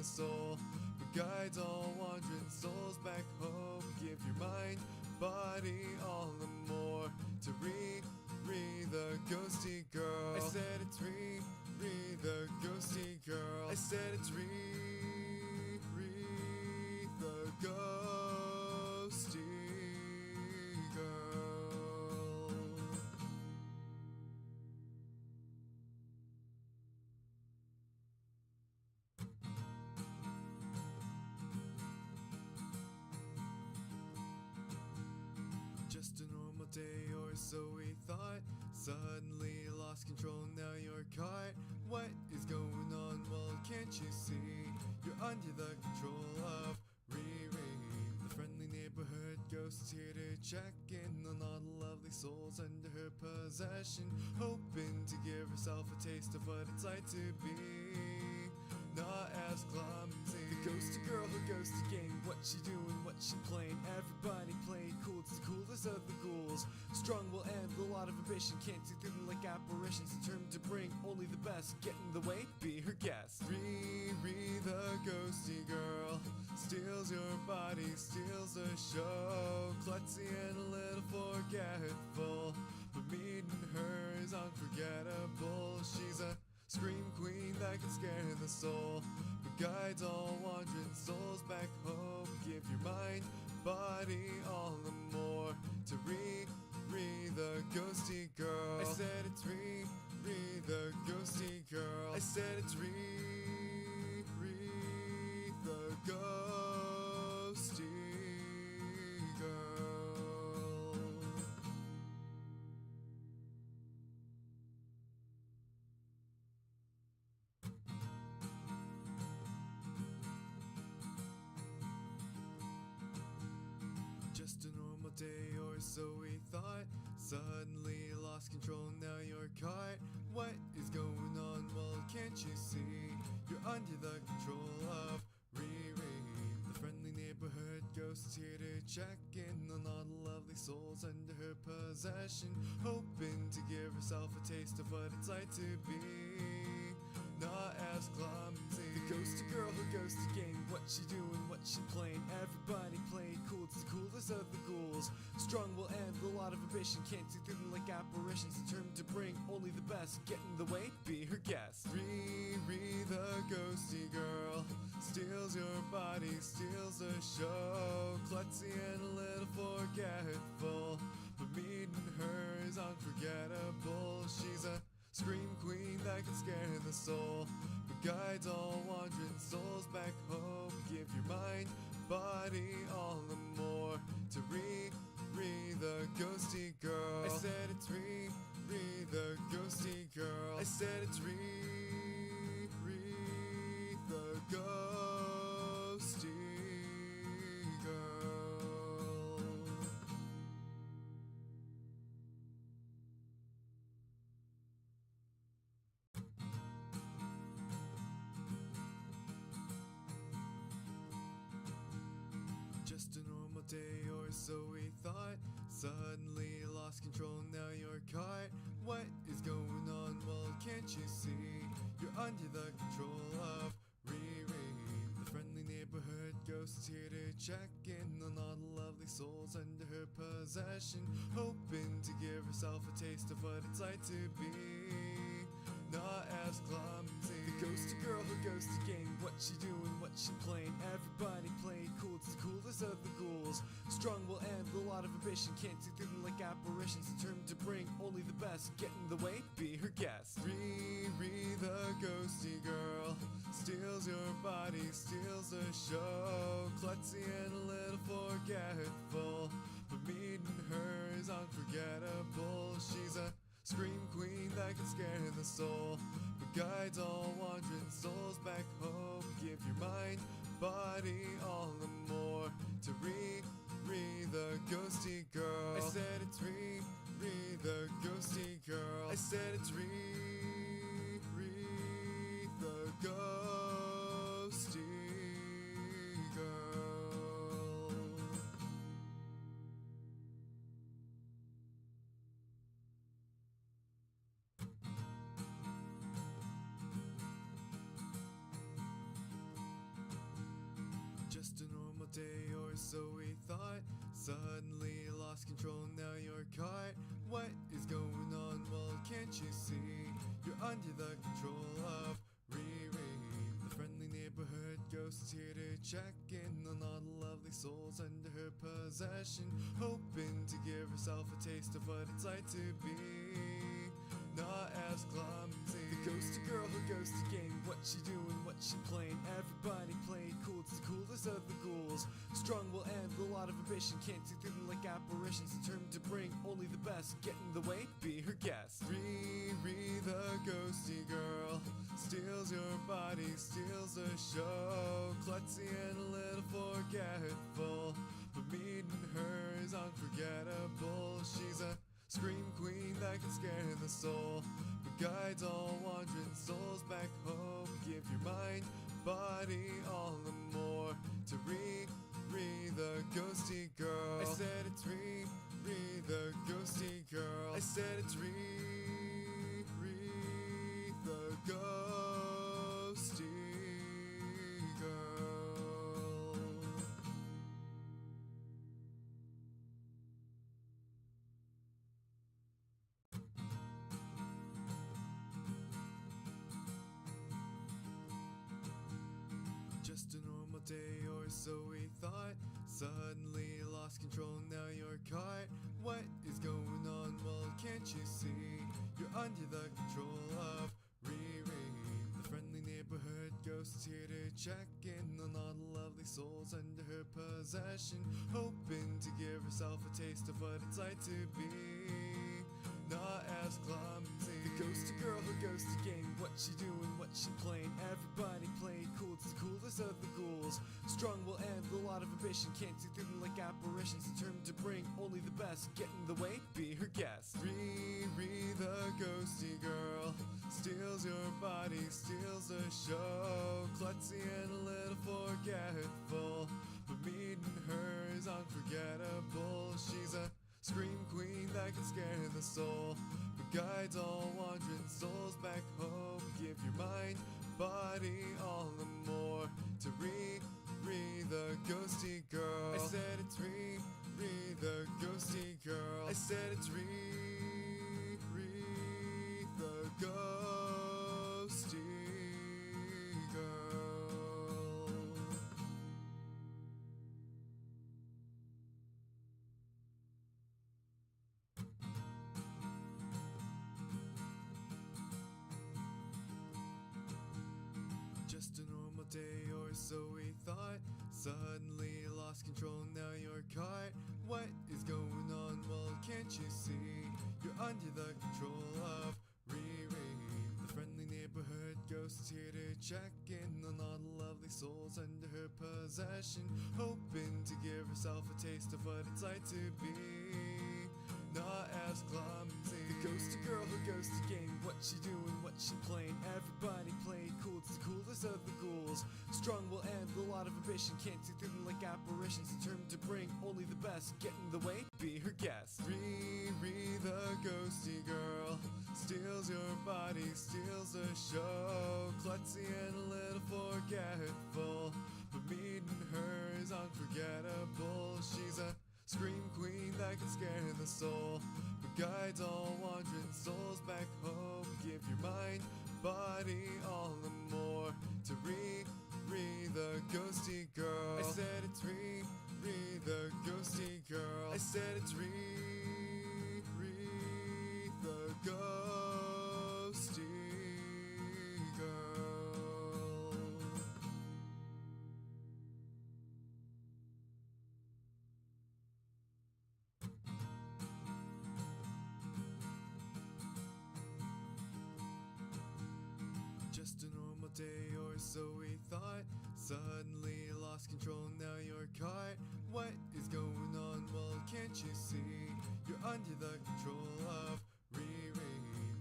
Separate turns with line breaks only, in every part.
the soul, but guides all wandering souls back home. Give your mind, body, all the more to Riri, the ghosty girl. I said it's Riri, the ghosty girl. I said it's Riri, the ghosty girl. Just a normal day or so we thought. Suddenly lost control, now you're caught. What is going on? Well, can't you see? You're under the control of Riri, the friendly neighborhood ghost is here to check in on all the lovely souls under her possession, hoping to give herself a taste of what it's like to be not as clumsy. The ghosty girl who goes to game. What she doing, what she playing. Everybody playing cool, it's the coolest of the ghouls. Strong will end, a lot of ambition. Can't see through them like apparitions. Determined to bring only the best. Get in the way, be her guest. Riri, the ghosty girl, steals your body, steals the show. Klutzy and a little forgetful, but meeting her is unforgettable. She's a scream queen that can scare the soul, but guides all wandering souls back home. Give your mind, body, all the more to Riri, the ghosty girl. I said it's Riri, the ghosty girl. I said it's Riri, the ghosty girl. Just a normal day or so we thought. Suddenly lost control, now you're caught. What is going on? Well, can't you see? You're under the control of Riri, the friendly neighborhood ghost is here to check in on all the lovely souls under her possession, hoping to give herself a taste of what it's like to be not as clumsy. The ghosty girl who goes to game. What she doing, what she playing. Everybody playing cool, it's the coolest of the ghouls. Strong will end, a lot of ambition. Can't see through them like apparitions. Determined to bring only the best. Get in the way, be her guest. Riri, the ghosty girl, steals your body, steals the show. Klutzy and a little forgetful, but meeting her is unforgettable. She's a scream queen that can scare the soul, but guides all wandering souls back home. Give your mind, body, all the more to Riri, the ghosty girl. I said it's Riri, the ghosty girl. I said it's Riri, the ghosty girl. Just a normal day or so we thought. Suddenly lost control, now you're caught. What is going on? Well, can't you see? You're under the control of Riri, the friendly neighborhood ghost is here to check in on all the lovely souls under her possession, hoping to give herself a taste of what it's like to be not as clumsy. The ghosty girl who goes to game. What she doing, what she playing. Everybody playing cool, it's the coolest of the ghouls. Strong will end, a lot of ambition. Can't see through them like apparitions. Determined to bring only the best. Get in the way, be her guest. Riri, the ghosty girl, steals your body, steals the show. Klutzy and a little forgetful, but meeting her is unforgettable. She's a scream queen that can scare the soul, but guides all wandering souls back home. Give your mind, body, all the more to Riri, the ghosty girl. I said it's Riri, the ghosty girl. I said it's Riri, the ghosty girl. Just a normal day or so we thought. Suddenly lost control, now you're caught. What is going on? Well, can't you see? You're under the control of Riri. The friendly neighborhood ghost is here to check in on all the lovely souls under her possession, hoping to give herself a taste of what it's like to be not as clumsy. The ghosty girl who goes to game. What she doing, what she playing? Everybody playing cool, it's the coolest of the ghouls. Strong will end, a lot of ambition. Can't see through them like apparitions. Determined to bring only the best. Get in the way, be her guest. Riri the ghosty girl steals your body, steals the show. Klutzy and a little forgetful, but meeting her is unforgettable. She's a scream queen that can scare the soul, but guides all wandering souls back home. Give your mind, body, all and more to Riri the ghosty girl. I said it's Riri the ghosty girl. I said it's Riri the ghosty girl. Just a normal day or so we thought. Suddenly lost control, now you're caught. What is going on? Well, can't you see? You're under the control of Riri. The friendly neighborhood ghost is here to check in on all the lovely souls under her possession, hoping to give herself a taste of what it's like to be not as clumsy. The ghosty girl who goes to game. What she doing, what she playing? Everybody playing cool, it's the coolest of the ghouls. Strong will end, a lot of ambition. Can't see through them like apparitions. Determined to bring only the best. Get in the way, be her guest. Riri the ghosty girl steals your body, steals the show. Klutzy and a little forgetful, but meeting her is unforgettable. She's a scream queen that can scare the soul, but guides all wandering souls back home. Give your mind, body, all and more to Riri the ghosty girl. I said it's Riri the ghosty girl. I said it's Riri the ghosty girl. Just a normal day or so we thought. Suddenly lost control, now you're caught. What is going on? Well, can't you see? You're under the control of Riri. The friendly neighborhood ghost is here to check in on all the lovely souls under her possession, hoping to give herself a taste of what it's like to be not as clumsy. The ghosty girl who goes to game. What she doing, what she playing? Everybody playing cool, it's the coolest of the ghouls. Strong will end, a lot of ambition. Can't see through them like apparitions. Determined to bring only the best. Get in the way, be her guest. Riri the ghosty girl steals your body, steals the show. Klutzy and a little forgetful, but meeting her is unforgettable. She's a scream queen that can scare the soul, but guides all wandering souls back home. Give your mind, body, all and more to Riri the ghosty girl. I said it's Riri the ghosty girl. I said it's Riri the ghosty girl. Just a normal day or so we thought. Suddenly lost control, now you're caught. What is going on? Well, can't you see? You're under the control of Riri.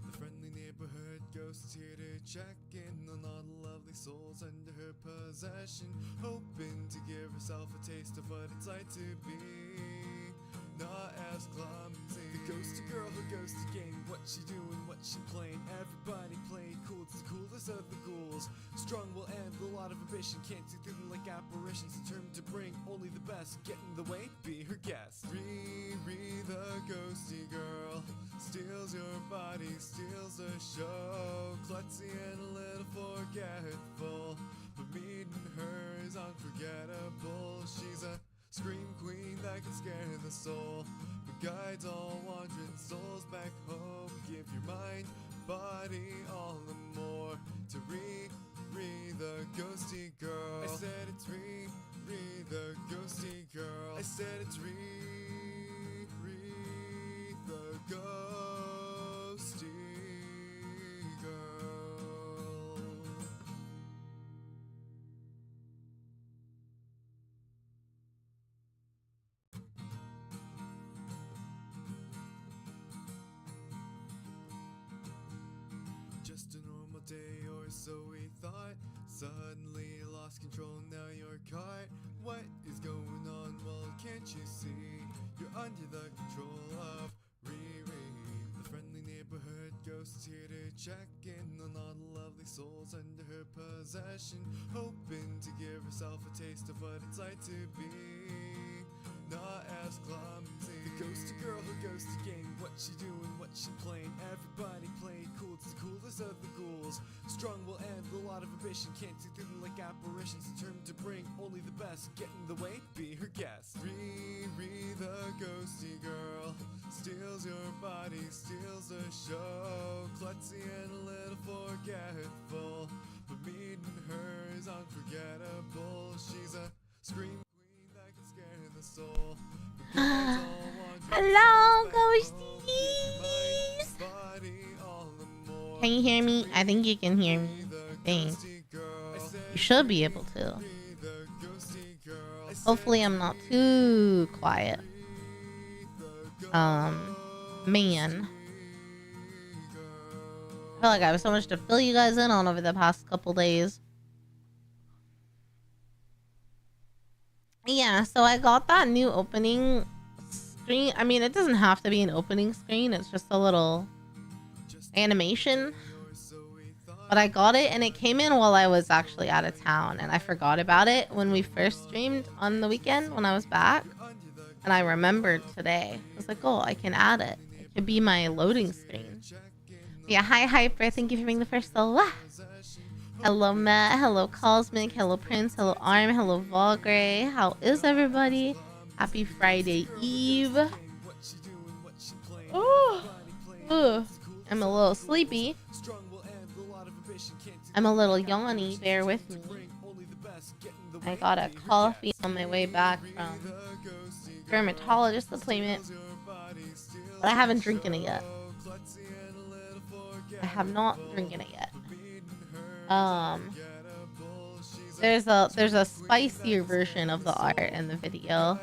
The friendly neighborhood ghost is here to check in on all the lovely souls under her possession, hoping to give herself a taste of what it's like to be not as clumsy. The ghosty girl who goes to game. What she doing, what she playing? Everybody playing cool, it's the coolest coolest of the ghouls. Strong will and a lot of ambition, can't see through them like apparitions. Determined to bring only the best, get in the way, be her guest. Riri, the ghosty girl, steals your body, steals the show. Klutzy and a little forgetful, but meeting her is unforgettable. She's a scream queen that can scare the soul, but guides all wandering souls back home. Give your mind, body, all the more to Riri, the ghosty girl. I said it's Riri, the ghosty girl. I said it's Riri, the ghosty girl. Just a normal day or so we thought. Suddenly lost control, now you're caught. What is going on? Well, can't you see? You're under the control of Riri. The friendly neighborhood ghost is here to check in on all the lovely souls under her possession, hoping to give herself a taste of what it's like to be not as clumsy. The ghosty girl who goes to game. What she doing, what she playing. Everybody playing cool, it's the coolest of the ghouls. Strong will and a lot of ambition, can't see through them like apparitions. Determined to bring only the best, get in the way, be her guest. Riri, the ghosty girl, steals your body, steals the show. Klutzy and a little forgetful, but meeting her is unforgettable. She's a scream queen that can scare the soul.
Hello, ghosties! Can you hear me? I think you can hear me. I think. You should be able to. Hopefully I'm not too quiet. Man. I feel like I have so much to fill you guys in on over the past couple days. Yeah, so I got that new opening screen. I mean, it doesn't have to be an opening screen. It's just a little animation. But I got it and it came in while I was actually out of town. And I forgot about it when we first streamed on the weekend when I was back. And I remembered today. I was like, oh, I can add it. It could be my loading screen. Yeah, hi Hyper. Thank you for being the first. Hello Matt, hello Cosmic, hello Prince, hello Arm, hello Volgray. How is everybody? Happy Friday Eve. Oh, I'm a little sleepy. I'm a little yawny, bear with me. I got a coffee on my way back from dermatologist appointment, but I haven't drinking it yet. I have not drinking it yet. There's a spicier version of the art in the video,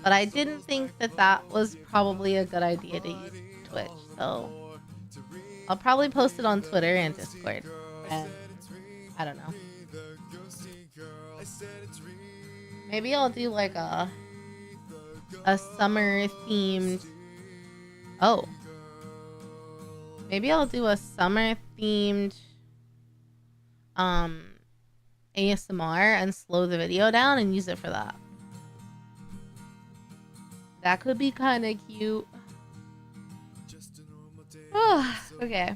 but I didn't think that was probably a good idea to use Twitch, so I'll probably post it on Twitter and Discord, and I don't know. Maybe I'll do like a summer themed. Oh, maybe I'll do a summer themed ASMR and slow the video down and use it for that. That could be kind of cute. Oh, okay.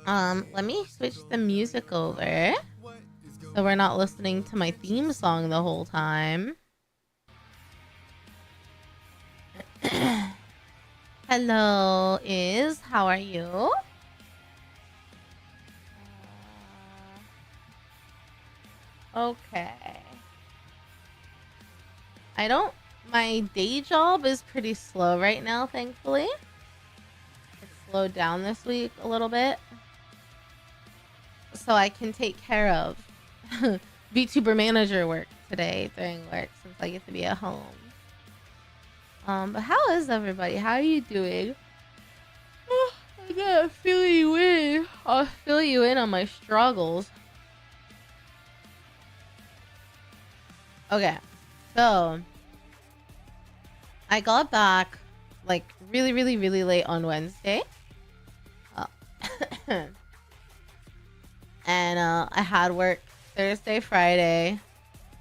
Let me switch the music over so we're not listening to my theme song the whole time. Hello, how are you? Okay. My day job is pretty slow right now, thankfully. It's slowed down this week a little bit. So I can take care of VTuber manager work today during work since I get to be at home. But how is everybody? How are you doing? I gotta fill you in. I'll fill you in on my struggles. Okay, so I got back like really late on Wednesday. I had work Thursday, Friday,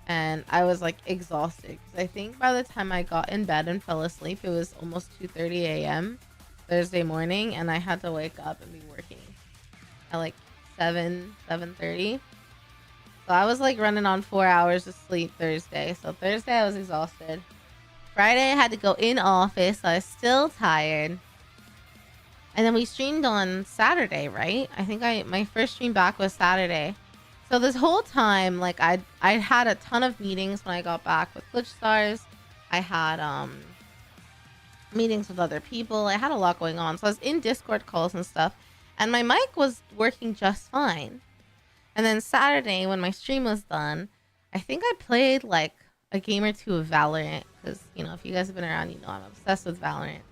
and I was like exhausted because I think by the time I got in bed and fell asleep, it was almost 2:30 a.m. Thursday morning, and I had to wake up and be working at like 7:30. So I was like running on 4 hours of sleep Thursday. So Thursday I was exhausted. Friday I had to go in office. So I was still tired. And then we streamed on Saturday, right? I think my first stream back was Saturday. So this whole time, like I had a ton of meetings when I got back with Glitch Stars. I had meetings with other people. I had a lot going on. So I was in Discord calls and stuff. And my mic was working just fine. And then Saturday, when my stream was done, I think I played like a game or two of Valorant. Because, you know, if you guys have been around, you know I'm obsessed with Valorant.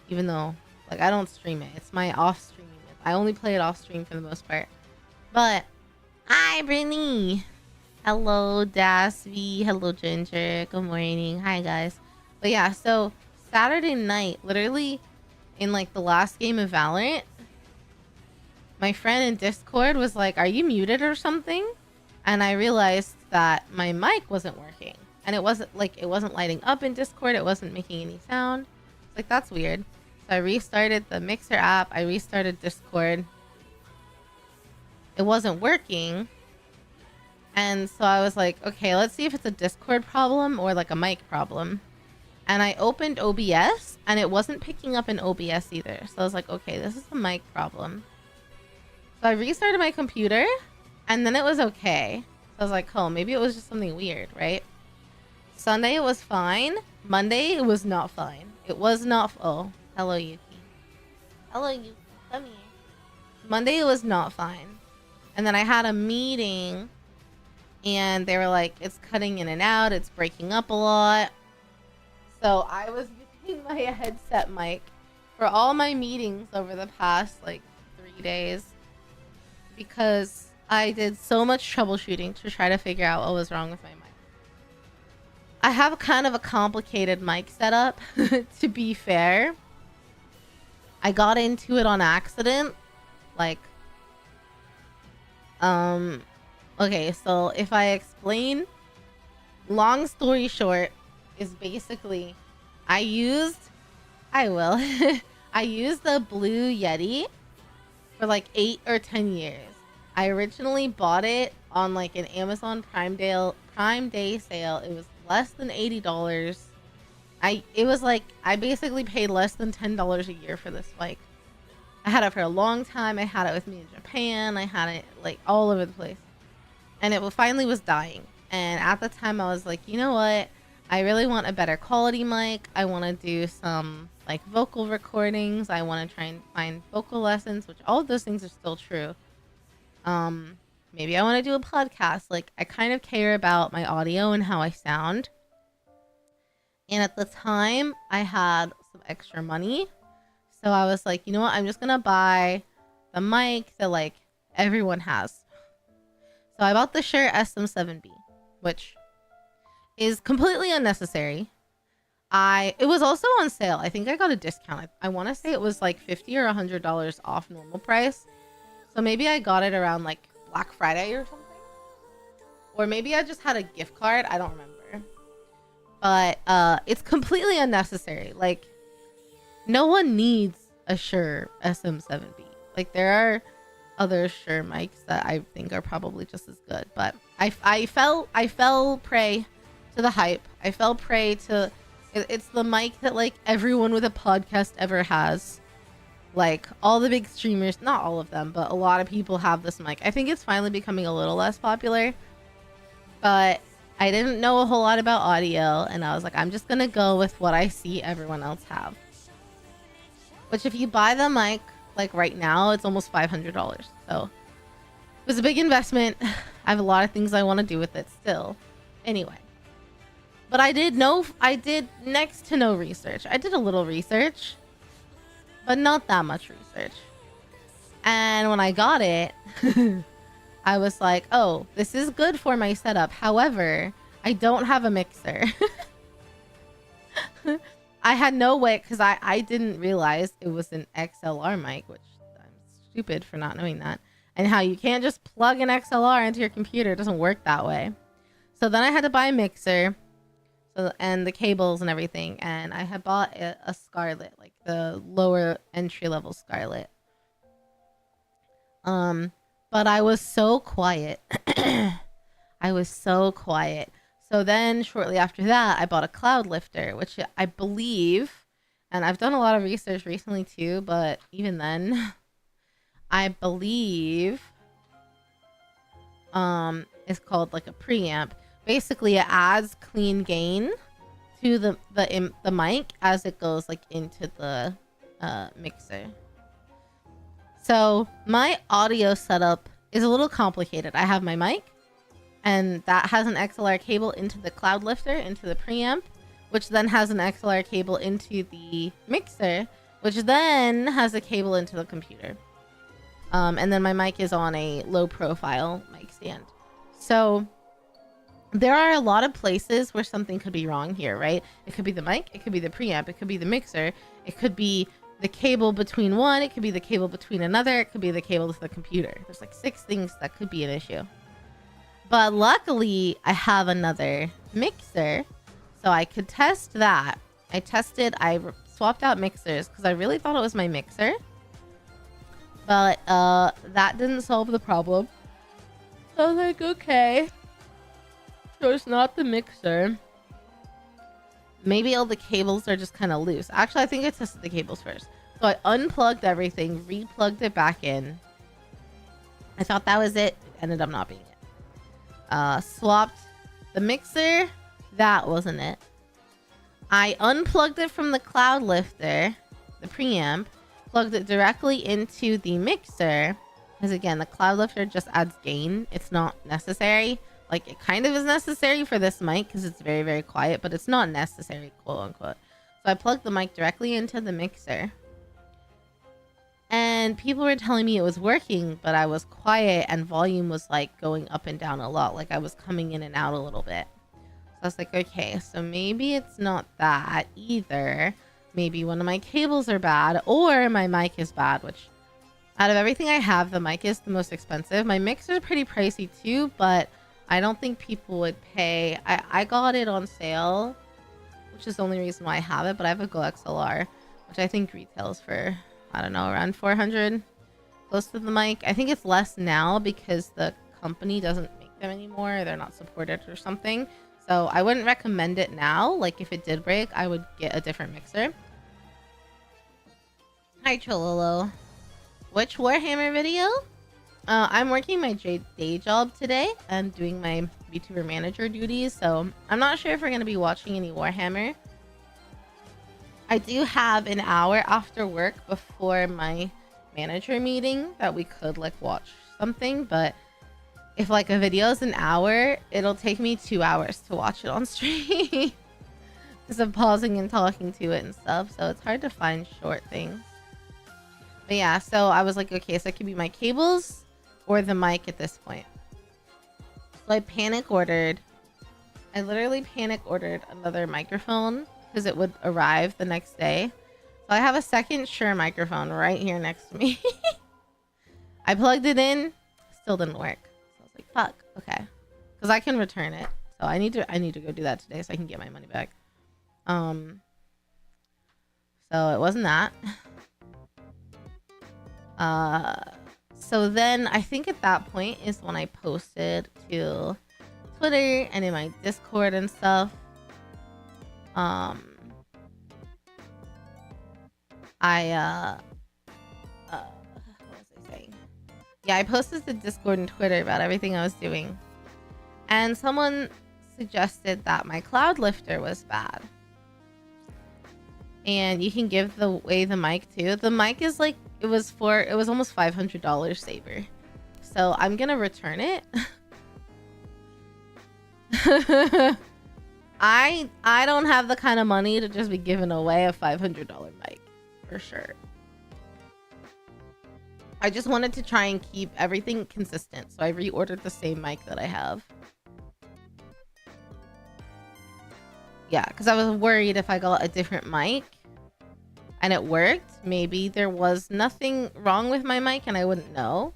Even though, like, I don't stream it. It's my off-stream. I only play it off-stream for the most part. But, hi, Brittany. Hello, Dasby. Hello, Ginger. Good morning. Hi, guys. But yeah, so Saturday night, literally in like the last game of Valorant, my friend in Discord was like, are you muted or something? And I realized that my mic wasn't working. And it wasn't lighting up in Discord. It wasn't making any sound. It's like, that's weird. So I restarted the Mixer app. I restarted Discord. It wasn't working. And so I was like, okay, let's see if it's a Discord problem or like a mic problem. And I opened OBS and it wasn't picking up in OBS either. So I was like, okay, this is a mic problem. So I restarted my computer and then it was okay. So I was like, oh, maybe it was just something weird, right? Sunday it was fine. Monday it was not fine. It was not. Oh, hello, Yuki. Hello, Yuki. Come here. Monday it was not fine. And then I had a meeting and they were like, it's cutting in and out. It's breaking up a lot. So I was using my headset mic for all my meetings over the past like 3 days. Because I did so much troubleshooting to try to figure out what was wrong with my mic. I have kind of a complicated mic setup, to be fair. I got into it on accident. Like, okay, so if I explain, long story short, is basically, I used the blue Yeti for like 8 or 10 years. I originally bought it on like an Amazon Prime Day sale. It was less than $80. It was like I basically paid less than $10 a year for this mic. I had it for a long time. I had it with me in Japan. I had it like all over the place. And it finally was dying. And at the time I was like, you know what? I really want a better quality mic. I want to do some like vocal recordings. I want to try and find vocal lessons, which all of those things are still true. Maybe I want to do a podcast. Like, I kind of care about my audio and how I sound. And at the time, I had some extra money. So I was like, you know what? I'm just going to buy the mic that, like, everyone has. So I bought the Shure SM7B, which is completely unnecessary. It was also on sale. I think I got a discount. I want to say it was like $50 or $100 off normal price. So maybe I got it around like Black Friday or something. Or maybe I just had a gift card. I don't remember. But it's completely unnecessary. Like, no one needs a Shure SM7B. Like, there are other Shure mics that I think are probably just as good. But I fell prey to the hype. I fell prey to... It's the mic that, like, everyone with a podcast ever has. Like, all the big streamers, not all of them, but a lot of people have this mic. I think it's finally becoming a little less popular. But I didn't know a whole lot about audio, and I was like, I'm just gonna go with what I see everyone else have. Which, if you buy the mic, like, right now, it's almost $500. So, it was a big investment. I have a lot of things I want to do with it still. Anyway. But I did next to no research. I did a little research, but not that much research. And when I got it, I was like, oh, this is good for my setup. However, I don't have a mixer. I had no way, because I didn't realize it was an XLR mic, which I'm stupid for not knowing that. and how you can't just plug an XLR into your computer. It doesn't work that way. So then I had to buy a mixer, and the cables and everything, and I had bought a Scarlett, like the lower entry level Scarlett. But I was so quiet. I was so quiet. So then shortly after that, I bought a cloud lifter, which I believe, and I've done a lot of research recently too, but even then, I believe it's called like a preamp. Basically, it adds clean gain to the mic as it goes like into the mixer. So my audio setup is a little complicated. I have my mic, and that has an XLR cable into the cloud lifter, into the preamp, which then has an XLR cable into the mixer, which then has a cable into the computer. And then my mic is on a low profile mic stand. So there are a lot of places where something could be wrong here, right? It could be the mic, it could be the preamp, it could be the mixer, it could be the cable between one, it could be the cable between another, it could be the cable to the computer. There's like 6 things that could be an issue. But luckily, I have another mixer, so I could test that. I swapped out mixers because I really thought it was my mixer. But that didn't solve the problem. So I was like, okay. So it's not the mixer. Maybe all the cables are just kind of loose. Actually, I think I tested the cables first. So I unplugged everything, replugged it back in. I thought that was it. It ended up not being it. Swapped the mixer. That wasn't it. I unplugged it from the cloud lifter, the preamp, plugged it directly into the mixer. Because again, the cloud lifter just adds gain. It's not necessary. Like, it kind of is necessary for this mic because it's very, very quiet, but it's not necessary, quote unquote. So I plugged the mic directly into the mixer. And people were telling me it was working, but I was quiet and volume was like going up and down a lot. Like I was coming in and out a little bit. So I was like, okay, so maybe it's not that either. Maybe one of my cables are bad or my mic is bad, which out of everything I have, the mic is the most expensive. My mixer is pretty pricey too, but I don't think people would pay. I got it on sale, which is the only reason why I have it, but I have a Go XLR, which I think retails for, I don't know, around 400, close to the mic. I think it's less now because the company doesn't make them anymore. They're not supported or something. So I wouldn't recommend it now. Like if it did break, I would get a different mixer. Hi, Chololo. Which Warhammer video? I'm working my day job today and doing my VTuber manager duties, so I'm not sure if we're going to be watching any Warhammer. I do have an hour after work before my manager meeting that we could like watch something, but if like a video is an hour, it'll take me 2 hours to watch it on stream because I'm pausing and talking to it and stuff, so it's hard to find short things. But yeah, so I was like, okay, so it could be my cables or the mic at this point. So I panic ordered. I literally panic ordered another microphone because it would arrive the next day. So I have a second Shure microphone right here next to me. I plugged it in, still didn't work. So I was like, fuck, okay. Because I can return it. So I need to go do that today so I can get my money back. So it wasn't that. So then I think at that point is when I posted to Twitter and in my Discord and stuff. What was I saying? Yeah, I posted to Discord and Twitter about everything I was doing. And someone suggested that my cloud lifter was bad. And you can give away the mic too. The mic is like, it was almost $500 saver. So I'm gonna return it. I don't have the kind of money to just be giving away a $500 mic, for sure. I just wanted to try and keep everything consistent, so I reordered the same mic that I have. Yeah, because I was worried if I got a different mic and it worked, maybe there was nothing wrong with my mic and I wouldn't know.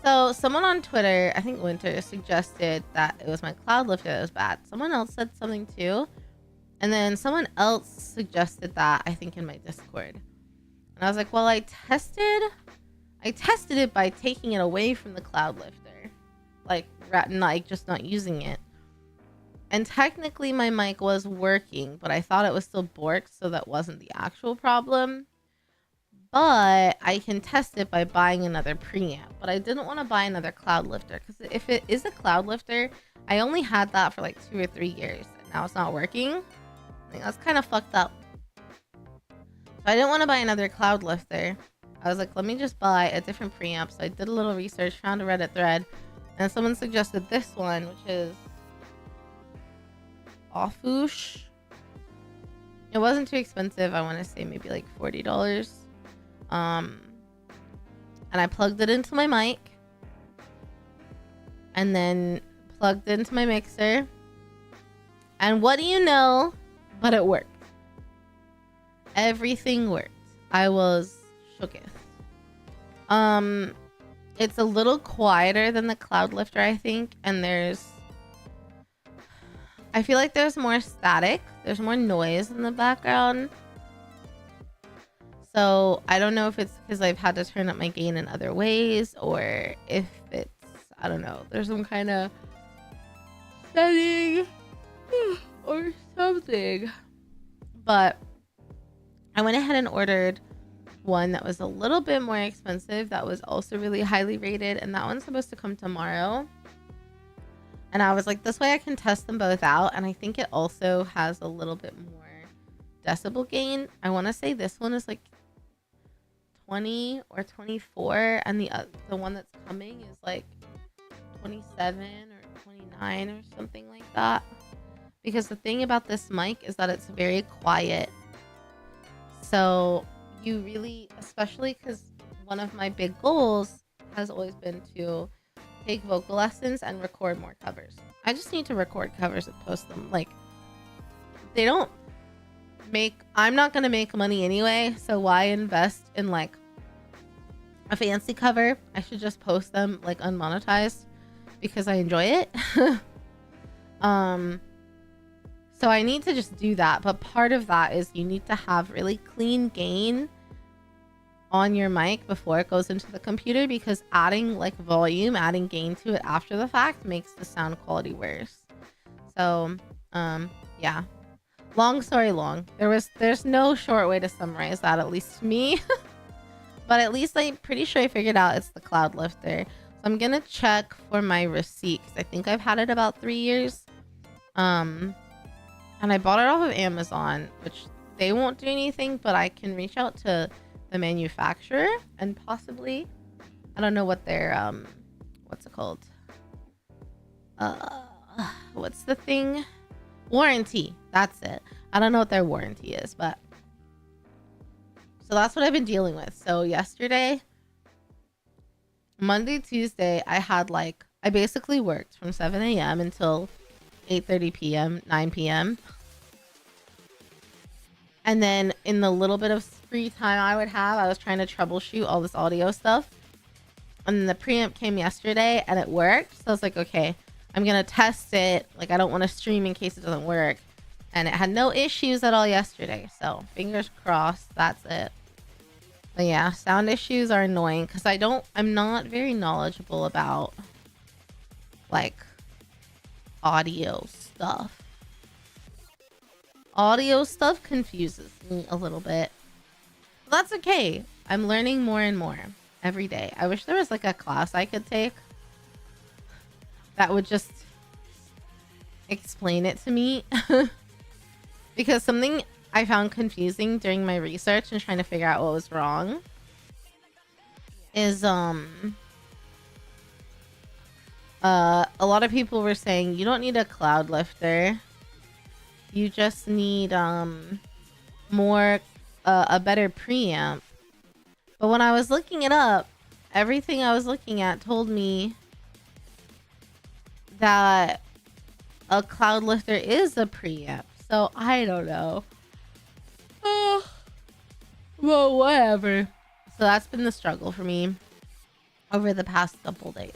So someone on Twitter, I think Winter, suggested that it was my cloud lifter that was bad. Someone else said something too. And then someone else suggested that, I think in my Discord. And I was like, well, I tested it by taking it away from the cloud lifter. Like just not using it. And technically my mic was working, but I thought it was still borked, so that wasn't the actual problem. But I can test it by buying another preamp. But I didn't want to buy another cloud lifter, because if it is a cloud lifter, I only had that for like 2 or 3 years, and now it's not working. I think that's kind of fucked up. So I didn't want to buy another cloud lifter. I was like, let me just buy a different preamp. So I did a little research, found a Reddit thread, and someone suggested this one, which is Offoosh. It wasn't too expensive. I want to say maybe like $40. And I plugged it into my mic, and then plugged into my mixer, and what do you know, but it worked. Everything worked. I was shooketh. It's a little quieter than the cloud lifter, I think, and I feel like there's more static, there's more noise in the background. So I don't know if it's because I've had to turn up my gain in other ways, or if it's, I don't know, there's some kind of setting or something. But I went ahead and ordered one that was a little bit more expensive, that was also really highly rated, and that one's supposed to come tomorrow. And I was like, this way I can test them both out, and I think it also has a little bit more decibel gain. I want to say this one is like 20 or 24, and the one that's coming is like 27 or 29 or something like that. Because the thing about this mic is that it's very quiet. So you really, especially because one of my big goals has always been to take vocal lessons and record more covers. I just need to record covers and post them. Like, they don't I'm not gonna make money anyway, so why invest in like a fancy cover? I should just post them like unmonetized because I enjoy it. So I need to just do that, but part of that is you need to have really clean gain on your mic before it goes into the computer, because adding like volume, adding gain to it after the fact makes the sound quality worse. So yeah, long story long, there's no short way to summarize that, at least to me. But at least I'm pretty sure I figured out it's the cloud lifter. So I'm gonna check for my receipt, because I think I've had it about 3 years. And I bought it off of Amazon, which they won't do anything, but I can reach out to the manufacturer and possibly, I don't know what their what's it called, what's the thing, warranty, that's it. I don't know what their warranty is, but so that's what I've been dealing with. So yesterday, Monday, Tuesday, I basically worked from 7 a.m. until 8:30 p.m., 9 p.m. And then in the little bit of free time I would have, I was trying to troubleshoot all this audio stuff. And then the preamp came yesterday and it worked. So I was like, okay, I'm going to test it. Like, I don't want to stream in case it doesn't work. And it had no issues at all yesterday. So fingers crossed, that's it. But yeah, sound issues are annoying because I'm not very knowledgeable about like audio stuff. Audio stuff confuses me a little bit. But that's okay. I'm learning more and more every day. I wish there was like a class I could take that would just explain it to me. Because something I found confusing during my research and trying to figure out what was wrong is a lot of people were saying you don't need a cloud lifter. You just need a better preamp. But when I was looking it up, everything I was looking at told me that a cloud lifter is a preamp. So I don't know. Well, whatever. So that's been the struggle for me. over the past couple days.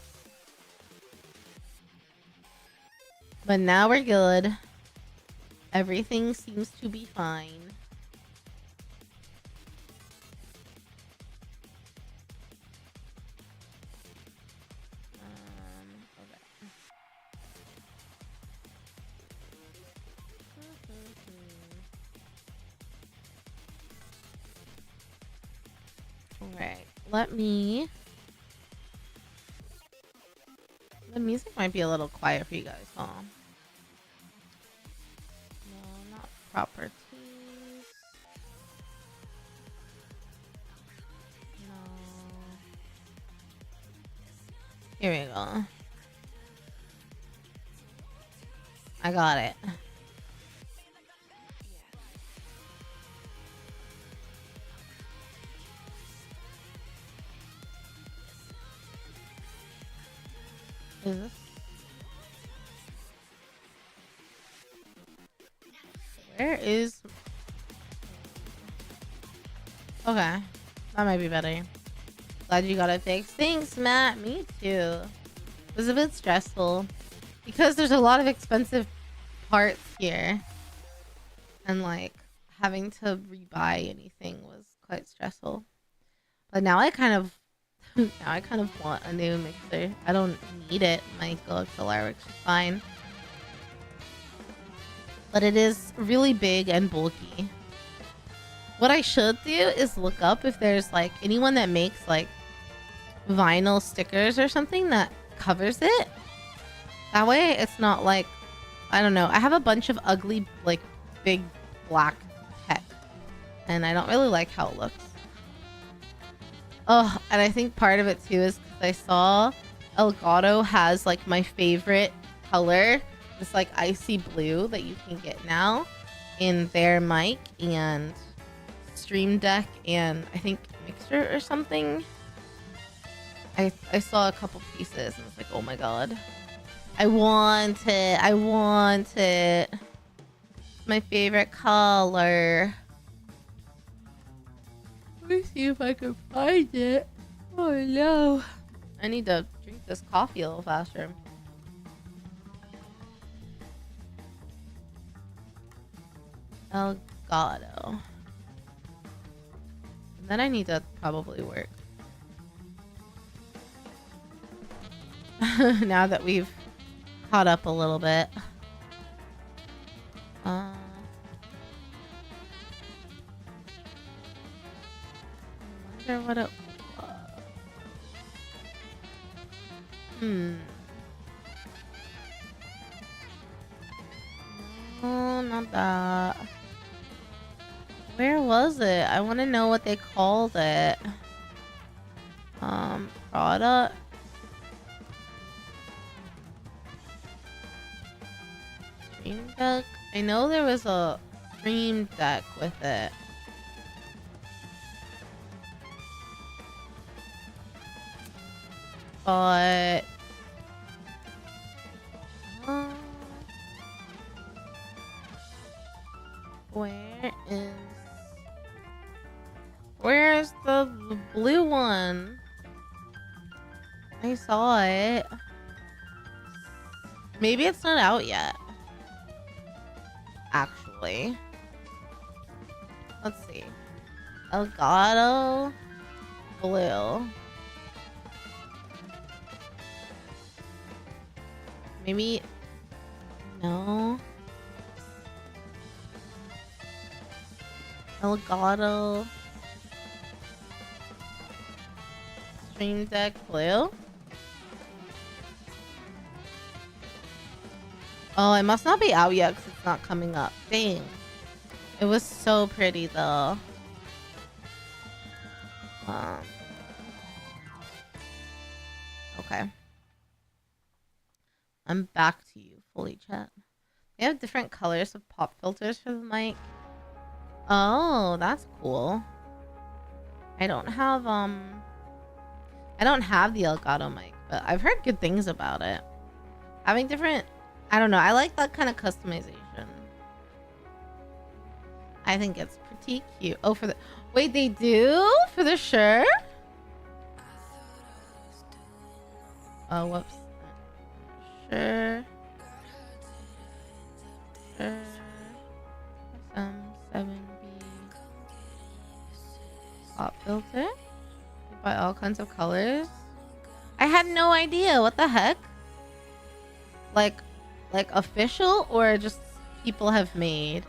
But now we're good. Everything seems to be fine. Alright, let me... The music might be a little quiet for you guys, huh? No, not properties. No. Here we go. I got it. Is this? Where is... Okay. That might be better. Glad you got it fixed. Thanks, Matt. Me too. It was a bit stressful. Because there's a lot of expensive parts here. And like, having to rebuy anything was quite stressful. But now I kind of... Now I kind of want a new mixer. I don't need it. My XLR works fine. But it is really big and bulky. What I should do is look up if there's like anyone that makes like vinyl stickers or something that covers it. That way it's not like, I don't know. I have a bunch of ugly like big black tech. And I don't really like how it looks. Oh, and I think part of it too is because I saw Elgato has like my favorite color, this like icy blue that you can get now in their mic and Stream Deck and I think Mixer or something. I saw a couple pieces and I was like, oh my god. I want it. I want it. It's my favorite color. Let me see if I can find it. Oh no. I need to drink this coffee a little faster. Elgato. And then I need to probably work. Now that we've caught up a little bit. I wonder what it was. No, not that. Where was it? I want to know what they called it. Product. Stream Deck. I know there was a Stream Deck with it. But where's the blue one? I saw it. Maybe it's not out yet. Actually, let's see. Elgato blue. Maybe no. Elgato Stream Deck blue. Oh, it must not be out yet because it's not coming up. Dang. It was so pretty though. Okay. I'm back to you, fully chat. They have different colors of pop filters for the mic. Oh, that's cool. I don't have the Elgato mic, but I've heard good things about it. Having different, I don't know, I like that kind of customization. I think it's pretty cute. Oh, for the, wait, they do? For the shirt? Whoops. Sure. SM7B pop filter. You buy all kinds of colors. I had no idea. What the heck? Like official or just people have made?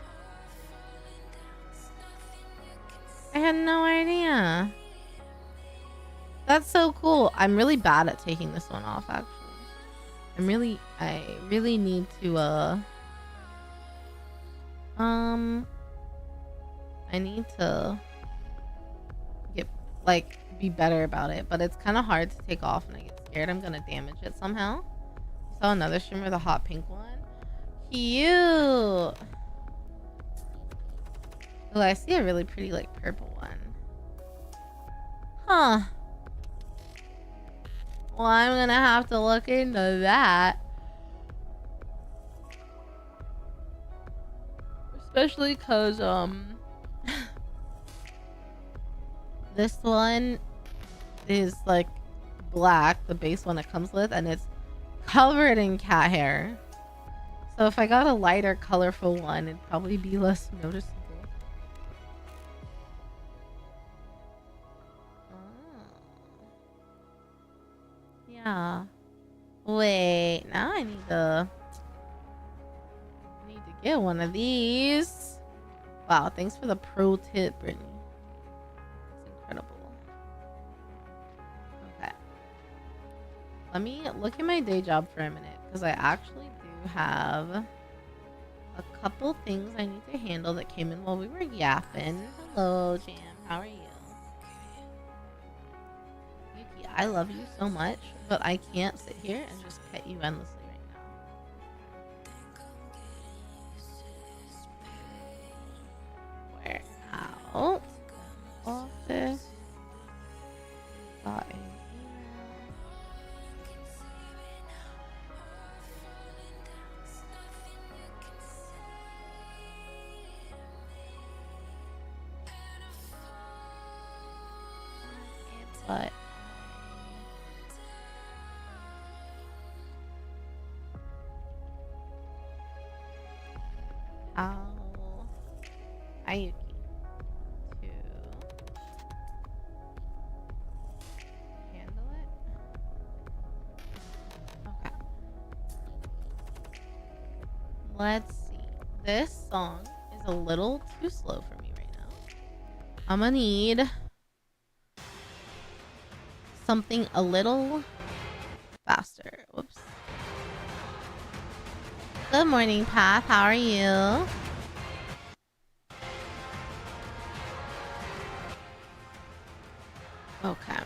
I had no idea. That's so cool. I'm really bad at taking this one off, actually. I really need to I need to get be better about it, but it's kind of hard to take off and I get scared I'm gonna damage it somehow. I saw another streamer with a hot pink one. Cute. Oh, I see a really pretty purple one. Huh. Well, I'm gonna have to look into that. Especially cause this one is black, the base one it comes with, and it's covered in cat hair. So if I got a lighter colorful one, it'd probably be less noticeable. Yeah. Wait, now I need to get one of these. Wow, thanks for the pro tip, Brittany. It's incredible. Okay. Let me look at my day job for a minute, because I actually do have a couple things I need to handle that came in while we were yapping. Hello, Jam. How are you? I love you so much, but I can't sit here and just pet you endlessly right now. We're out. Office. Got an email. But YuureiRiri to handle it. Okay. Let's see. This song is a little too slow for me right now. I'm gonna need something a little faster. Whoops. Good morning, Path. How are you? Okay.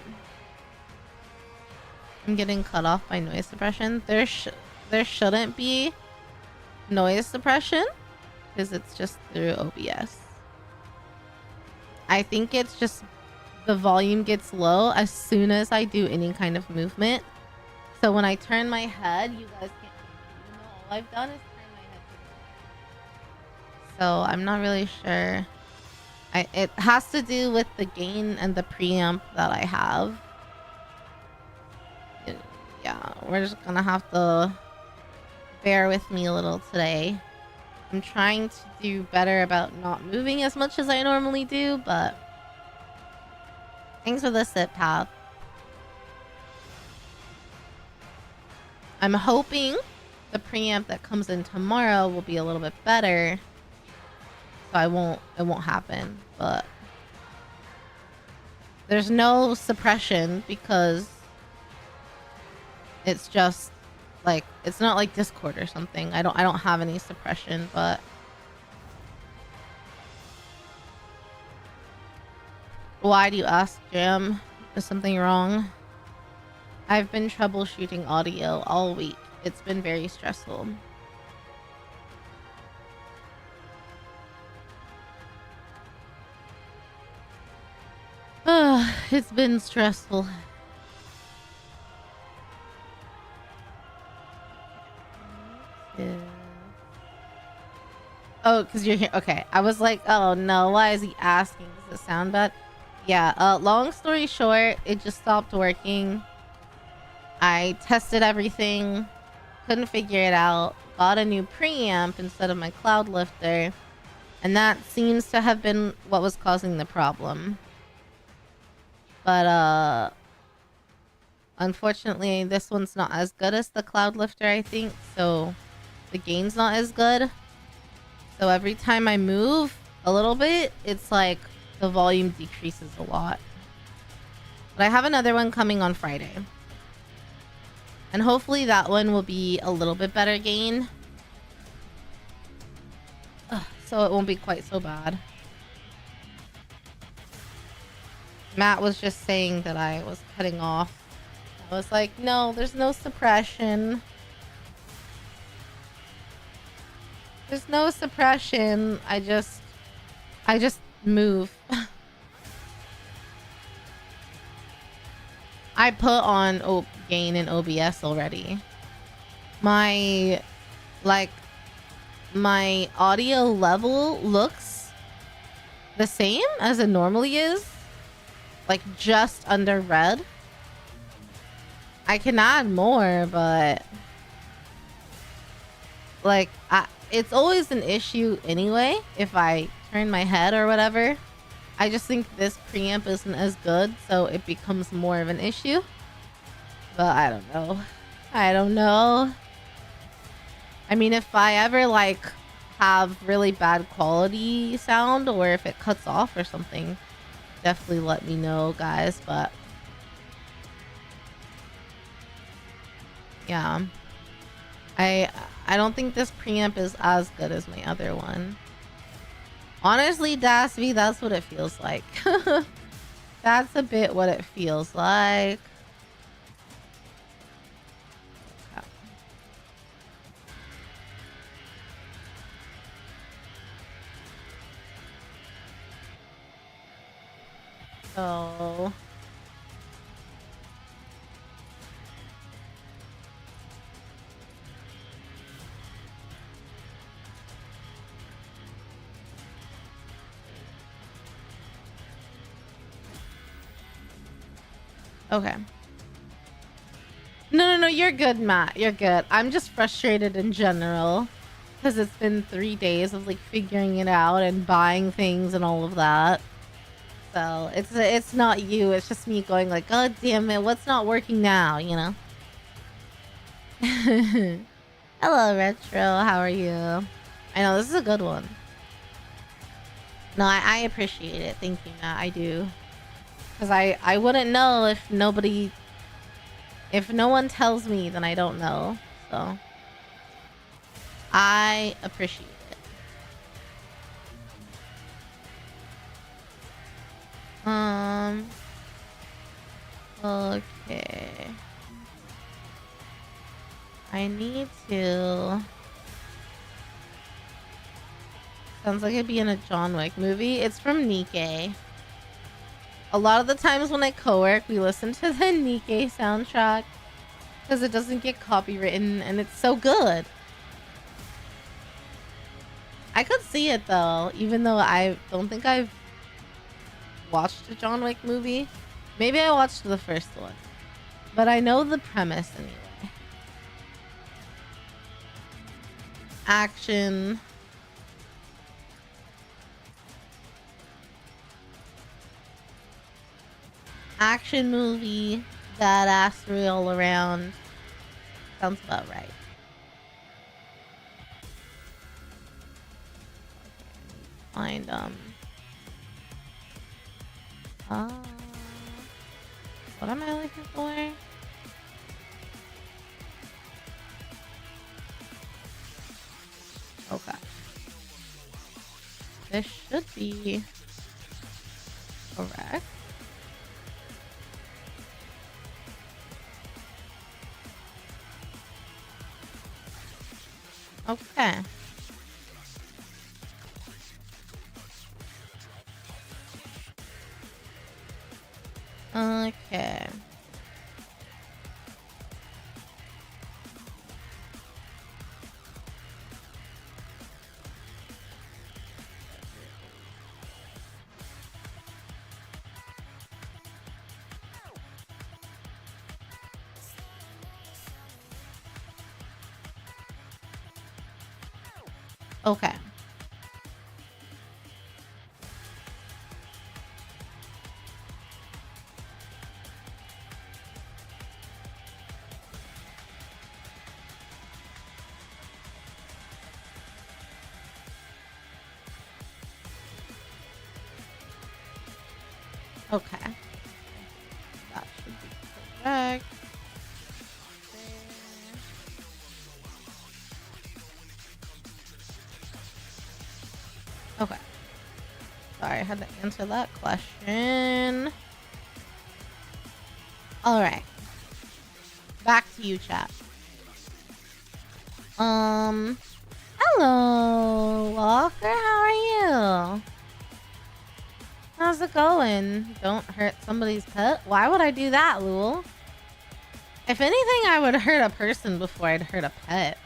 I'm getting cut off by noise suppression. There shouldn't be noise suppression because it's just through OBS. I think it's just the volume gets low as soon as I do any kind of movement. So when I turn my head, you guys can't hear me. Even though all I've done is turn my head to the side. So I'm not really sure. It has to do with the gain and the preamp that I have. Yeah, we're just gonna have to bear with me a little today. I'm trying to do better about not moving as much as I normally do, but thanks for the sit, Path. I'm hoping the preamp that comes in tomorrow will be a little bit better. So it won't happen, but there's no suppression because it's just it's not like Discord or something. I don't have any suppression, but why do you ask, Jim? Is something wrong? I've been troubleshooting audio all week. It's been very stressful. It's been stressful. Yeah. Oh, because you're here. Okay. I was like, oh no, why is he asking? Does it sound bad? Yeah, long story short, it just stopped working. I tested everything, couldn't figure it out, got a new preamp instead of my cloud lifter, and that seems to have been what was causing the problem. But unfortunately this one's not as good as the cloud lifter, I think, so the gain's not as good. So every time I move a little bit, it's like the volume decreases a lot. But I have another one coming on Friday. And hopefully that one will be a little bit better gain. So it won't be quite so bad. Matt was just saying that I was cutting off. I was like, no, there's no suppression. There's no suppression. I just move. I put on gain in OBS already. My audio level looks the same as it normally is. Like just under red. I can add more, but like it's always an issue anyway if I turn my head or whatever. I just think this preamp isn't as good, so it becomes more of an issue. But I don't know. I don't know. I mean, if I ever like have really bad quality sound or if it cuts off or something, definitely let me know, guys. But yeah, I don't think this preamp is as good as my other one. Honestly, Dasby, that's what it feels like. That's a bit what it feels like. So okay. No, you're good, Matt. You're good. I'm just frustrated in general because it's been 3 days of like figuring it out and buying things and all of that. So it's not you. It's just me going like, God damn it, what's not working now? You know. Hello, Retro. How are you? I know this is a good one. No, I appreciate it. Thank you, Matt. I do. Because I wouldn't know if no one tells me, then I don't know. So I appreciate it. Okay. I need to. Sounds like it'd be in a John Wick movie. It's from Nikkei. A lot of the times when I co-work, we listen to the Nikkei soundtrack because it doesn't get copywritten and it's so good. I could see it though, even though I don't think I've watched a John Wick movie. Maybe I watched the first one, but I know the premise anyway. Action. Action movie, badassery all around. Sounds about right. Find what am I looking for? Okay. This should be correct. Okay. Okay. Okay. Okay. That should be correct. Okay. Sorry, I had to answer that question. Alright. Back to you, chat. Hello, Walker. How are you? How's it going? Don't hurt somebody's pet? Why would I do that, Lul? If anything, I would hurt a person before I'd hurt a pet.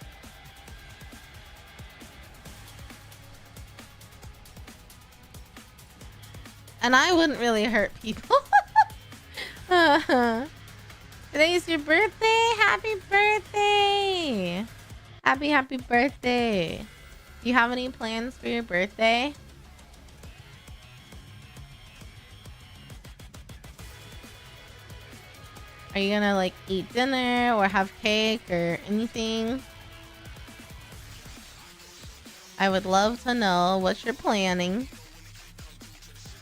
And I wouldn't really hurt people. Today's your birthday? Happy birthday! Happy birthday. Do you have any plans for your birthday? Are you gonna like eat dinner or have cake or anything? I would love to know what you're planning.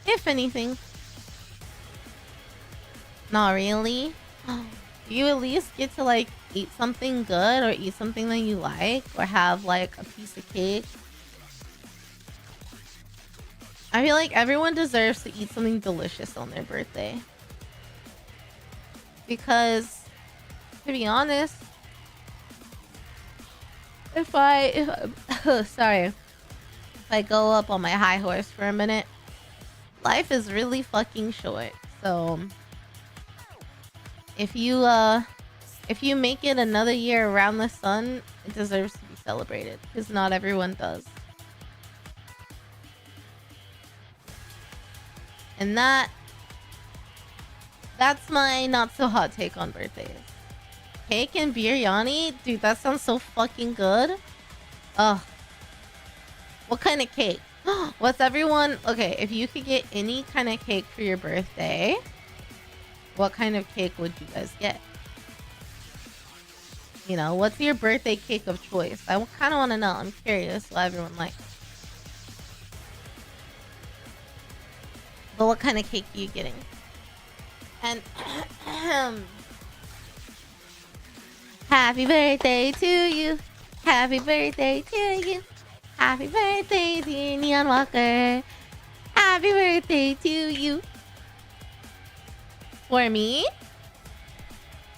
If anything. Not really. Do you at least get to like eat something good or eat something that you like or have like a piece of cake? I feel like everyone deserves to eat something delicious on their birthday. Because, to be honest, if I go up on my high horse for a minute, life is really fucking short. So if you make it another year around the sun, it deserves to be celebrated because not everyone does. And that's my not so hot take on birthdays. Cake and biryani? Dude, that sounds so fucking good. Ugh. What kind of cake? What's everyone... Okay, if you could get any kind of cake for your birthday, what kind of cake would you guys get? You know, what's your birthday cake of choice? I kind of want to know. I'm curious what everyone likes. But what kind of cake are you getting? And happy birthday to you. Happy birthday to you. Happy birthday, dear Neon Walker. Happy birthday to you. For me,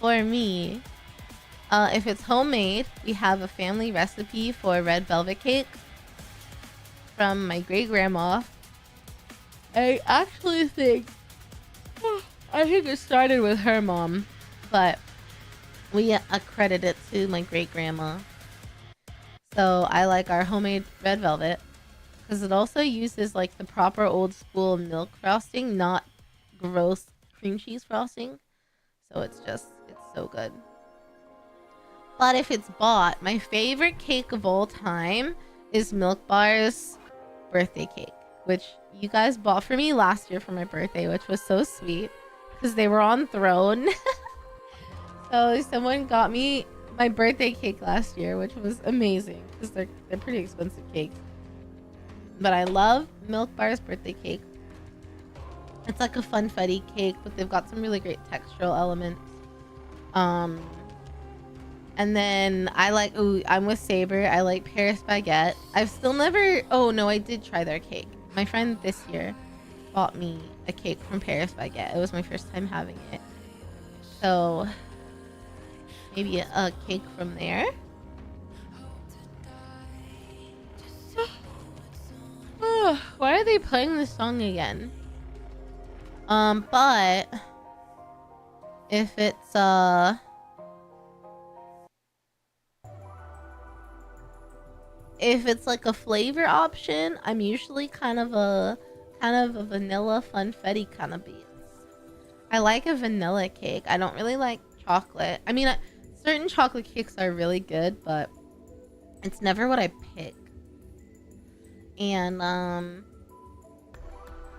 if it's homemade, we have a family recipe for red velvet cake from my great grandma. I actually think it started with her mom, but we accredit it to my great grandma. So I like our homemade red velvet because it also uses like the proper old school milk frosting, not gross cream cheese frosting. So it's so good. But if it's bought, my favorite cake of all time is Milk Bar's birthday cake, which you guys bought for me last year for my birthday, which was so sweet because they were on Throne. So someone got me my birthday cake last year, which was amazing because they're pretty expensive cakes. But I love Milk Bar's birthday cake. It's like a funfetti cake, but they've got some really great textural elements. And then I'm with Saber. I like Paris Baguette. I've still never... Oh, no, I did try their cake. My friend this year bought me a cake from Paris Baguette. It was my first time having it. So, maybe a cake from there. Why are they playing this song again? But if it's like a flavor option, I'm usually kind of a vanilla funfetti kind of beans. I like a vanilla cake. I don't really like chocolate. I mean, certain chocolate cakes are really good, but it's never what I pick. And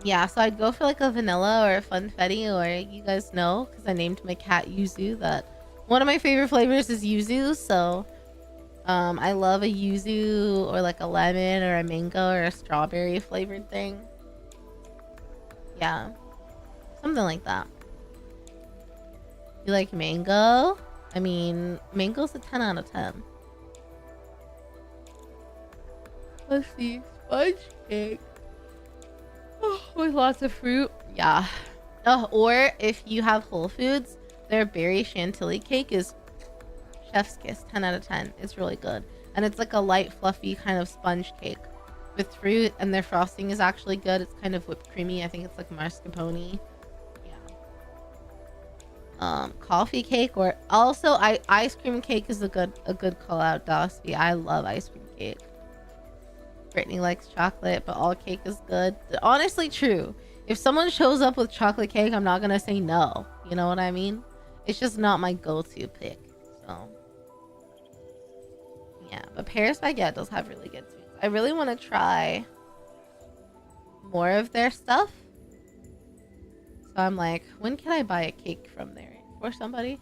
yeah, so I'd go for like a vanilla or a funfetti, or you guys know because I named my cat Yuzu that one of my favorite flavors is yuzu. So I love a yuzu or like a lemon or a mango or a strawberry flavored thing. Yeah, something like that. You like mango? I mean, mango's a 10 out of 10. Let's see. Sponge cake. Oh, with lots of fruit. Yeah. Oh, or if you have Whole Foods, their berry chantilly cake is chef's kiss. 10 out of 10. It's really good. And it's like a light, fluffy kind of sponge cake with fruit, and their frosting is actually good. It's kind of whipped creamy. I think it's like mascarpone. Coffee cake, or also ice cream cake is a good call out, Dosby. I love ice cream cake. Brittany likes chocolate, but all cake is good. Honestly, true. If someone shows up with chocolate cake, I'm not gonna say no. You know what I mean? It's just not my go-to pick. So yeah, but Paris Baguette does have really good sweets. I really want to try more of their stuff. So I'm like, when can I buy a cake from there for somebody?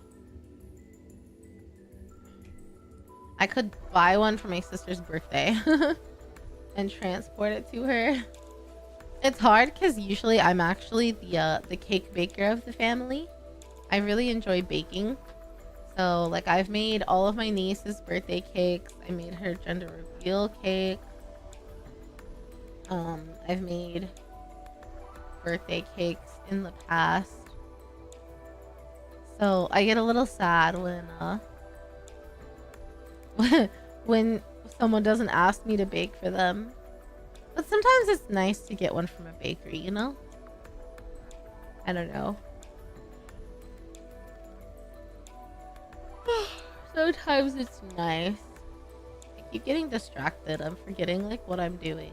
I could buy one for my sister's birthday and transport it to her. It's hard because usually I'm actually the cake baker of the family. I really enjoy baking. So like I've made all of my niece's birthday cakes. I made her gender reveal cake. I've made birthday cakes in the past. So I get a little sad when someone doesn't ask me to bake for them. But sometimes it's nice to get one from a bakery, you know? I don't know. Sometimes it's nice. I keep getting distracted. I'm forgetting like what I'm doing.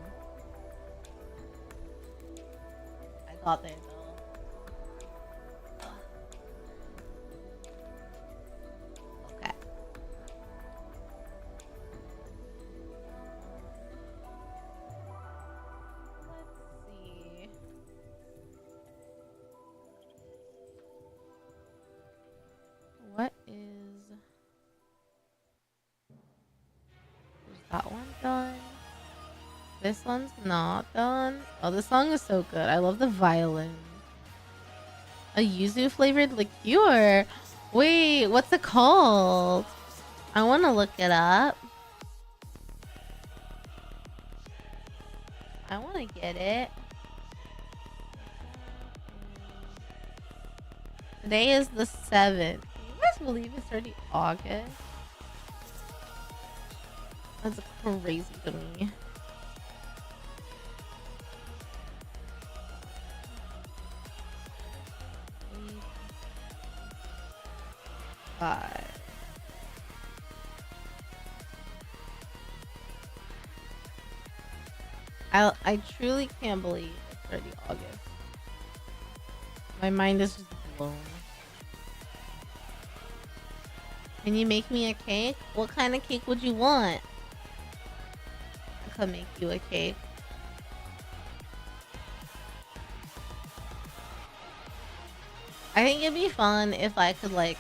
I got there though. Okay. Let's see. What is... Is that one done? This one's not done. Oh, this song is so good. I love the violin. A yuzu flavored liqueur. Wait, what's it called? I want to look it up. I want to get it. Today is the 7th. Can you guys believe it's already August? That's crazy to me. I truly can't believe it's already August. My mind is just blown. Can you make me a cake? What kind of cake would you want? I could make you a cake. I think it'd be fun if I could like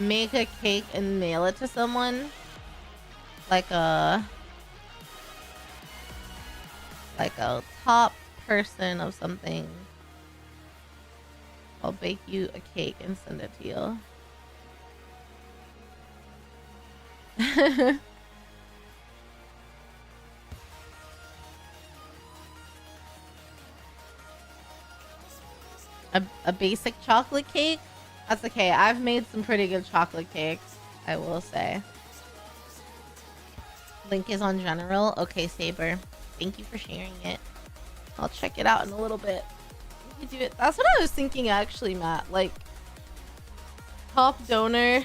make a cake and mail it to someone. Like a top person of something. I'll bake you a cake and send it to you. A basic chocolate cake? That's okay. I've made some pretty good chocolate cakes, I will say. Link is on general. Okay, Saber. Thank you for sharing it. I'll check it out in a little bit. We could do it. That's what I was thinking actually, Matt. Like, top donor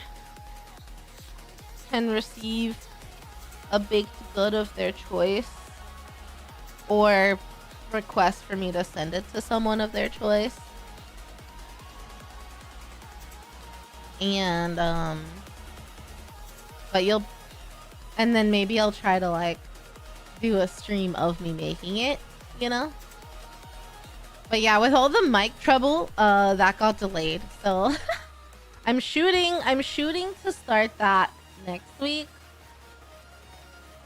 can receive a baked good of their choice, or request for me to send it to someone of their choice. And but and then maybe I'll try to like do a stream of me making it, you know? But yeah, with all the mic trouble, that got delayed. So I'm shooting to start that next week.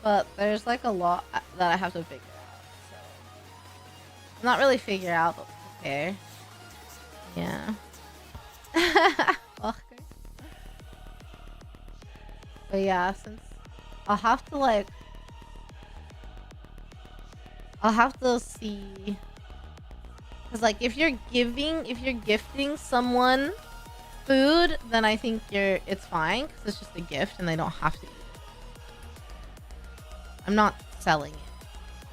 But there's like a lot that I have to figure out. So not really figure out, but prepare. Yeah. Okay. But yeah, since I'll have to see, because like if you're gifting someone food, then I think it's fine because it's just a gift and they don't have to eat it. I'm not selling it.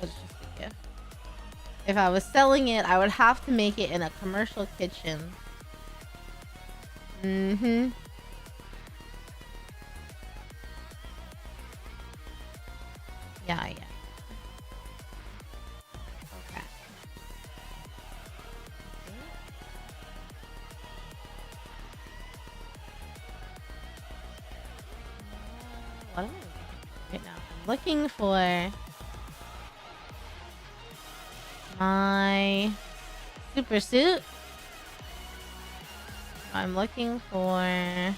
It's just a gift. If I was selling it, I would have to make it in a commercial kitchen. Mm-hmm. Yeah. Okay. What am I looking for right now? I'm looking for my super suit. I'm looking for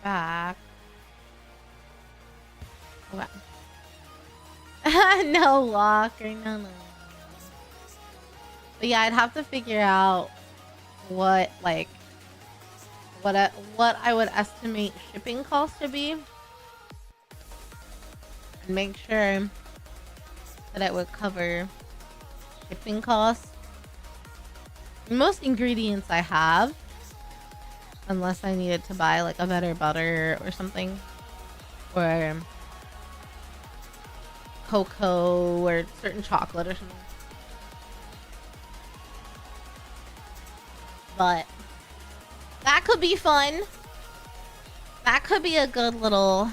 back. What? No, Walker. No. But yeah, I'd have to figure out what I would estimate shipping costs to be, and make sure that it would cover shipping costs. Most ingredients I have, unless I needed to buy like a better butter or something, or cocoa or certain chocolate or something. But that could be fun. That could be a good little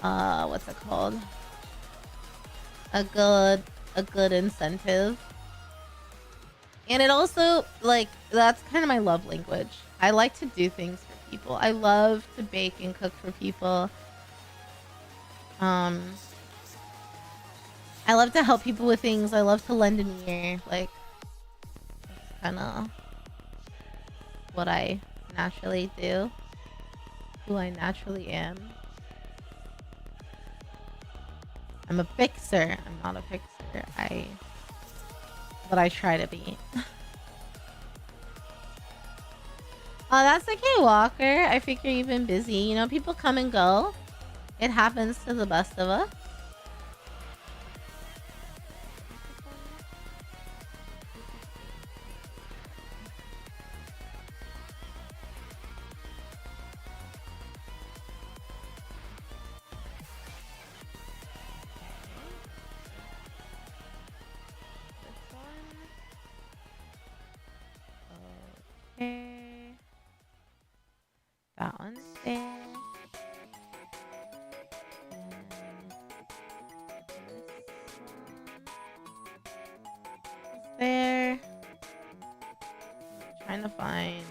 what's it called? A good incentive. And it also, like, that's kind of my love language. I like to do things for people. I love to bake and cook for people. I love to help people with things. I love to lend an ear. Like, that's kind of what I naturally do. Who I naturally am. I'm a fixer. I'm not a fixer. But I try to be. Oh, that's okay, Walker. I figure you've been busy. You know, people come and go. It happens to the best of us. Okay. That one's there. There. Trying to find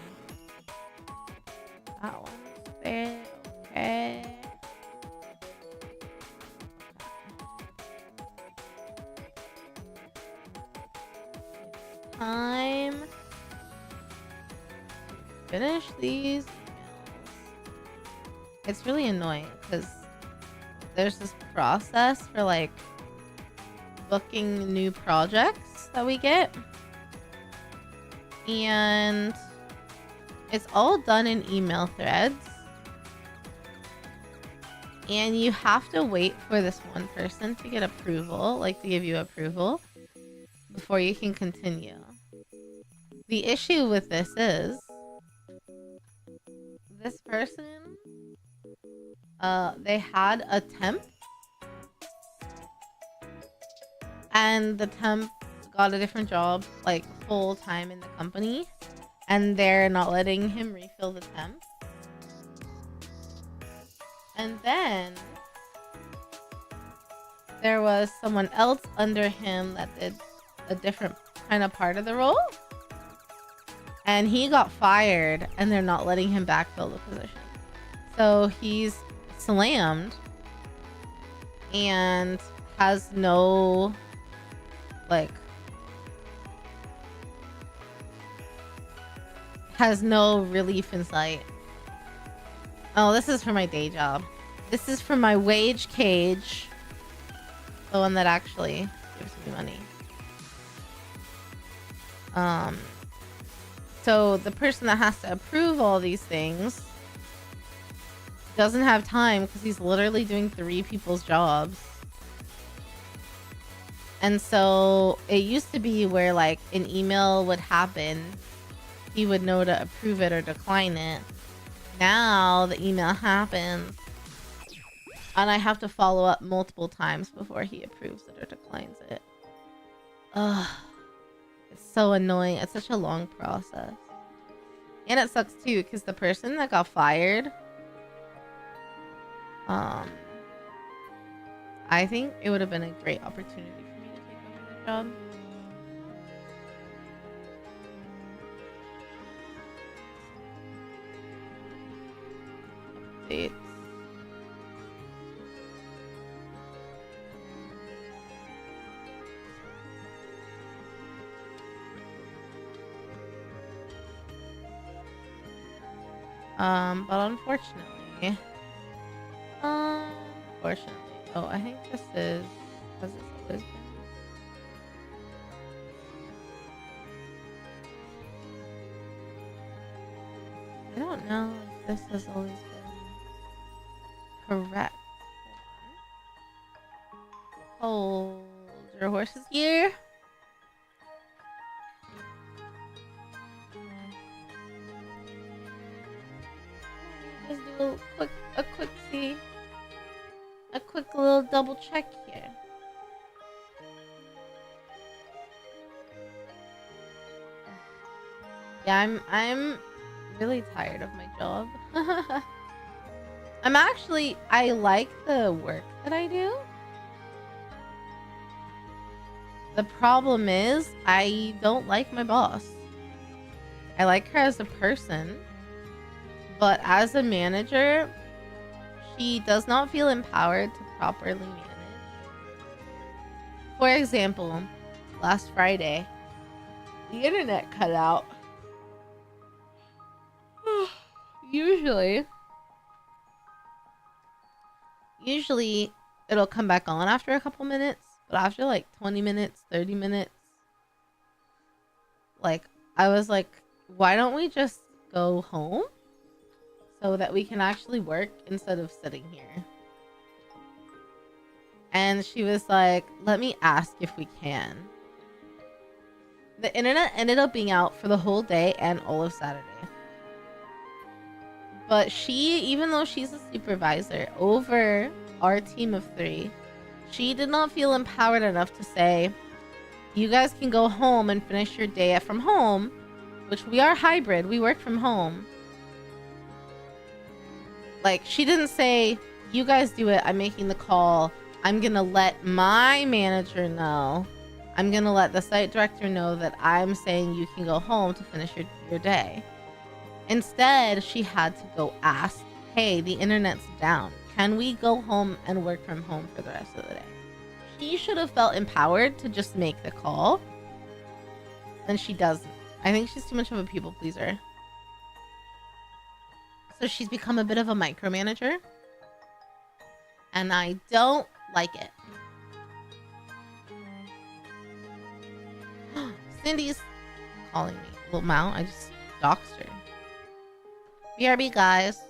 that one's there. Okay. Time. Finish these emails. It's really annoying because there's this process for like booking new projects that we get, and it's all done in email threads, and you have to wait for this one person to get approval, like to give you approval before you can continue. The issue with this is this person, they had a temp, and the temp got a different job, like full time in the company, and they're not letting him refill the temp. And then there was someone else under him that did a different kind of part of the role. And he got fired and they're not letting him backfill the position. So he's slammed and has no, like, has no relief in sight. Oh, this is for my day job. This is for my wage cage. The one that actually gives me money. So the person that has to approve all these things doesn't have time because he's literally doing 3 people's jobs. And so it used to be where like an email would happen, he would know to approve it or decline it. Now the email happens and I have to follow up multiple times before he approves it or declines it. Ugh. It's so annoying. It's such a long process. And it sucks too because the person that got fired, I think it would have been a great opportunity for me to take over the job. Updates. But unfortunately, oh, I think this is, has this always been? I don't know if this has always been correct. Hold your horses here. Just do a quick see. A quick little double check here. Yeah, I'm really tired of my job. I like the work that I do. The problem is I don't like my boss. I like her as a person, but as a manager, she does not feel empowered to properly manage. For example, last Friday, the internet cut out. Usually it'll come back on after a couple minutes, but after like 20 minutes, 30 minutes, like I was like, why don't we just go home so that we can actually work instead of sitting here? And she was like, let me ask if we can. The internet ended up being out for the whole day and all of Saturday. But she, even though she's a supervisor over our team of 3, she did not feel empowered enough to say, you guys can go home and finish your day from home, which we are hybrid. We work from home. Like, she didn't say, you guys do it. I'm making the call. I'm going to let my manager know. I'm going to let the site director know that I'm saying you can go home to finish your day. Instead, she had to go ask, hey, the internet's down. Can we go home and work from home for the rest of the day? She should have felt empowered to just make the call. And she doesn't. I think she's too much of a people pleaser. So she's become a bit of a micromanager. And I don't like it. Cindy's calling me. Little Mount, I just doxed her. BRB, guys.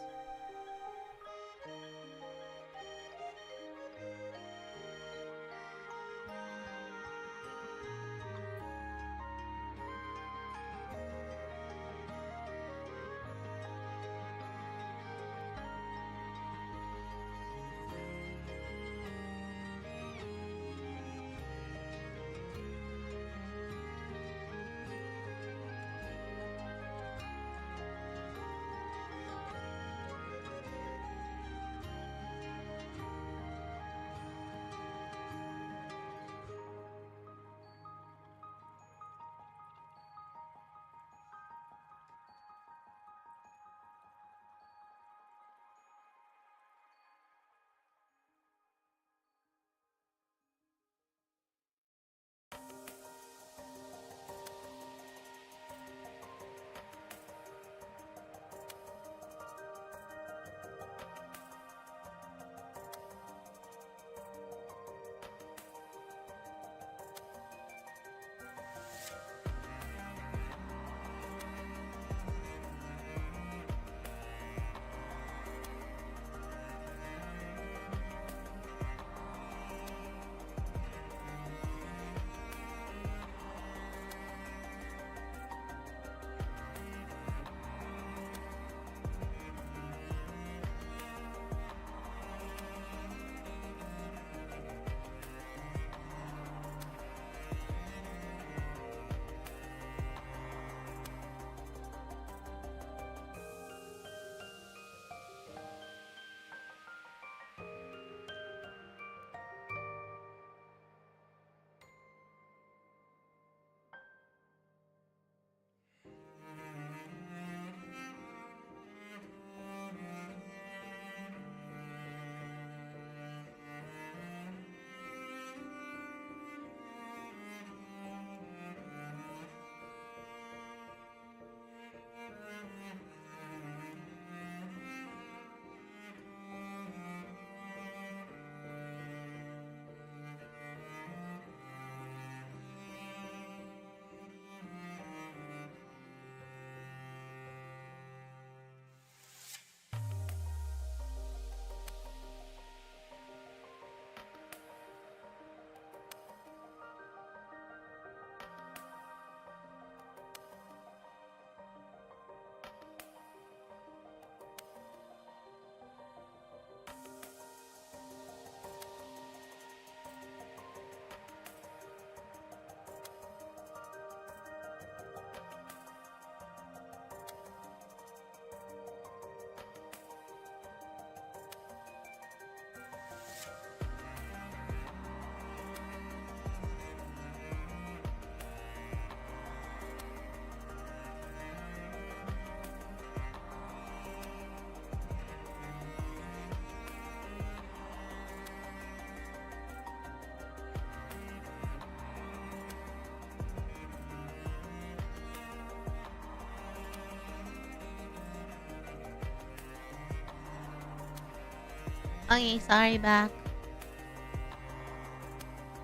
Okay, sorry, back.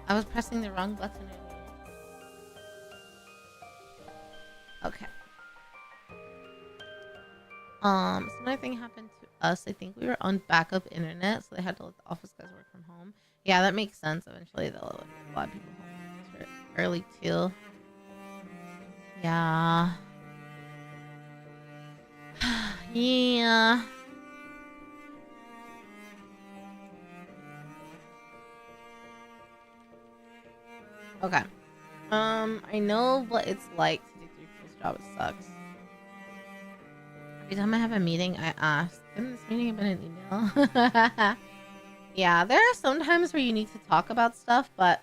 I was pressing the wrong button. Okay. Similar thing happened to us. I think we were on backup internet, so they had to let the office guys work from home. Yeah, that makes sense. Eventually, they'll let a lot of people home. It's early too. Yeah. Yeah. Okay. I know what it's like to do 3 people's job. It sucks. Every time I have a meeting, I ask, "Couldn't this meeting have been an email?" Yeah, there are some times where you need to talk about stuff, but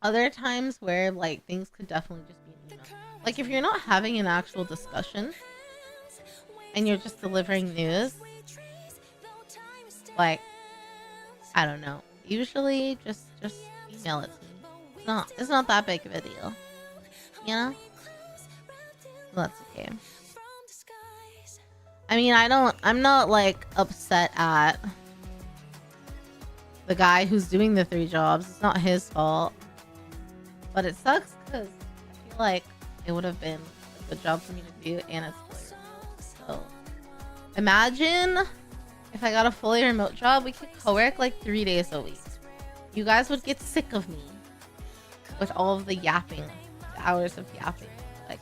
other times where like things could definitely just be an email. Like if you're not having an actual discussion and you're just delivering news, like I don't know. Usually just email it to me. It's not that big of a deal. You know? Well, that's okay. I mean, I'm not like upset at the guy who's doing the 3 jobs. It's not his fault. But it sucks because I feel like it would have been a good job for me to do, and it's fully remote. So imagine if I got a fully remote job, we could co-work like 3 days a week. You guys would get sick of me with all of the yapping, the hours of yapping. Like,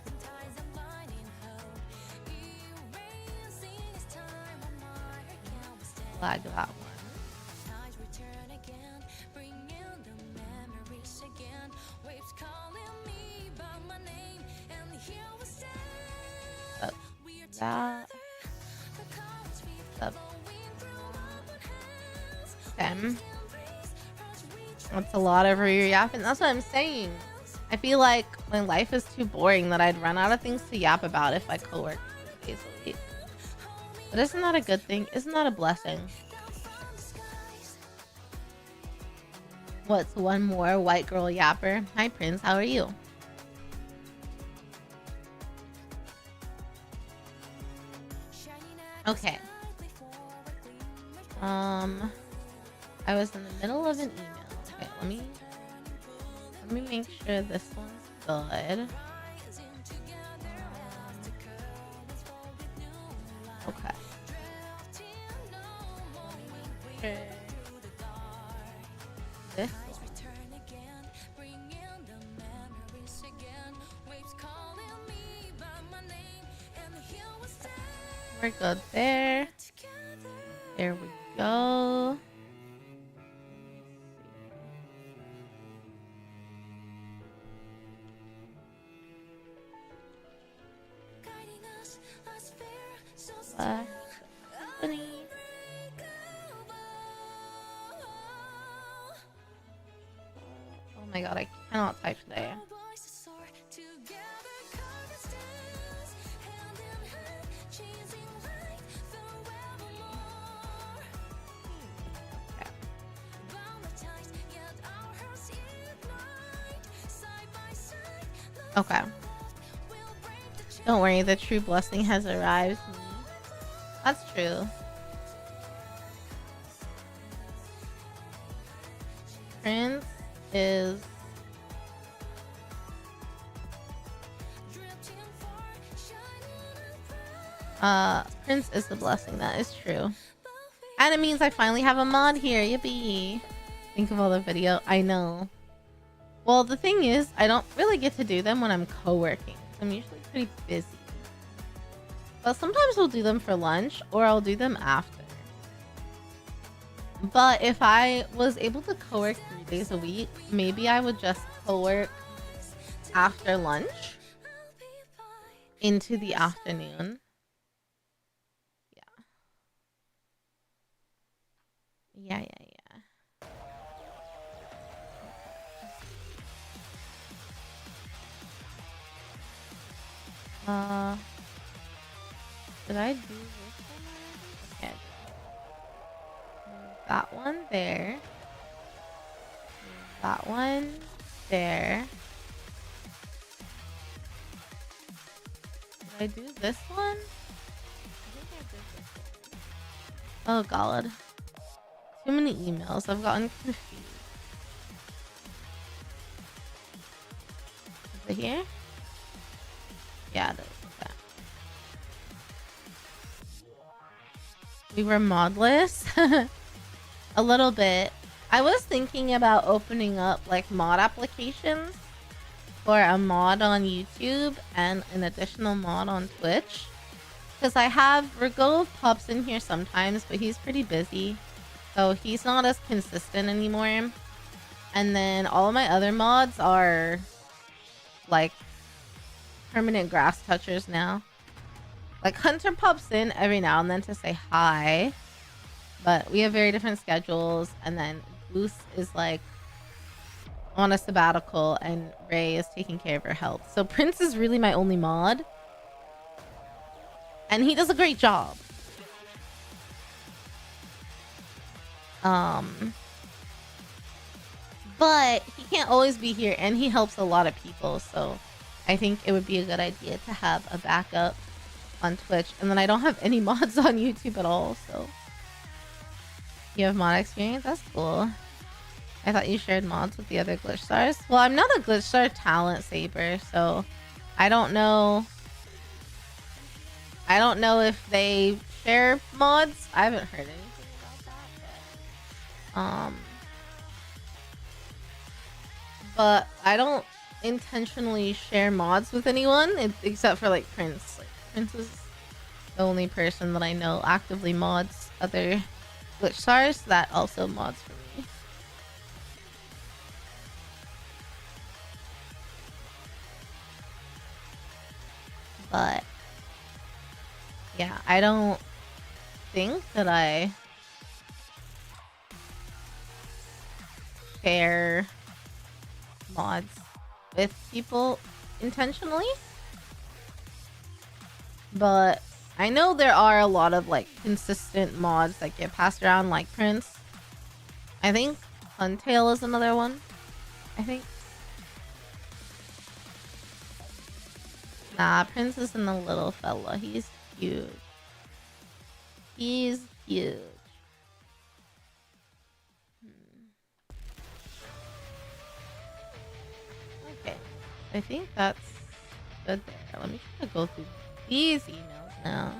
flag that one. That. Okay. That's a lot of yapping. That's what I'm saying. I feel like my life is too boring that I'd run out of things to yap about if I co-work 3 days a week. But isn't that a good thing? Isn't that a blessing? What's one more white girl yapper? Hi Prince, how are you? Okay. I was in the middle of an email. Okay, let me make sure this one's good. Okay. This one. We're good there. There we go. Oh my god, I cannot type today. Okay. Don't worry, the true blessing has arrived. That's true. Prince is... Prince is the blessing, that is true. And it means I finally have a mod here, yippee! Think of all the video, I know. Well, the thing is, I don't really get to do them when I'm co-working. I'm usually pretty busy. But sometimes we'll do them for lunch, or I'll do them after. But if I was able to co-work 3 days a week, maybe I would just co-work after lunch into the afternoon. Yeah. Did I do this one? Okay. That one there. That one there. Did I do this one? I think I did this one. Oh god. Too many emails. I've gotten confused. Is it here? Yeah, it is. Okay. We were modless. A little bit. I was thinking about opening up like mod applications for a mod on YouTube and an additional mod on Twitch. Because I have Virgo pops in here sometimes, but he's pretty busy. So he's not as consistent anymore. And then all of my other mods are like permanent grass touchers now. Like Hunter pops in every now and then to say hi. But we have very different schedules. And then Goose is like on a sabbatical and Ray is taking care of her health. So Prince is really my only mod. And he does a great job. But he can't always be here and he helps a lot of people. So I think it would be a good idea to have a backup on Twitch. And then I don't have any mods on YouTube at all. So you have mod experience? That's cool. I thought you shared mods with the other glitch stars. Well, I'm not a glitch star talent saber, so I don't know. I don't know if they share mods. I haven't heard anything about that. But I don't intentionally share mods with anyone except for like Prince. Like Prince is the only person that I know actively mods other glitch stars that also mods for me. But yeah, I don't think that I share mods with people intentionally. But I know there are a lot of like consistent mods that get passed around like Prince. I think Huntail is another one. I think. Nah, Prince isn't a little fella. He's huge. He's huge. Okay. I think that's good there. Let me try to go through these emails now.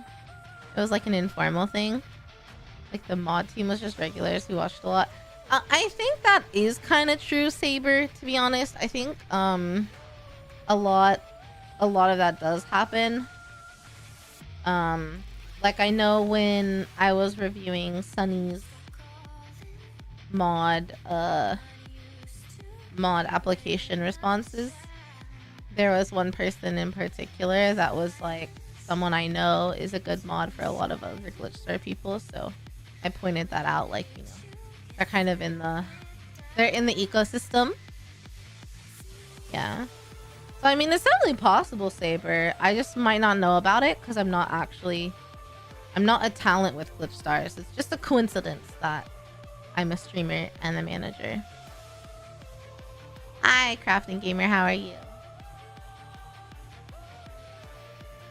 It was like an informal thing. Like the mod team was just regulars who watched a lot. I think that is kind of true, Saber, to be honest. I think a lot of that does happen. Like I know when I was reviewing Sunny's mod application responses, there was one person in particular that was like someone I know is a good mod for a lot of other glitch star people, so I pointed that out. Like, you know, they're kind of they're in the ecosystem. Yeah. So I mean, it's definitely possible, Saber. I just might not know about it because I'm not a talent with glitch stars. It's just a coincidence that I'm a streamer and a manager. Hi, Crafting Gamer, how are you?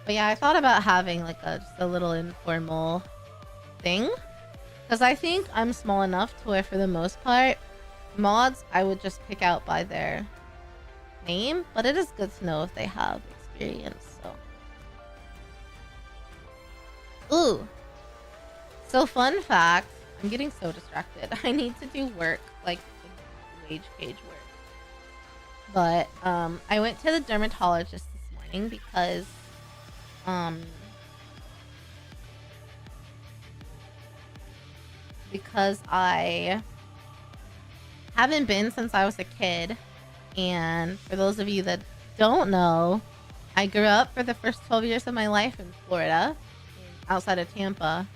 But yeah, I thought about having like just a little informal thing. Because I think I'm small enough to where for the most part, mods I would just pick out by their name. But it is good to know if they have experience, so. Ooh. So fun fact, I'm getting so distracted. I need to do work, like wage page work. But I went to the dermatologist this morning because I haven't been since I was a kid. And for those of you that don't know, I grew up for the first 12 years of my life in Florida, outside of Tampa.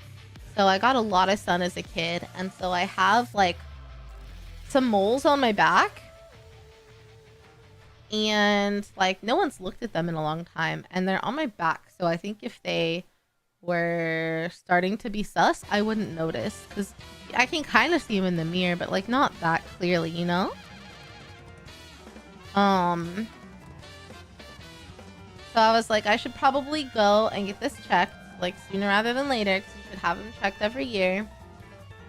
So I got a lot of sun as a kid. And so I have like some moles on my back. And like no one's looked at them in a long time. And they're on my back. So I think if they were starting to be sus, I wouldn't notice. Because I can kind of see them in the mirror, but like not that clearly, you know? So I was like, I should probably go and get this checked like sooner rather than later, because you should have them checked every year.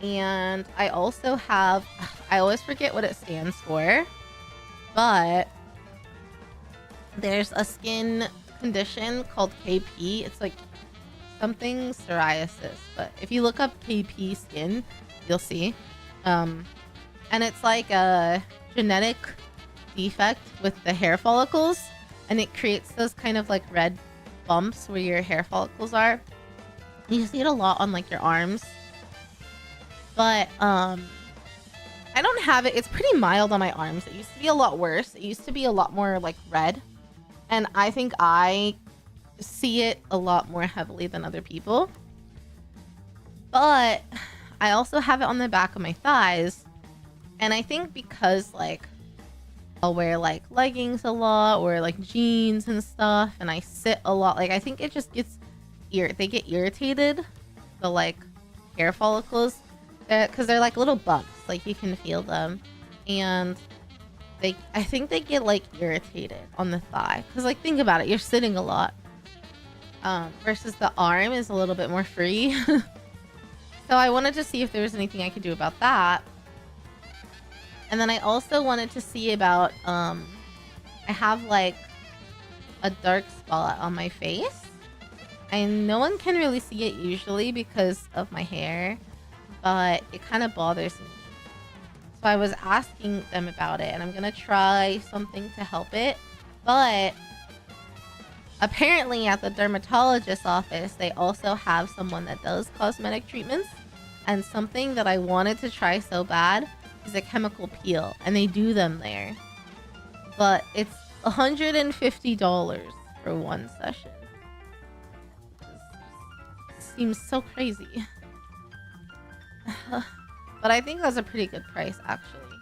And I also have, I always forget what it stands for, but there's a skin condition called KP. It's like something psoriasis, but if you look up KP skin, you'll see. And it's like a genetic defect with the hair follicles, and it creates those kind of like red bumps where your hair follicles are. You see it a lot on like your arms, but I don't have it. It's pretty mild on my arms. It used to be a lot worse. It used to be a lot more like red, and I think I see it a lot more heavily than other people. But I also have it on the back of my thighs, and I think because like I'll wear like leggings a lot or like jeans and stuff, and I sit a lot, like I think it just gets they get irritated, the like hair follicles, because they're like little bumps, like you can feel them, and I think they get like irritated on the thigh, because like think about it, you're sitting a lot, versus the arm is a little bit more free. So I wanted to see if there was anything I could do about that. And then I also wanted to see about, I have like a dark spot on my face. And no one can really see it usually because of my hair, but it kind of bothers me. So I was asking them about it, and I'm gonna try something to help it. But apparently at the dermatologist's office, they also have someone that does cosmetic treatments. And something that I wanted to try so bad is a chemical peel, and they do them there. But it's $150 for one session. It seems so crazy. But I think that's a pretty good price, actually.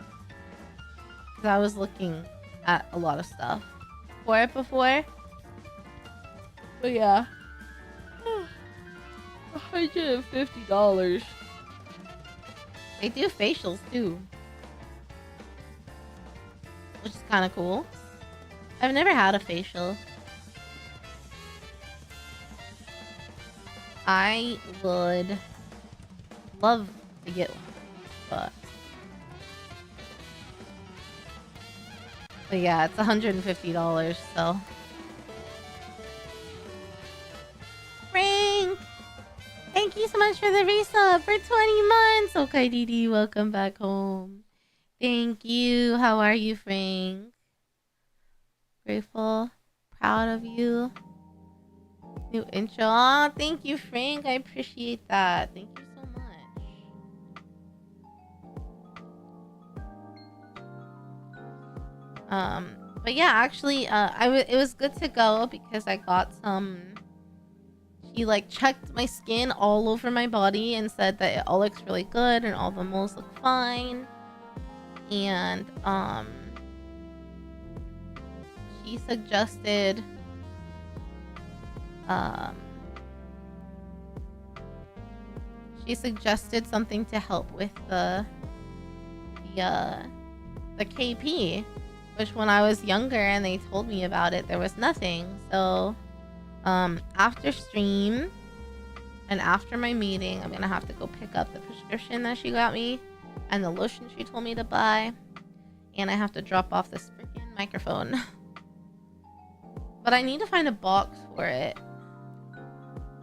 Because I was looking at a lot of stuff for it before. But yeah. $150. They do facials too, which is kind of cool. I've never had a facial. I would love to get one, but yeah, it's $150, so. Frank! Thank you so much for the resub for 20 months! Okay, Didi, welcome back home. Thank you. How are you, Frank? Grateful. Proud of you. New intro. Aw, thank you, Frank. I appreciate that. Thank you so much. But yeah, actually, it was good to go because I got some... He like checked my skin all over my body and said that it all looks really good and all the moles look fine. And she suggested something to help with the KP, which when I was younger and they told me about it, there was nothing. So after stream and after my meeting, I'm gonna have to go pick up the prescription that she got me and the lotion she told me to buy, and I have to drop off this freaking microphone. But I need to find a box for it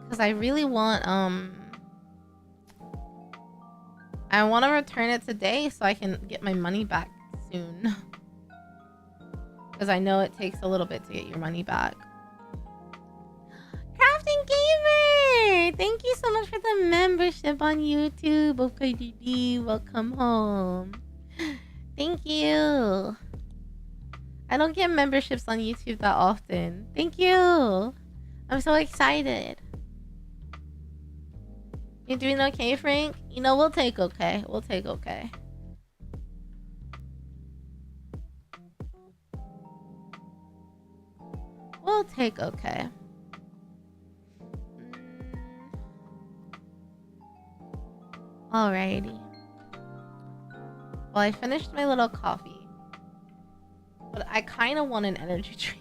because I really want I want to return it today so I can get my money back soon, because I know it takes a little bit to get your money back. Crafting Gamer! Thank you so much for the membership on YouTube. Okay, Didi, welcome home. Thank you. I don't get memberships on YouTube that often. Thank you. I'm so excited. You doing okay, Frank? You know, we'll take okay. We'll take okay. We'll take okay. Alrighty. Well, I finished my little coffee, but I kind of want an energy drink.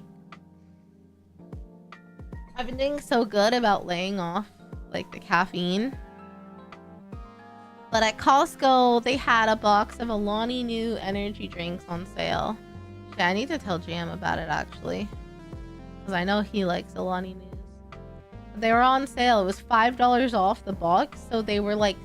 I've been doing so good about laying off like the caffeine. But at Costco, they had a box of Alani Nu energy drinks on sale. Yeah, I need to tell Jam about it actually, because I know he likes Alani News. They were on sale. It was $5 off the box, so they were like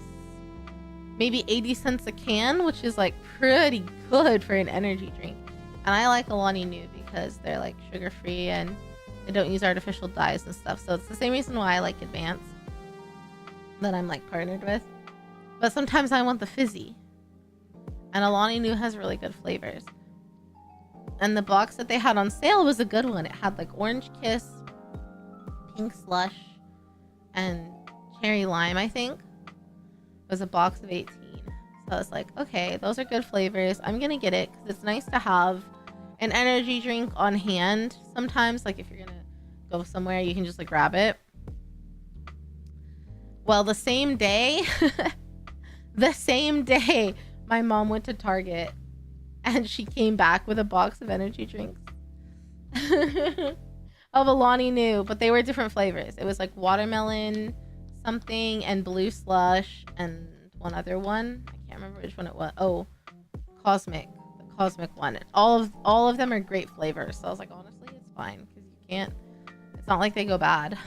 maybe 80 cents a can, which is like pretty good for an energy drink. And I like Alani Nu because they're like sugar free and they don't use artificial dyes and stuff. So it's the same reason why I like Advance, that I'm like partnered with. But sometimes I want the fizzy, and Alani Nu has really good flavors. And the box that they had on sale was a good one. It had like orange kiss, pink slush, and cherry lime, I think. It was a box of 18. So I was like, okay, those are good flavors. I'm gonna get it because it's nice to have an energy drink on hand. Sometimes, like if you're gonna go somewhere, you can just like grab it. Well, the same day, my mom went to Target and she came back with a box of energy drinks of Alani Nu, but they were different flavors. It was like watermelon something and blue slush and one other one. I can't remember which one it was. Oh, Cosmic. The Cosmic one. All of them are great flavors. So I was like, honestly, it's fine because you can't. It's not like they go bad.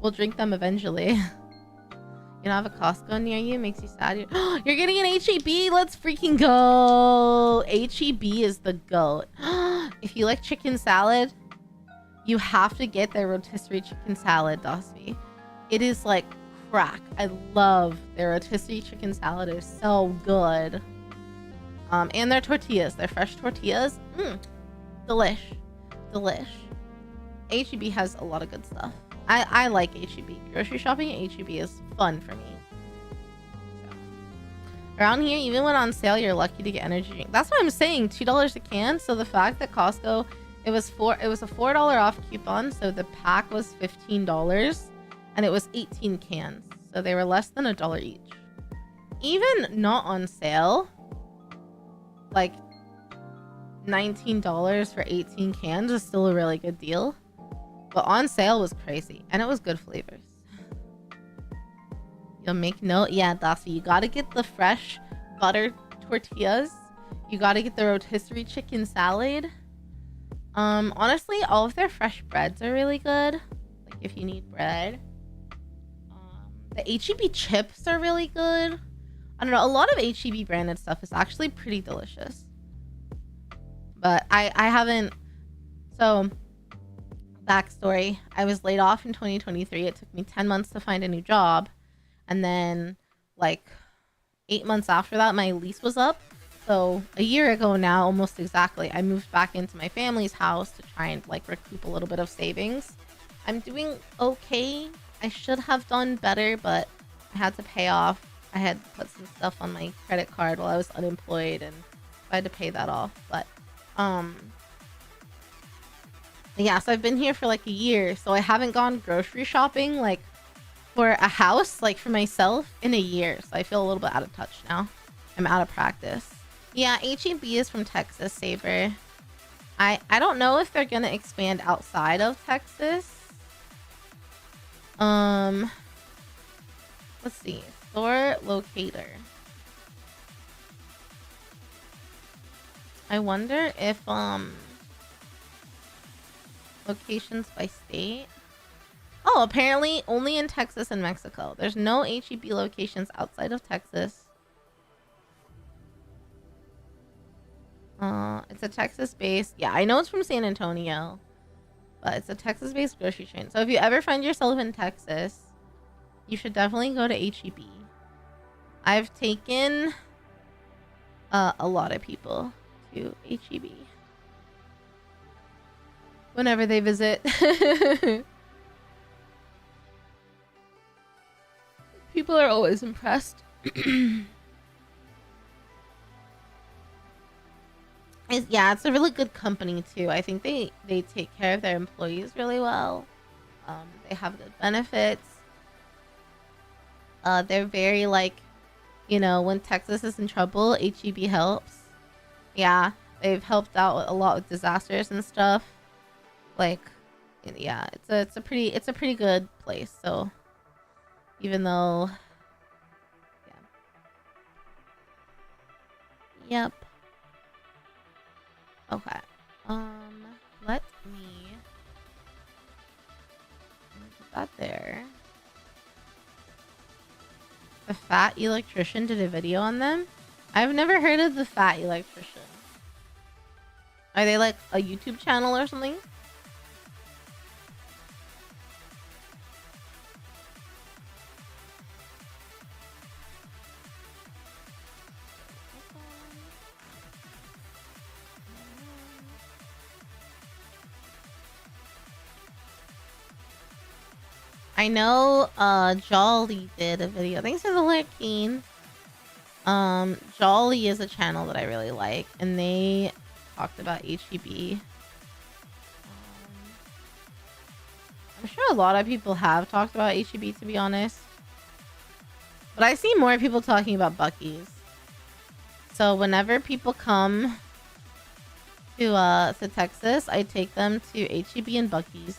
We'll drink them eventually. You don't have a Costco near you? Makes you sad. You're getting an HEB? Let's freaking go. HEB is the GOAT. If you like chicken salad, you have to get their rotisserie chicken salad, Dosby. It is like crack. I love their rotisserie chicken salad. It's so good. And their tortillas. Their fresh tortillas. Delish. HEB has a lot of good stuff. I like HEB. Grocery shopping at HEB is fun for me. So. Around here, even when on sale, you're lucky to get energy drink. That's what I'm saying. $2 a can. So the fact that Costco, it was a $4 off coupon. So the pack was $15 and it was 18 cans. So they were less than $1 each. Even not on sale, like $19 for 18 cans is still a really good deal. But on sale was crazy. And it was good flavors. You'll make note. Yeah, Dossie, you gotta get the fresh butter tortillas. You gotta get the rotisserie chicken salad. Honestly, all of their fresh breads are really good. Like if you need bread. The HEB chips are really good. I don't know. A lot of HEB branded stuff is actually pretty delicious. But I haven't... So... Backstory, I was laid off in 2023. It took me 10 months to find a new job, and then like 8 months after that my lease was up. So a year ago now, almost exactly, I moved back into my family's house to try and like recoup a little bit of savings. I'm doing okay. I should have done better, but I had to pay off. I had put some stuff on my credit card while I was unemployed, and I had to pay that off. But yeah, so I've been here for like a year, so I haven't gone grocery shopping like for a house, like for myself, in a year. So I feel a little bit out of touch now. I'm out of practice. Yeah, HEB is from Texas, Saber. I don't know if they're gonna expand outside of Texas. Let's see. Store locator. I wonder if locations by state. Oh, apparently only in Texas and Mexico. There's no HEB locations outside of Texas. It's a Texas-based. Yeah, I know it's from San Antonio, but it's a Texas-based grocery chain. So if you ever find yourself in Texas, you should definitely go to HEB. I've taken a lot of people to HEB whenever they visit. People are always impressed. Yeah, it's a really good company too. I think they take care of their employees really well. They have good benefits. They're very like, you know, when Texas is in trouble, HEB helps. Yeah, they've helped out a lot with disasters and stuff. Like, Yeah, it's a pretty good place. So even though, yeah. Yep. Okay. Let me put that there. The Fat Electrician did a video on them. I've never heard of the Fat Electrician. Are they like a YouTube channel or something? I know Jolly did a video. Thanks for the lurking. Jolly is a channel that I really like, and they talked about HEB. I'm sure a lot of people have talked about HEB, to be honest. But I see more people talking about Buc-ee's. So whenever people come to Texas, I take them to HEB and Buc-ee's.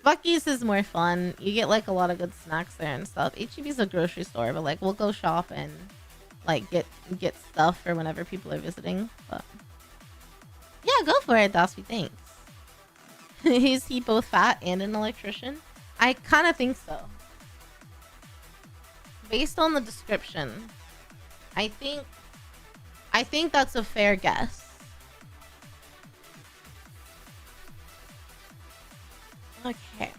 Buc-ee's is more fun. You get like a lot of good snacks there and stuff. HEB's a grocery store, but like we'll go shop and like get stuff for whenever people are visiting. But yeah, go for it, Dasby. Thanks. Is he both fat and an electrician? I kind of think so. Based on the description, I think that's a fair guess. Okay.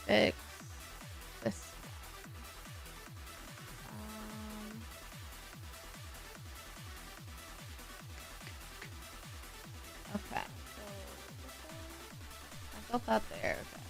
Fix this. Okay. So I got that there. Okay.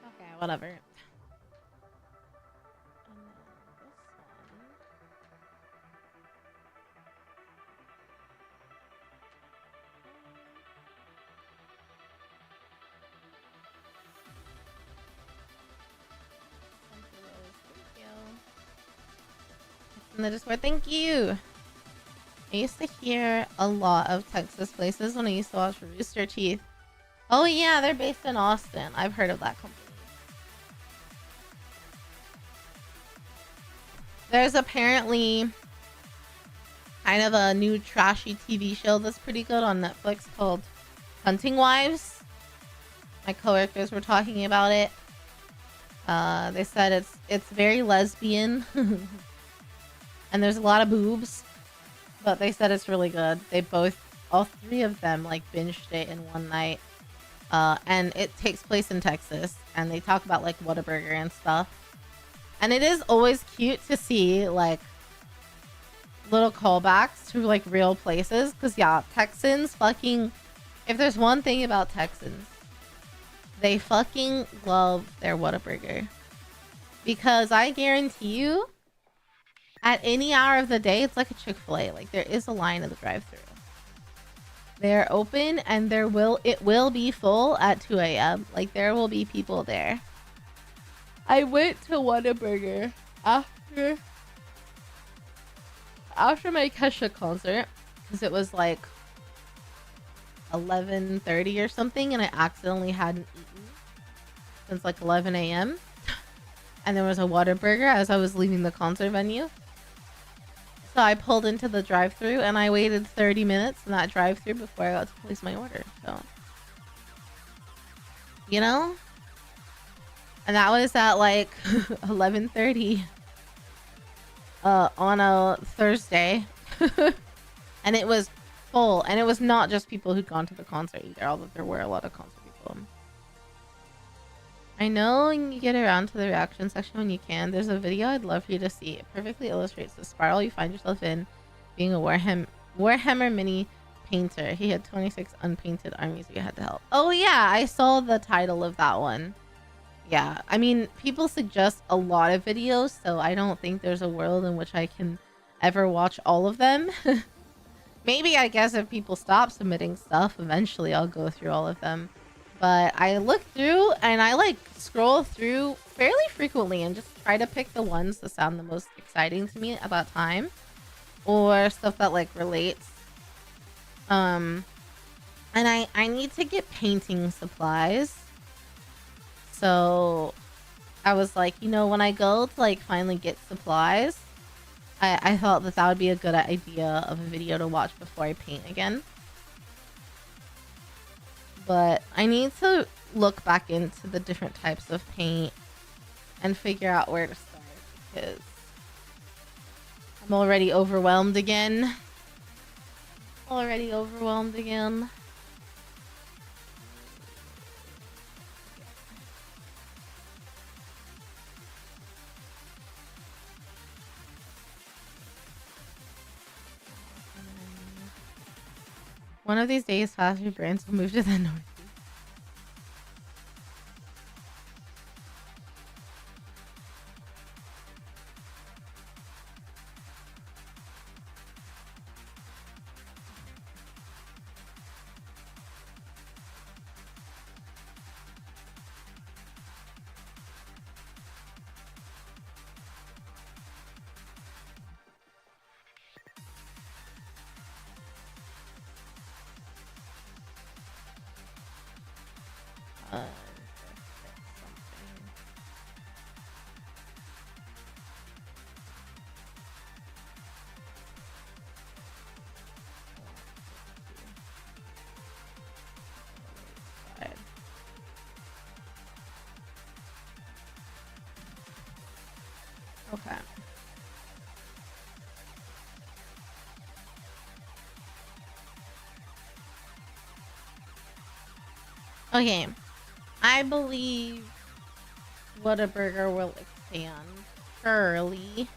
Okay, whatever. And then this one. Thank you. And the Discord, thank you. I used to hear a lot of Texas places when I used to watch Rooster Teeth. Oh yeah, they're based in Austin. I've heard of that company. There's apparently kind of a new trashy TV show that's pretty good on Netflix called Hunting Wives. My coworkers were talking about it. They said it's very lesbian. And there's a lot of boobs. But they said it's really good. They all three of them like binged it in one night. And it takes place in Texas. And they talk about like Whataburger and stuff. And it is always cute to see like little callbacks to like real places. Because yeah, Texans fucking... If there's one thing about Texans, they fucking love their Whataburger. Because I guarantee you, at any hour of the day, it's like a Chick-fil-A. Like there is a line at the drive-thru. They're open and it will be full at 2 a.m. Like there will be people there. I went to Whataburger after my Kesha concert because it was like 11:30 or something, and I accidentally hadn't eaten since like 11 a.m. and there was a Whataburger as I was leaving the concert venue. So I pulled into the drive-thru and I waited 30 minutes in that drive-thru before I got to place my order. So, you know, and that was at like 11:30 on a Thursday. And it was full, and it was not just people who'd gone to the concert either, although there were a lot of concert people. I know you get around to the reaction section when you can. There's a video I'd love for you to see. It perfectly illustrates the spiral you find yourself in being a Warhammer mini painter. He had 26 unpainted armies you had to help. Oh yeah, I saw the title of that one. Yeah, I mean, people suggest a lot of videos, so I don't think there's a world in which I can ever watch all of them. Maybe, I guess, if people stop submitting stuff, eventually I'll go through all of them. But I look through and I like scroll through fairly frequently and just try to pick the ones that sound the most exciting to me at that time, or stuff that like relates. And I need to get painting supplies. So I was like, you know, when I go to like finally get supplies, I thought that would be a good idea of a video to watch before I paint again. But I need to look back into the different types of paint and figure out where to start, because I'm already overwhelmed again. One of these days, fast food brands will move to the north. Okay. Okay. I believe Whataburger will expand early.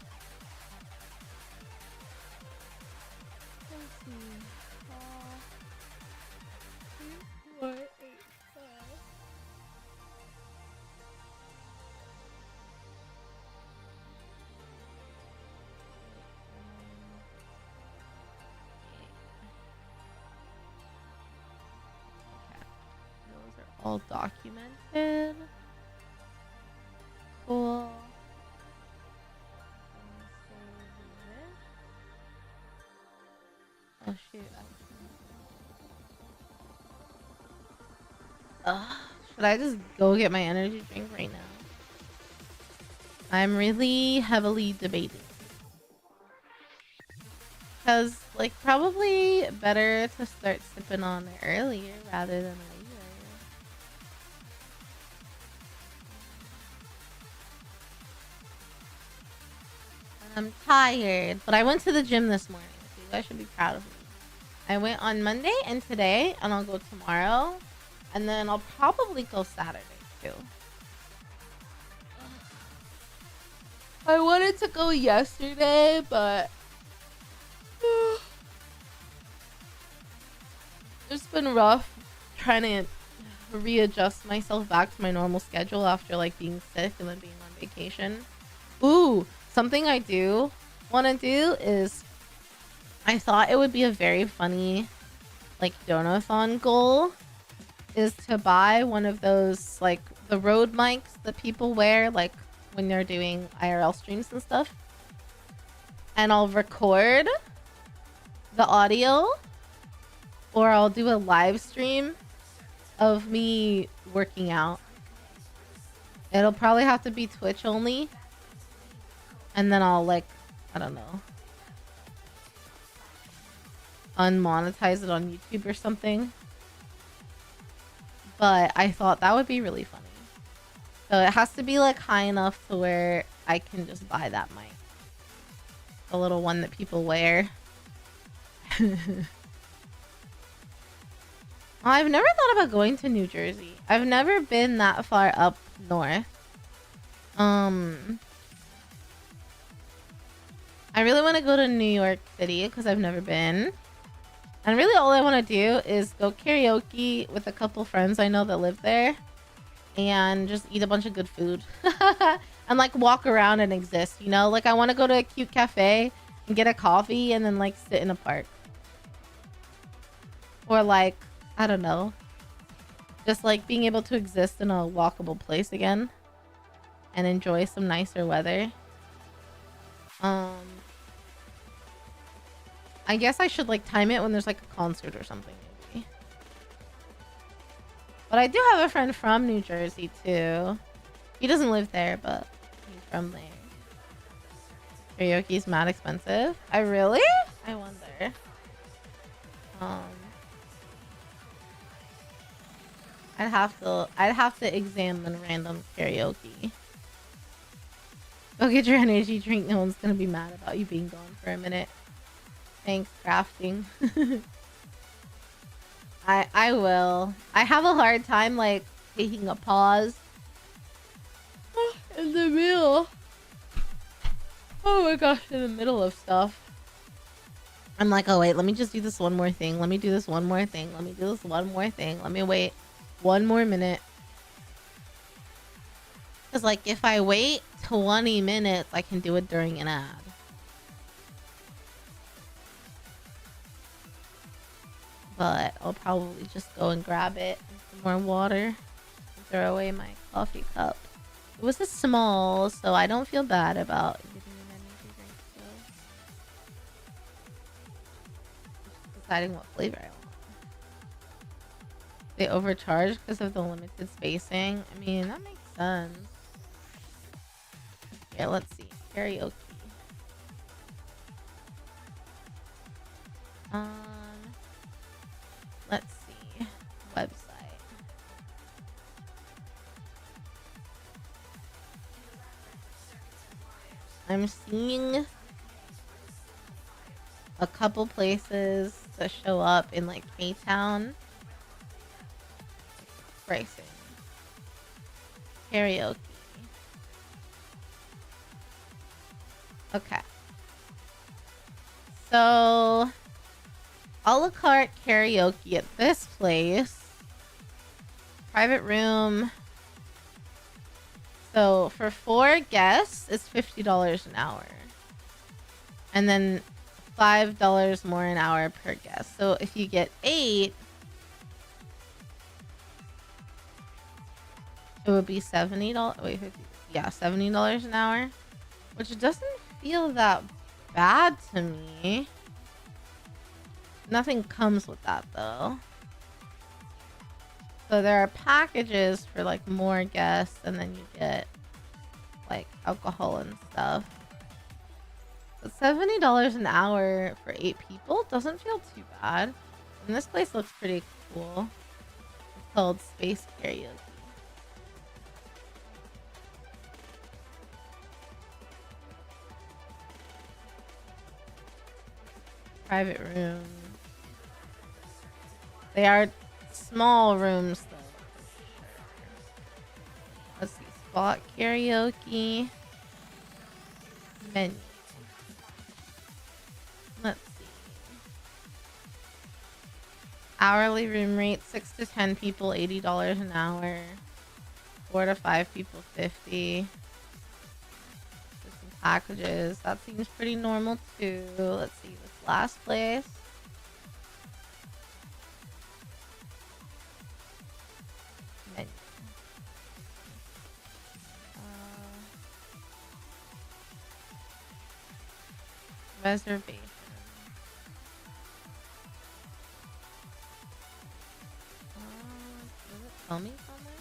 Let's see. 2, 4, 8, 5. Those are all documented. Cool. Oh shoot. Should I just go get my energy drink right now? I'm really heavily debating. Because, like, probably better to start sipping on it earlier rather than later. I'm tired, but I went to the gym this morning, so you guys should be proud of me. I went on Monday and today, and I'll go tomorrow, and then I'll probably go Saturday too. I wanted to go yesterday, but it's been rough trying to readjust myself back to my normal schedule after like being sick and then being on vacation. Ooh, something I do want to do is, I thought it would be a very funny like donathon goal is to buy one of those like the Rode mics that people wear like when they're doing IRL streams and stuff, and I'll record the audio, or I'll do a live stream of me working out. It'll probably have to be Twitch only, and then I'll like, I don't know, unmonetize it on YouTube or something. But I thought that would be really funny. So it has to be like high enough to where I can just buy that mic. The little one that people wear. I've never thought about going to New Jersey. I've never been that far up north. I really want to go to New York City because I've never been. And really all I want to do is go karaoke with a couple friends I know that live there. And just eat a bunch of good food. And like walk around and exist, you know? Like I want to go to a cute cafe and get a coffee and then like sit in a park. Or like, I don't know. Just like being able to exist in a walkable place again. And enjoy some nicer weather. I guess I should like time it when there's like a concert or something maybe. But I do have a friend from New Jersey too. He doesn't live there, but he's from there. Karaoke's mad expensive. I really? I wonder. I'd have to examine random karaoke. Go get your energy drink. No one's gonna be mad about you being gone for a minute. Thanks, crafting. I will. I have a hard time like taking a pause in the middle. Oh my gosh, in the middle of stuff. I'm like, oh wait, let me just do this one more thing. Let me do this one more thing. Let me do this one more thing. Let me wait 1 more minute. Because like if I wait 20 minutes, I can do it during an ad. But I'll probably just go and grab it and some more water and throw away my coffee cup. It was a small, so I don't feel bad about getting an energy drink still. Just deciding what flavor I want. They overcharge because of the limited spacing. I mean, that makes sense. Here, let's see. Karaoke. Let's see. Website. I'm seeing a couple places to show up in like K-Town. Pricing. Karaoke. Okay. So a la carte karaoke at this place. Private room. So for 4 guests, it's $50 an hour. And then $5 more an hour per guest. So if you get 8, it would be $70. Wait, 50, yeah, $70 an hour. Which doesn't feel that bad to me. Nothing comes with that though. So there are packages for like more guests and then you get like alcohol and stuff. But $70 an hour for 8 people doesn't feel too bad. And this place looks pretty cool. It's called Space Karaoke. Private room. They are small rooms though. Let's see. Spot karaoke. Menu. Let's see. Hourly room rate 6 to 10 people, $80 an hour. 4 to 5 people, $50. Some packages. That seems pretty normal too. Let's see. This last place. Menu. Reservation. Does it tell me somewhere?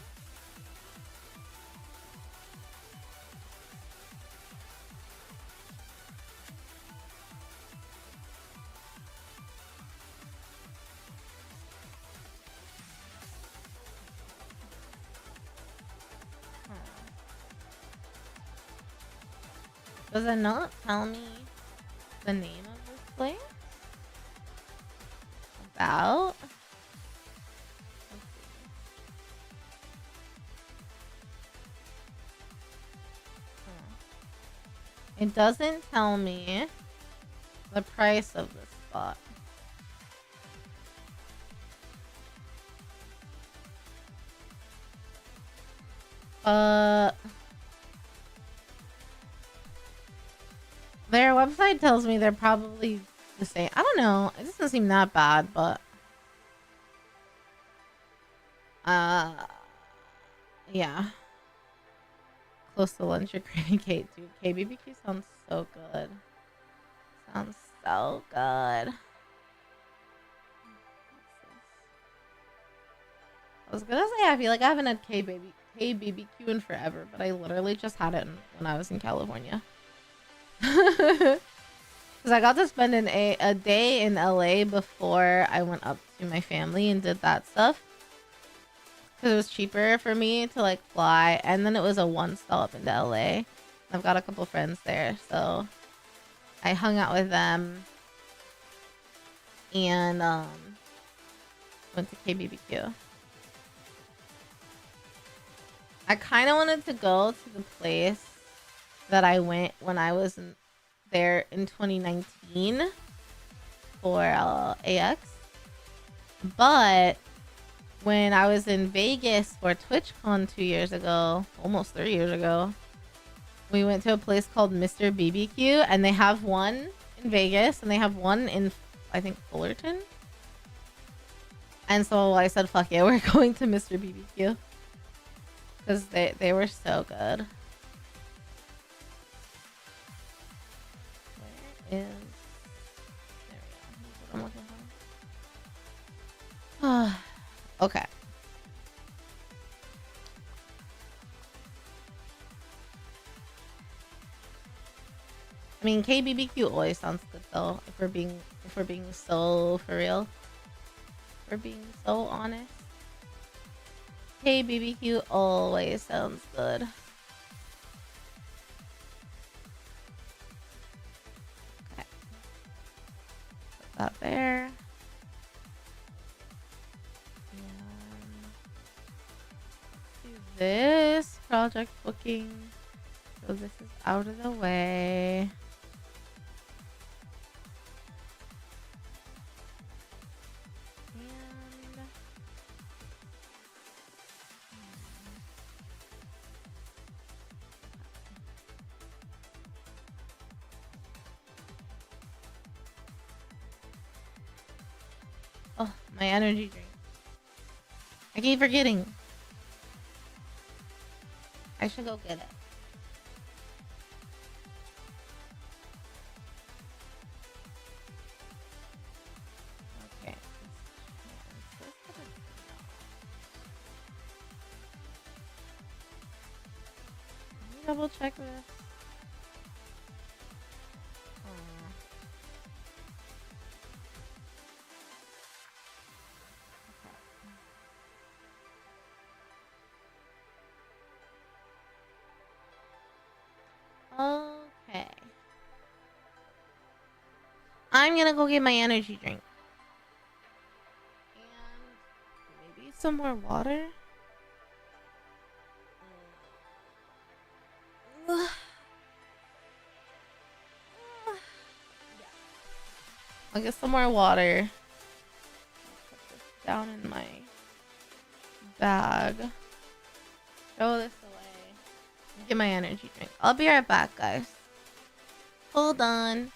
Does it not tell me the name of this place? About? It doesn't tell me the price of this spot. Their website tells me they're probably the same. I don't know. It doesn't seem that bad, but yeah. Close to lunch, you're creating cake, dude. KBBQ sounds so good. Sounds so good. I was gonna say I feel like I haven't had KBBQ in forever, but I literally just had it when I was in California. Because I got to spend a day in LA before I went up to my family and did that stuff. Because it was cheaper for me to like fly, and then it was a one stop into LA. I've got a couple friends there, so I hung out with them and went to KBBQ. I kind of wanted to go to the place that I went when I was there in 2019 for AX, but when I was in Vegas for TwitchCon 2 years ago, almost 3 years ago, we went to a place called Mr. BBQ, and they have one in Vegas and they have one in, I think, Fullerton. And so I said, fuck it, we're going to Mr. BBQ. Because they were so good. Where is... There we go. That's what I'm looking for. Okay. I mean, KBBQ always sounds good though. If we're being so for real. If we're being so honest. KBBQ always sounds good. Okay. Put that there. Do this project booking. So this is out of the way. Oh, my energy drink. I keep forgetting. I should go get it. Okay. Let me double check this. Okay. I'm gonna go get my energy drink. And maybe some more water. I'll get some more water. Put this down in my bag. Throw this away. Get my energy drink. I'll be right back, guys. Hold on.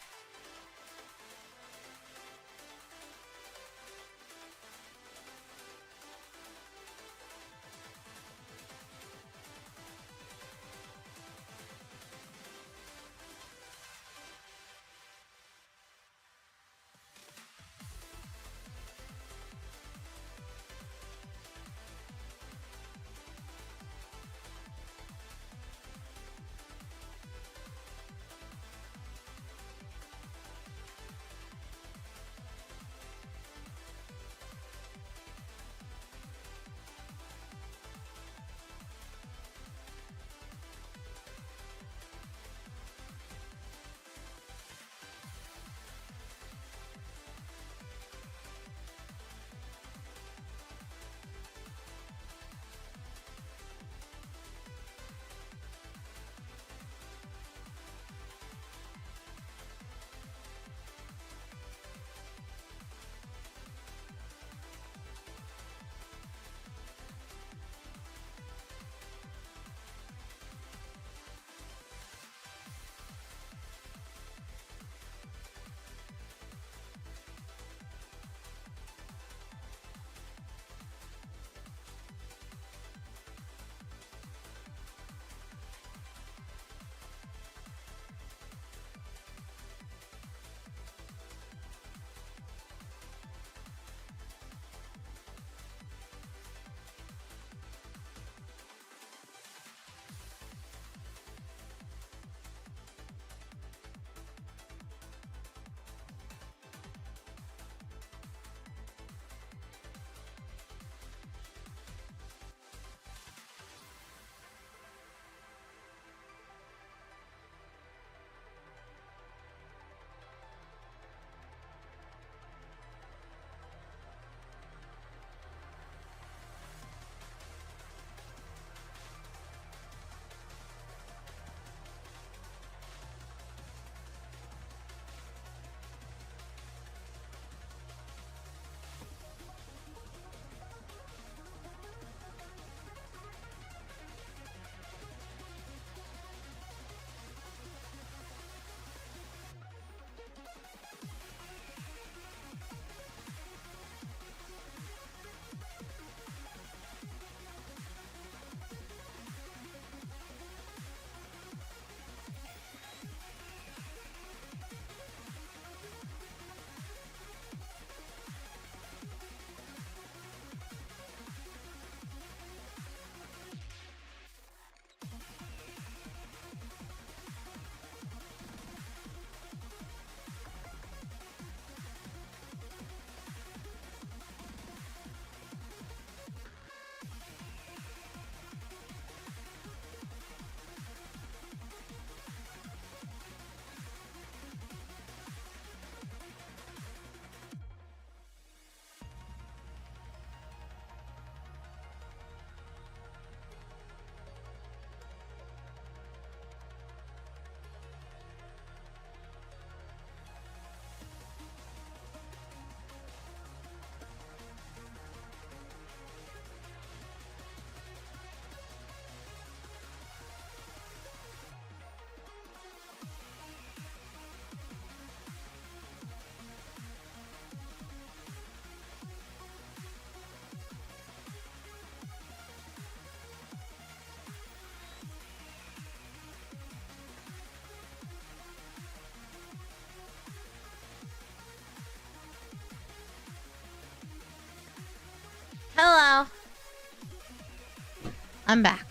I'm back.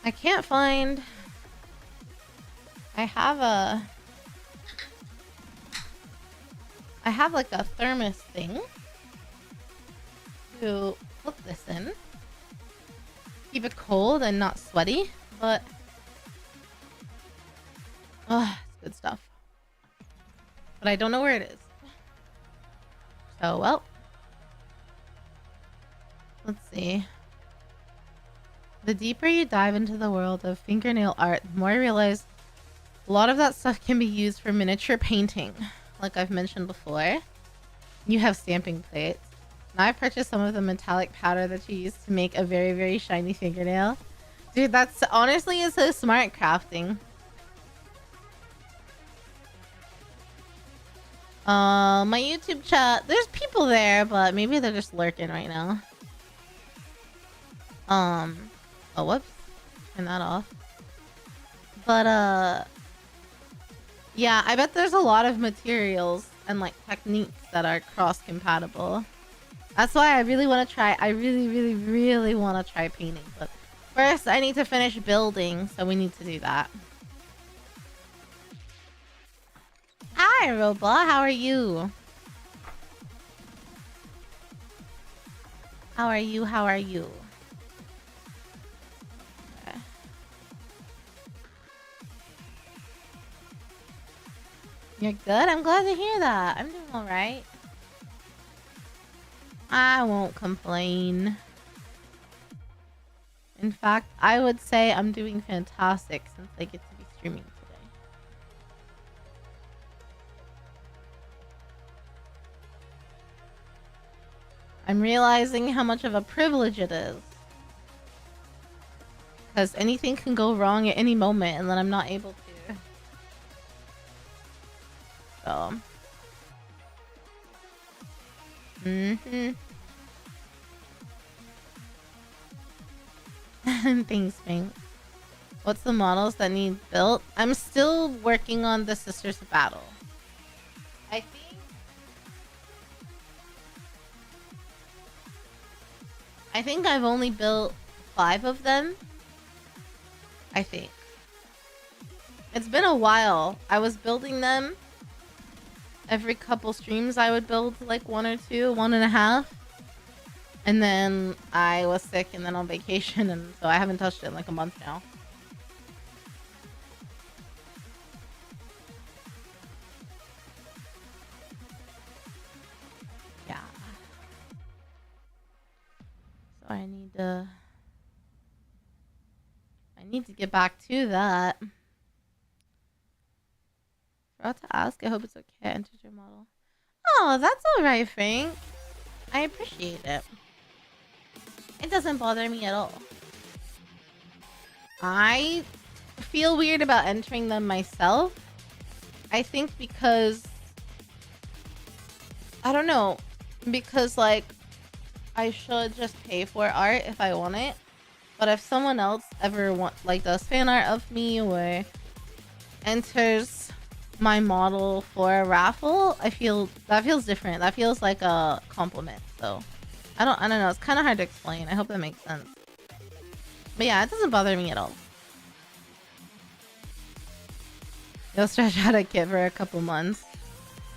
I can't find... I have like a thermos thing to put this in. Keep it cold and not sweaty, but... it's good stuff. But I don't know where it is. So, well... Let's see. The deeper you dive into the world of fingernail art, the more I realize a lot of that stuff can be used for miniature painting. Like I've mentioned before. You have stamping plates. Now I've purchased some of the metallic powder that you use to make a very, very shiny fingernail. Dude, that's honestly is so smart crafting. My YouTube chat, there's people there, but maybe they're just lurking right now. Oh, whoops. Turn that off. But, yeah, I bet there's a lot of materials and, like, techniques that are cross-compatible. That's why I really want to try. I really, really, really want to try painting. But first, I need to finish building, so we need to do that. Hi, Robot. How are you? How are you? How are you? Okay. You're good? I'm glad to hear that. I'm doing alright. I won't complain. In fact, I would say I'm doing fantastic since I get to be streaming today. I'm realizing how much of a privilege it is. Because anything can go wrong at any moment and then I'm not able to. So. Thanks, Pink. What's the models that need built? I'm still working on the Sisters of Battle. I think I've only built 5 of them. I think. It's been a while. I was building them. Every couple streams I would build like 1 or 2, 1.5. And then I was sick and then on vacation, and so I haven't touched it in like a month now. Yeah. So I need to get back to that. Forgot to ask. I hope it's okay. I entered your model. Oh, that's alright, Frank. I appreciate it. It doesn't bother me at all. I feel weird about entering them myself. I think because... I don't know. Because, like, I should just pay for art if I want it. But if someone else ever does fan art of me or enters my model for a raffle, I feel that feels different. That feels like a compliment. So I don't know. It's kind of hard to explain. I hope that makes sense. But yeah, it doesn't bother me at all. You'll stretch out a kit for a couple months.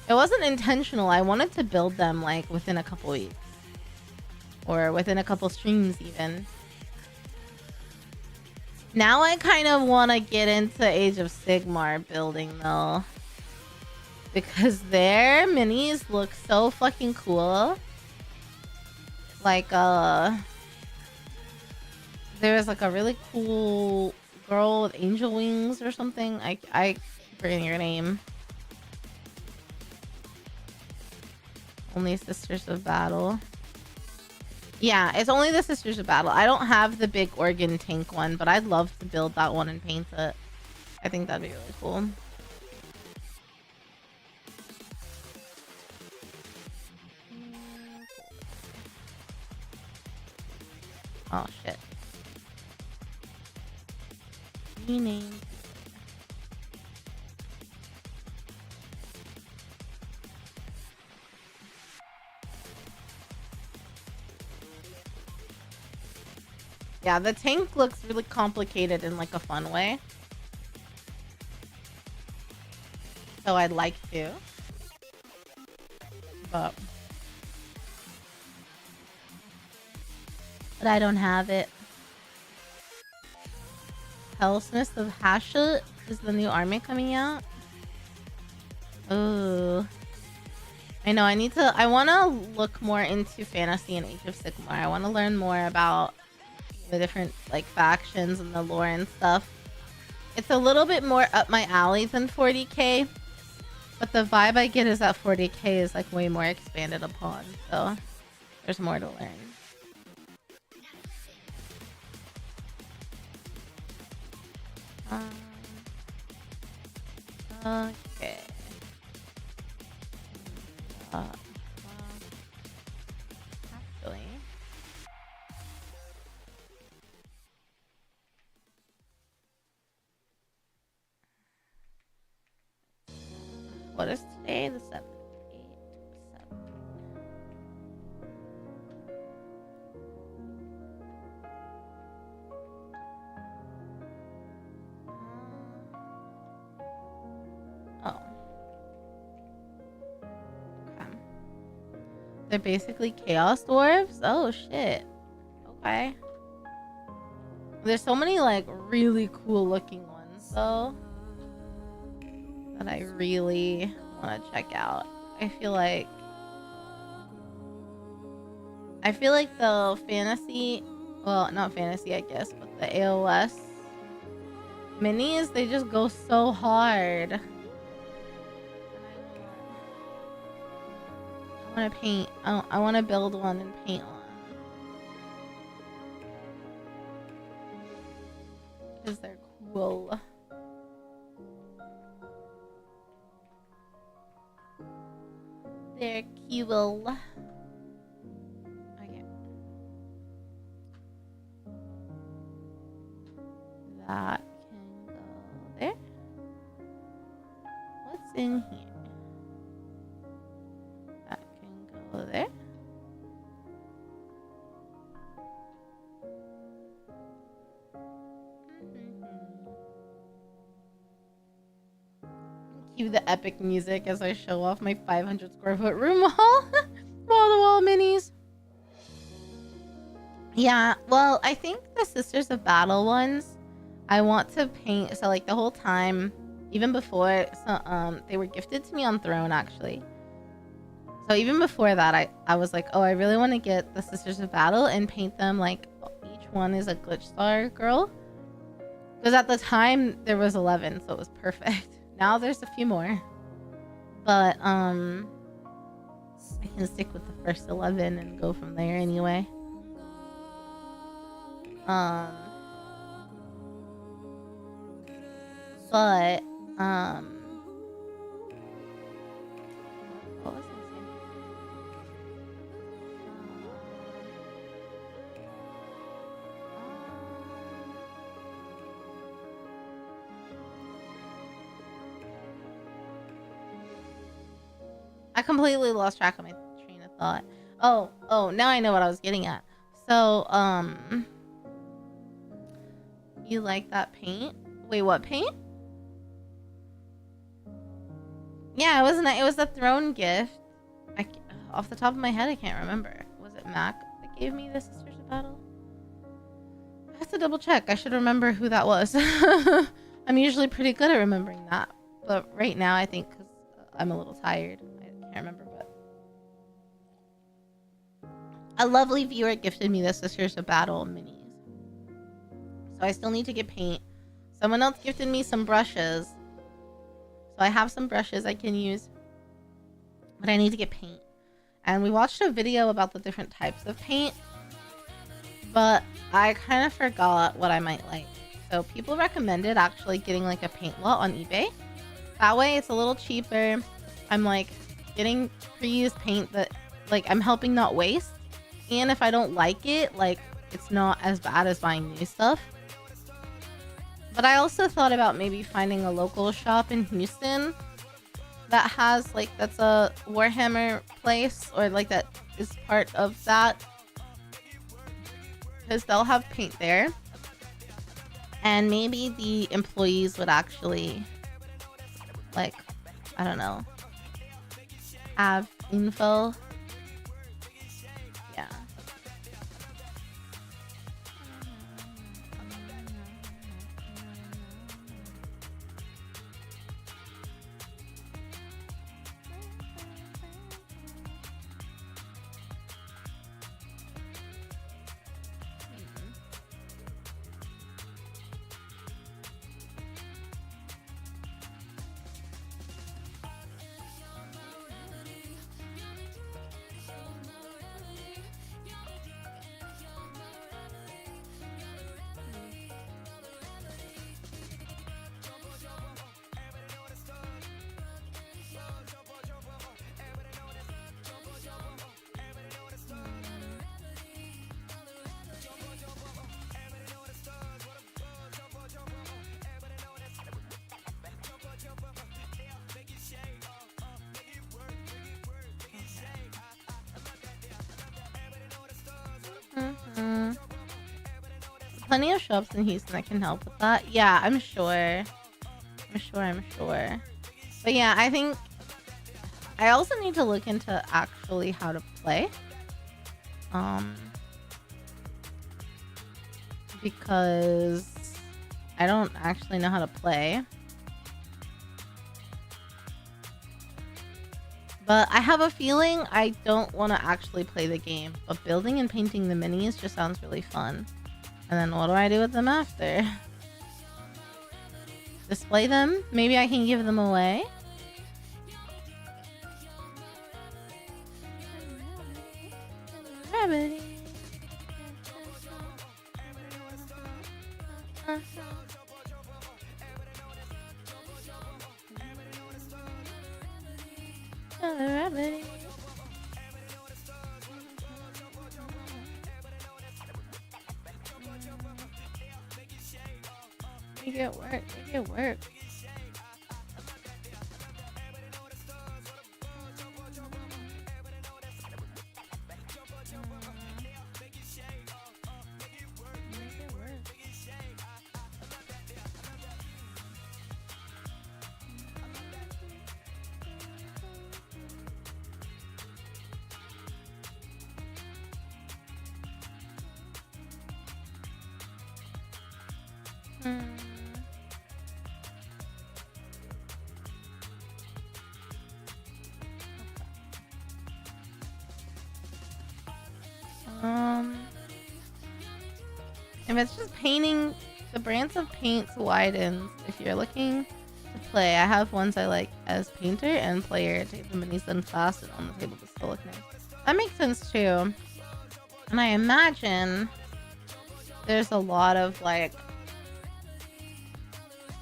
It wasn't intentional. I wanted to build them like within a couple weeks. Or within a couple streams even. Now I kind of want to get into Age of Sigmar building though. Because their minis look so fucking cool. Like, there was like a really cool girl with angel wings or something. I forgetting your name. Only Sisters of Battle. Yeah, it's only the Sisters of Battle. I don't have the big organ tank one, but I'd love to build that one and paint it. I think that'd be really cool. Oh shit. Rename. Yeah, the tank looks really complicated in like a fun way. So I'd like to. But I don't have it. Hellsmith of Hashut is the new army coming out. Oh. I know, I want to look more into fantasy and Age of Sigmar. I want to learn more about the different like factions and the lore and stuff. It's a little bit more up my alley than 40k, but the vibe I get is that 40k is like way more expanded upon, so there's more to learn. Okay. Actually, what is today? The 7th. 8, 7. Oh. Okay. They're basically chaos dwarves? Oh shit. Okay. There's so many like really cool looking ones though that I really want to check out. I feel like the fantasy, well, not fantasy I guess, but the AOS minis, they just go so hard. I want to paint. I want to build one and paint one. Because they're cool. They're cool. Okay. That can go there. What's in here? That can go there. Cue the epic music as I show off my 500 square foot room wall. Wall-to-wall minis. Yeah, well, I think the Sisters of Battle ones, I want to paint. So like the whole time, even before, so they were gifted to me on Throne actually. So even before that, I was like, oh, I really want to get the Sisters of Battle and paint them like each one is a Glitch Star girl. Because at the time there was 11, so it was perfect. Now there's a few more, but I can stick with the first 11 and go from there anyway. But what was I saying? I completely lost track of my train of thought. Oh, now I know what I was getting at. So, you like that paint? Wait, what paint? Yeah, it was a Throne gift. Off the top of my head, I can't remember. Was it Mac that gave me the Sisters of Battle? I have to double check. I should remember who that was. I'm usually pretty good at remembering that. But right now, I think because I'm a little tired, I can't remember. But a lovely viewer gifted me the Sisters of Battle minis. So I still need to get paint. Someone else gifted me some brushes. So I have some brushes I can use. But I need to get paint. And we watched a video about the different types of paint. But I kind of forgot what I might like. So people recommended actually getting like a paint lot on eBay. That way it's a little cheaper. I'm like getting pre-used paint that like I'm helping not waste. And if I don't like it, like it's not as bad as buying new stuff. But I also thought about maybe finding a local shop in Houston that has like, that's a Warhammer place or like that is part of that. because they'll have paint there, and maybe the employees would actually, like, I don't know, have info. Yeah. Plenty of shops in Houston that can help with that. Yeah, I'm sure. I'm sure. But yeah, I think I also need to look into actually how to play. Because I don't actually know how to play. But I have a feeling I don't want to actually play the game. But building and painting the minis just sounds really fun. And then what do I do with them after? Display them? Maybe I can give them away? Rabbit. Rabbit. Make it work. Make it work. If it's just painting, the brands of paints widens. If you're looking to play, I have ones I like as painter and player. Take the minis done fast and on the table to still look nice. That makes sense too. And I imagine there's a lot of like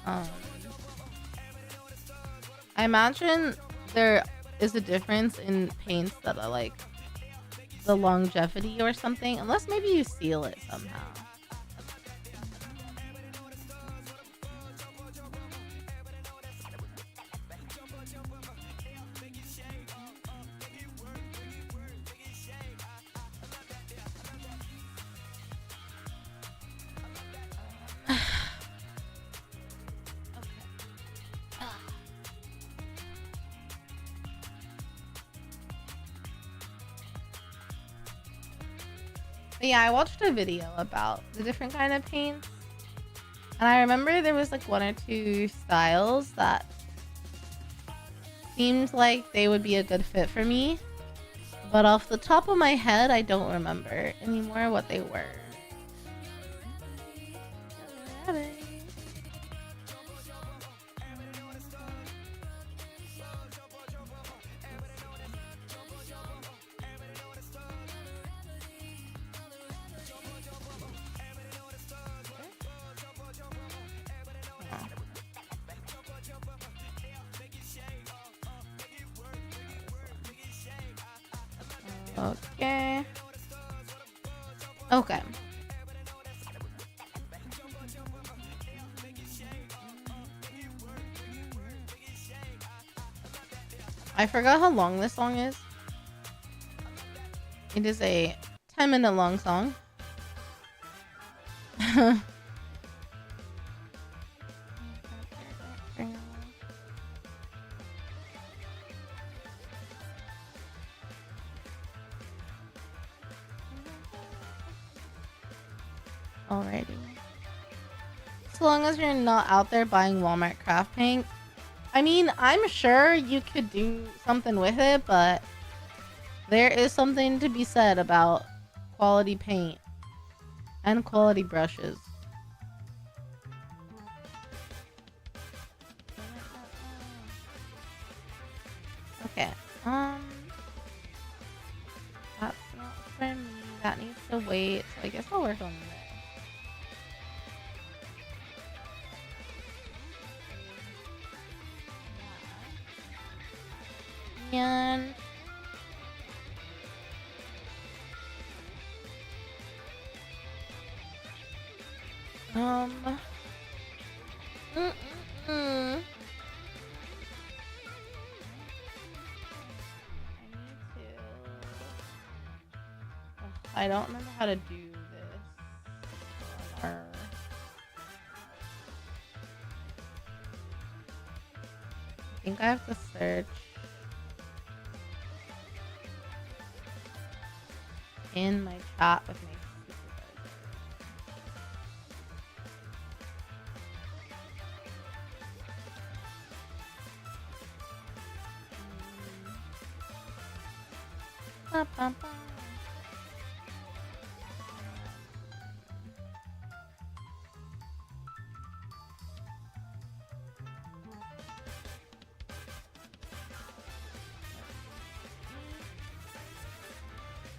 I imagine there is a difference in paints that are like the longevity or something, unless maybe you seal it somehow. But yeah, I watched a video about the different kind of paints, and I remember there was like one or two styles that seemed like they would be a good fit for me, but off the top of my head, I don't remember anymore what they were. Okay. Okay. I forgot how long this song is. It is a 10-minute long song. Alrighty. So long as you're not out there buying Walmart craft paint. I mean, I'm sure you could do something with it, but there is something to be said about quality paint and quality brushes. Okay. That's not for me. That needs to wait. So I guess I'll work on this. And I don't remember how to do this. I think I have to search in my chat with my supervisor.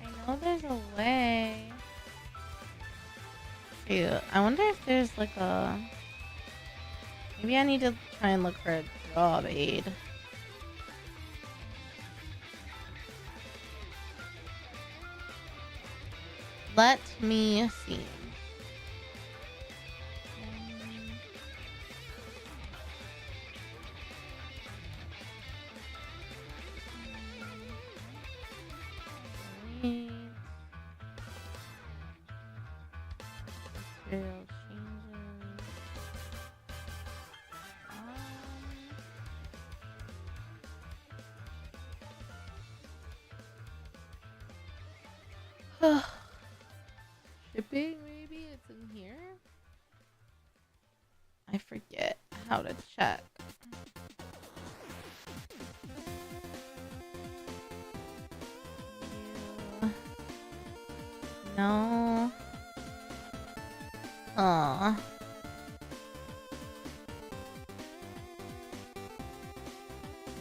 I know there's a way. Shoot, I wonder if there's like a... Maybe I need to try and look for a job aid. Let me see. Material changes. Shipping, maybe it's in here. I forget how to check. No. Aw.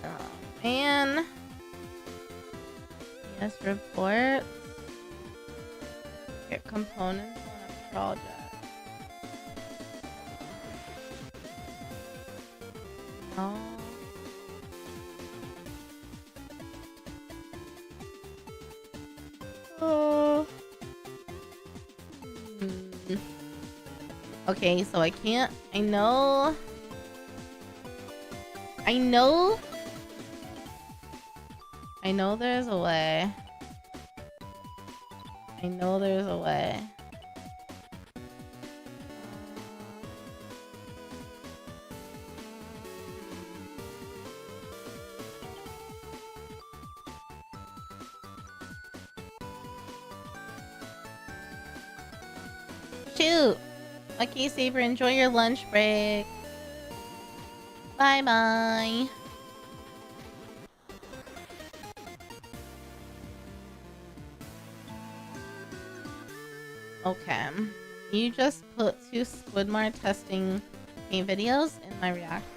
Oh, man. Yes, report. Get components on a project. No. Oh. Okay, so I can't. I know there's a way. I know there's a way. Shoot! Okay, Saber, enjoy your lunch break. Bye-bye. Okay. You just put 2 Squidmar testing paint videos in my reaction.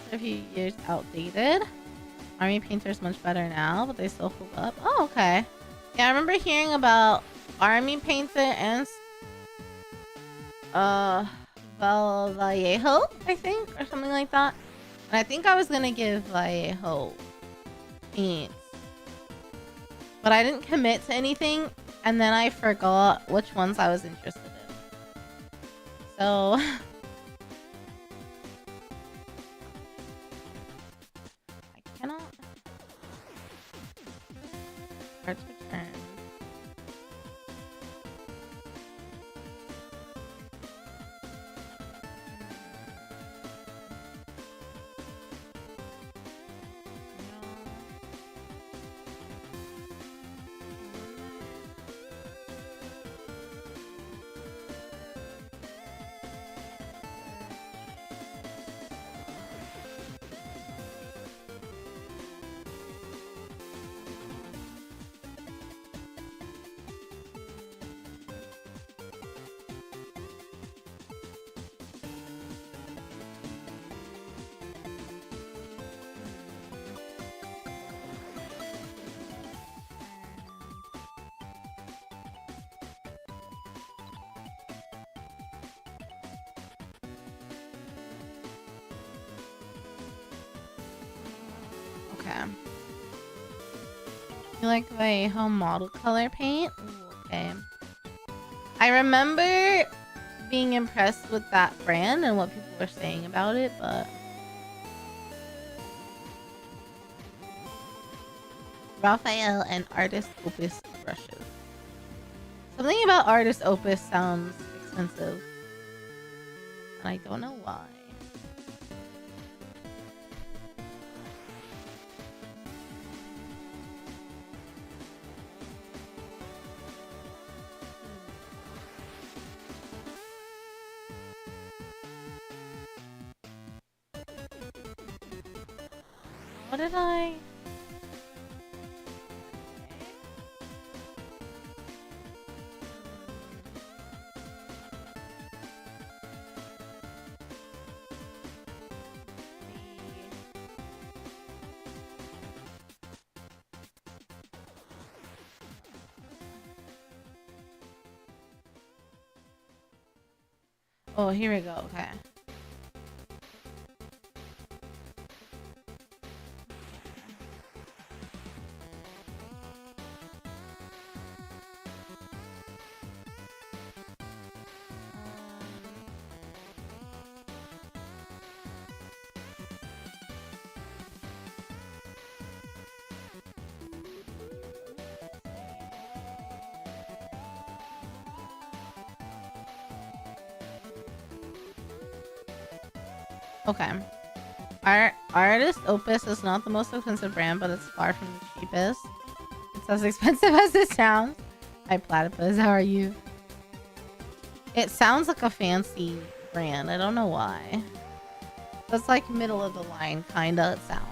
They're a few years outdated. Army Painter's much better now, but they still hold up. Oh, okay. Yeah, I remember hearing about Army Painter and Vallejo, I think, or something like that. And I think I was gonna give Vallejo paints, but I didn't commit to anything, and then I forgot which ones I was interested in. So I cannot. Parts return. Okay. You like YAYY model color paint? Ooh, okay. I remember being impressed with that brand and what people were saying about it, but Raphael and Artist Opus brushes. Something about Artist Opus sounds expensive, and I don't know why. What did I? Oh, here we go. Okay. Okay. Our Artist Opus is not the most expensive brand, but it's far from the cheapest. It's as expensive as it sounds. Hi, Platypus. How are you? It sounds like a fancy brand. I don't know why. That's like middle of the line, kinda. It sounds.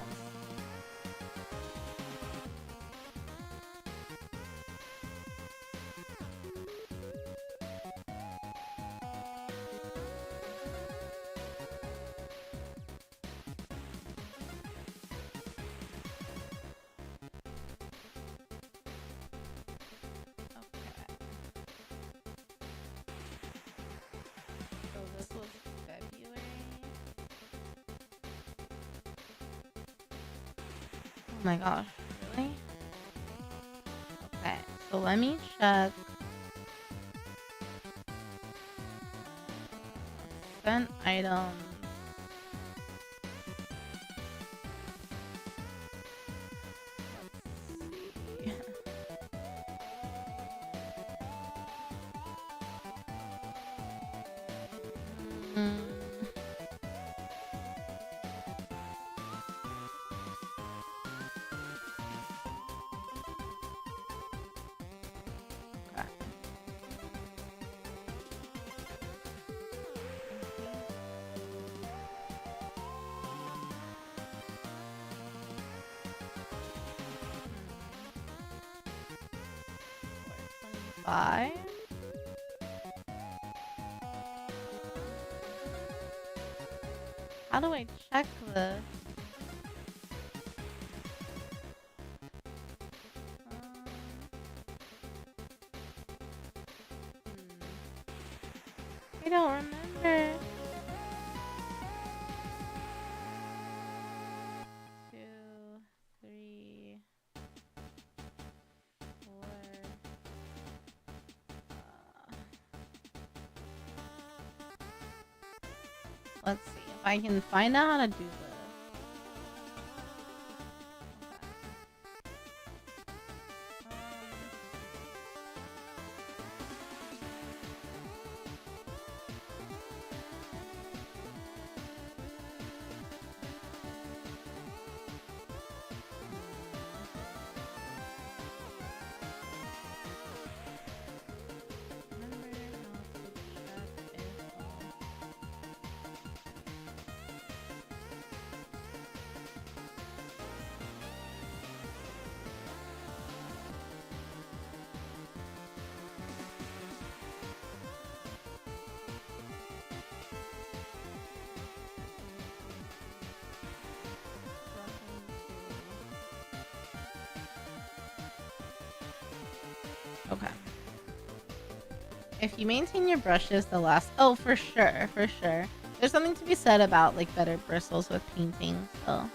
So this was February. Oh my gosh, really? Okay, so let me check. Sent items. Let's see. Mm. Okay. $4.25. How do I check this? I don't remember. 2, 3, 4. Let's see if I can find out how to do this. Okay. If you maintain your brushes, the last... Oh, for sure, for sure. There's something to be said about, like, better bristles with painting, so...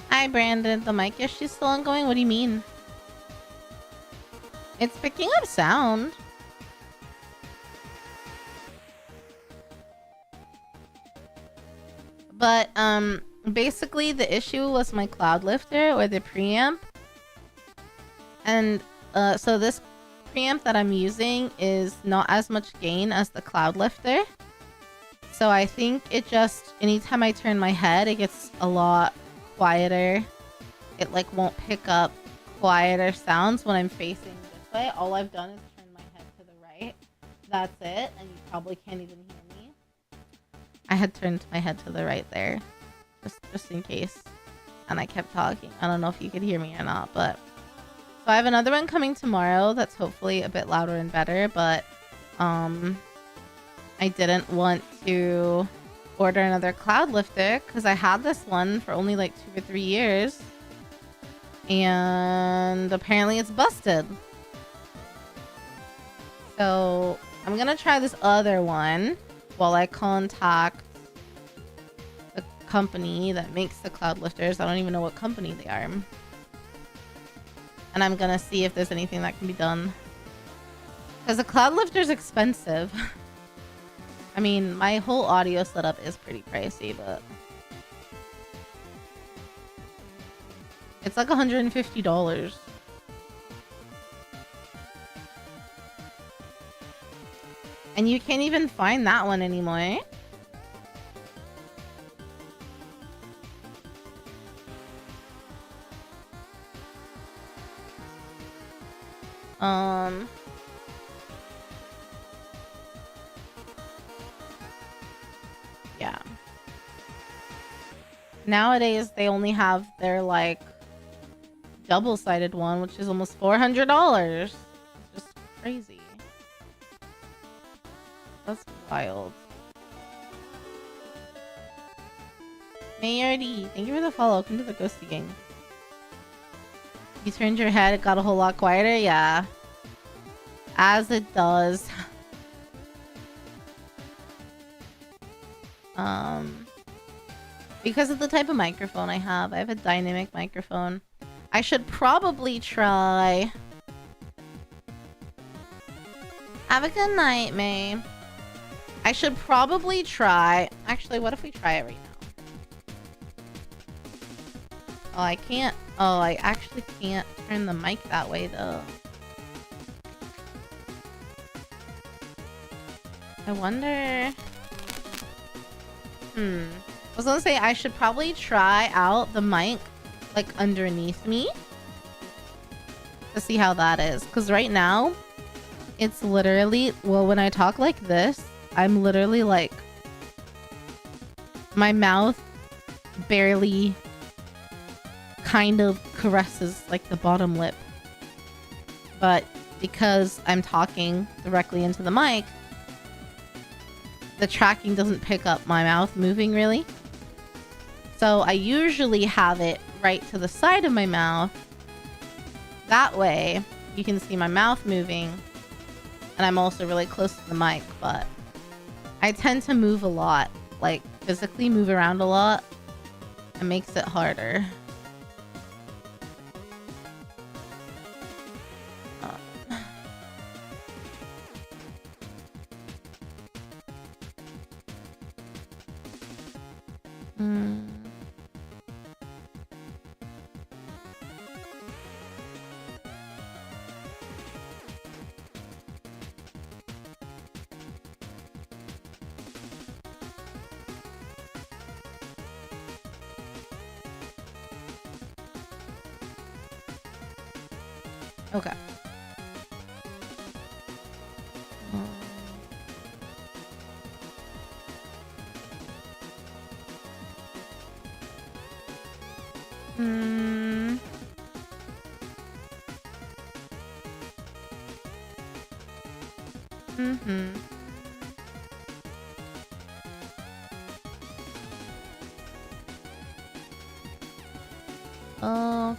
Hi, Brandon. The mic issue's still ongoing? What do you mean? It's picking up sound. But, basically the issue was my cloud lifter or the preamp. And, so this preamp that I'm using is not as much gain as the cloud lifter. So I think it just, anytime I turn my head, it gets a lot quieter. It like won't pick up quieter sounds when I'm facing this way. All I've done is turn my head to the right. That's it, and you probably can't even hear me. I had turned my head to the right there, just in case. And I kept talking. I don't know if you could hear me or not, but so I have another one coming tomorrow that's hopefully a bit louder and better, but I didn't want to order another cloud lifter because I had this one for only like 2 or 3 years. And apparently it's busted. So I'm gonna try this other one while I contact the company that makes the cloud lifters. I don't even know what company they are. And I'm gonna see if there's anything that can be done. Because the cloud lifter is expensive. I mean, my whole audio setup is pretty pricey, but it's like $150. And you can't even find that one anymore. Yeah. Nowadays, they only have their, like, double-sided one, which is almost $400. It's just crazy. That's wild. YuureiRiri, thank you for the follow. Welcome to the Ghosty Gang. You turned your head, it got a whole lot quieter? Yeah. As it does. Because of the type of microphone I have a dynamic microphone. I should probably try... Have a good night, May. I should probably try... Actually, what if we try it right now? Oh, I can't... Oh, I actually can't turn the mic that way, though. I wonder... I was gonna say I should probably try out the mic like underneath me to see how that is, because right now it's literally, well, when I talk like this, I'm literally like, my mouth barely kind of caresses like the bottom lip, but because I'm talking directly into the mic, the tracking doesn't pick up my mouth moving really. So I usually have it right to the side of my mouth. That way you can see my mouth moving. And I'm also really close to the mic, but I tend to move a lot, like physically move around a lot. It makes it harder. Okay.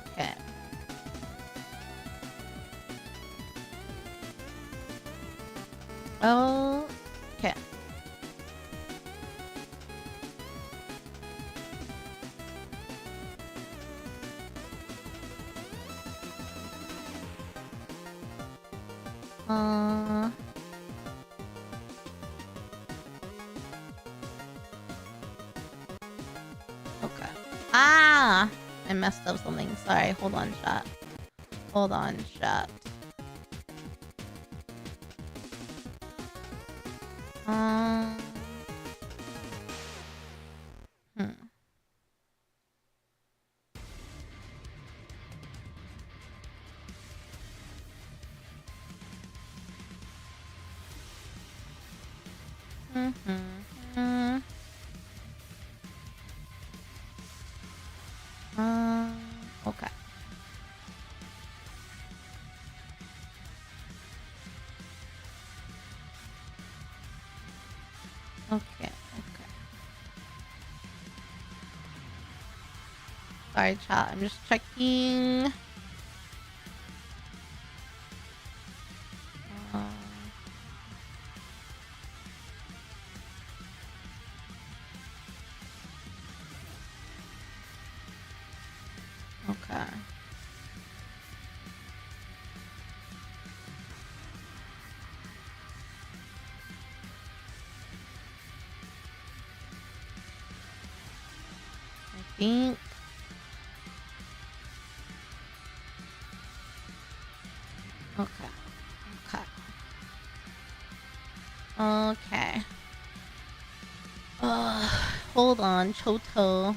Okay. Okay. Okay. Ah! I messed up something. Sorry. Hold on, chat. Hold on, chat. Okay. Okay. Sorry, chat. I'm just checking. Okay. I think. Okay. Okay. Hold on, Choto.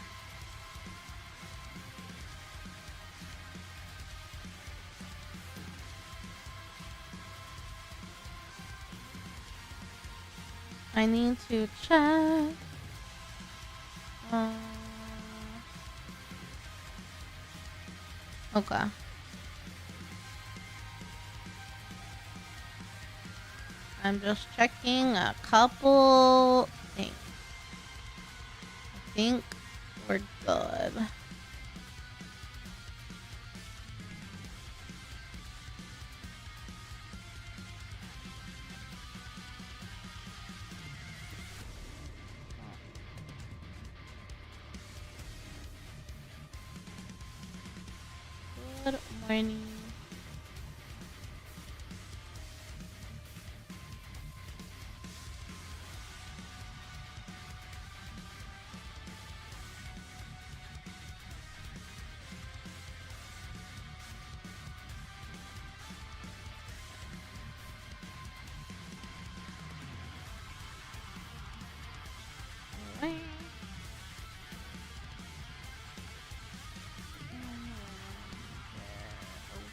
I need to check. Okay. I'm just checking a couple things. I think we're good. Good morning.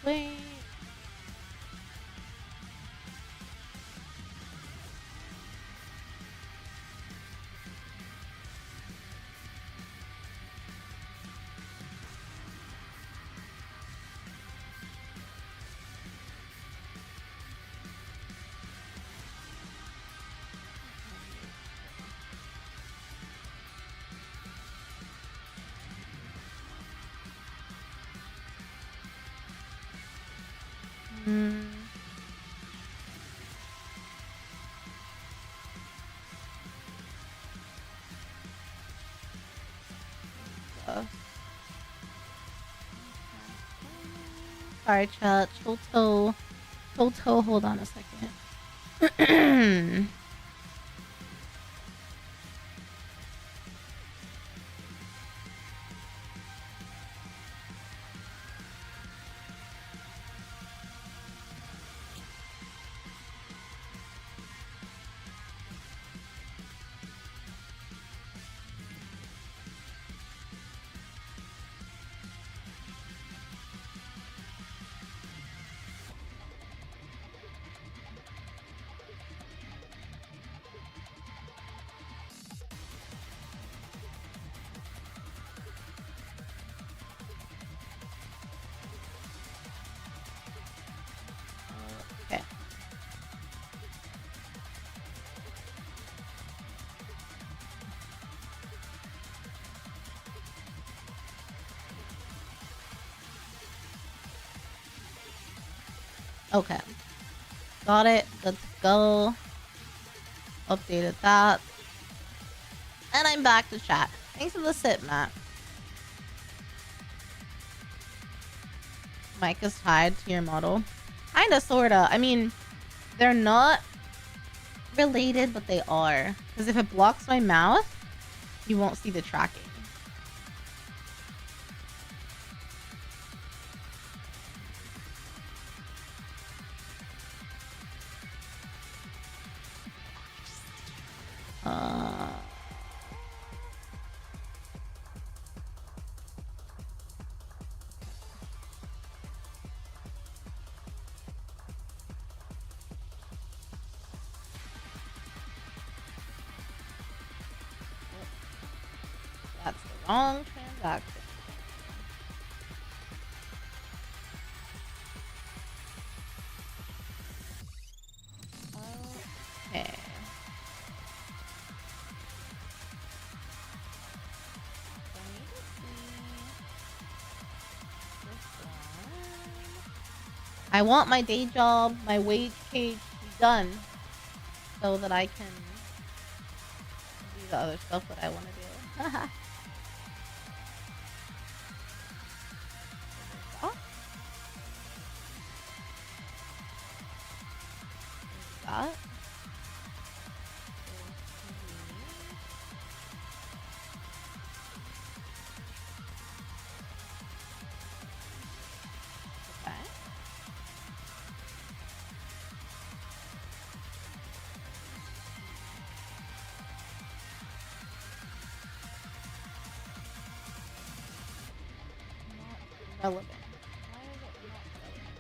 Wait. Sorry, chat. Toto, hold on a second. Okay. Got it. Good to go. Updated that. And I'm back to chat. Thanks for the sip, Matt. Mic is tied to your model. Kinda, sorta. I mean, They're not related, but they are. Because if it blocks my mouth, you won't see the tracking. That's the wrong transaction. Okay. I want my day job, my wage page done so that I can do the other stuff that I want to do. That. Relevant. Why is it not relevant?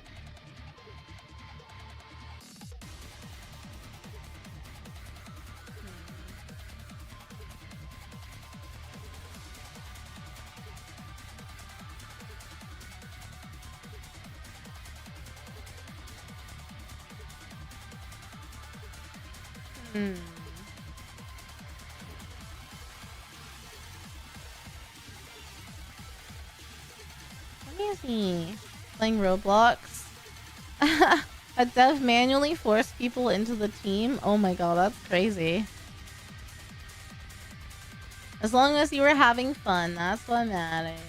Me playing Roblox. A dev manually forced people into the team. Oh my god, that's crazy. As long as you were having fun, that's what matters.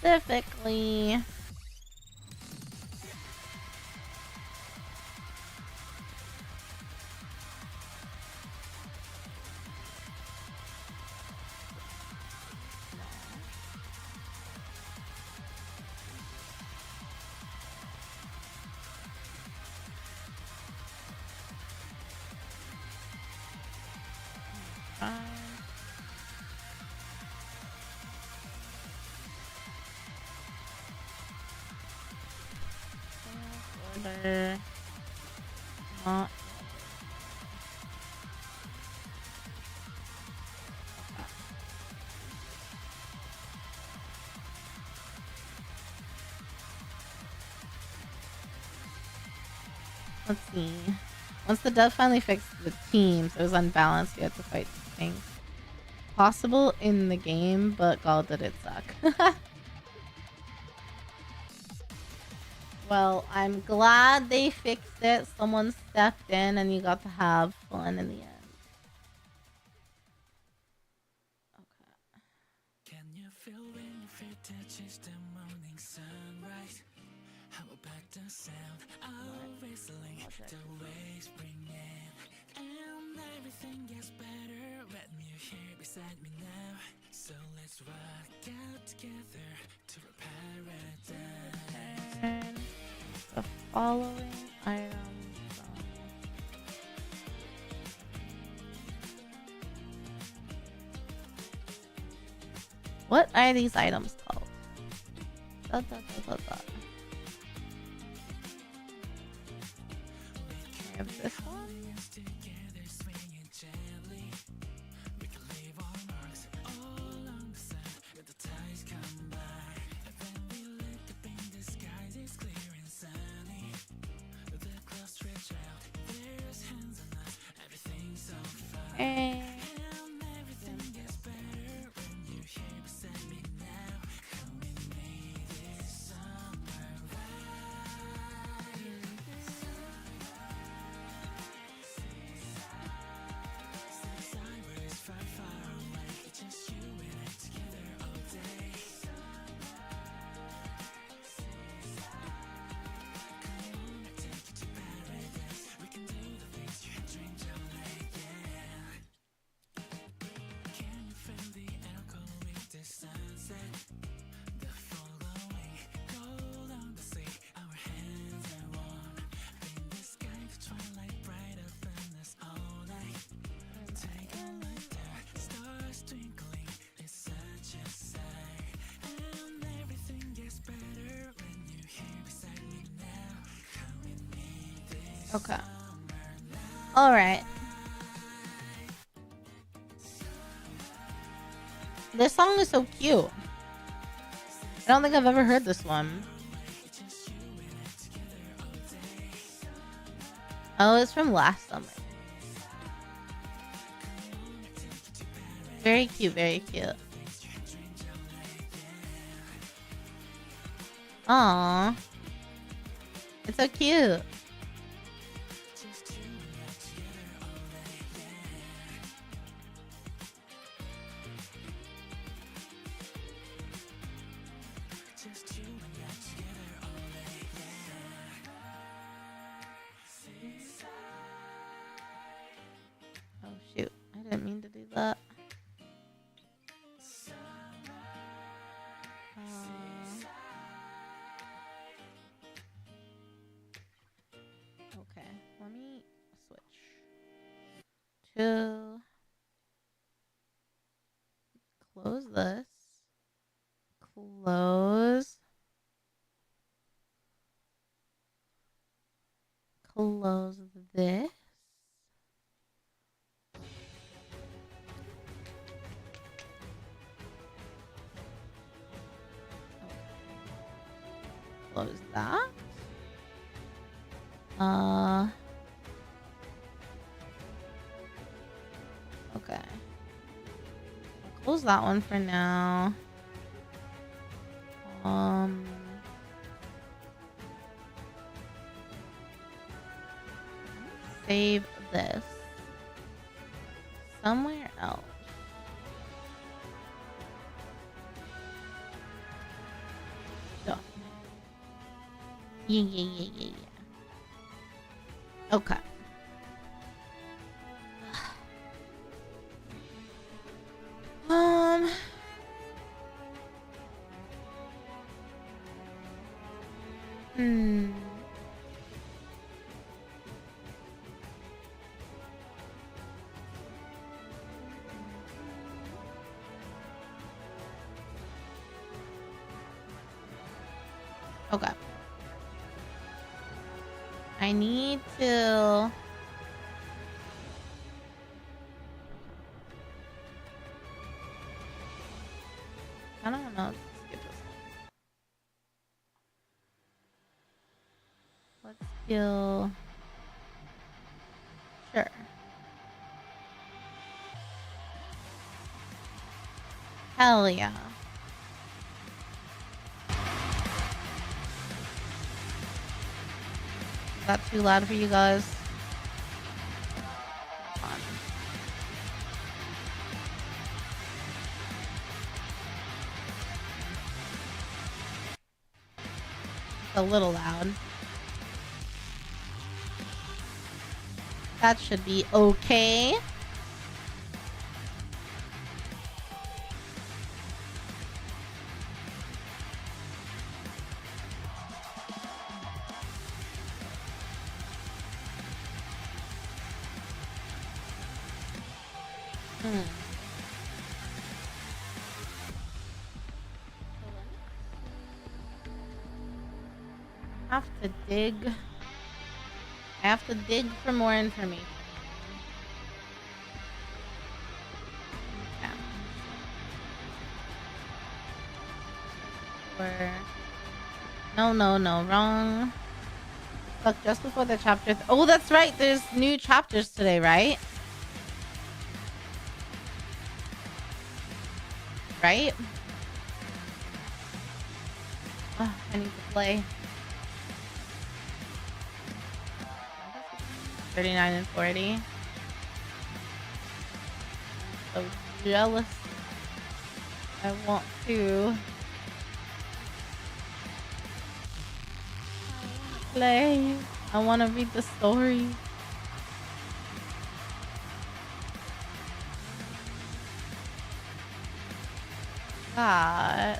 Specifically. Not. Let's see. Once the dev finally fixed the teams, it was unbalanced. You had to fight things. Possible in the game, but god did it suck. Well, I'm glad they fixed it. Someone stepped in and you got to have fun in the end. Okay. Can you feel when your feet touches the morning sunrise? How about the sound of whistling, the waves bring in, and everything gets better when you're here beside me now. So let's rock out together to a paradise. The following items. What are these items called? I have this one. Hey. Okay. All right. This song is so cute. I don't think I've ever heard this one. Oh, it's from last summer. Very cute, very cute. Aww. It's so cute. Oh shoot, I didn't mean to do that. Okay, let me switch to close this. Close this. Close that. Okay. I'll close that one for now. Save this somewhere else. Done. Yeah. Okay. Okay. I need to... I don't know. Skip this one. Let's do... Sure. Hell yeah. Is that too loud for you guys? It's a little loud. That should be okay. Have to dig I have to dig for more information. Okay. No, wrong. Look, just before the chapter. Oh, that's right. There's new chapters today, right? Right? Oh, I need to play. 39 and 40. So jealous. I want to play. I want to read the story. God.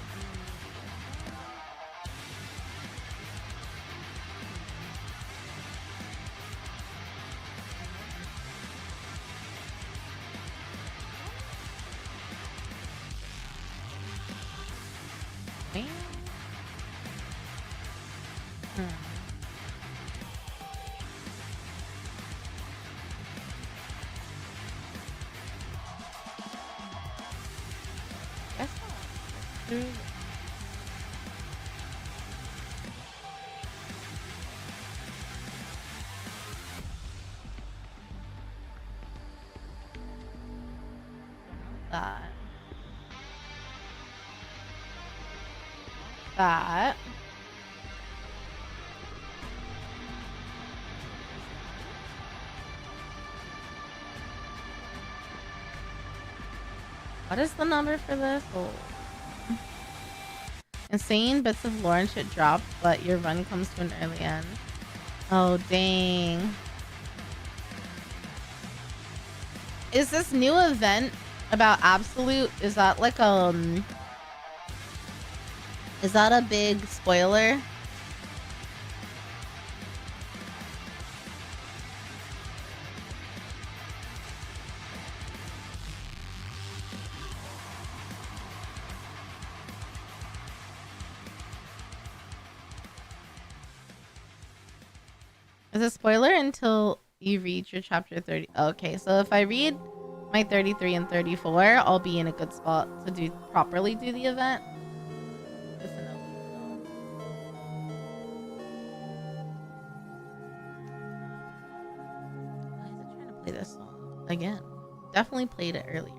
That. What is the number for this? Oh. Insane bits of lore and shit drop, but your run comes to an early end. Oh, dang. Is this new event about Absolute? Is that like is that a big spoiler? Is a spoiler until you reach your chapter 30. Okay, so if I read my 33 and 34, I'll be in a good spot to properly do the event. Just a note. Why is it trying to play this song again? Definitely played it earlier.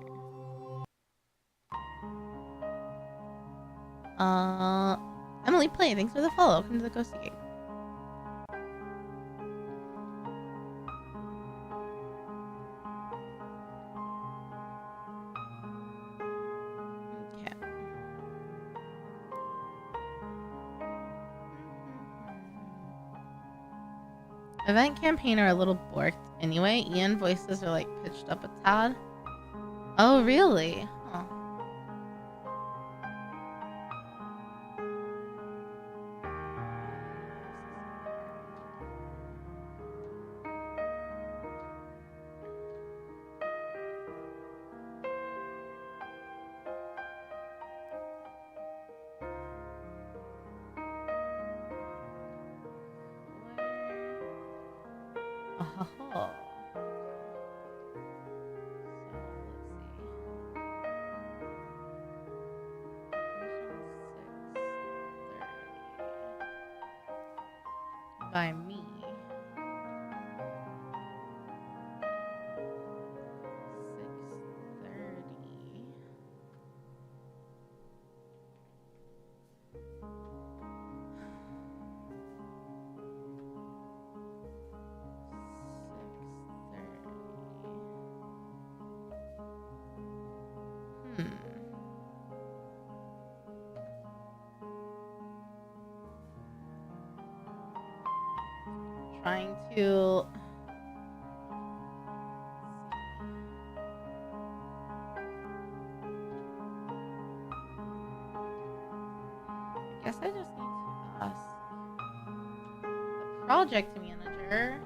Emily Play, thanks for the follow. Welcome to the Ghosty Gate. Event campaign are a little borked anyway. Ian voices are like pitched up a tad. Oh, really? Huh. Oh. By me. Trying to I guess I just need to ask the project manager.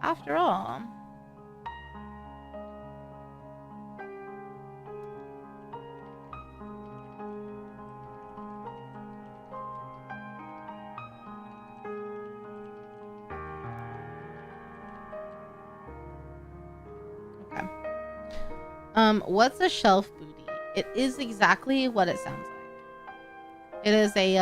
After all, What's a shelf booty? It is exactly what it sounds like. It is a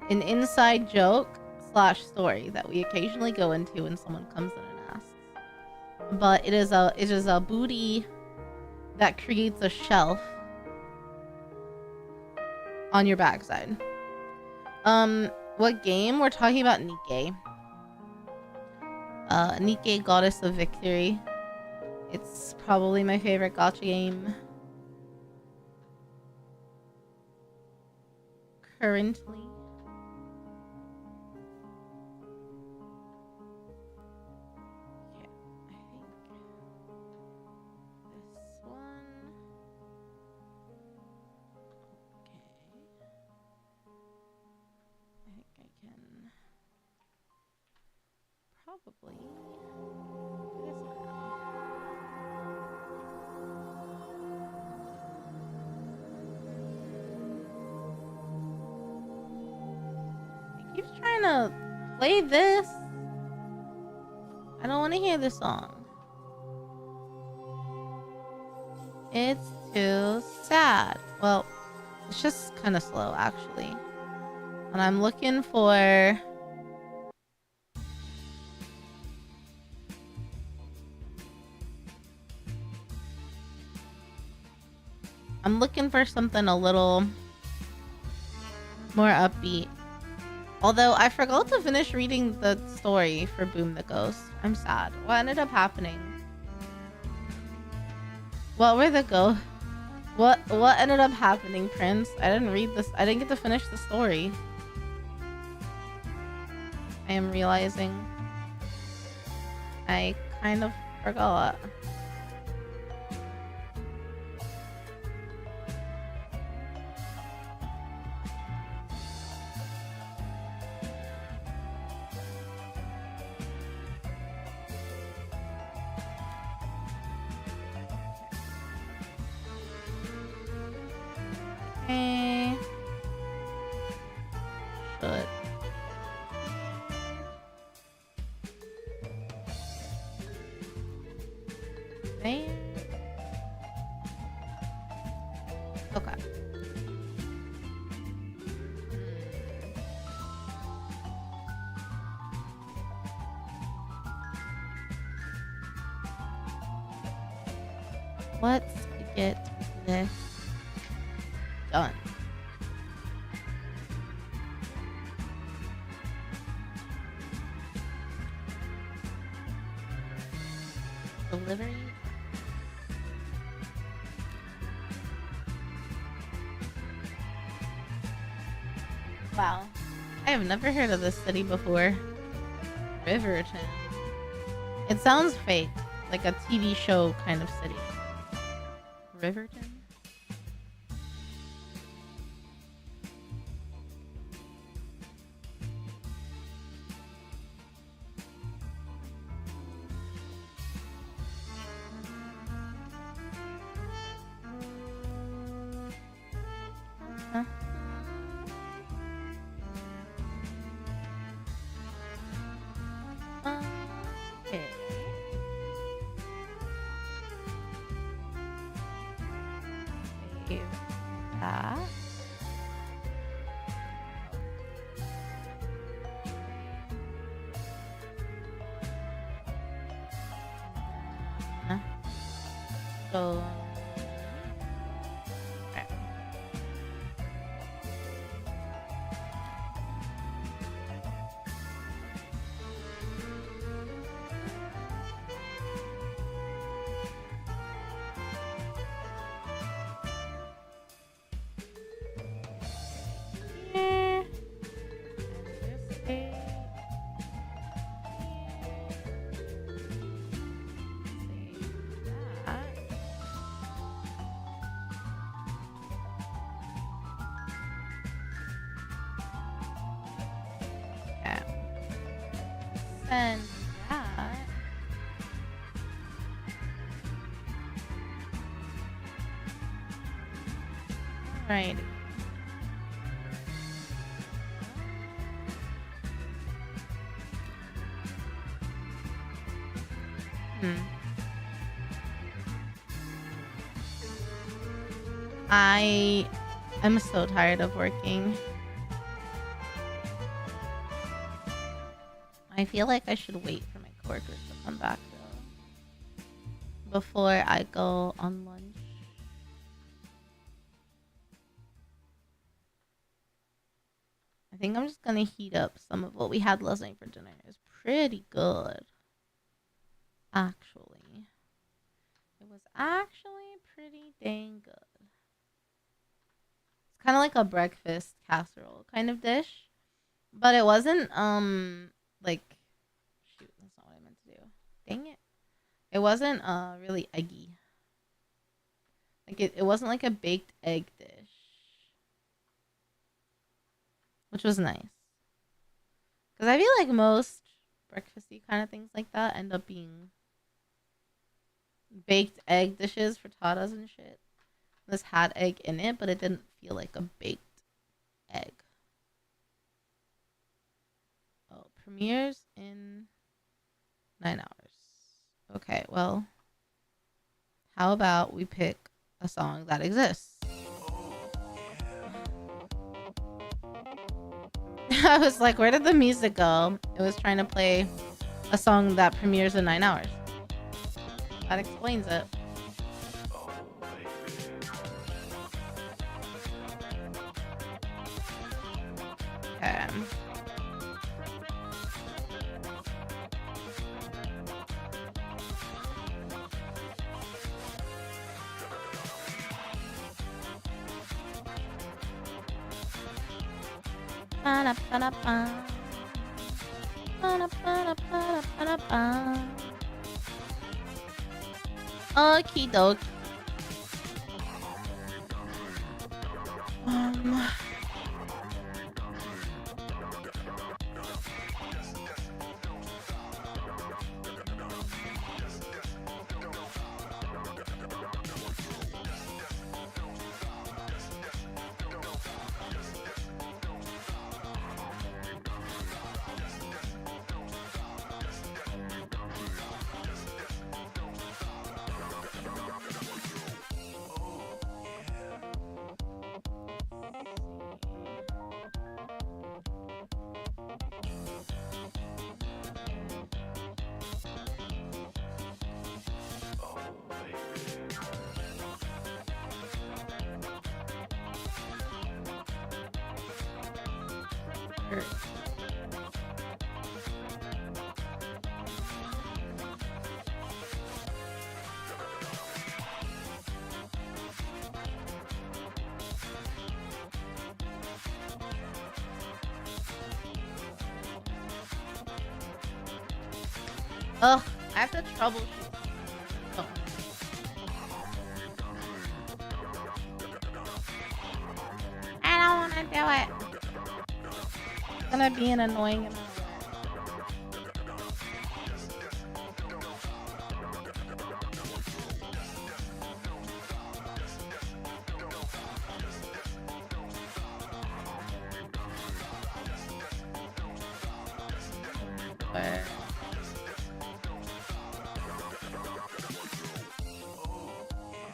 an inside joke / story that we occasionally go into when someone comes in and asks. But it is a booty that creates a shelf on your backside. What game? We're talking about Nikke. Nikke, Goddess of Victory. It's probably my favorite gacha game currently. Yeah, I think this one. Okay. I think I can probably do this now. It keeps trying to play this. I don't want to hear this song. It's too sad. Well, it's just kind of slow actually. And I'm looking for... something a little more upbeat. Although I forgot to finish reading the story for Boom the Ghost. I'm sad. What ended up happening? What were the What ended up happening, Prince? I didn't read this. I didn't get to finish the story. I am realizing I kind of forgot. Okay. Should. There. Okay. Let's get this done. Delivery. Wow. I have never heard of this city before. Riverton. It sounds fake, like a TV show kind of city. Riverton? Huh? Okay. Save that. So, okay. Here. And this way. Save that. Okay. Send that. Alrighty. I'm so tired of working. I feel like I should wait for my coworkers to come back though before I go on lunch. I think I'm just gonna heat up some of what we had last night for dinner. It's pretty good. Actually. It was actually pretty dang good. It's kind of like a breakfast casserole kind of dish. But it wasn't, like, shoot, that's not what I meant to do. Dang it. It wasn't, really eggy. Like, it wasn't like a baked egg dish. Which was nice. Because I feel like most breakfasty kind of things like that end up being baked egg dishes, frittatas and shit. This had egg in it, but it didn't feel like a baked egg. Oh, premieres in 9 hours. Okay, well, how about we pick a song that exists? I was like, where did the music go? It was trying to play a song that premieres in 9 hours. That explains it. Okay. Okie doke. Ugh, I have to troubleshoot. Oh. I don't want to do it. It's gonna be an annoying amount.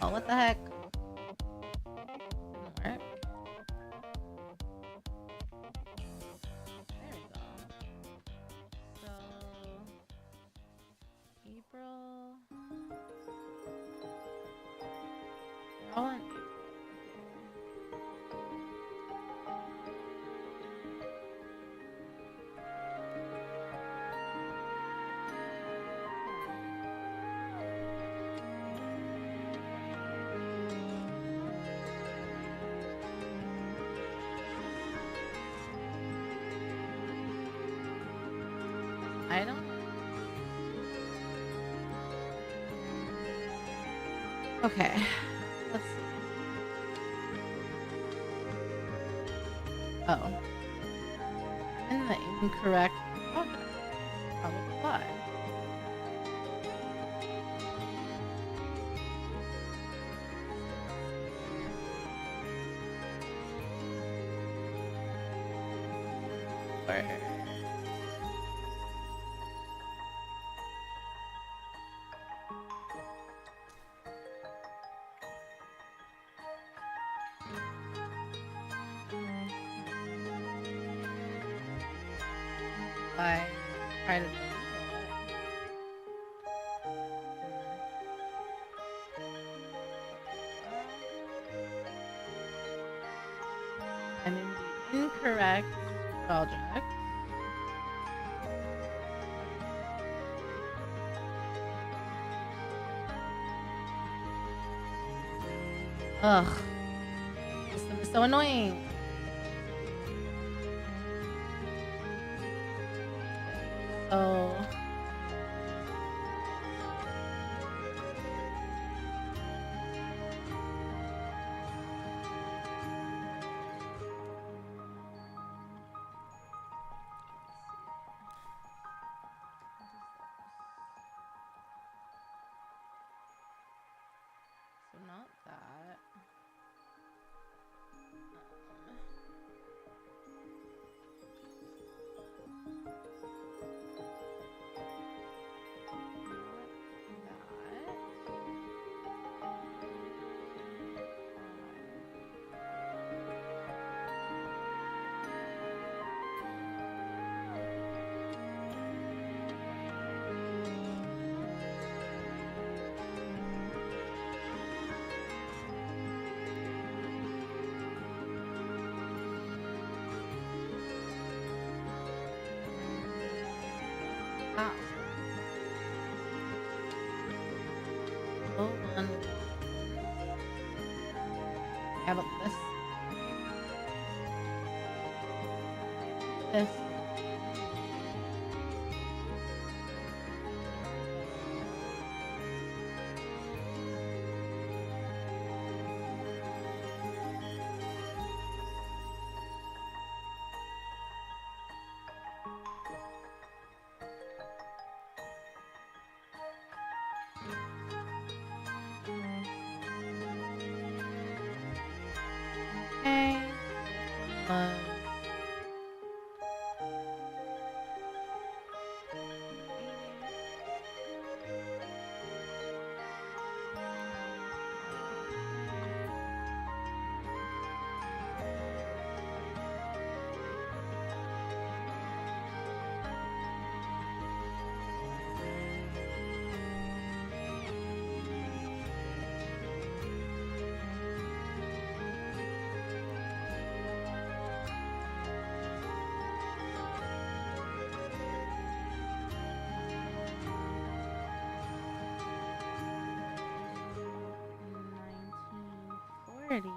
Oh, what the heck? Didn't work. There we go. So, April. They're all in April. I don't. Okay. Let's see. Oh. In the incorrect. Okay. Probably why. Where? I try to. I'm in the incorrect project. Ugh. This system is so annoying. So not that. Hold on. How about this? This. Okay. $19.40.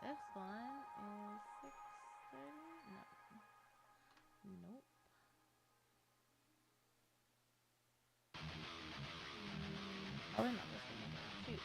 This one is $6.30. No. Nope. Probably not this one. Shoot.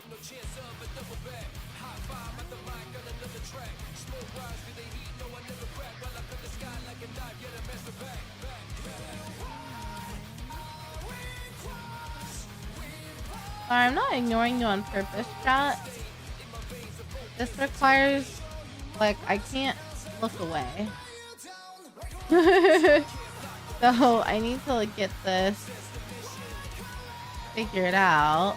No chance of a double back. High five at the mic on another track. Smoke rise, do they heat? No, I never crack. While I cut the sky like a knife, get a master back.
Sorry, I'm not ignoring you on purpose, chat. This requires, like, I can't look away. So I need to, like, get this figured out.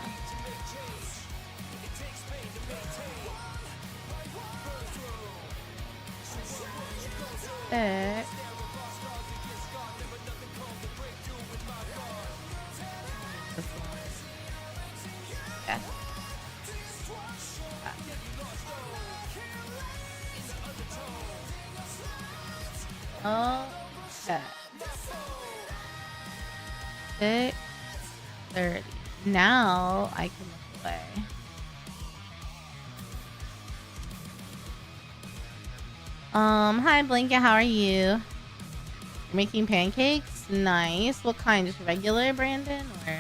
Six. Yes. Okay. 6:30. Now I can look away. Hi Blanket, how are you? You're making pancakes? Nice. What kind? Just regular, Brandon? Or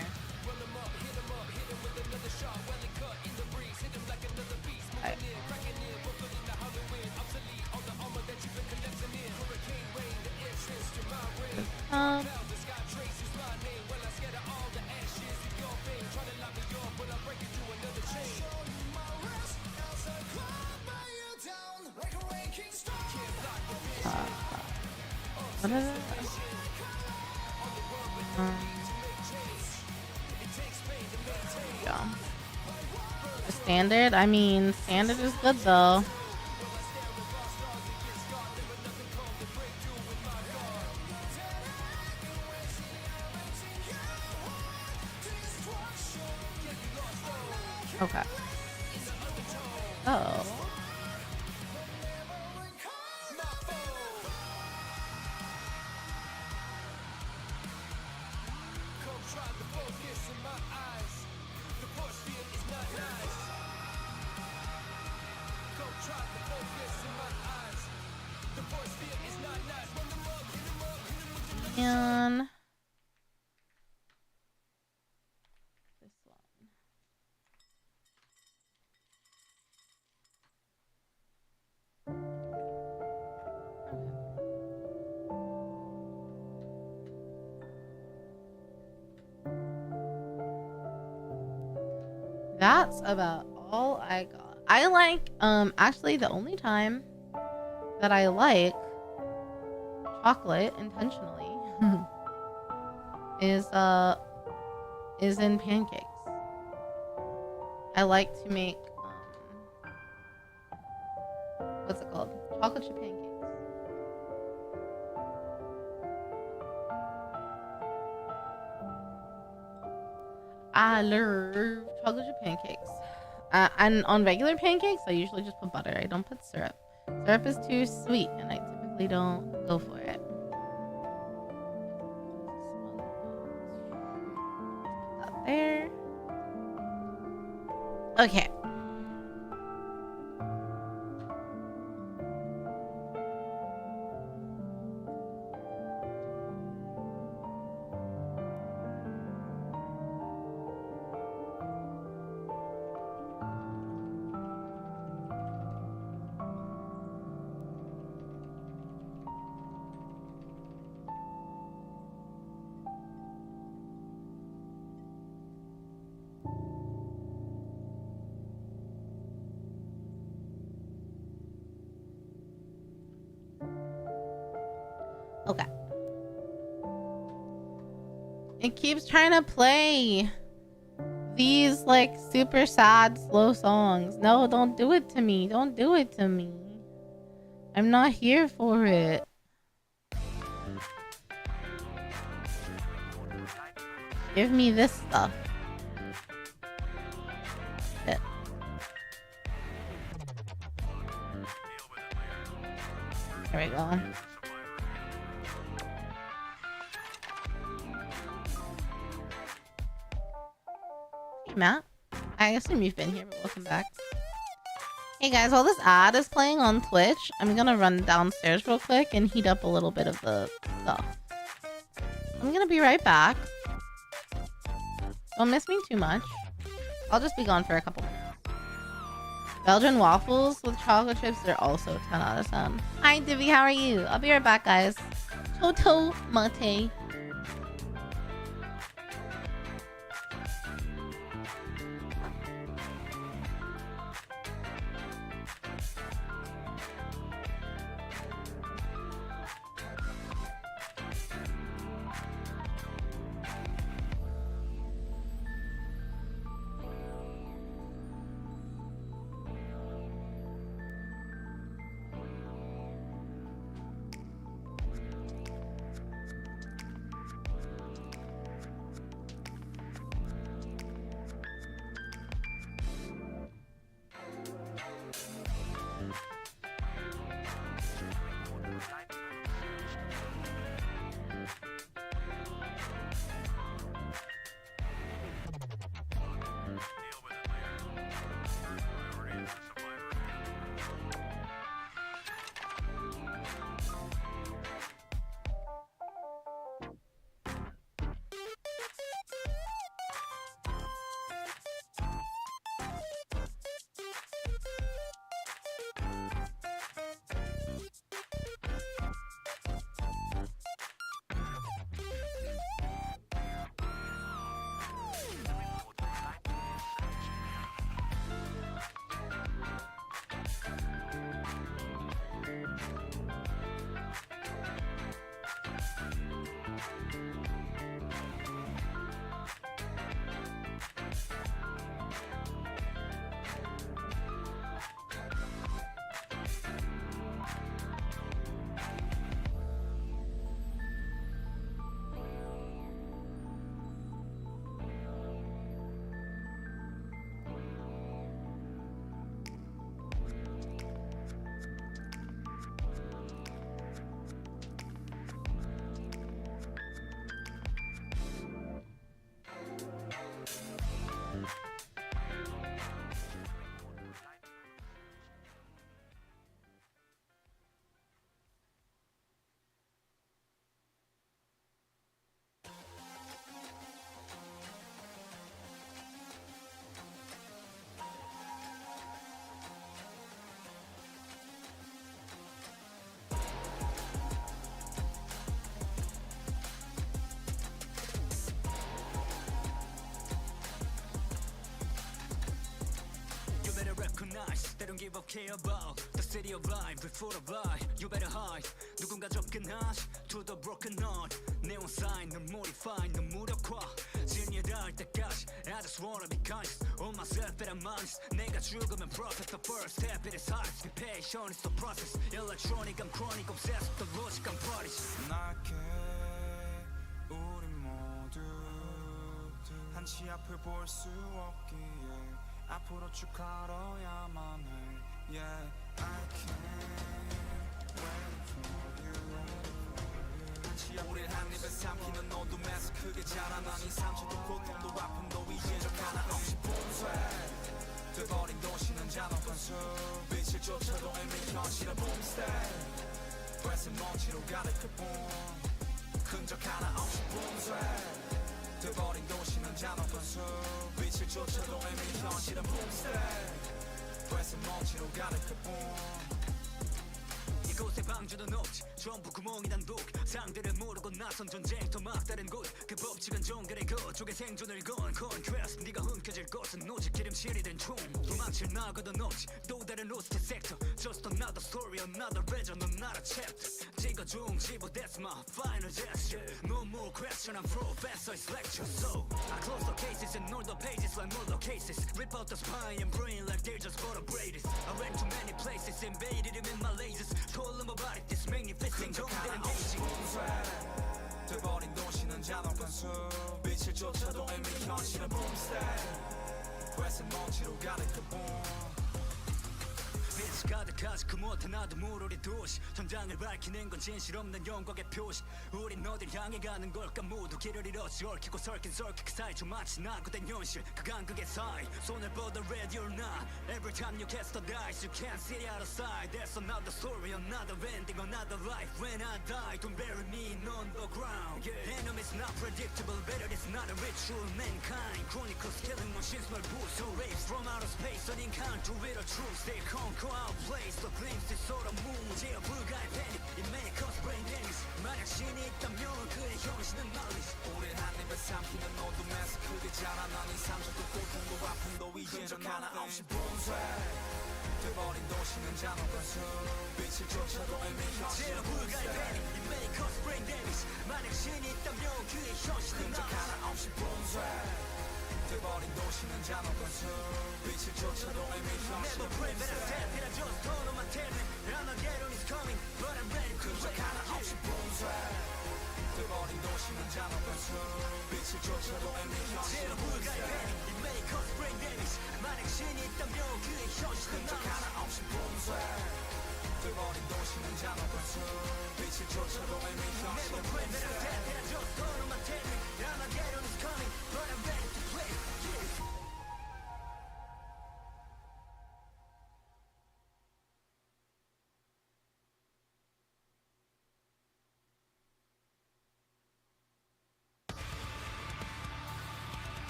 What is it? Yeah. The standard? I mean, standard is good though. Okay. Oh. And this one. That's about all I got. I like actually the only time that I like chocolate intentionally is in pancakes. I like to make what's it called? Chocolate chip pancakes. I love chocolate chip pancakes. And on regular pancakes, I usually just put butter. I don't put syrup. Syrup is too sweet, and I typically don't go for it. Put that there. Okay. Okay. It keeps trying to play these like super sad slow songs. No, don't do it to me. Don't do it to me. I'm not here for it. Give me this stuff. Shit. There we go. Hey, Matt. I assume you've been here, but welcome back. Hey guys, while this ad is playing on Twitch, I'm gonna run downstairs real quick and heat up a little bit of the stuff. I'm gonna be right back. Don't miss me too much. I'll just be gone for a couple minutes. Belgian waffles with chocolate chips, they're also 10 out of 10. Hi Divi, how are you? I'll be right back, guys. Toto mate.
nice. They don't give a care about the city of life. Before the light, you better hide. 누군가 접근하시 to the broken heart. Neon sign, 넌 modify, 넌 무력화. 진리에 닿을 때까지 I just wanna be conscious of myself that I'm honest. 내가 죽으면 profit. The first step it is hard. Be patient, it's the process. Electronic, I'm chronic, obsessed with the logic, I'm prodigy.
나게 우리 모두 한치 앞을 볼 수 없기에 앞으로 쭉 걸어야만 해. Yeah, I can't wait for you. 우릴 한 입에 삼키는 어둠에서 크게 자라난 이 상처도 고통도 아픔도 이제 적 하나 없이 분쇄돼버린 도시는 잔혹한 숲 빛을 쫓아도 애매히 현실의 boomstay 회색 먼지로 가득해 본 흔적 하나 없이 분쇄돼버린 도시는 잔혹한 숲 빛을 쫓아도 애매히 현실의 boomstay 회색 먼지로 가득해 본
이곳에 방주는 없지 전부 구멍이 난 독 상대를 모르고 나선 전쟁터 막다른 곳 그 법칙은 정글의 거쪽에 생존을 건 conquest 네가 움켜질 것은 오직 기름칠이 된 총 도망칠 나거든 없지 또 다른 로스트 섹터 Just another story another legend another chapter 찍어준 지보 that's my final gesture No more question I'm professor it's lecture So I close the cases and all the pages like murder cases Rip out the spine and brain like they're just vertebrated I ran to many places invaded them in my lasers Told them about it this magnificent 정대는 데이지
돼버린 도시는 잔혹한 숲 빛을 쫓아도 애매히 현실의 boomstay 회색 먼지로 가득해 본
빛이 가득하지 그 못한 어둠으로 우리 도시 전장을 밝히는 건 진실 없는 영광의 표시 우린 어딜 향해 가는 걸까 모두 길을 잃었지 얽히고 설킨 그 사이 좀 마치 낙오된 현실 그 간극의 사이 손을 뻗어 ready or not Every time you cast the dice you can't see the other side There's another story another ending another life When I die don't bury me on the ground Enemies not predictable better it's not a ritual mankind chronicles killing machines 널 부숴 race from outer space an encounter with a truth they conquer our place the glimpse is sort of moon 제어 불가의 panic it may cause brain damage 만약 신이 있다면 그의 현실은 knowledge
우린 한 입에 삼키는 어둠에서 크게 자라난 이 상처도 고통도 아픔도 이제는 하나 없이 분쇄돼버린 도시는 잔혹한 숲 빛을 쫓아도 애매히 현실의
제어 불가의 panic it may cause brain damage 만약 신이 있다면 그의 현실은
흔적
knowledge
하나 없이 분쇄돼버린 도시는 잔혹한 숲 빛을 쫓아도 애매히
Never
현실의
pray better step it I just turn on my tablet Armageddon is coming but I'm ready to
흔적 하나 없이 분쇄돼버린 도시는 잔혹한 숲 빛을 쫓아도 애매히
제어
현실의
불가의
boomstay
panic it may cause brain damage 만약 신이 있다면 그의 현실은
흔적
knowledge
하나 없이 분쇄돼버린 도시는 잔혹한 숲 빛을 쫓아도 애매히
Never
현실의
pray better
boomstay
step it I just turn on my tablet Armageddon is coming but I'm ready to play yeah.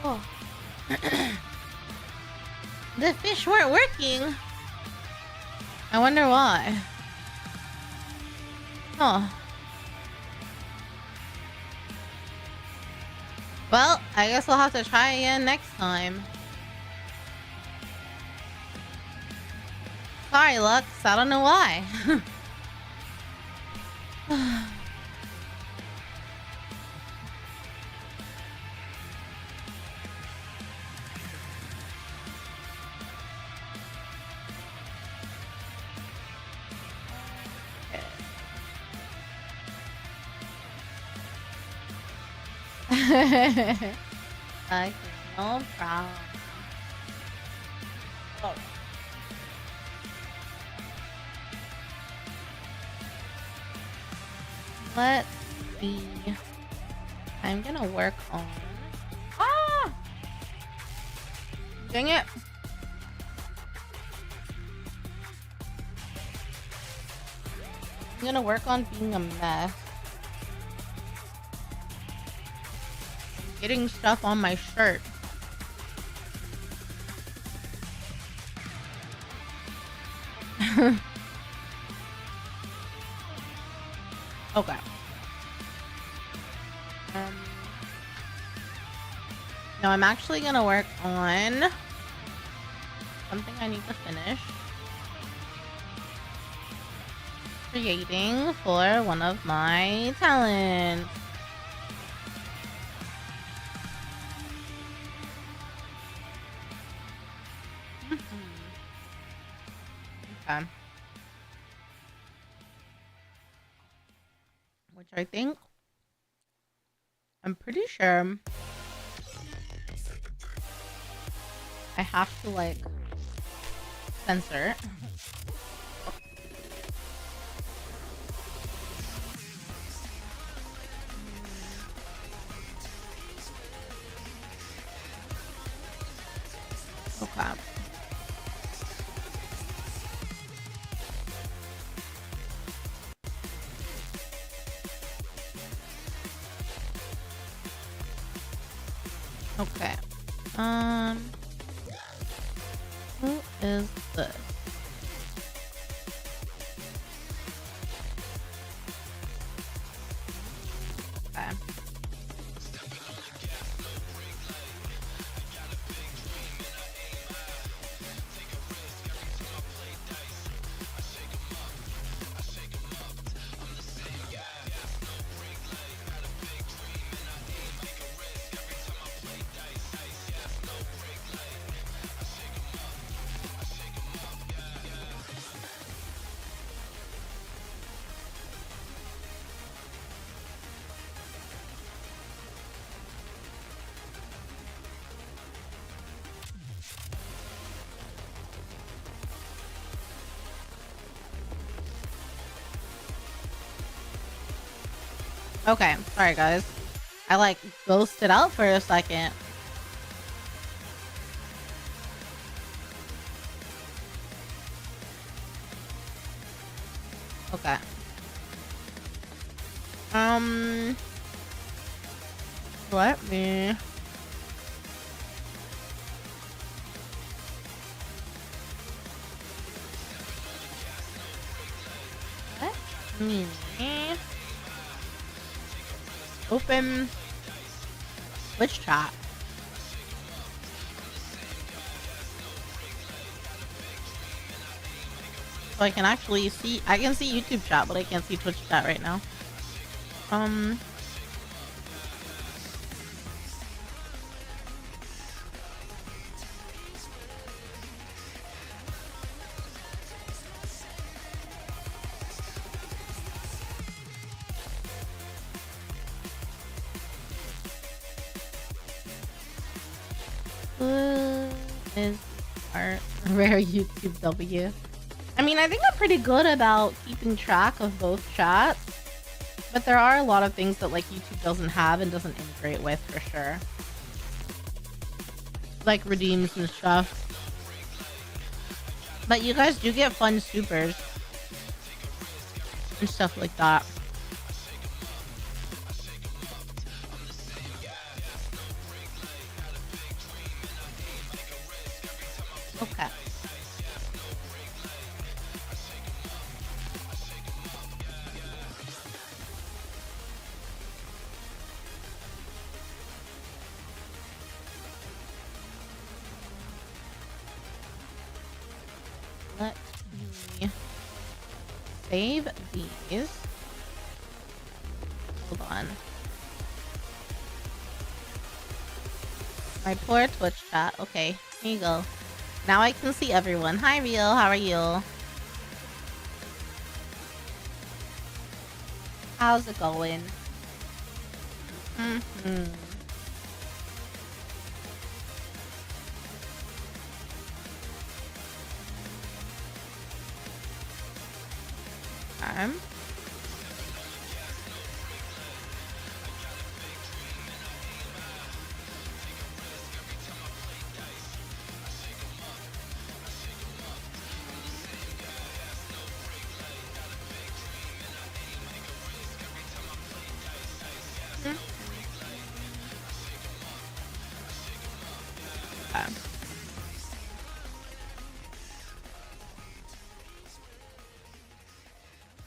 Oh. The fish weren't working. I wonder why. Oh. Well, I guess we'll have to try again next time. Sorry, Lux. I don't know why. Okay, no problem. Oh. Let's see. I'm gonna work on. Ah! Dang it! I'm gonna work on being a mess. Getting stuff on my shirt. Okay. No, I'm actually gonna work on something I need to finish. Creating for one of my talents. Okay. Which I think, I'm pretty sure I have to like censor. Okay. Okay. Who is this? Okay. Okay, sorry guys. I like ghosted out for a second. Okay. Let me. Let me open Twitch chat. So I can actually see, I can see YouTube chat, but I can't see Twitch chat right now. Is our rare YouTube W. I mean, I think I'm pretty good about keeping track of both chats, but there are a lot of things that like YouTube doesn't have and doesn't integrate with for sure. Like redeems and stuff. But you guys do get fun supers and stuff like that. Okay. Let me save these. Hold on. My poor Twitch chat. Okay, here you go. Now I can see everyone. Hi, Real. How are you? How's it going? Mm-hmm.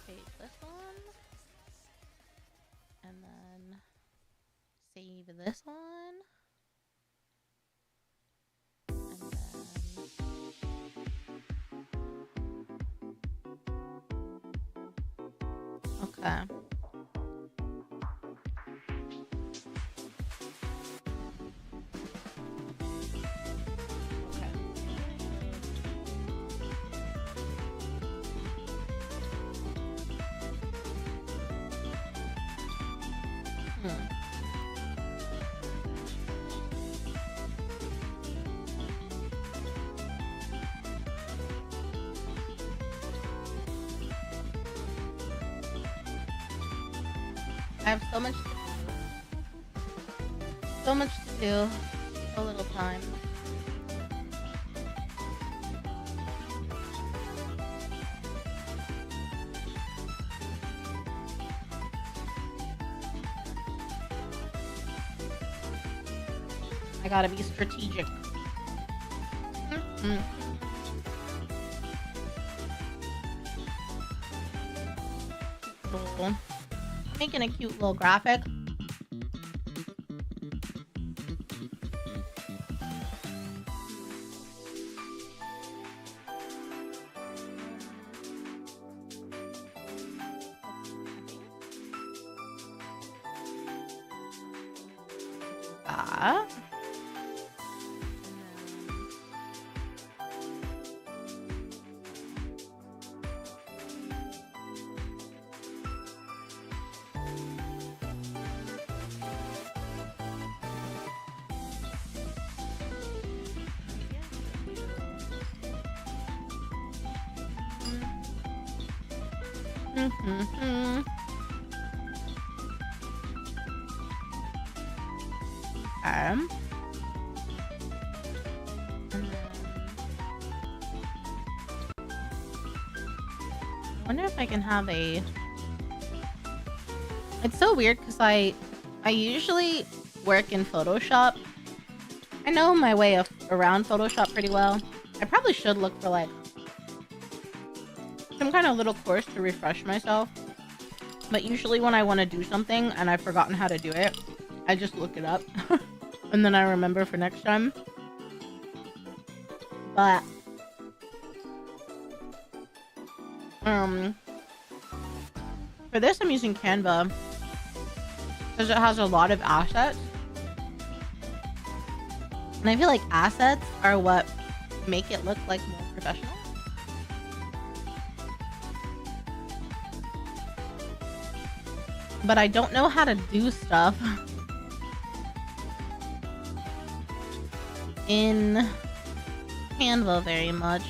Save this one. And then save this one. And then... Okay. I have so much to do. So little time. I gotta be strategic. Cool. Making a cute little graphic. I wonder if I can have a... It's so weird because I usually work in Photoshop. I know my way around Photoshop pretty well. I probably should look for like some kind of little course to refresh myself. But usually when I want to do something and I've forgotten how to do it, I just look it up. And then I remember for next time. But for this I'm using Canva because it has a lot of assets. And I feel like assets are what make it look like more professional. But I don't know how to do stuff in Canva very much.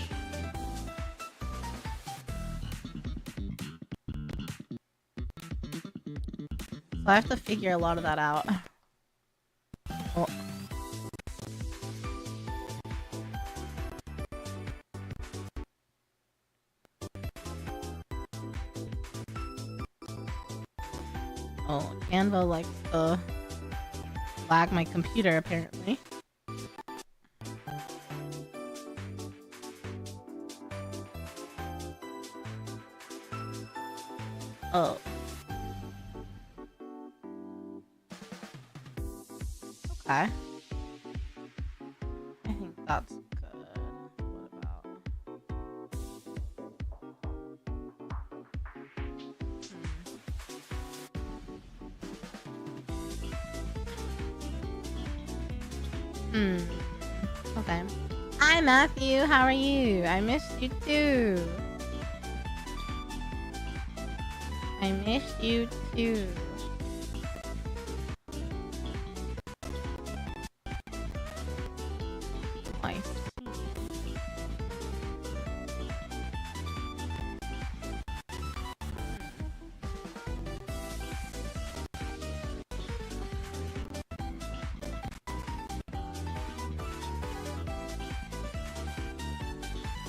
So I have to figure a lot of that out. Oh. Oh, Canva likes to lag my computer apparently. Oh. Okay. I think that's good. What about? Okay. Hi, Matthew. How are you? I missed you too. I missed you too. I see.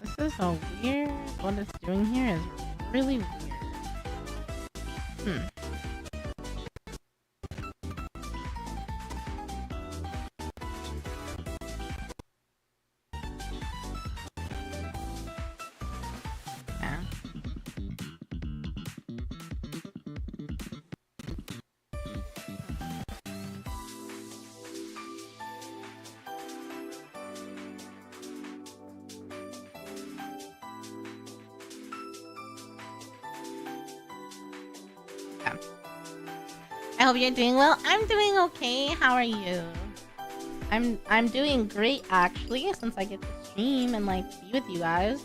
This is so weird. What it's doing here is really weird. Yeah. I hope you're doing well. I'm doing okay. How are you? I'm doing great actually, since I get to stream and like be with you guys.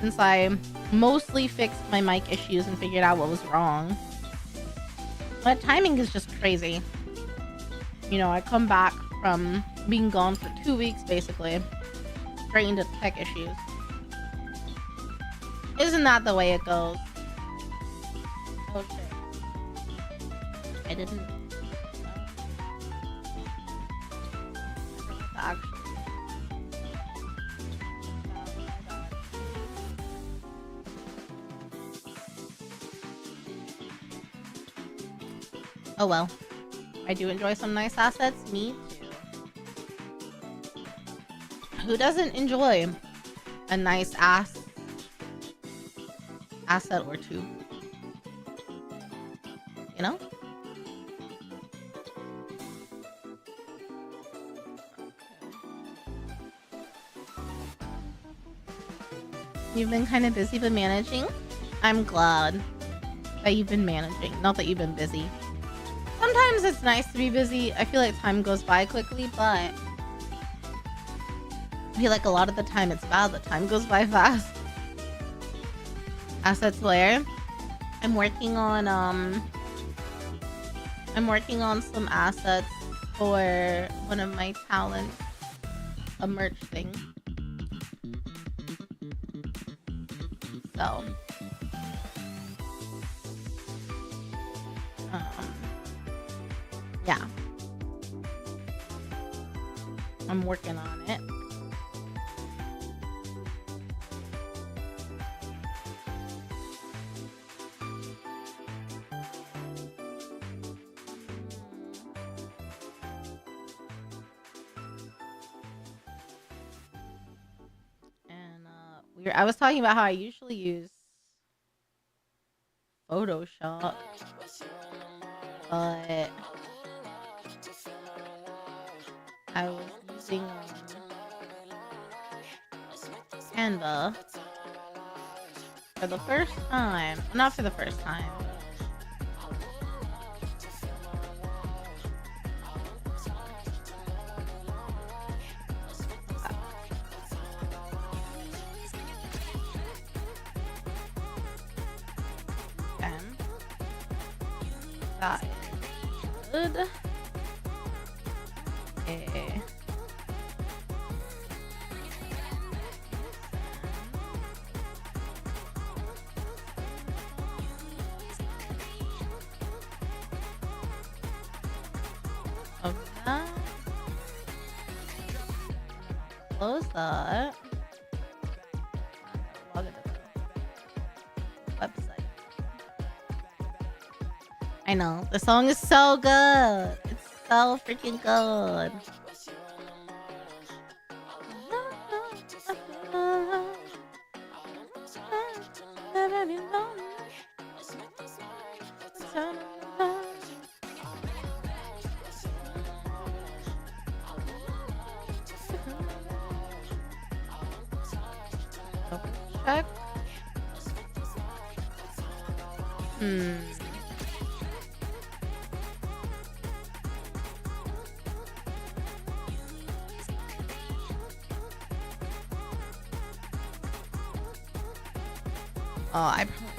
Since I mostly fixed my mic issues and figured out what was wrong. But timing is just crazy. You know, I come back from being gone for 2 weeks basically, straight into tech issues. Isn't that the way it goes? Oh shit. I didn't actually. Oh well. I do enjoy some nice assets. Me too. Who doesn't enjoy a nice asset or two? You know? You've been kind of busy but managing? I'm glad that you've been managing, not that you've been busy. Sometimes it's nice to be busy. I feel like time goes by quickly, but I feel like a lot of the time it's bad that time goes by fast. Assets where? I'm working on some assets for one of my talents, a merch thing. So, yeah, I'm working on it. I was talking about how I usually use Photoshop, but I was using Canva for the first time. Not for the first time. That is good. Okay. Of that. Close that. Log into the website. I know. The song is so good. It's so freaking good. Check. Oh, I probably...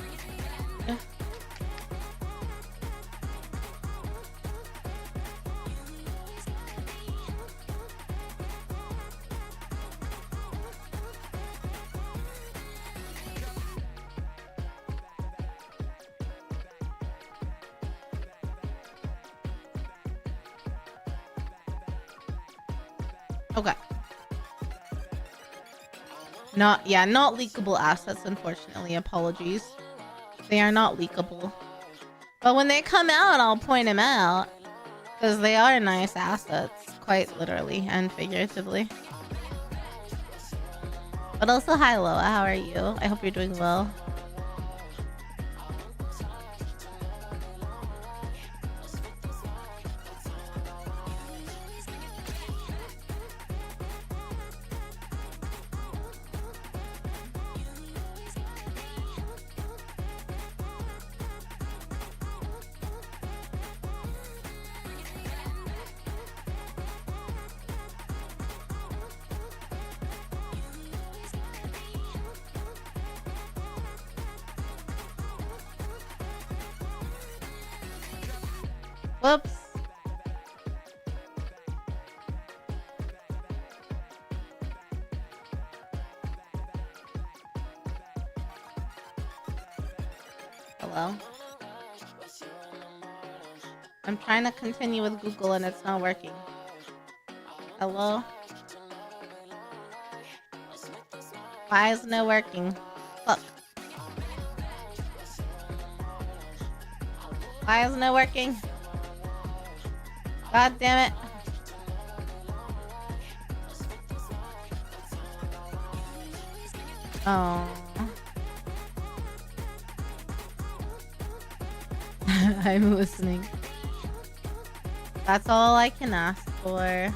Okay. Not leakable assets, unfortunately. Apologies. They are not leakable. But when they come out, I'll point them out. Because they are nice assets, quite literally and figuratively. But also, hi Loa, how are you? I hope you're doing well. Whoops. Hello? I'm trying to continue with Google and it's not working. Hello? Why isn't it working? Look. Why isn't it working? God damn it. Oh. I'm listening. That's all I can ask for.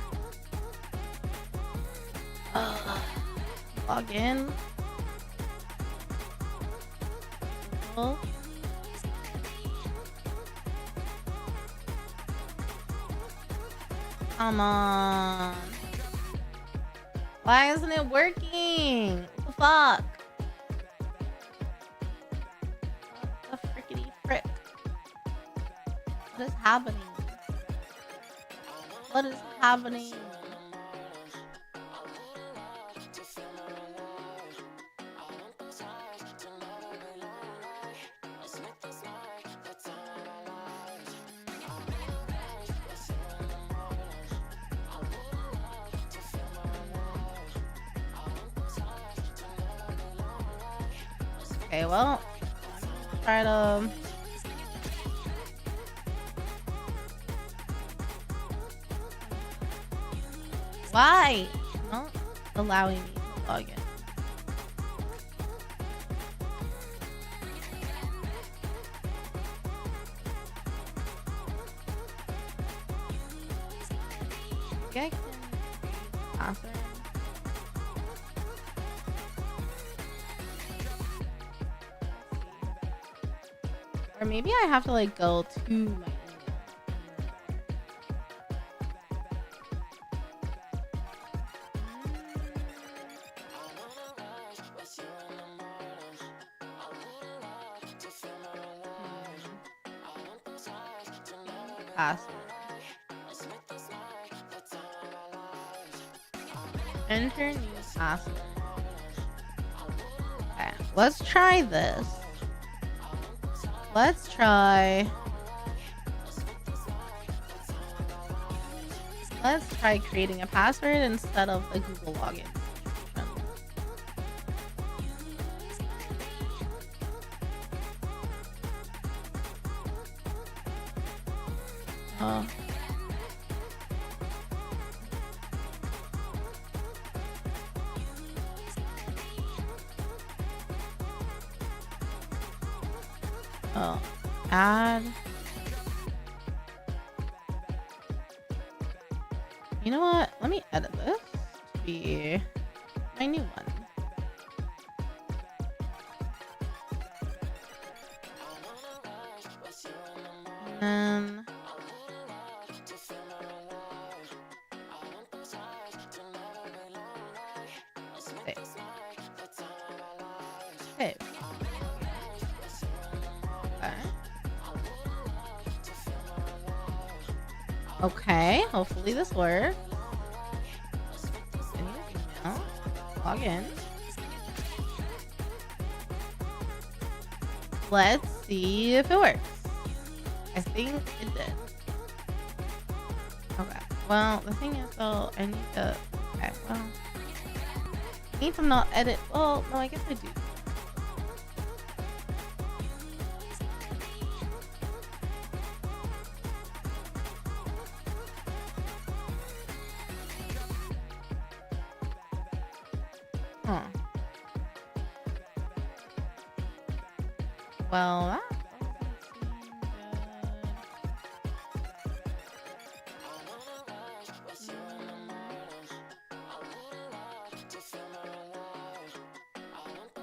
Log in. Oh. Come on. Why isn't it working? What the fuck? What the frickety frick? What is happening? What is happening? Okay, well, try to... Why? Not allowing me to log in. Okay, I can password. Or maybe I have to like go to my email. Password. Enter new password. Okay, let's try this. Let's try creating a password instead of the Google login. Oh, add. You know what? Let me edit this to be my new one. And then save. Save. Okay, hopefully this works. Email. Log in. Let's see if it works. I think it did. Okay. Well, the thing is though, I need to. Okay. Well, I need to not edit. Well, no, I guess I do. Huh. Well, that doesn't seem good.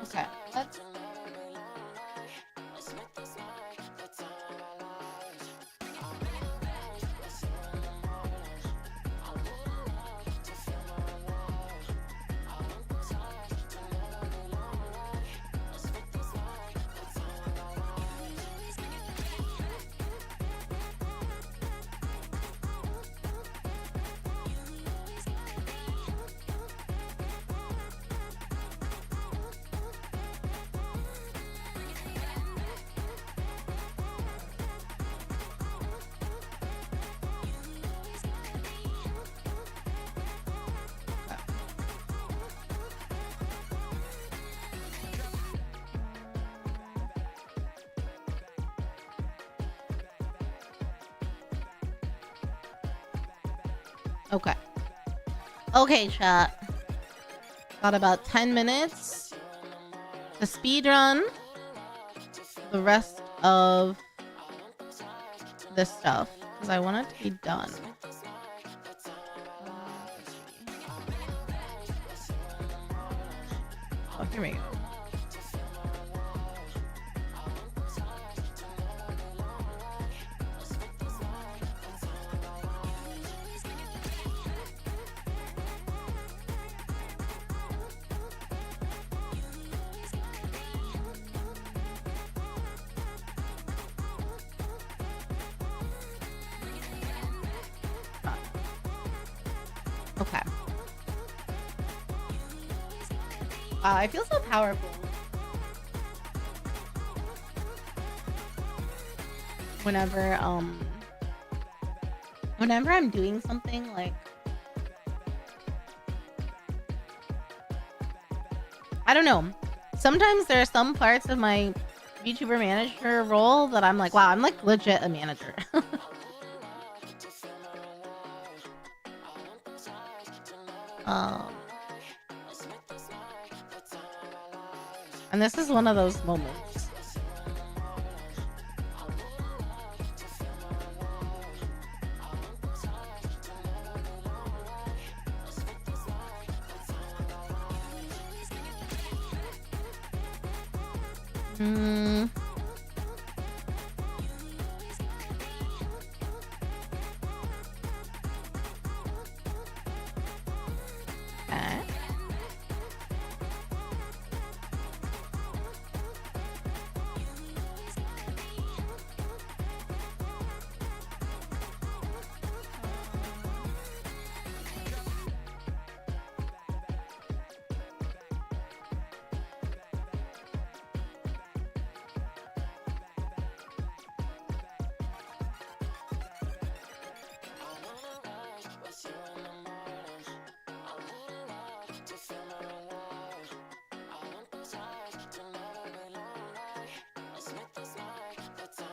Okay, let's. Okay. Okay, chat. Got about 10 minutes to speed run the rest of this stuff because I want it to be done. Oh, here we go. Okay. Wow, I feel so powerful. Whenever I'm doing something like I don't know. Sometimes there are some parts of my YouTuber manager role that I'm like, wow, I'm like legit a manager. And this is one of those moments.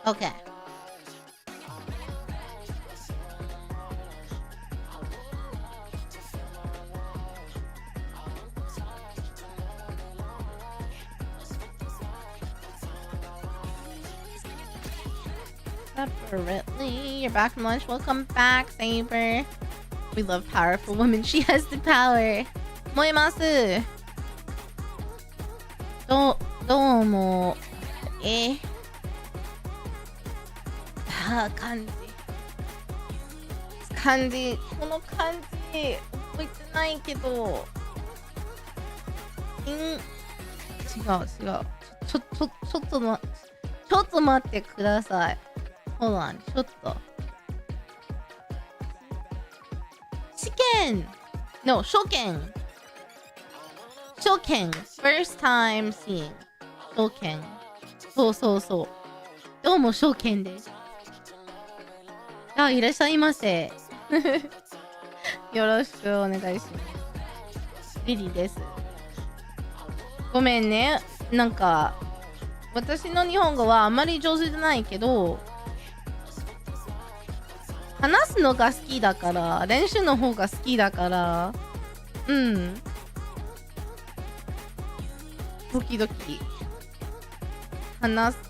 Okay. separately. You're back from lunch. Welcome back, Saber. We love powerful women. She has the power. Moemasu. どうも。漢字。この漢字覚えてないけど。違う。ちょっと待ってください。Hold on. ちょっと。試験 No, 初見 First time seeing 初見そう。どうも初見です。いらっしゃいませ。よろしくお願いします。リリです。ごめんね。なんか私の日本語はあまり上手じゃないけど、話すのが好きだから、練習の方が好きだから、時々話し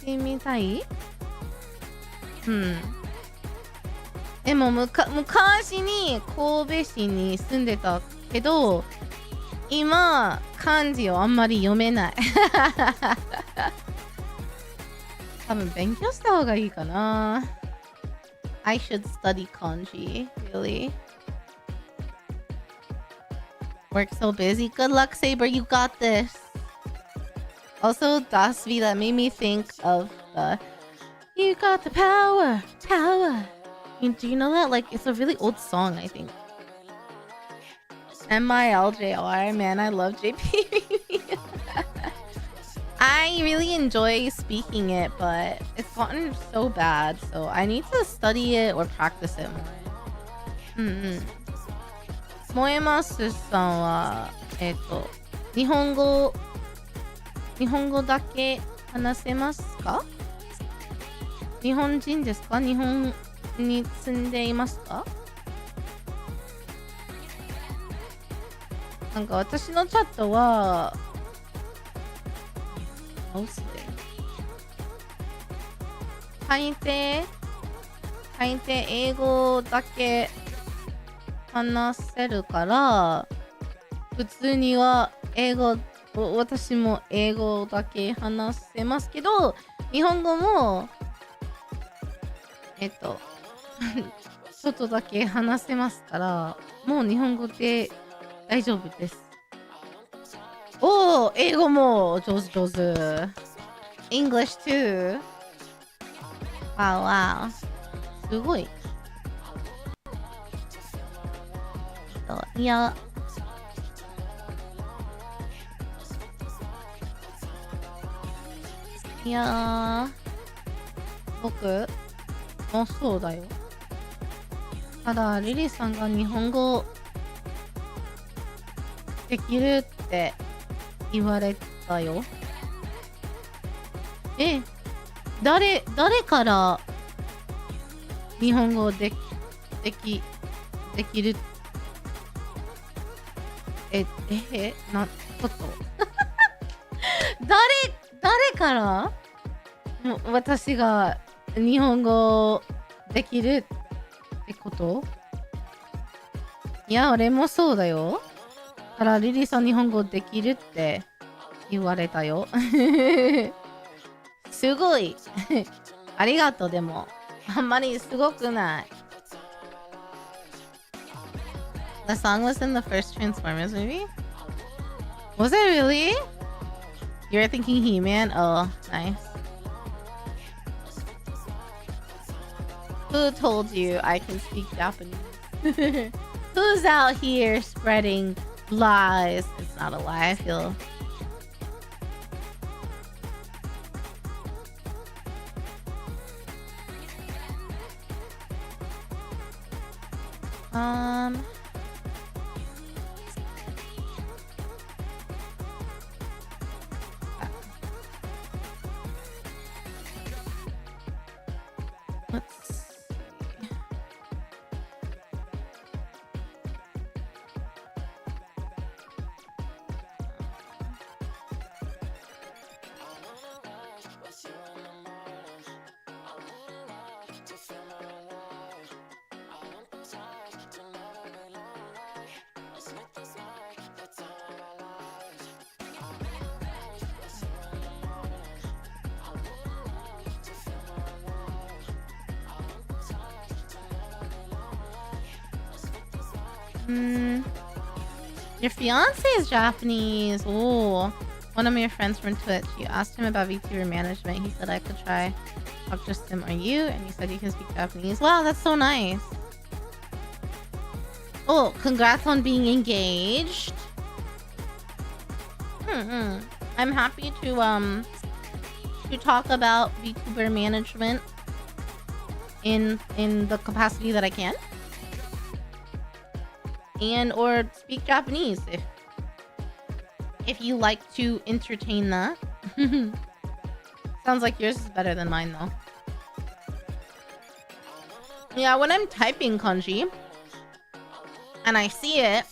てみたい。でも昔に神戸市に住んでたけど、今漢字をあんまり読めない。多分勉強した方がいいかな。I should study kanji, really. Work so busy. Good luck, Saber. You got this. Also, Dasvi, that made me think of the You got the power. Do you know that? Like, it's a really old song, I think. MILJR, man, I love JP. I really enjoy speaking it, but it's gotten so bad, so I need to study it or practice it more. 萌えますさんは日本語だけ話せますか？日本人ですか？日本に住んでいますか？なんか私のチャットは大抵英語だけ話せるから、普通には私も英語だけ話せますけど、日本語もちょっとだけ話せますから、もう日本語で大丈夫です。英語も上手。English too. Wow. すごい。いや。僕もそうだよ。ただ、リリーさんが日本語できるって言われたよ。誰から日本語できるちょっと誰から私が日本語できるってこと？いや、俺もそうだよ。からリリーさん日本語できるって言われたよ。すごい。ありがとう。でもあんまりすごくない。The song was in the first Transformers movie? Was it really? You're thinking He-Man? Oh, nice. Who told you I can speak Japanese? Who's out here spreading lies? It's not a lie, I feel. Let's see. Your fiance is Japanese. Oh, one of your friends from Twitch. You asked him about VTuber management. He said I could try. Talk to him or you, and you said you can speak Japanese. Wow, that's so nice. Oh, congrats on being engaged. I'm happy to talk about VTuber management in the capacity that I can, and or speak Japanese if you like to entertain that. Sounds like yours is better than mine though. Yeah, when I'm typing kanji and I see it,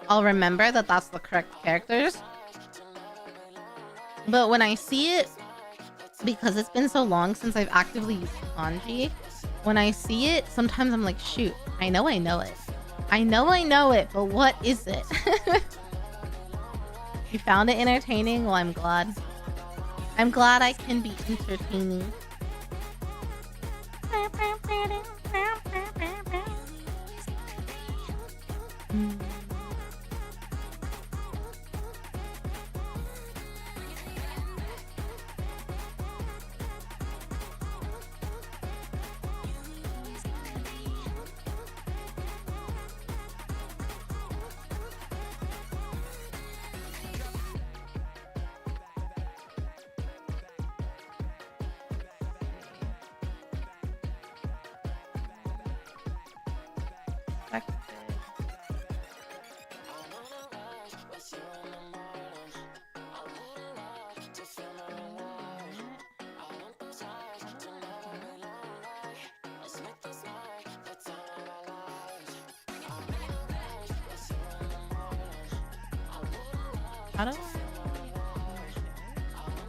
I'll remember that that's the correct characters. But when I see it, because it's been so long since I've actively used kanji, when I see it, sometimes I'm like, shoot, I know it. I know it, but what is it? You found it entertaining? Well, I'm glad. I'm glad I can be entertaining. How do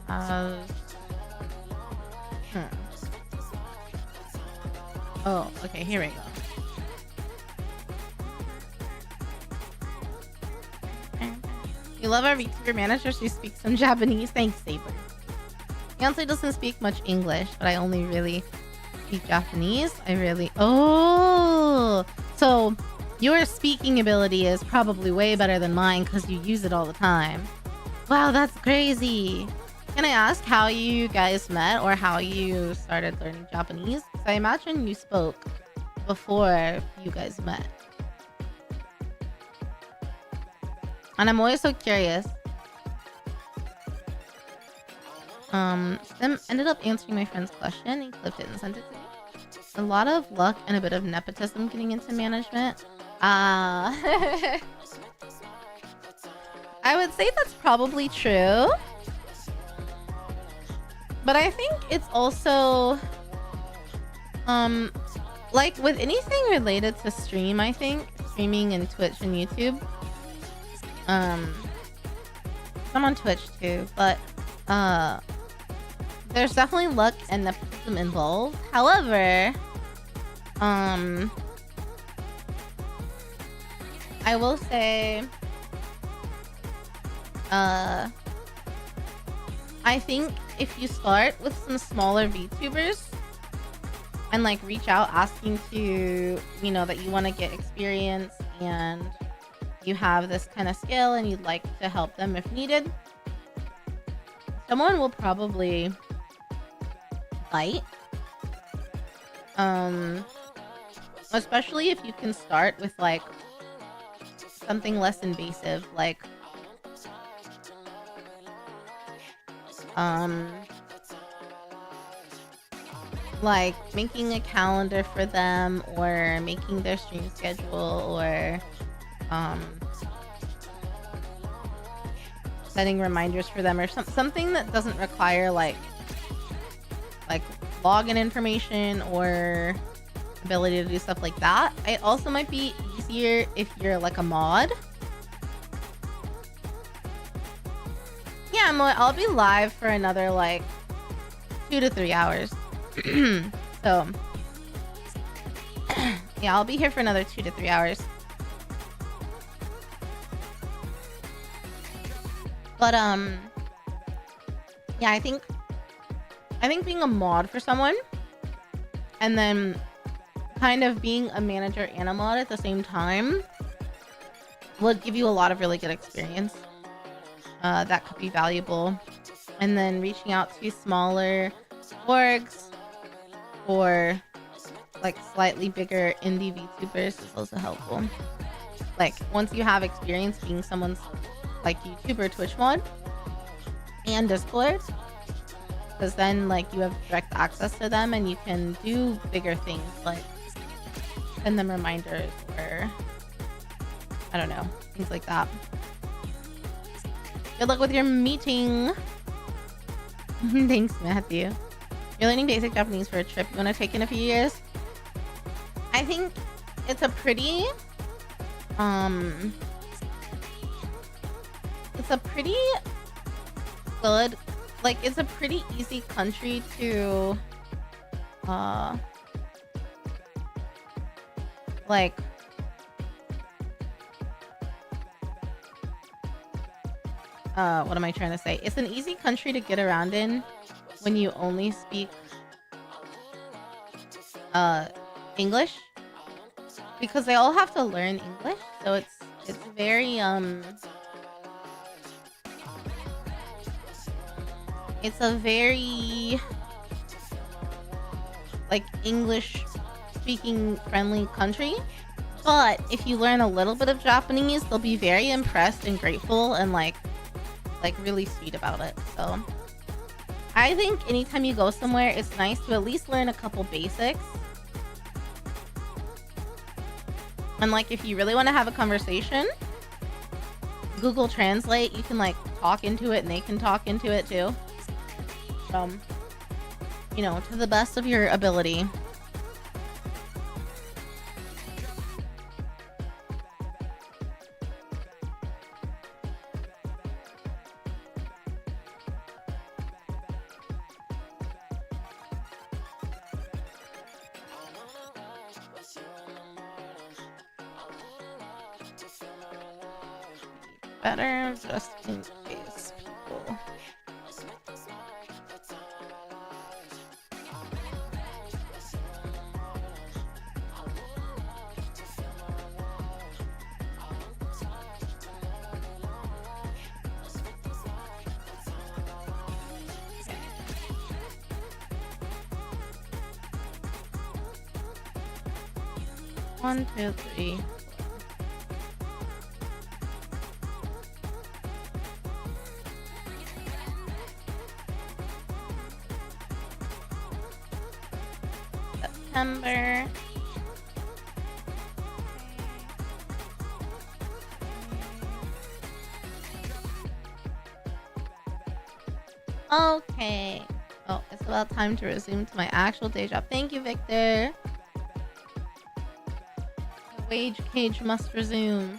I... Oh, okay, here we go. You love our VTuber manager, she speaks some Japanese. Thanks, Saber. Fiance doesn't speak much English, but I only really speak Japanese. Oh! So... your speaking ability is probably way better than mine because you use it all the time. Wow, that's crazy. Can I ask how you guys met or how you started learning Japanese? Because I imagine you spoke before you guys met. And I'm always so curious. Sim ended up answering my friend's question. He clipped it and sent it to me. A lot of luck and a bit of nepotism getting into management. I would say that's probably true. But I think it's also like with anything related to stream, I think streaming and Twitch and YouTube. I'm on Twitch too, but there's definitely luck and nepotism involved. However, I will say, I think if you start with some smaller VTubers and like reach out asking to, you know, that you want to get experience and you have this kind of skill and you'd like to help them if needed, someone will probably bite. Especially if you can start with like something less invasive, like making a calendar for them or making their stream schedule or setting reminders for them or something that doesn't require like login information or ability to do stuff like that. It also might be easier if you're like a mod. Yeah, I'll be live for another like 2 to 3 hours. So yeah, I'll be here for another 2 to 3 hours. But yeah, I think being a mod for someone and then kind of being a manager and a mod at the same time would give you a lot of really good experience. That could be valuable. And then reaching out to smaller orgs or like slightly bigger indie VTubers is also helpful. Like once you have experience being someone's like YouTuber Twitch mod and Discord, because then like you have direct access to them and you can do bigger things like send them reminders or I don't know, things like that. Good luck with your meeting. Thanks, Matthew. You're learning basic Japanese for a trip you want to take in a few years? I think it's a pretty good, like it's a pretty easy country to like what am I trying to say? It's an easy country to get around in when you only speak English, because they all have to learn English, so it's very it's a very like English speaking friendly country. But if you learn a little bit of Japanese, they'll be very impressed and grateful and like really sweet about it. So I think anytime you go somewhere, it's nice to at least learn a couple basics. And like if you really want to have a conversation, Google Translate, you can like talk into it and they can talk into it too. You know, to the best of your ability. Better just in case people. One, two, three. September. Okay. Oh, it's about time to resume to my actual day job. Thank you, Victor. The wage cage must resume.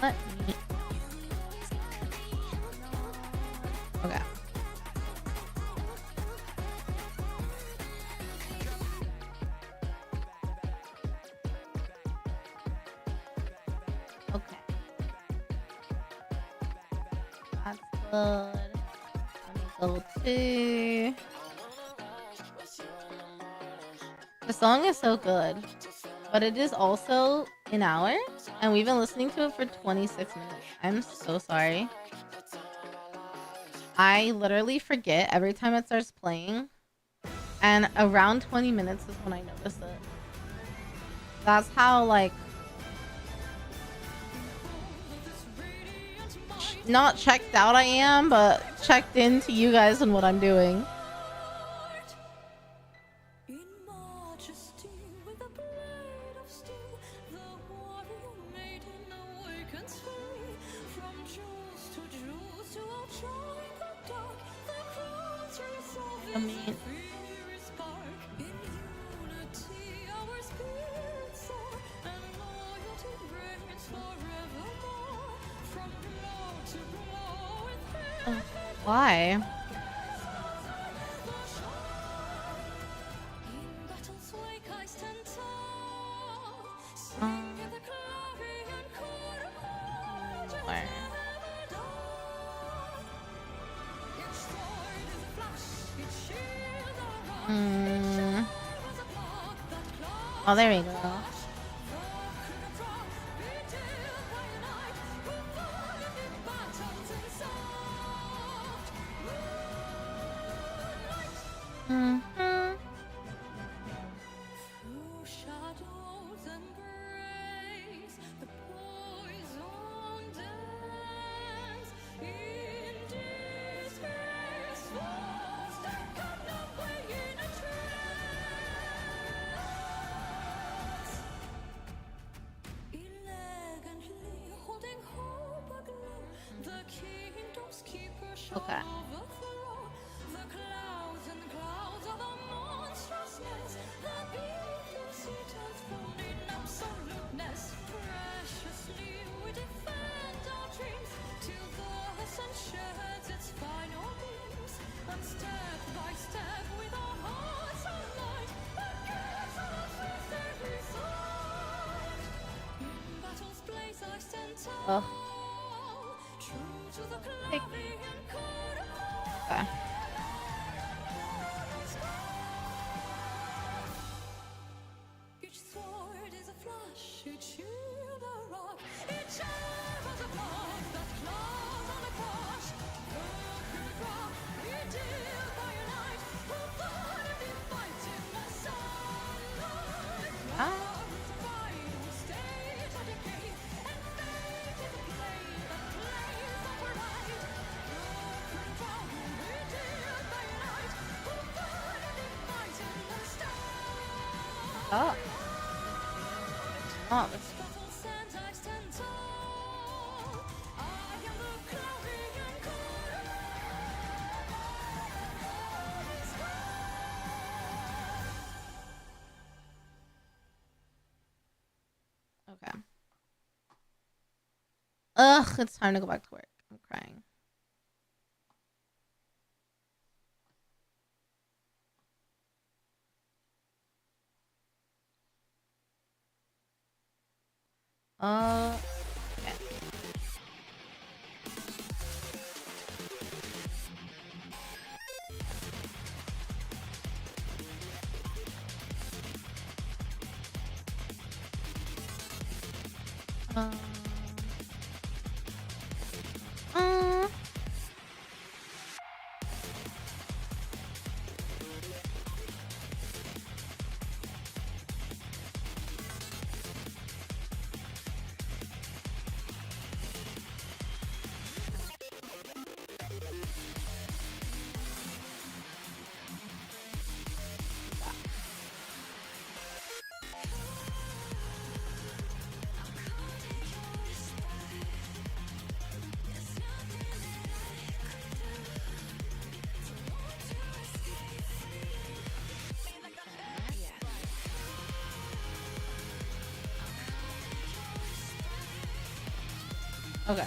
Let me... Okay. Okay. That's good. Let me go to... The song is so good, but it is also an hour, and we've been listening to it for 26 minutes. I'm so sorry. I literally forget every time it starts playing, and around 20 minutes is when I notice it. That's how, like, not checked out I am, but checked into you guys and what I'm doing. I mean, why? Where? Oh, there we go. Okay. Oh. Okay. Oh. Oh, this. Okay. Ugh, it's time to go back to work. I'm crying. Okay. Uh, okay.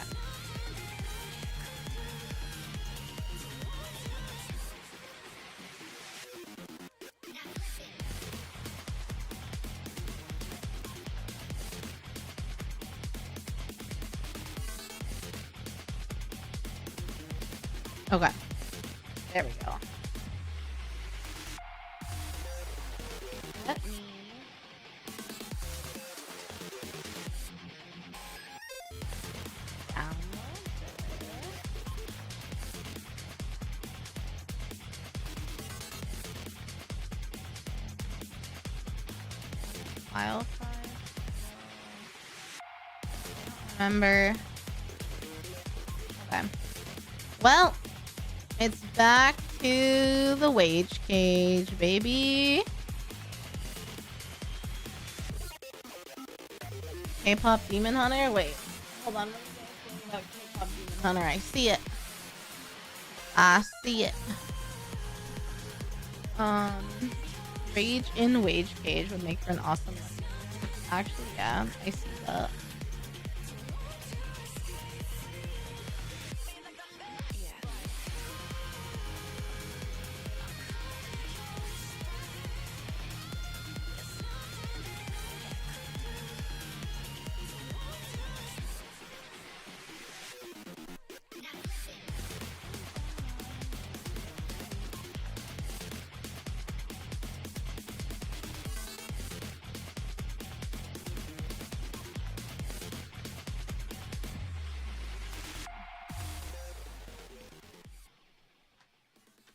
Okay. There we go. Let me... download this. File size. Remember. Okay. Well, it's back to the wage cage, baby. K-pop Demon Hunter? Wait, hold on. Let me go about K-pop. Demon Hunter, I see it. I see it. Rage in Wage Cage would make for an awesome weapon. Actually, yeah, I see that.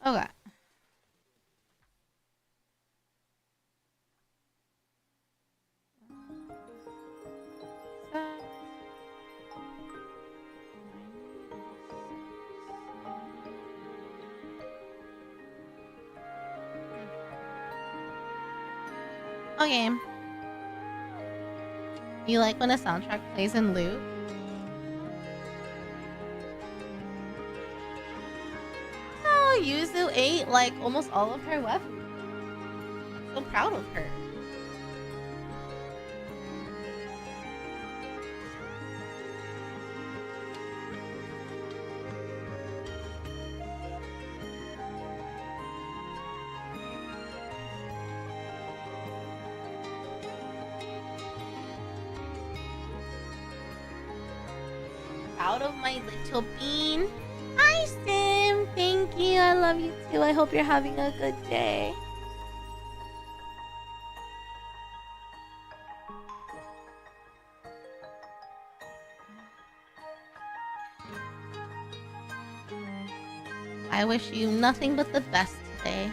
Okay. Okay. You like when a soundtrack plays in loop? Oh, Yuzu ate like almost all of her weapons. So proud of her. Proud of my little bean. Hi, Sim. Thank you. I love you too. I hope you're having a good day. I wish you nothing but the best today.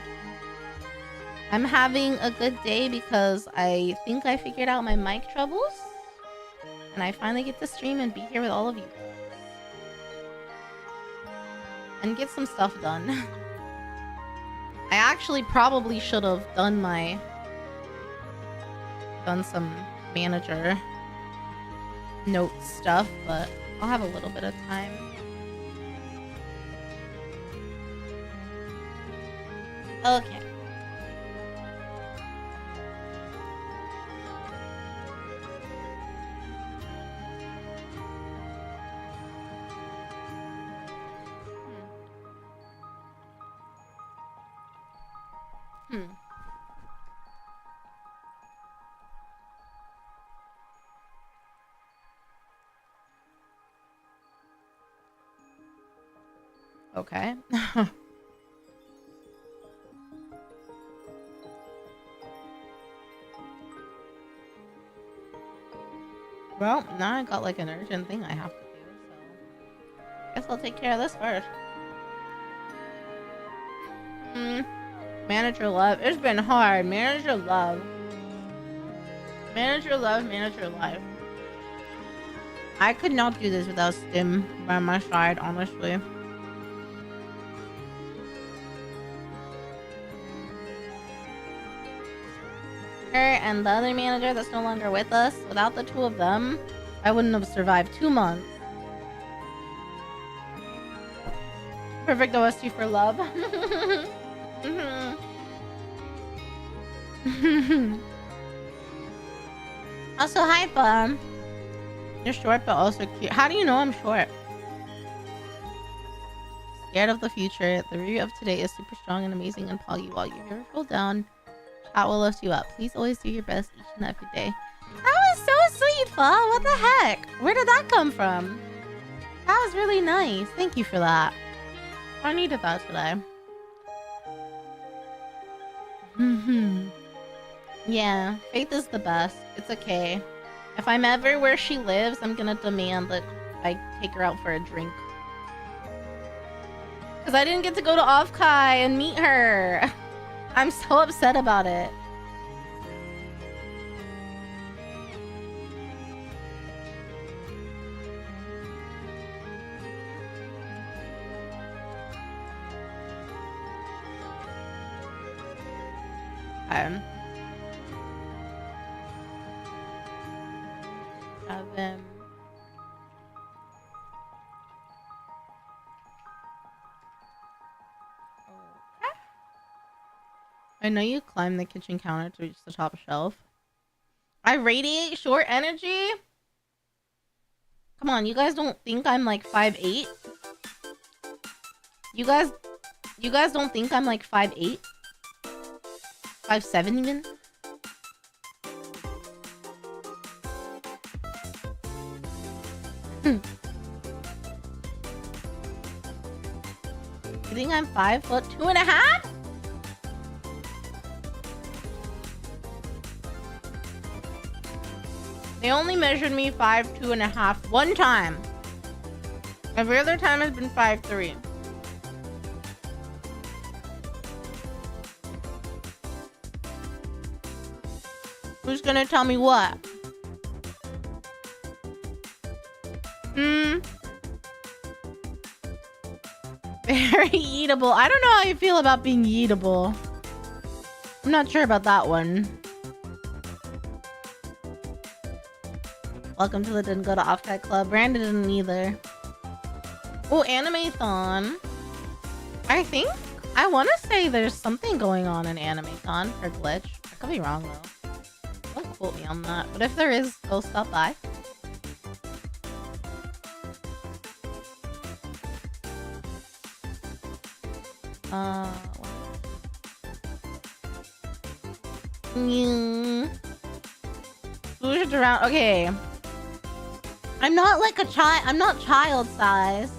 I'm having a good day because I think I figured out my mic troubles. And I finally get to stream and be here with all of you. And get some stuff done. I actually probably should have done some manager note stuff, but I'll have a little bit of time. Okay. Okay. Well, now I got like an urgent thing I have to do, so guess I'll take care of this first. Manager love. It's been hard. Manager love. Manager love, manager life. I could not do this without Stim by my side, honestly. Her and the other manager that's no longer with us, without the two of them, I wouldn't have survived 2 months. Perfect OST for love. Also, hi, Bum. You're short, but also cute. How do you know I'm short? Scared of the future. The review of today is super strong and amazing and poggy. While you ever fall down, chat will lift you up. Please always do your best each and every day. That was so sweet, Fa. What the heck? Where did that come from? That was really nice. Thank you for that. I needed that today. Yeah, Faith is the best. It's okay. If I'm ever where she lives, I'm gonna demand that I take her out for a drink. Because I didn't get to go to Offkai and meet her. I'm so upset about it. I know you climb the kitchen counter to reach the top shelf. I radiate short energy? Come on, you guys don't think I'm like 5'8"? You guys don't think I'm like 5'8"? 5'7" even? You think I'm 5'2.5"? They only measured me 5'2.5" one time. Every other time has been 5'3". Who's gonna tell me what? Very eatable. I don't know how you feel about being eatable. I'm not sure about that one. Welcome to the Didn't Go to Offcut Club. Brandon didn't either. Oh, Anime-thon. I think, I want to say there's something going on in Anime-thon for Glitch. I could be wrong though. Don't quote me on that. But if there is, go stop by. Solutions around. Okay. I'm not like a child. I'm not child size.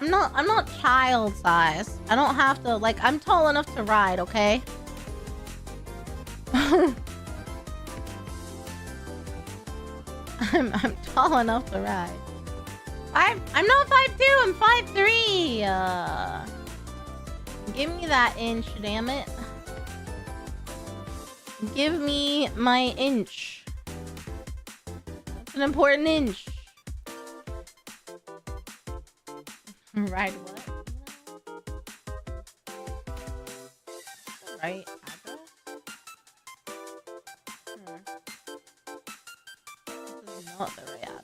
I'm not child size. I don't have to, like, I'm tall enough to ride, okay? I'm tall enough to ride. I'm not 5'2", I'm 5'3". Give me that inch, damn it. Give me my inch. That's an important inch. Right, what? Right address? This is not the right address.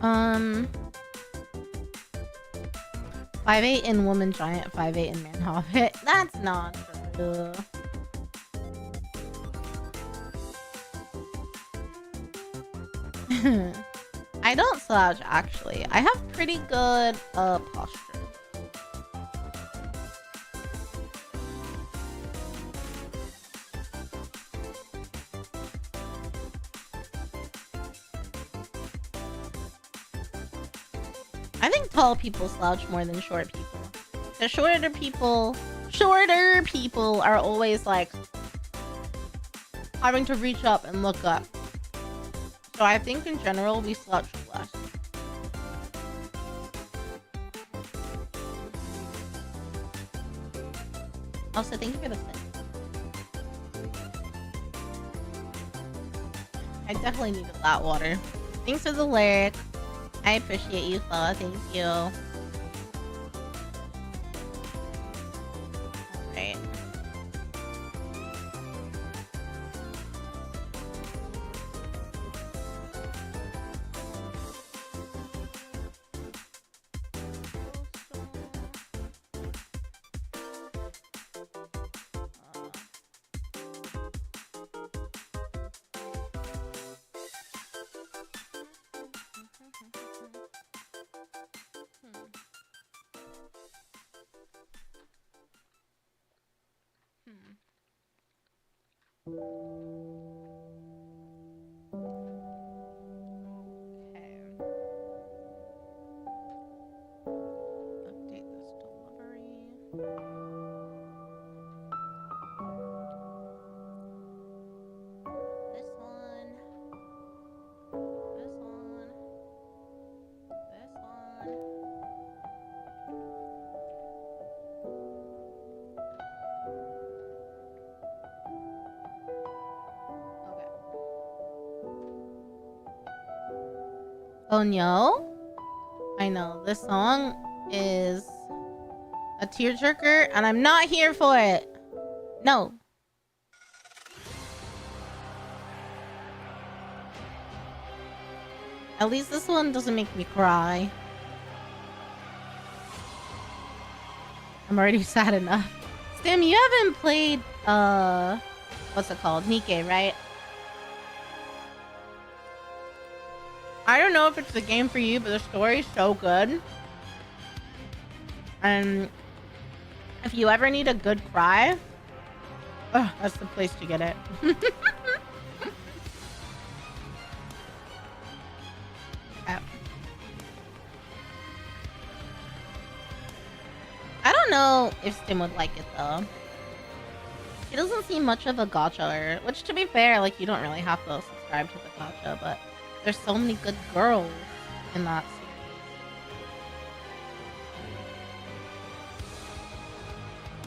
Um, 5'8" in woman giant, 5'8" in man hobbit. That's not true. I don't slouch actually. I have pretty good posture. I think tall people slouch more than short people. The shorter people are always like having to reach up and look up. So I think in general we slouch less. Also, thank you for the tip. I definitely needed that water. Thanks for the lyric. I appreciate you, Flo. Thank you. Alright. Update this delivery. This one. This one. This one. Oh no. I know. This song is a tearjerker and I'm not here for it. No. At least this one doesn't make me cry. I'm already sad enough. Stim, you haven't played, what's it called? Nikke, right? I don't know if it's the game for you, but the story's so good. And if you ever need a good cry, that's the place to get it. I don't know if Stim would like it though. He doesn't seem much of a gacha, which to be fair, like you don't really have to subscribe to the gacha, but there's so many good girls in that series.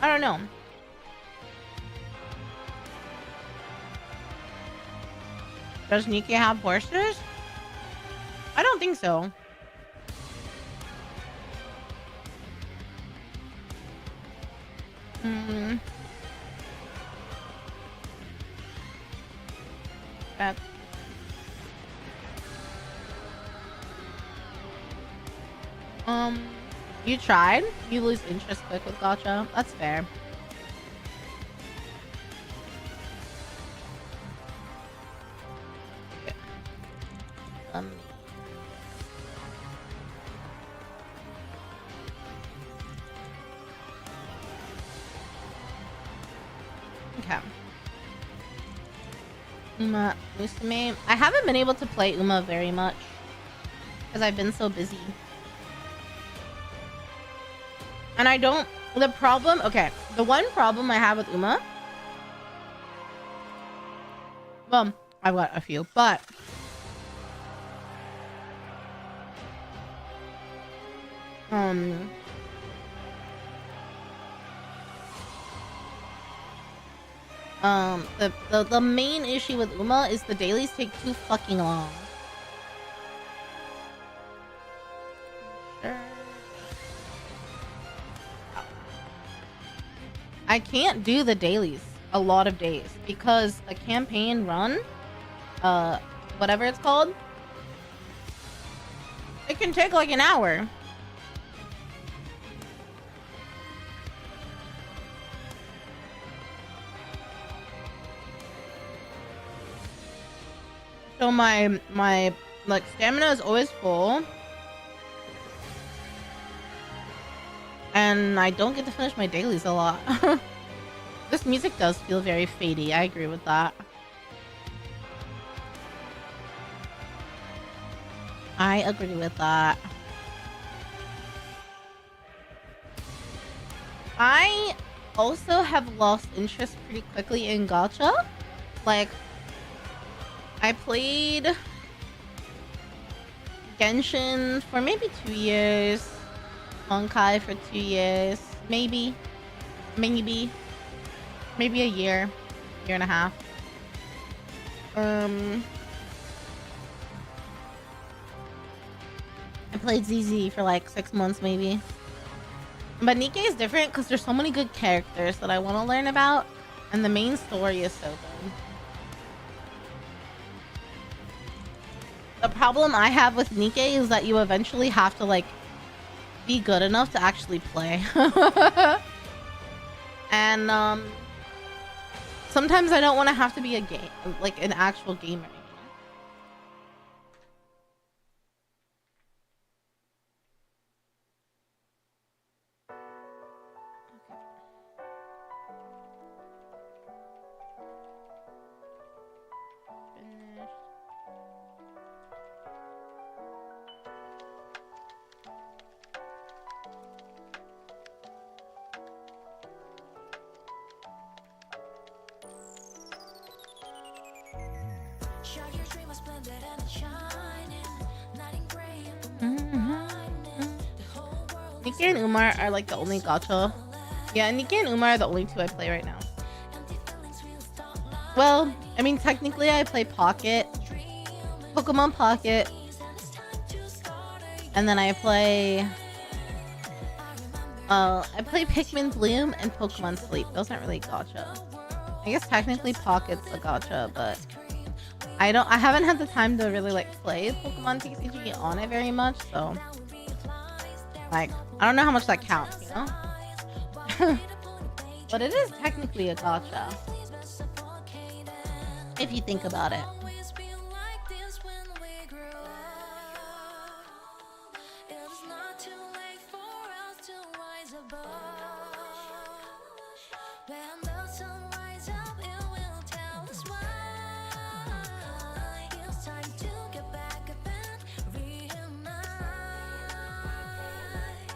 I don't know. Does Nikke have horses? I don't think so. That. You tried? You lose interest quick with gacha? That's fair. Okay. Okay. Uma Musume. I haven't been able to play Uma very much because I've been so busy. And I don't... The problem... Okay. The one problem I have with Uma... Well, I've got a few, but... The main issue with Uma is the dailies take too fucking long. Sure. I can't do the dailies a lot of days because a campaign run, whatever it's called, it can take like an hour. So my like stamina is always full. And I don't get to finish my dailies a lot. This music does feel very fadey. I agree with that. I agree with that. I also have lost interest pretty quickly in gacha. Like, I played Genshin for maybe 2 years. Honkai for 2 years. Maybe a year and a half. I played ZZ for like 6 months maybe. But Nikke is different because there's so many good characters that I want to learn about, and the main story is so good. The problem I have with Nikke is that you eventually have to like be good enough to actually play. And sometimes I don't want to have to be a game, like an actual gamer. Nikke and Umar are like the only gacha. Yeah, Nikke and Umar are the only two I play right now. Well, I mean, technically I play Pocket, Pokemon Pocket, And then I play Pikmin Bloom and Pokemon Sleep. Those aren't really gacha. I guess technically Pocket's a gacha, but I haven't had the time to really like play Pokemon TCG on it very much, so like I don't know how much that counts, you know? But it is technically a gacha if you think about it.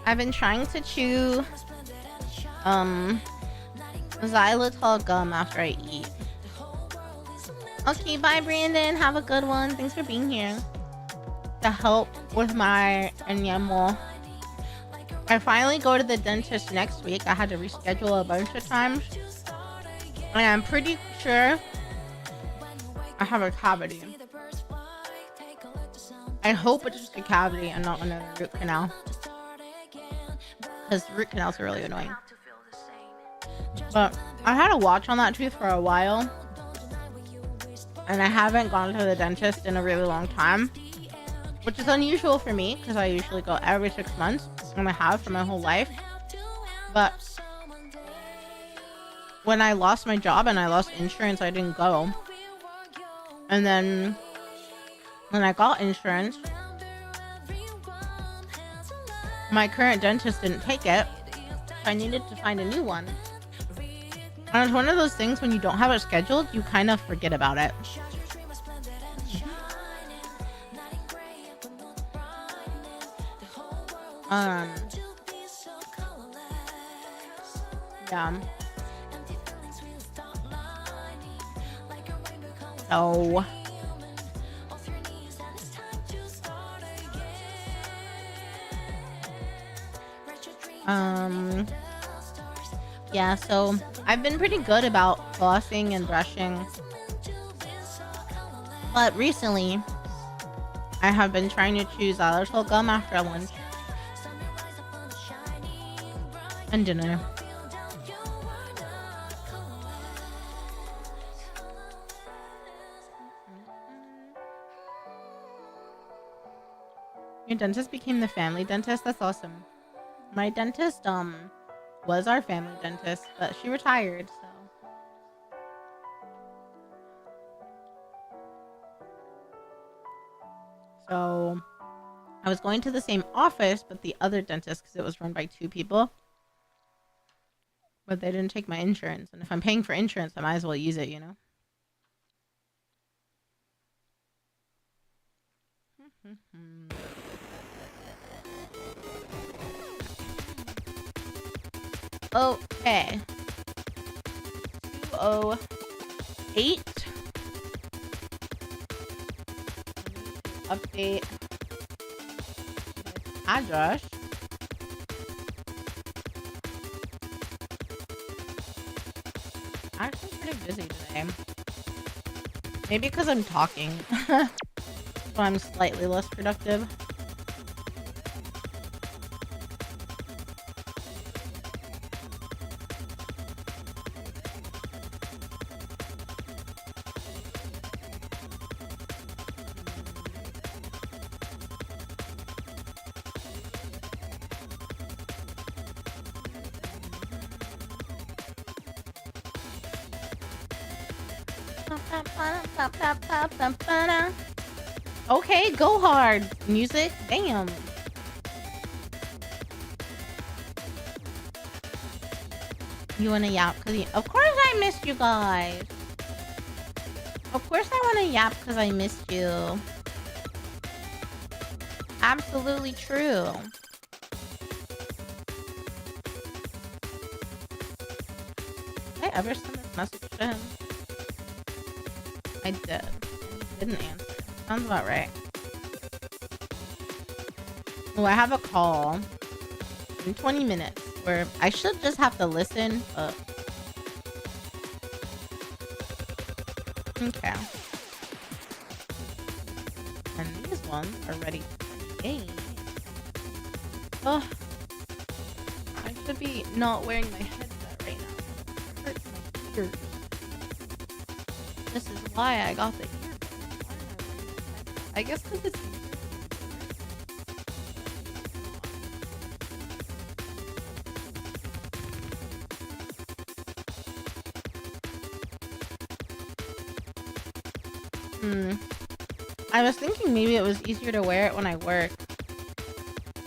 I've been trying to chew xylitol gum after I eat. Okay, bye Brandon. Have a good one. Thanks for being here to help with my enamel. I finally go to the dentist next week. I had to reschedule a bunch of times. And I'm pretty sure I have a cavity. I hope it's just a cavity and not another root canal. Because root canals are really annoying. But I had a watch on that tooth for a while. And I haven't gone to the dentist in a really long time. Which is unusual for me because I usually go every 6 months. And I have for my whole life. But when I lost my job and I lost insurance, I didn't go. And then when I got insurance, my current dentist didn't take it, so I needed to find a new one. And it's one of those things when you don't have it scheduled, you kind of forget about it. Yeah. So yeah, so I've been pretty good about flossing and brushing, but recently I have been trying to chew xylitol gum after lunch and dinner. Your dentist became the family dentist? That's awesome. My dentist was our family dentist, but she retired, so I was going to the same office, but the other dentist, because it was run by 2 people, but they didn't take my insurance, and if I'm paying for insurance, I might as well use it, you know? Okay. 208. Update address. Actually pretty busy today. Maybe because I'm talking. So I'm slightly less productive. Okay, go hard. Music, damn. You wanna yap? Of course I missed you guys. Of course I wanna yap because I missed you. Absolutely true. Did I ever send this message to him? I did. He didn't answer. Sounds about right. Oh, I have a call in 20 minutes where I should just have to listen, but okay. And these ones are ready to play. Oh, I should be not wearing my headset right now. It hurts my ears. This is why I got the earbuds. I guess because it's. I was thinking maybe it was easier to wear it when I work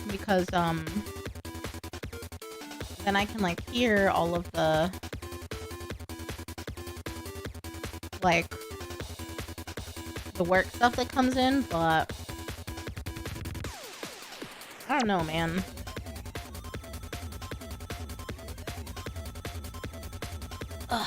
because then I can like hear all of the like the work stuff that comes in, but I don't know, man. Ugh.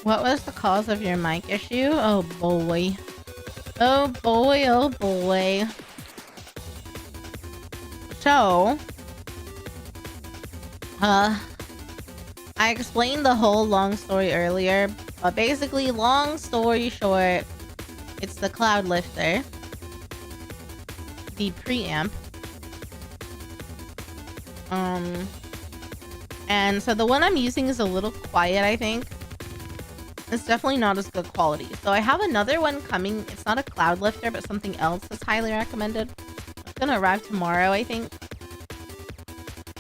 What was the cause of your mic issue? Oh boy. Oh boy, oh boy. So, I explained the whole long story earlier, but basically, long story short, it's the cloud lifter, the preamp. And so the one I'm using is a little quiet, I think. It's definitely not as good quality. So I have another one coming. It's not a cloud lifter, but something else that's highly recommended. It's gonna arrive tomorrow, I think.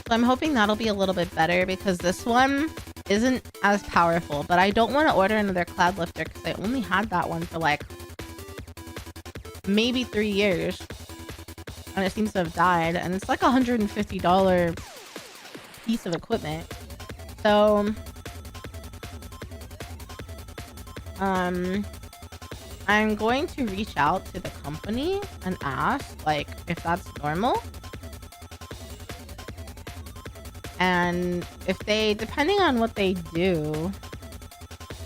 So I'm hoping that'll be a little bit better because this one isn't as powerful. But I don't want to order another cloud lifter because I only had that one for like maybe 3 years. And it seems to have died. And it's like $150 piece of equipment. So I'm going to reach out to the company and ask like if that's normal. And if they, depending on what they do,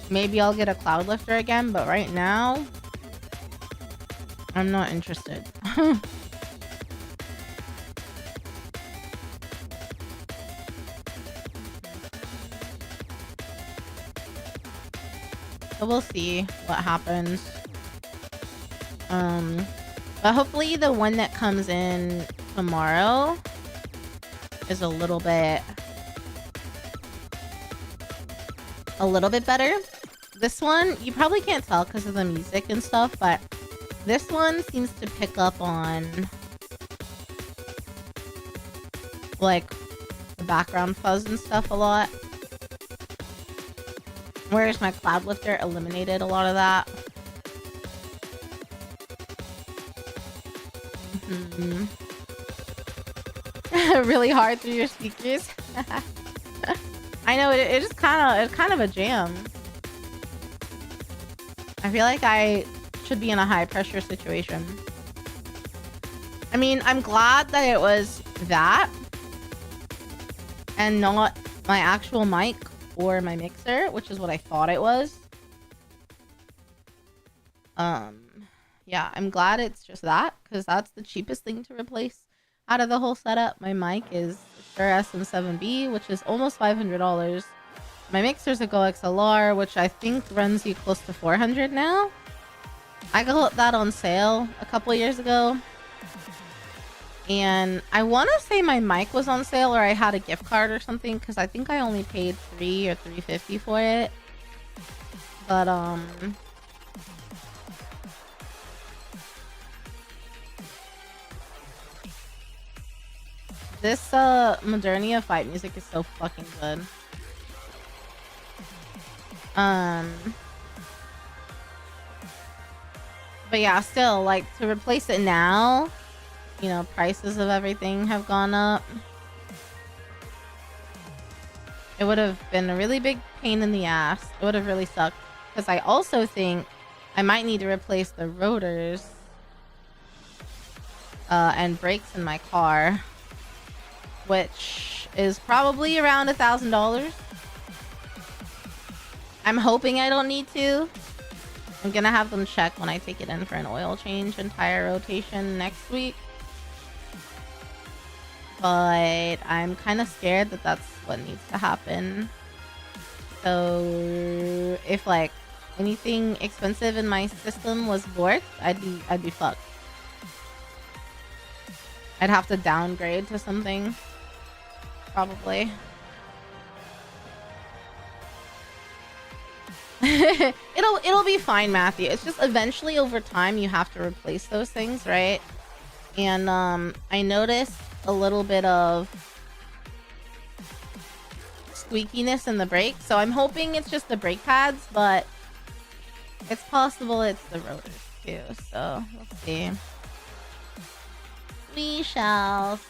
maybe I'll get a cloud lifter again, but right now I'm not interested. So we'll see what happens. But hopefully the one that comes in tomorrow is a little bit better. This one, you probably can't tell because of the music and stuff, but this one seems to pick up on like the background fuzz and stuff a lot. Whereas my cloud lifter eliminated a lot of that. Really hard through your speakers. I know it is kind of a jam. I feel like I should be in a high pressure situation. I mean, I'm glad that it was that and not my actual mic or my mixer, which is what I thought it was. Yeah, I'm glad it's just that because that's the cheapest thing to replace out of the whole setup. My mic is Shure SM7B, which is almost $500. My mixer's a Go XLR, which I think runs you close to $400 now. I got that on sale a couple years ago. And I want to say my mic was on sale or I had a gift card or something because I think I only paid $3 or $3.50 for it. But This Modernia fight music is so fucking good. But yeah, still, like, to replace it now, you know, prices of everything have gone up. It would have been a really big pain in the ass. It would have really sucked. Because I also think I might need to replace the rotors and brakes in my car, which is probably around $1,000. I'm hoping I don't need to. I'm gonna have them check when I take it in for an oil change and tire rotation next week. But I'm kind of scared that that's what needs to happen. So if like anything expensive in my system was borked, I'd be fucked. I'd have to downgrade to something, probably. It'll be fine, Matthew. It's just eventually over time you have to replace those things, right? And I noticed a little bit of squeakiness in the brake, so I'm hoping it's just the brake pads, but it's possible it's the rotors too, so we'll see. We shall see.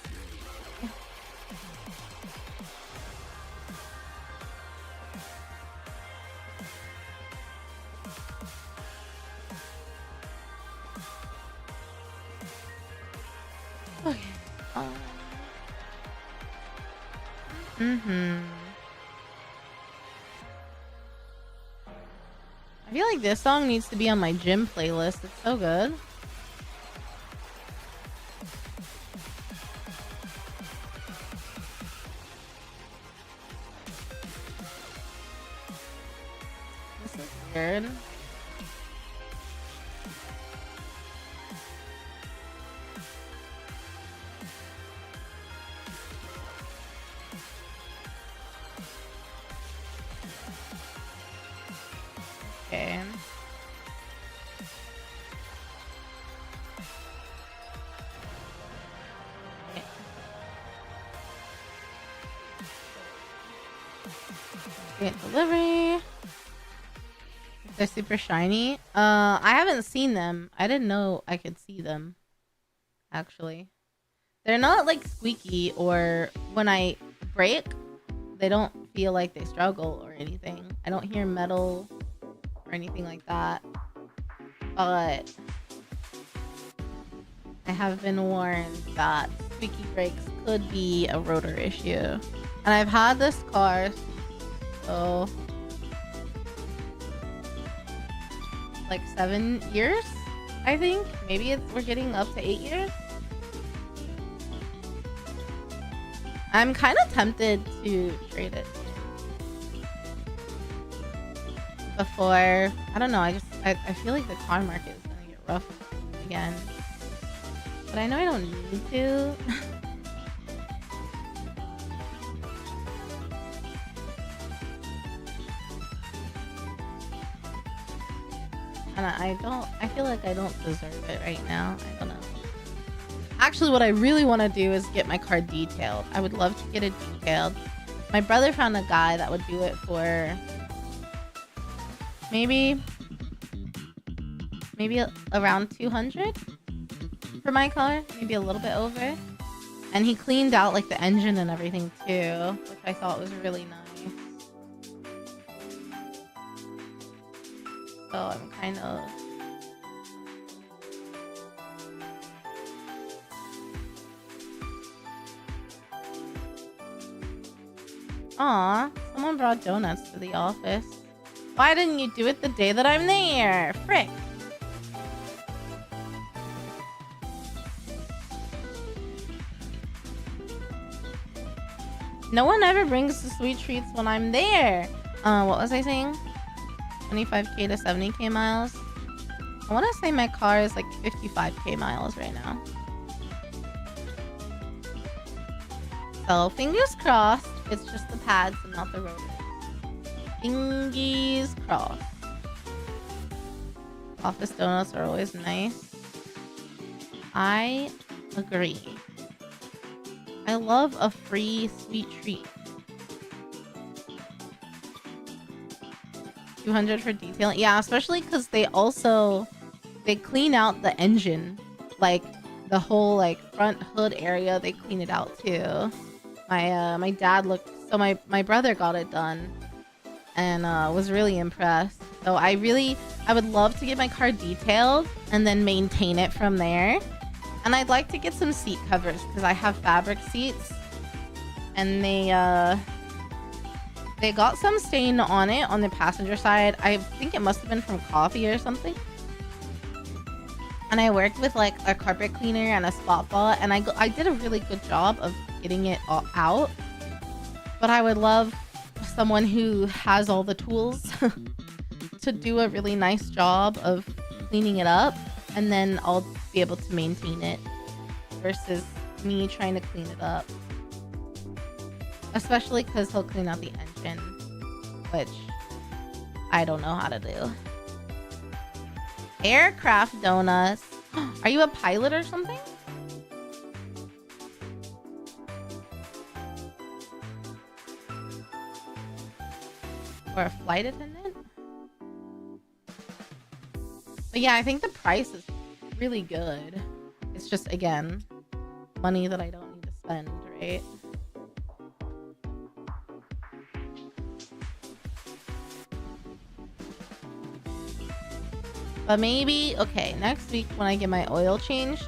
Okay. I feel like this song needs to be on my gym playlist. It's so good. This is weird. Okay. Get delivery. They're super shiny. I haven't seen them. I didn't know I could see them. Actually, they're not like squeaky, or when I brake, they don't feel like they struggle or anything. I don't hear metal or anything like that, but I have been warned that squeaky brakes could be a rotor issue, and I've had this car so like 7 years, I think. Maybe we're getting up to 8 years. I'm kind of tempted to trade it before. I don't know. I feel like the car market is gonna get rough again, but I know I don't need to. And I feel like I don't deserve it right now. I don't know. Actually, what I really want to do is get my car detailed. I would love to get it detailed. My brother found a guy that would do it for maybe around 200 for my car, maybe a little bit over. And he cleaned out like the engine and everything too, which I thought was really nice. So I'm kind of... Aw, someone brought donuts to the office. Why didn't you do it the day that I'm there? Frick. No one ever brings the sweet treats when I'm there. What was I saying? 25k to 70k miles. I want to say my car is like 55k miles right now. So fingers crossed, it's just the pads and not the rotors. Fingers crossed. Office donuts are always nice. I agree. I love a free sweet treat. 200 for detailing. Yeah, especially because they clean out the engine. Like the whole like front hood area, they clean it out too. My dad my brother got it done and was really impressed. So I would love to get my car detailed and then maintain it from there. And I'd like to get some seat covers because I have fabric seats and they got some stain on it on the passenger side. I think it must have been from coffee or something. And I worked with like a carpet cleaner and a spot ball, and I did a really good job of getting it all out. But I would love someone who has all the tools to do a really nice job of cleaning it up, and then I'll be able to maintain it versus me trying to clean it up. Especially because he'll clean out the engine, which I don't know how to do. Aircraft donuts. Are you a pilot or something? Or a flight attendant? But yeah, I think the price is really good. It's just, again, money that I don't need to spend, right? But maybe, okay, next week when I get my oil changed,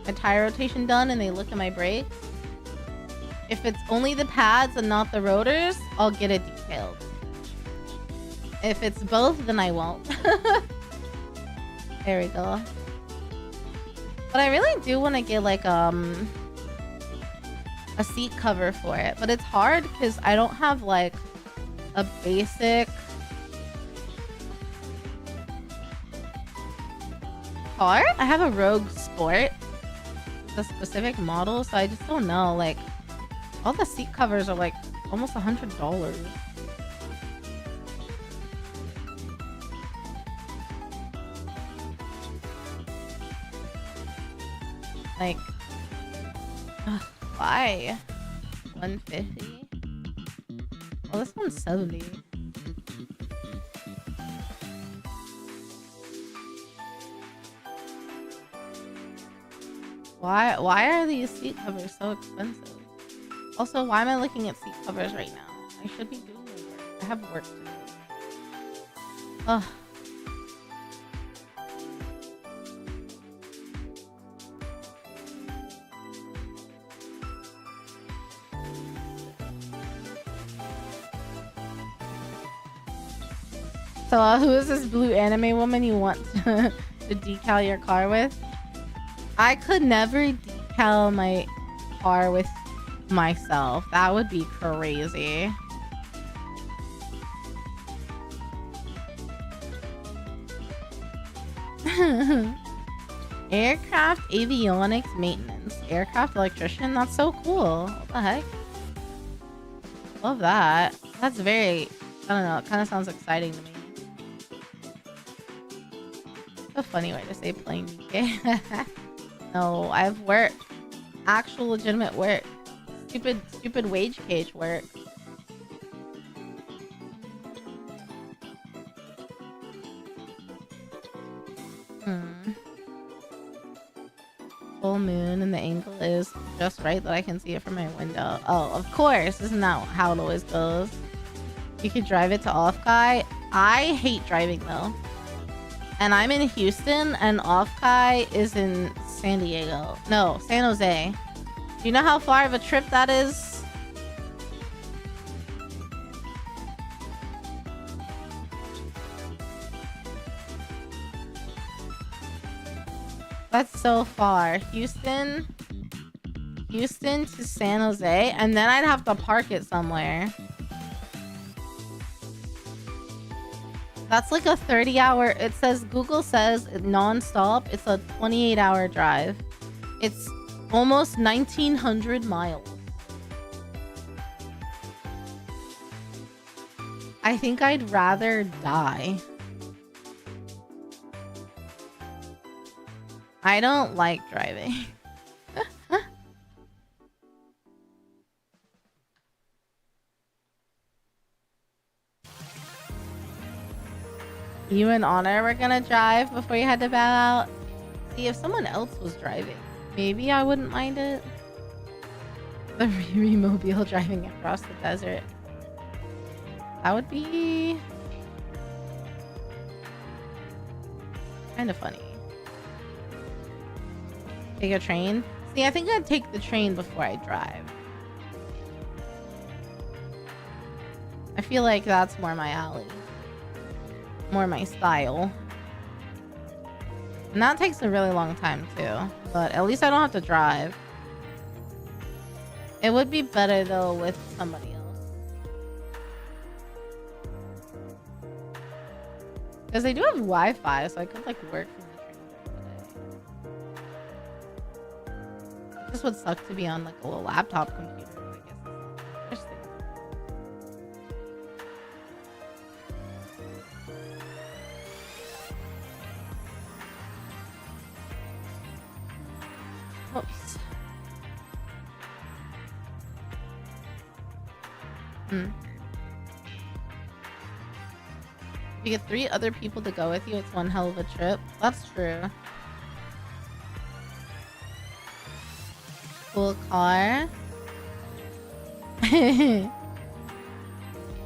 my tire rotation done, and they look at my brakes, if it's only the pads and not the rotors, I'll get it detailed. If it's both, then I won't. There we go. But I really do want to get like a seat cover for it, but it's hard because I don't have like a basic car. I have a Rogue Sport, the specific model, so I just don't know. Like, all the seat covers are like almost $100. Like, ugh, why? 150? Well, this one's 70. Why are these seat covers so expensive? Also, why am I looking at seat covers right now? I should be doing my work. I have work to do. Ugh. So, who is this blue anime woman you want to decal your car with? I could never decal my car with myself. That would be crazy. Aircraft avionics maintenance. Aircraft electrician? That's so cool. What the heck? Love that. That's very, I don't know, it kind of sounds exciting to me. A funny way to say playing DK. No, I have work. Actual legitimate work. Stupid wage cage work. Full moon and the angle is just right that I can see it from my window. Oh, of course. Isn't that how it always goes? You could drive it to Off-Kai. I hate driving though. And I'm in Houston, and Off-Kai is in San Diego. No, San Jose. Do you know how far of a trip that is? That's so far. Houston to San Jose, and then I'd have to park it somewhere. That's like a 30-hour. It says, Google says non-stop. It's a 28-hour drive. It's almost 1,900 miles. I think I'd rather die. I don't like driving. You and Honor were gonna drive before you had to bow out. See, if someone else was driving, maybe I wouldn't mind it. The Riri mobile driving across the desert. That would be kind of funny. Take a train? See, I think I'd take the train before I drive. I feel like that's more my alley. More my style. And that takes a really long time too. But at least I don't have to drive. It would be better though with somebody else. Because they do have Wi-Fi, so I could like work from the train during the day. It just would suck to be on like a little laptop computer. I guess it's not the worst thing. Oops. If you get 3 other people to go with you, it's one hell of a trip. That's true. Cool car. It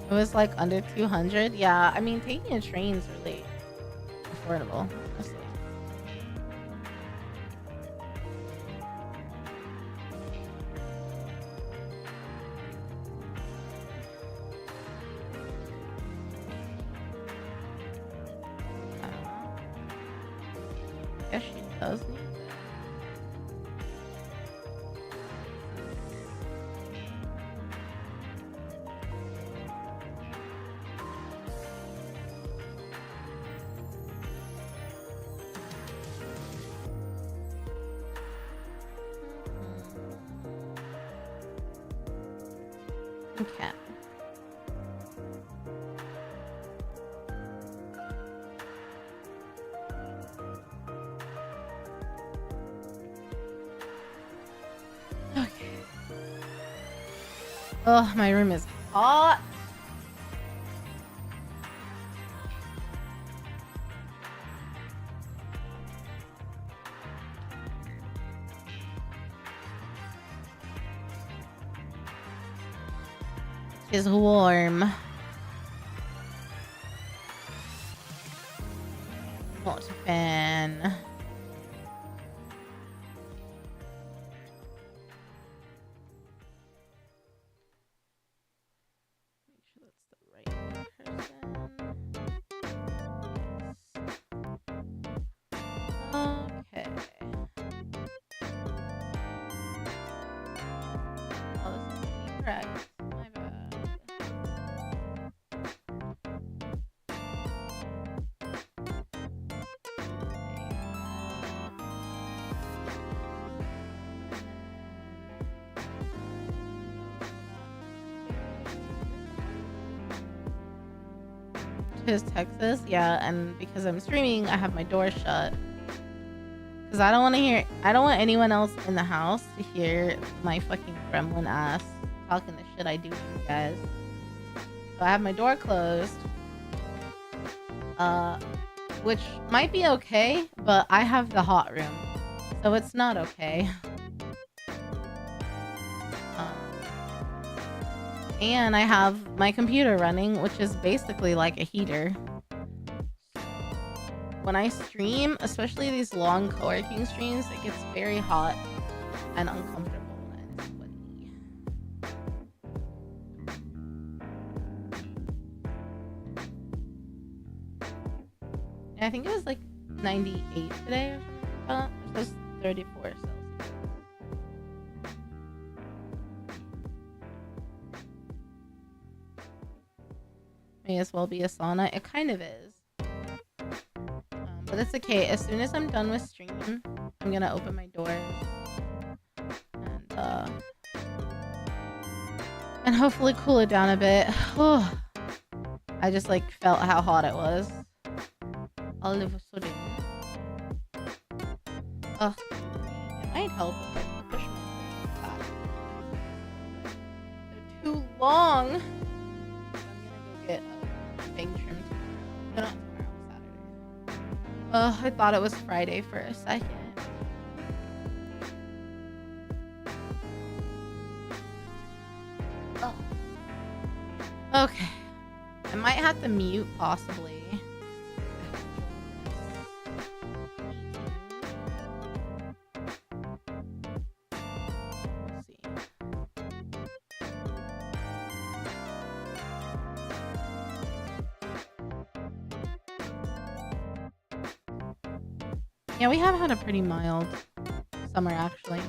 was like under 200. Yeah, I mean, taking a train's really affordable, honestly. Guess she does need that. Okay. Oh, my room is hot. It's warm. Not a fan. Okay. Oh, this is incorrect. My bad. Tis Texas, yeah, and because I'm streaming, I have my door shut. Because I don't want anyone else in the house to hear my fucking gremlin ass talking the shit I do to you guys. So I have my door closed. Which might be okay, but I have the hot room. So it's not okay. And I have my computer running, which is basically like a heater. When I stream, especially these long coworking streams, it gets very hot and uncomfortable and sweaty. And I think it was like 98 today or something. It was 34 Celsius. May as well be a sauna. It kind of is. But it's okay. As soon as I'm done with streaming, I'm gonna open my doors and hopefully cool it down a bit. I just like felt how hot it was all of a sudden. Ugh. It might help if I push my things back. They're too long. I'm gonna go get a bang trim tomorrow. No, not tomorrow, I thought it was Friday for a second. Oh. Okay. I might have to mute, possibly. Let's see. Yeah, we have had a pretty mild summer, actually.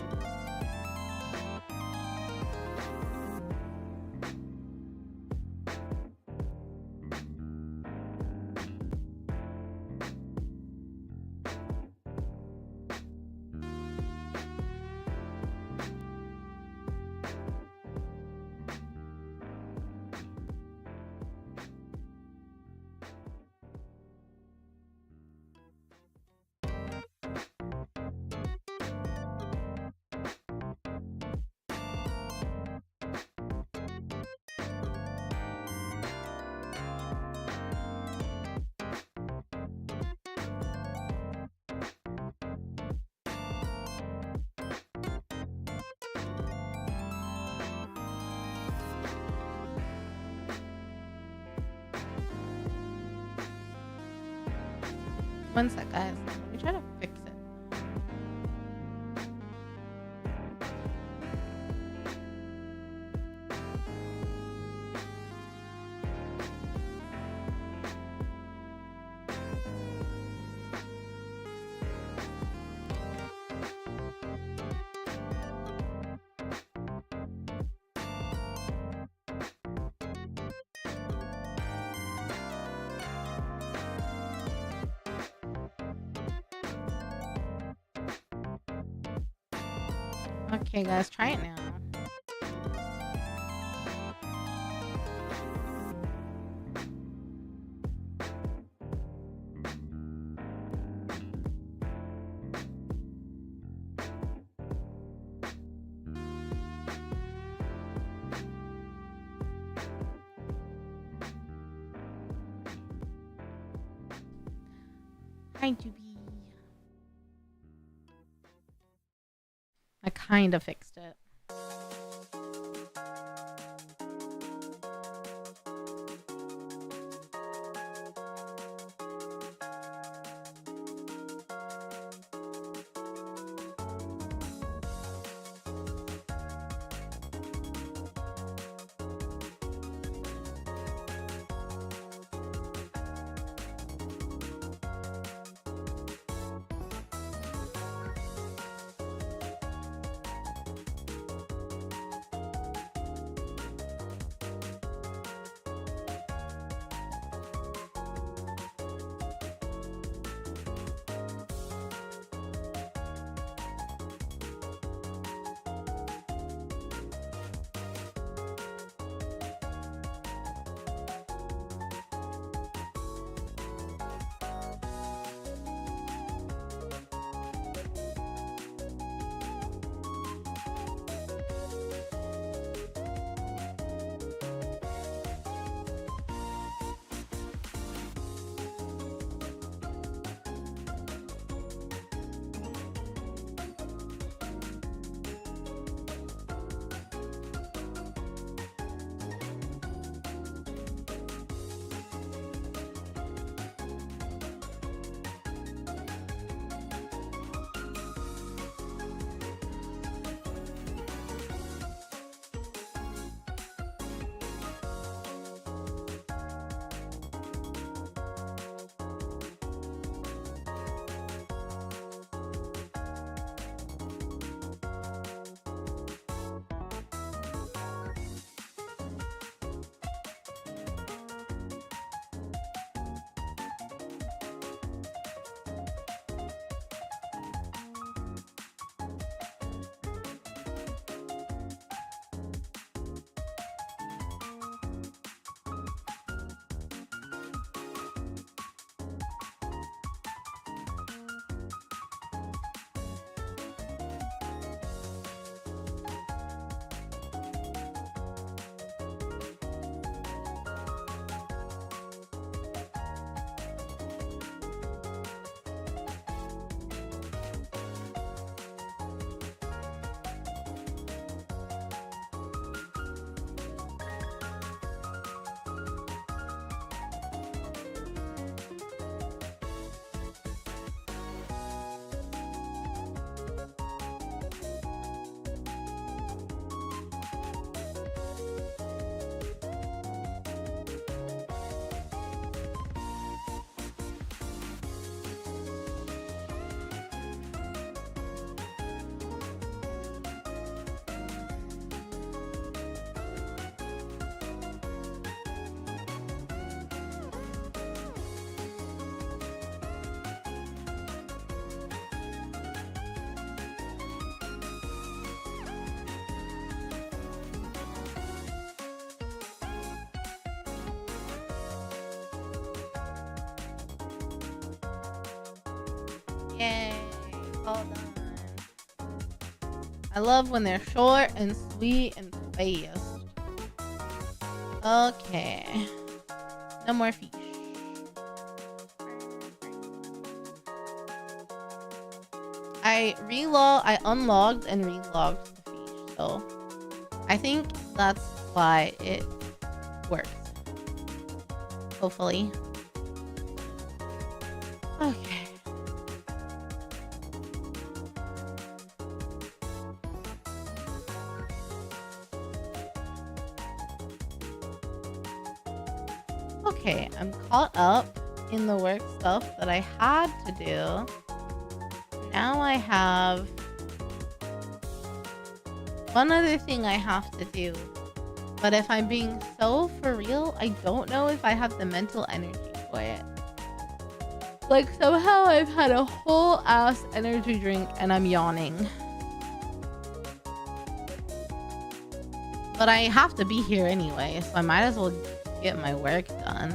One sec, guys. Let me try to fix it. Okay, guys, try it now. Hi, Juby. I kind of fixed it. Yay. All done. I love when they're short and sweet and fast. Okay. No more fish. I unlogged and relogged the fish, so I think that's why it works. Hopefully. Okay. Okay, I'm caught up in the work stuff that I had to do. Now I have one other thing I have to do. But if I'm being so for real, I don't know if I have the mental energy for it. Like, somehow I've had a whole ass energy drink and I'm yawning. But I have to be here anyway, so I might as well get my work done.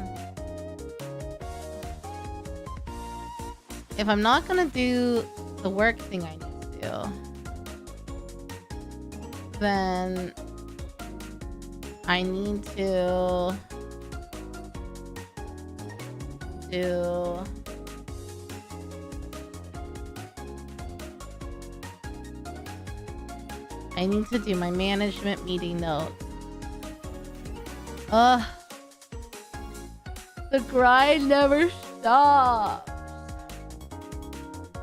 If I'm not gonna do the work thing I need to do, then I need to do my management meeting notes. Ugh. The grind never stops.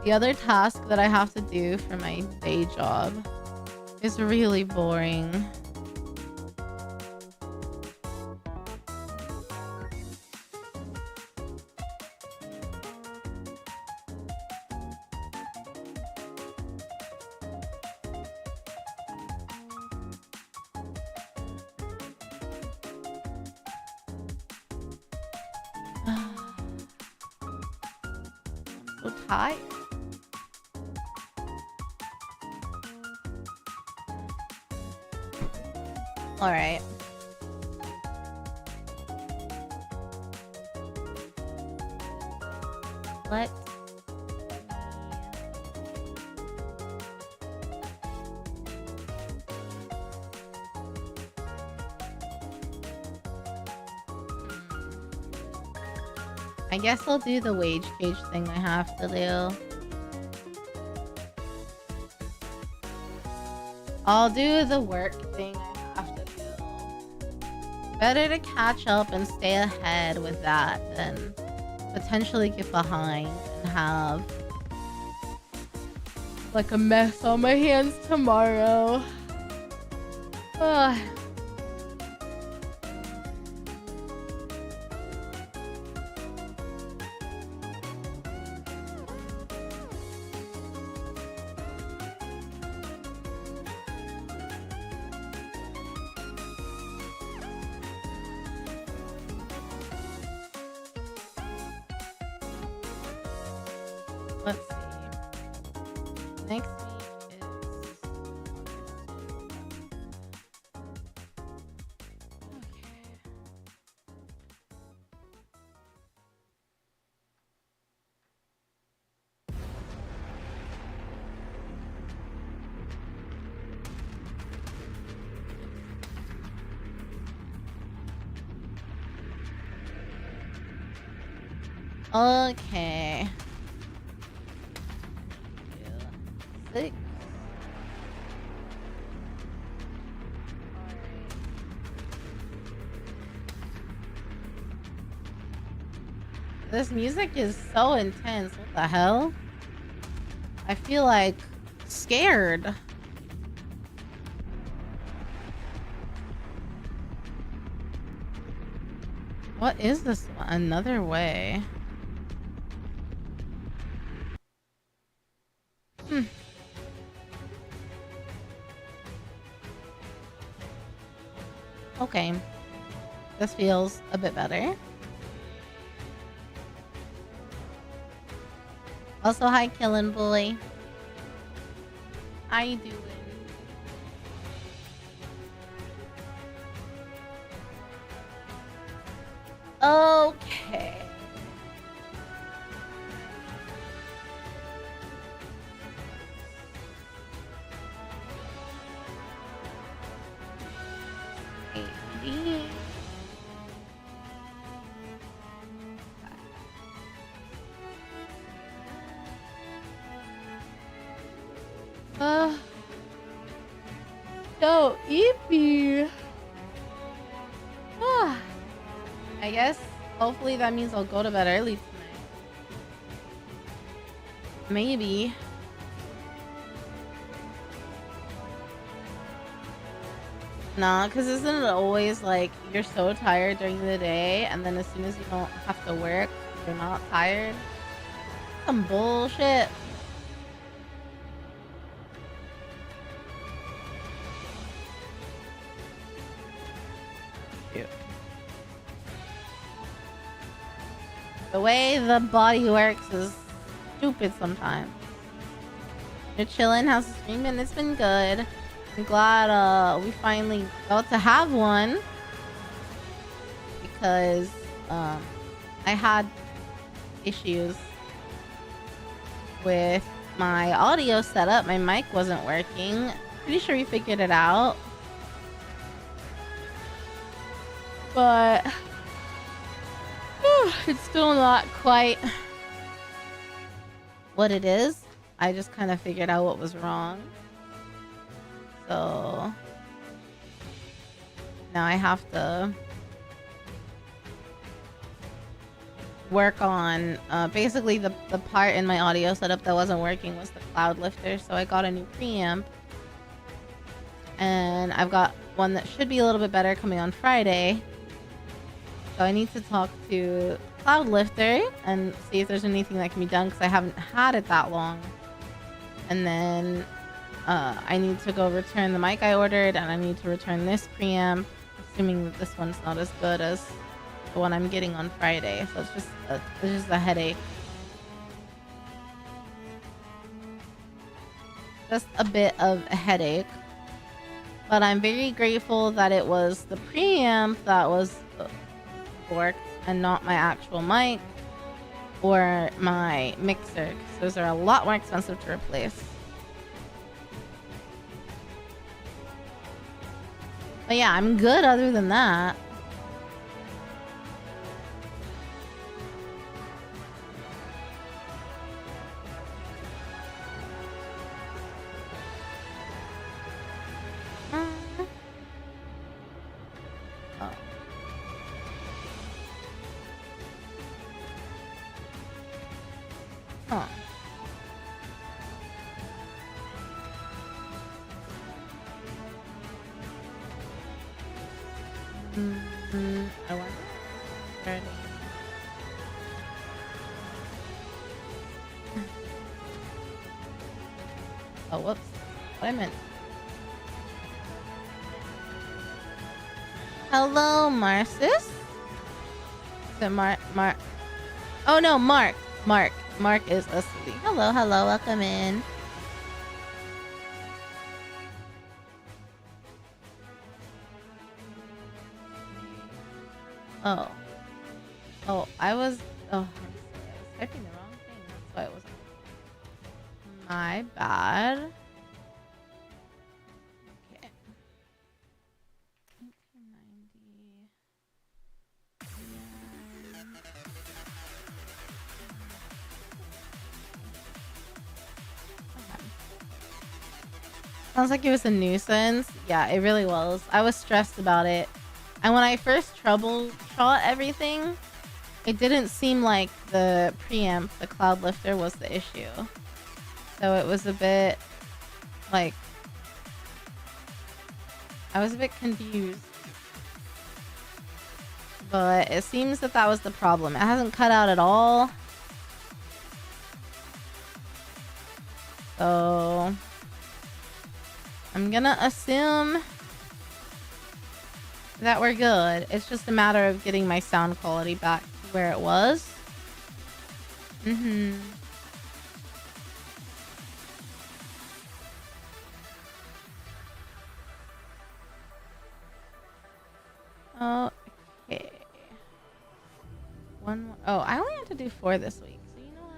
The other task that I have to do for my day job is really boring. So tired. All right. Let I guess I'll do the wage cage thing I have to do. I'll do the work thing I have to do. Better to catch up and stay ahead with that than potentially get behind and have like a mess on my hands tomorrow. Ugh. Let's see. Next week is okay. Six. This music is so intense. What the hell? I feel like scared. What is this one? Another way. Okay. This feels a bit better. Also, hi, Killin' Boy. How you doing? Okay. so eepy. I guess hopefully that means I'll go to bed early tonight. Maybe. Nah, because isn't it always like you're so tired during the day and then as soon as you don't have to work, you're not tired? Some bullshit. The way the body works is stupid sometimes. You're chilling, how's the stream been? It's been good. I'm glad we finally got to have one. Because I had issues with my audio setup. My mic wasn't working. Pretty sure we figured it out. But it's still not quite what it is. I just kind of figured out what was wrong. So now I have to work on basically the part in my audio setup that wasn't working was the cloud lifter. So I got a new preamp and I've got one that should be a little bit better coming on Friday. So I need to talk to Cloud Lifter and see if there's anything that can be done because I haven't had it that long. And then I need to go return the mic I ordered and I need to return this preamp, assuming that this one's not as good as the one I'm getting on Friday. So it's just a headache. Just a bit of a headache. But I'm very grateful that it was the preamp that was worked and not my actual mic or my mixer, because those are a lot more expensive to replace. But yeah, I'm good other than that. Huh. I wonder. Oh, whoops. What I meant. Hello, Marcis. Is it Mark? Oh no, Mark. Mark is asleep. Hello, welcome in. Oh, I was typing the wrong thing. That's why it wasn't. My bad. Okay. 1890. Sounds like it was a nuisance. Yeah, it really was. I was stressed about it. And when I first troubleshot everything, it didn't seem like the preamp, the cloud lifter, was the issue. So it was a bit like I was a bit confused. But it seems that was the problem. It hasn't cut out at all. So I'm gonna assume that we're good. It's just a matter of getting my sound quality back to where it was. Okay. One more. Oh, I only have to do 4 this week. So you know what?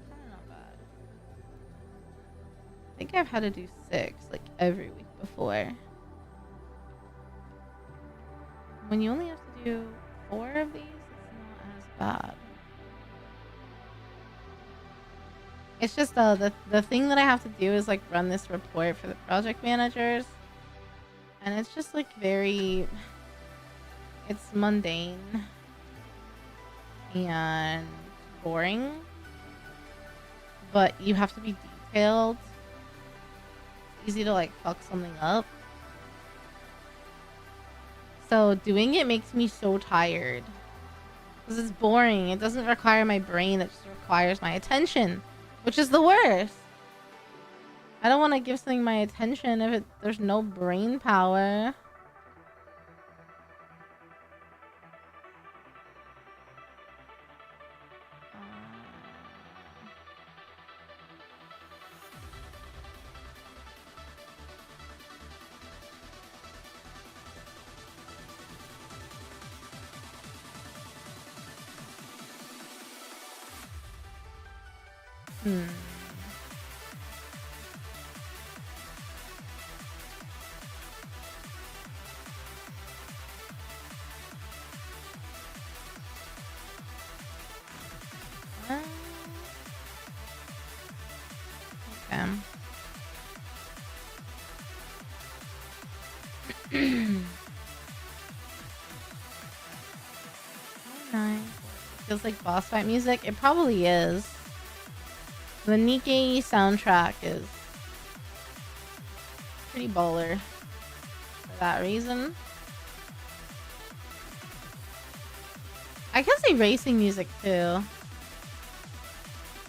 It's kind of not bad. I think I've had to do 6 like every week before. When you only have to do 4 of these, it's not as bad. It's just the thing that I have to do is like run this report for the project managers. And it's just like very, it's mundane and boring, but you have to be detailed. It's easy to like fuck something up. So doing it makes me so tired. Because it's boring. It doesn't require my brain. It just requires my attention. Which is the worst. I don't want to give something my attention if there's no brain power. Feels like boss fight music. It probably is. The Nikkei soundtrack is pretty baller for that reason. I can say racing music too.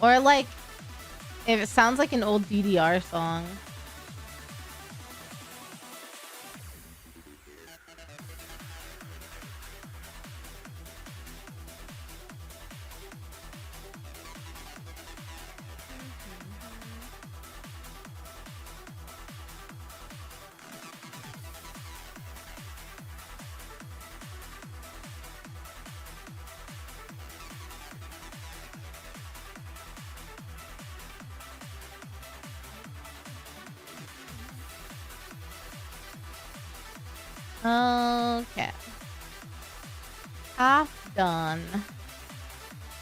Or like, if it sounds like an old DDR song. Okay. Half done.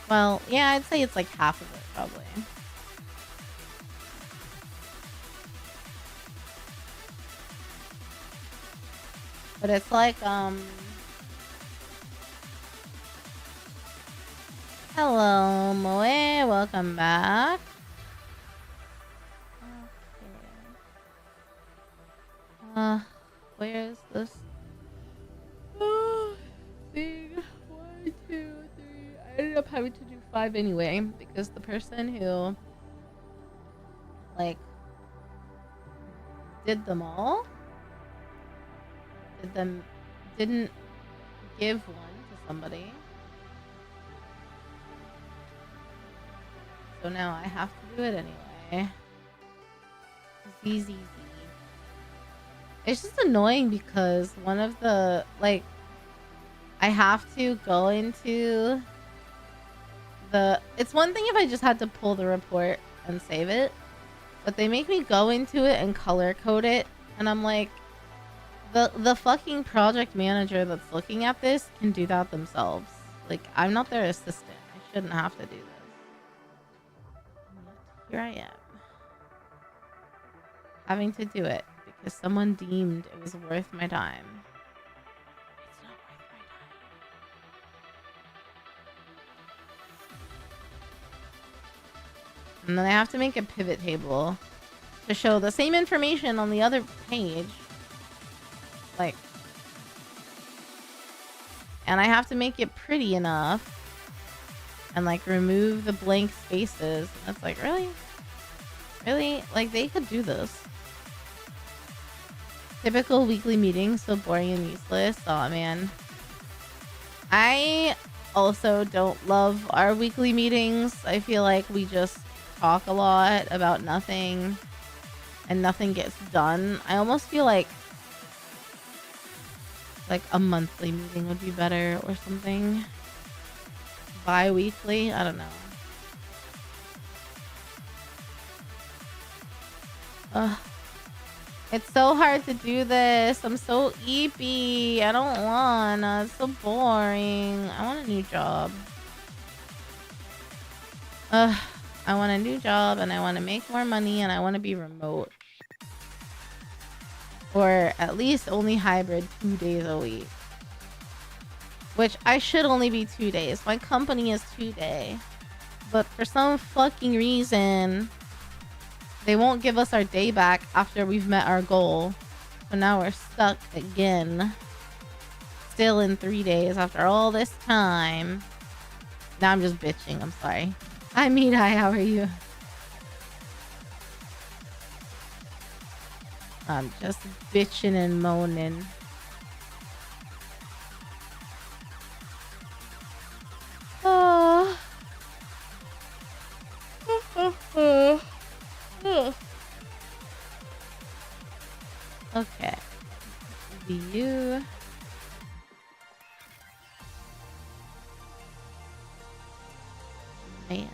Well, yeah, I'd say it's like half of it, probably. But it's like, hello, Moe. Welcome back. Okay. Where is this? Thing. 1, 2, 3. I ended up having to do 5 anyway because the person who like did them all didn't give one to somebody. So now I have to do it anyway. Easy. It's just annoying because one of the like I have to go into the... It's one thing if I just had to pull the report and save it, but they make me go into it and color code it, and I'm like, the fucking project manager that's looking at this can do that themselves. Like, I'm not their assistant. I shouldn't have to do this. But here I am. Having to do it because someone deemed it was worth my time. And then I have to make a pivot table to show the same information on the other page. Like, and I have to make it pretty enough and like remove the blank spaces. And it's like, really? Really? Like, they could do this. Typical weekly meetings, so boring and useless. Aw, man. I also don't love our weekly meetings. I feel like we just talk a lot about nothing and nothing gets done. I almost feel like a monthly meeting would be better or something. Bi-weekly? I don't know. Ugh. It's so hard to do this. I'm so eepy. I don't wanna. It's so boring. I want a new job. Ugh. I want a new job and I want to make more money and I want to be remote. Or at least only hybrid 2 days a week. Which I should only be 2 days. My company is 2-day. But for some fucking reason, they won't give us our day back after we've met our goal. So now we're stuck again. Still in 3 days after all this time. Now I'm just bitching. I'm sorry. Hi, Mirai. How are you? I'm just bitching and moaning. Oh. Okay. You. Man.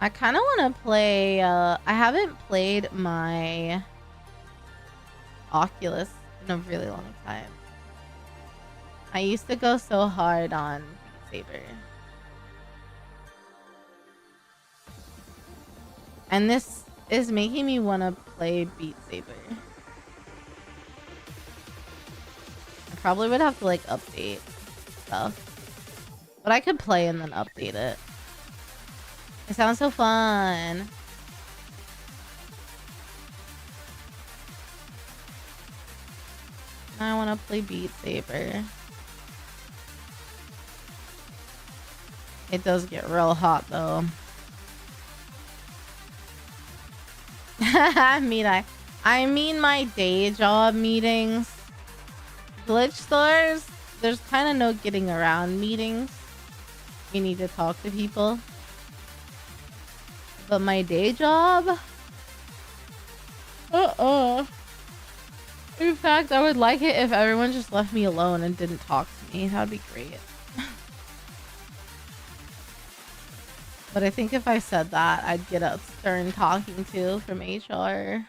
I kind of want to play, I haven't played my Oculus in a really long time. I used to go so hard on Beat Saber. And this is making me want to play Beat Saber. I probably would have to like update stuff. But I could play and then update it. It sounds so fun. I want to play Beat Saber. It does get real hot though. I mean my day job meetings. Glitch stores, there's kind of no getting around meetings. You need to talk to people. But my day job? In fact, I would like it if everyone just left me alone and didn't talk to me. That would be great. But I think if I said that, I'd get a stern talking to from HR.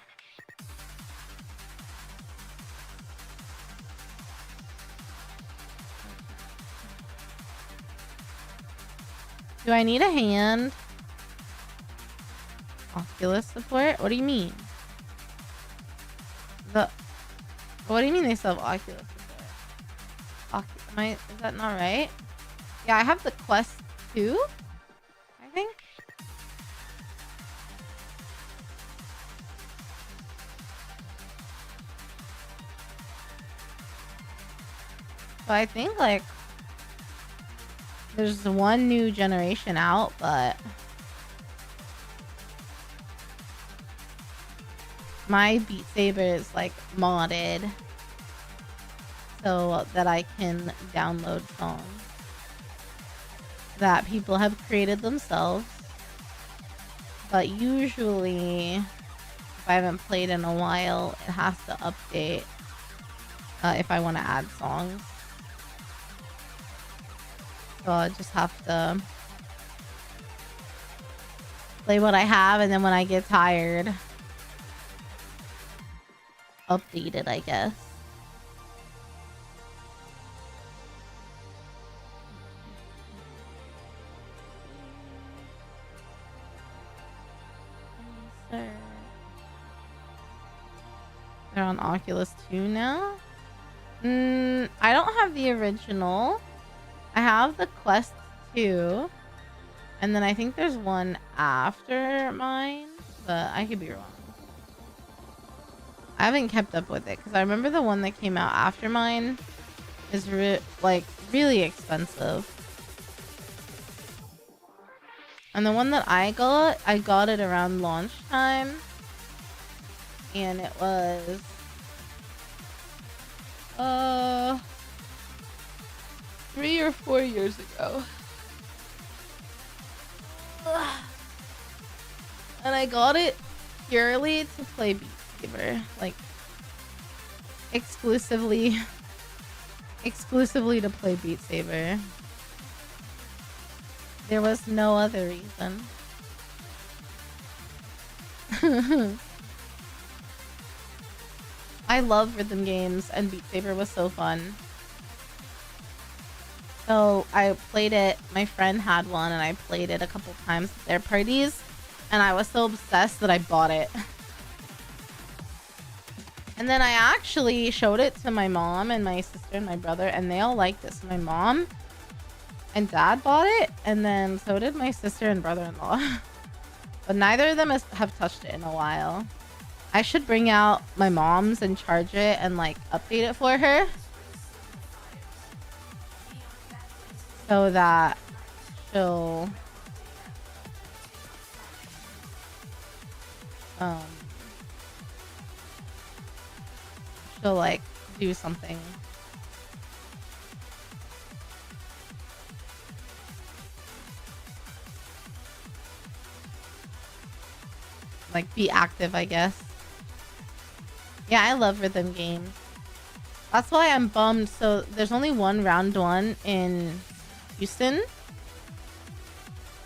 Do I need a hand? Oculus support? What do you mean? What do you mean they still have Oculus support? Is that not right? Yeah, I have the Quest 2, I think. So I think like there's one new generation out, but my Beat Saber is like modded so that I can download songs that people have created themselves. But usually, if I haven't played in a while, it has to update if I want to add songs. So I just have to play what I have, and then when I get tired, update it, I guess. They're on Oculus 2 now? I don't have the original. I have the Quest 2. And then I think there's one after mine, but I could be wrong. I haven't kept up with it because I remember the one that came out after mine is really expensive. And the one that I got it around launch time. And it was 3 or 4 years ago. And I got it purely to play Beat Saber, like exclusively to play Beat Saber. There was no other reason. I love rhythm games, and Beat Saber was so fun. So I played it. My friend had one, and I played it a couple times at their parties, and I was so obsessed that I bought it. And then I actually showed it to my mom and my sister and my brother, and they all liked it. So my mom and dad bought it, and then so did my sister and brother-in-law. But neither of them have touched it in a while. I should bring out my mom's and charge it and like update it for her, so that she'll she'll like do something. Like be active, I guess. Yeah, I love rhythm games. That's why I'm bummed. So there's only one round one in Houston,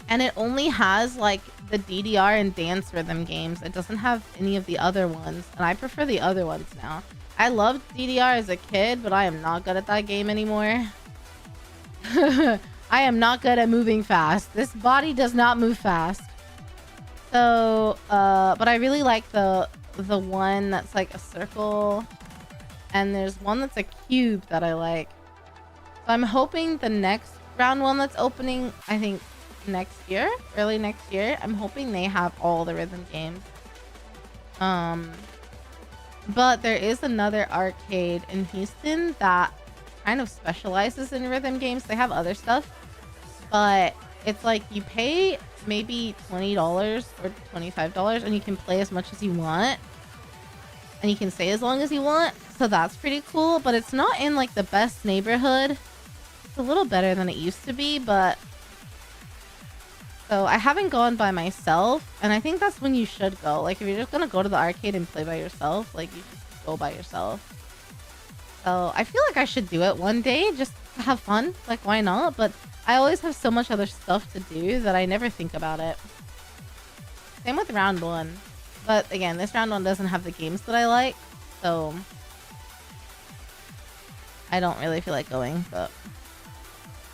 and it only has like the DDR and dance rhythm games. It doesn't have any of the other ones, and I prefer the other ones now. I loved DDR as a kid, but I am not good at that game anymore. I am not good at moving fast. This body does not move fast. So, but I really like the one that's like a circle, and there's one that's a cube that I like. So I'm hoping the next round one that's opening, I think next year, early next year, I'm hoping they have all the rhythm games. But there is another arcade in Houston that kind of specializes in rhythm games. They have other stuff, but it's like you pay maybe $20 or $25 and you can play as much as you want, and you can stay as long as you want. So that's pretty cool, but it's not in like the best neighborhood. It's a little better than it used to be, but so I haven't gone by myself, and I think that's when you should go. Like if you're just gonna go to the arcade and play by yourself, like you should go by yourself. So I feel like I should do it one day just to have fun. Like why not? But I always have so much other stuff to do that I never think about it. Same with round one. But again, this round one doesn't have the games that I like, so I don't really feel like going, but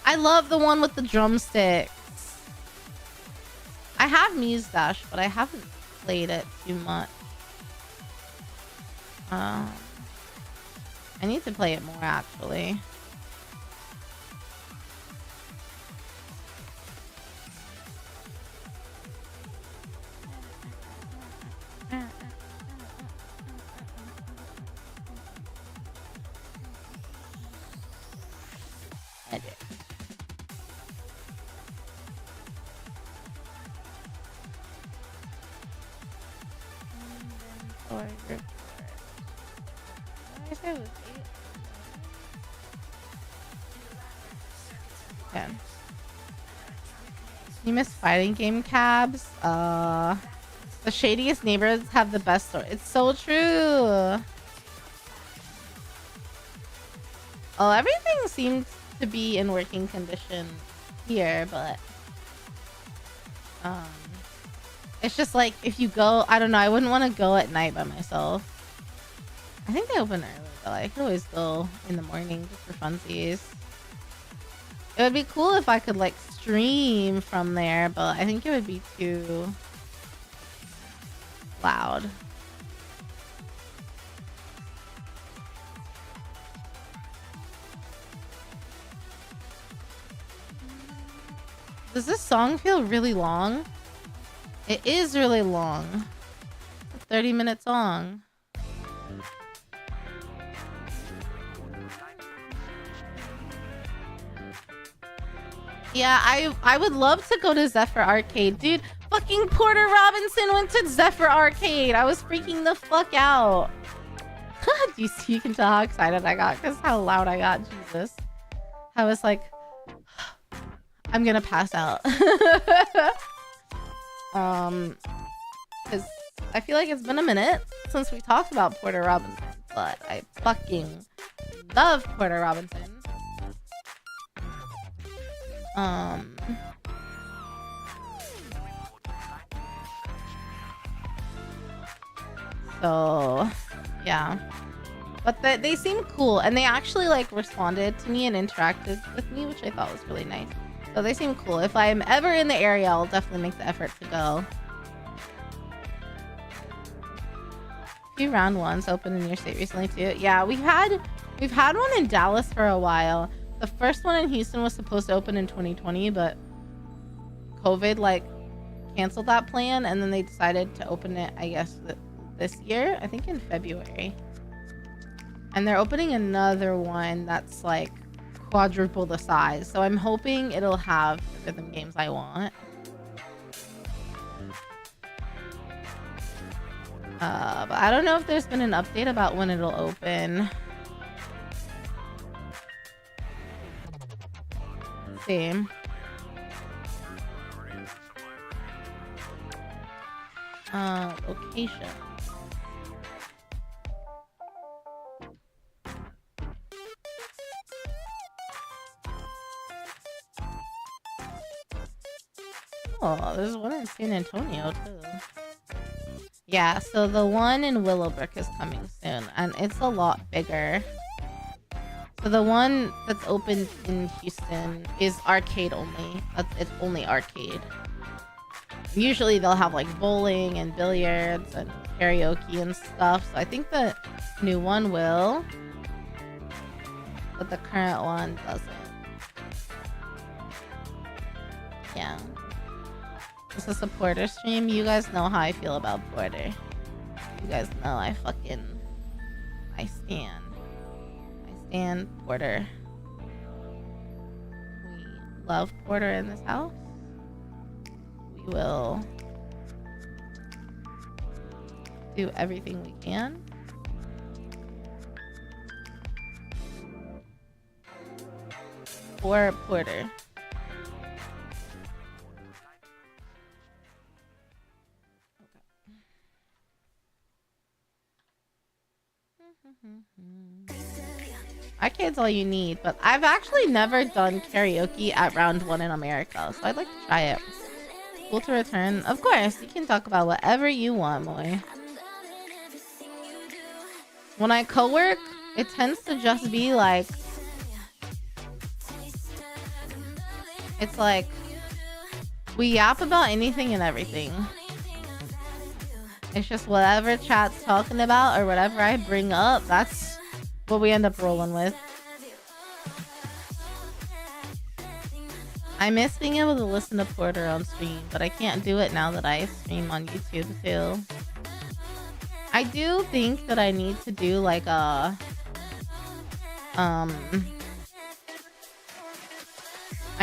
I love the one with the drumsticks. I have Muse Dash, but I haven't played it too much. I need to play it more, actually. Edit. Yeah. You miss fighting game cabs? The shadiest neighbors have the best story. It's so true. Oh, everything seems to be in working condition here, but it's just like if you go, I don't know, I wouldn't want to go at night by myself. I think they open early though. I could always go in the morning just for funsies. It would be cool if I could like stream from there, but I think it would be too loud. Does this song feel really long? It is really long. It's a 30-minute song. Yeah, I would love to go to Zephyr Arcade. Dude, fucking Porter Robinson went to Zephyr Arcade. I was freaking the fuck out. You can tell how excited I got because how loud I got. Jesus. I was like, I'm gonna pass out. Because I feel like it's been a minute since we talked about Porter Robinson, but I fucking love Porter Robinson. So yeah. But they seem cool, and they actually like responded to me and interacted with me, which I thought was really nice. So they seem cool. If I'm ever in the area, I'll definitely make the effort to go. A few round ones open in your state recently too. Yeah, we've had one in Dallas for a while. The first one in Houston was supposed to open in 2020, but COVID like canceled that plan, and then they decided to open it, I guess, this year. I think in February. And they're opening another one that's like quadruple the size. So I'm hoping it'll have the rhythm games I want. But I don't know if there's been an update about when it'll open. Same. Location. Oh, there's one in San Antonio too. Yeah, so the one in Willowbrook is coming soon, and it's a lot bigger. So the one that's open in Houston is arcade only. It's only arcade. Usually they'll have like bowling and billiards and karaoke and stuff. So I think the new one will, but the current one doesn't. Yeah. It's a supporter stream. You guys know how I feel about Porter. You guys know I stand Porter. We love Porter in this house. We will do everything we can. For Porter. Arcade's all you need, but I've actually never done karaoke at round 1 in America, so I'd like to try it. Cool to return. Of course, you can talk about whatever you want, boy. When I co-work, it tends to just be like... It's like... we yap about anything and everything. It's just whatever chat's talking about or whatever I bring up, that's what we end up rolling with. I miss being able to listen to Porter on stream, but I can't do it now that I stream on YouTube too. I do think that I need to do like a I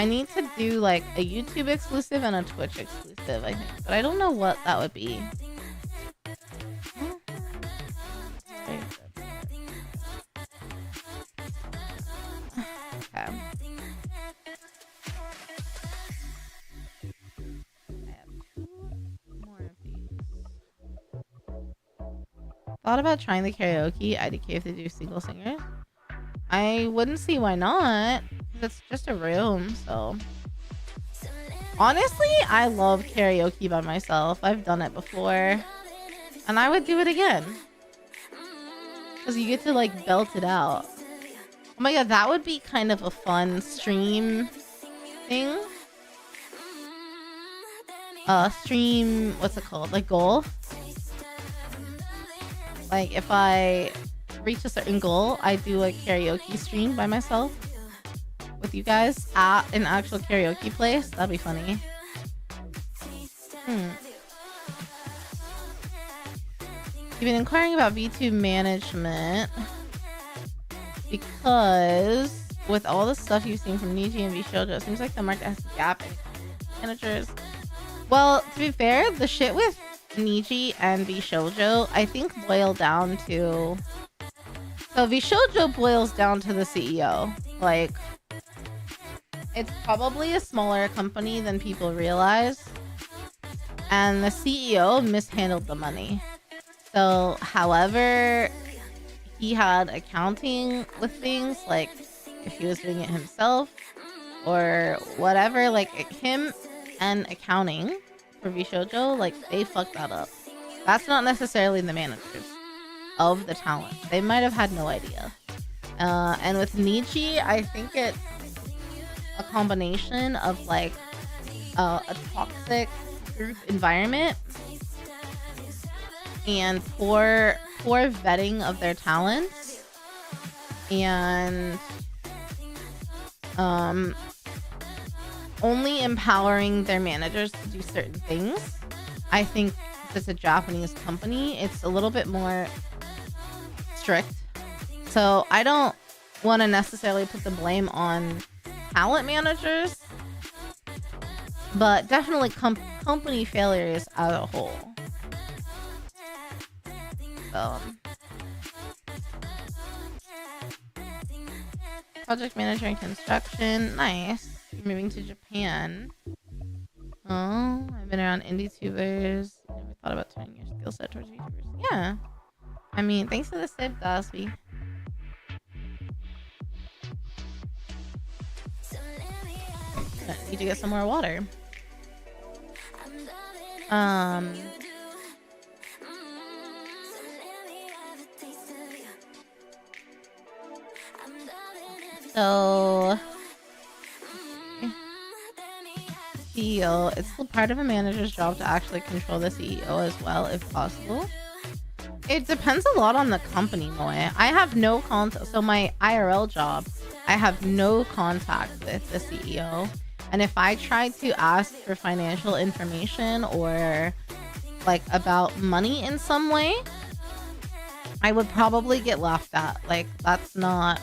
need to do like a YouTube exclusive and a Twitch exclusive, I think, but I don't know what that would be. Okay. Thought about trying the karaoke IDK if they do single singers. I wouldn't see why not. It's just a room, so. Honestly, I love karaoke by myself. I've done it before. And I would do it again. Because you get to like belt it out. Oh my god, that would be kind of a fun stream thing. Stream, what's it called? Like goal? Like if I reach a certain goal, I do a karaoke stream by myself with you guys at an actual karaoke place. That'd be funny. You've been inquiring about V2 management because with all the stuff you've seen from Niji and VShojo, it seems like the market has Yapping managers. Well, to be fair, the shit with Niji and VShojo, I think boil down to... So VShojo boils down to the CEO. Like, it's probably a smaller company than people realize. And the CEO mishandled the money. So, however, he had accounting with things, like if he was doing it himself or whatever, like him and accounting for VShojo, like they fucked that up. That's not necessarily the managers. of the talent. They might have had no idea. And with Nietzsche, I think it's a combination of like a toxic group environment and poor vetting of their talents, and only empowering their managers to do certain things. I think if it's a Japanese company, it's a little bit more strict. So I don't want to necessarily put the blame on talent managers, but definitely company failures as a whole. Project manager in construction. Nice. You're moving to Japan. Oh, I've been around indie tubers. Never thought about turning your skill set towards YouTubers. Yeah. I mean, thanks for the sip, Gosby. Need to get some more water. So CEO, it's still part of a manager's job to actually control the CEO as well, if possible. It depends a lot on the company, Moe. I have no contact. So my IRL job, I have no contact with the CEO. And if I tried to ask for financial information or like about money in some way, I would probably get laughed at. Like, that's not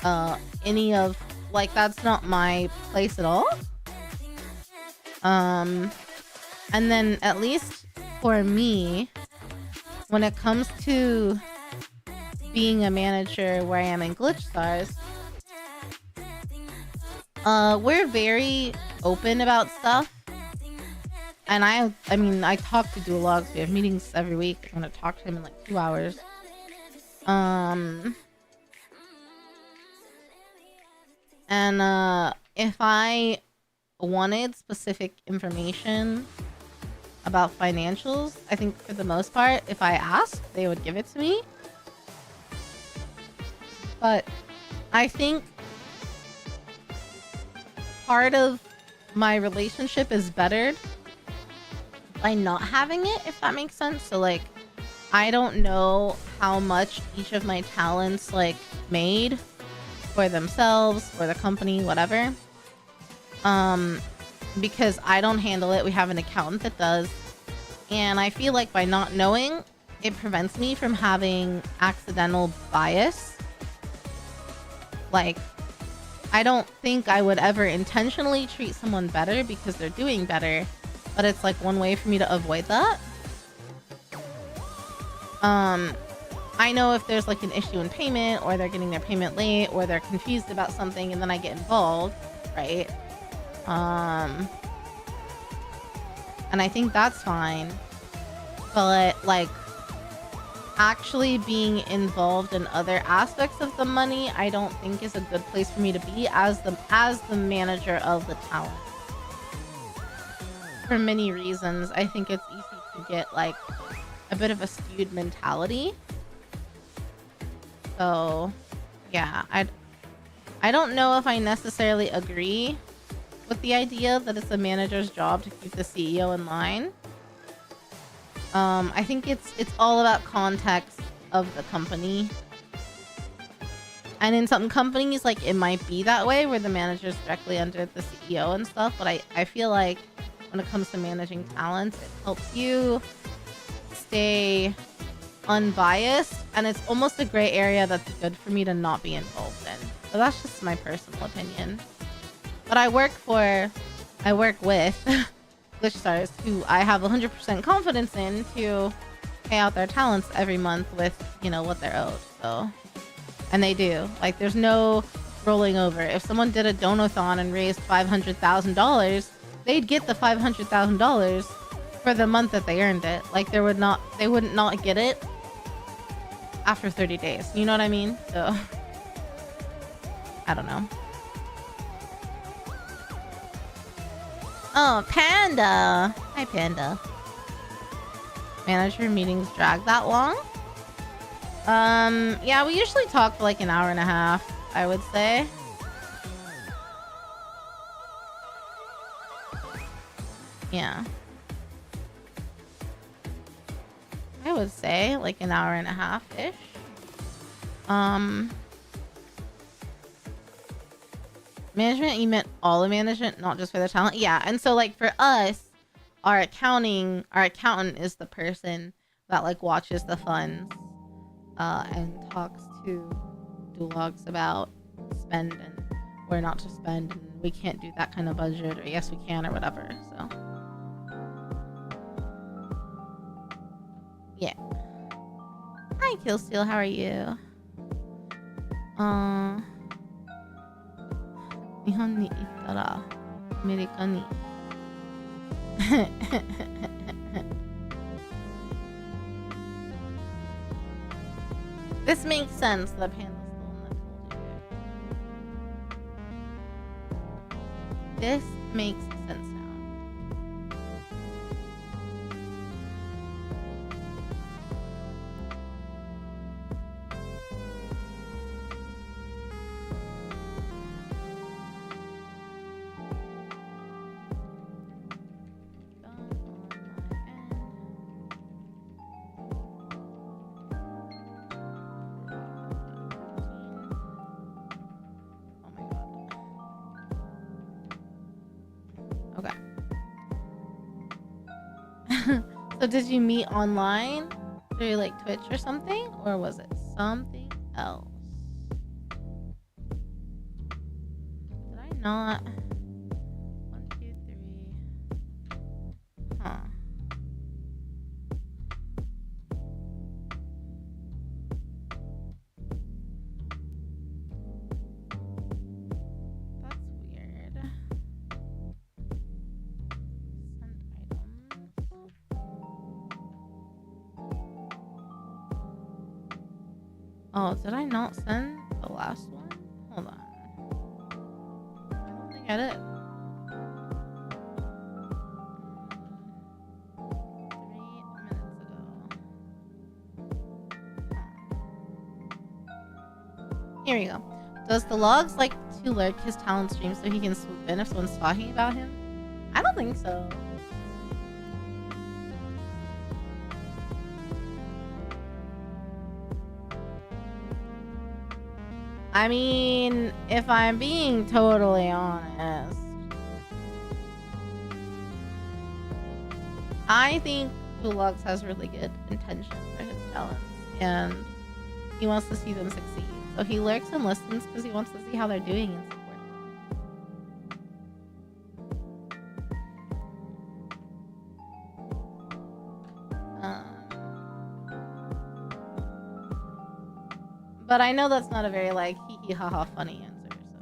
that's not my place at all. And then at least for me, when it comes to being a manager where I am in Glitch Stars, we're very open about stuff. And I mean, I talk to Duologs. We have meetings every week. I'm gonna talk to him in like 2 hours. And if I wanted specific information about financials, I think for the most part, if I asked, they would give it to me. But I think part of my relationship is bettered by not having it, if that makes sense. So like, I don't know how much each of my talents like made for themselves, for the company, whatever. Because I don't handle it. We have an accountant that does. And I feel like by not knowing, it prevents me from having accidental bias. Like, I don't think I would ever intentionally treat someone better because they're doing better, but it's like one way for me to avoid that. I know if there's like an issue in payment, or they're getting their payment late, or they're confused about something, and then I get involved, right? And I think that's fine. But like, actually being involved in other aspects of the money, I don't think is a good place for me to be as the manager of the talent. For many reasons, I think it's easy to get like a bit of a skewed mentality. So yeah, I don't know if I necessarily agree with the idea that it's a manager's job to keep the CEO in line. I think it's all about context of the company. And in some companies, like, it might be that way where the manager's directly under the CEO and stuff, but I feel like when it comes to managing talent, it helps you stay unbiased, and it's almost a gray area that's good for me to not be involved in. So that's just my personal opinion. But I work with Glitch Stars, who I have 100% confidence in to pay out their talents every month with, you know, what they're owed. So, and they do. Like, there's no rolling over. If someone did a donathon and raised $500,000, they'd get the $500,000 for the month that they earned it. Like, they wouldn't not get it after 30 days. You know what I mean? So, I don't know. Oh, Panda. Hi, Panda. manager meetings drag that long? Yeah, we usually talk for like an hour and a half, I would say. Yeah. I would say like an hour and a half-ish. Management, you meant all the management, not just for the talent? Yeah, and so like for us, our accountant is the person that like watches the funds and talks to Dulogs about spend and where not to spend, and we can't do that kind of budget, or yes we can, or whatever. So yeah. Hi Killsteel, how are you? 日本に行ったらアメリカにThis makes sense. The panda's the one that told you. This makes sense now. So did you meet online through like Twitch or something, or was it something else? Did I not? 1, 2, 3. Huh. That's weird. Send items. Oh, did I not send the last one? Hold on. I don't think I did. 3 minutes ago. Here we go. Does the logs like to lurk his talent stream so he can swoop in if someone's talking about him? I don't think so. I mean, if I'm being totally honest, I think Dulogs has really good intention for his talents, and he wants to see them succeed. So he lurks and listens because he wants to see how they're doing and support them. But I know that's not a very like hee hee ha ha funny answer, so.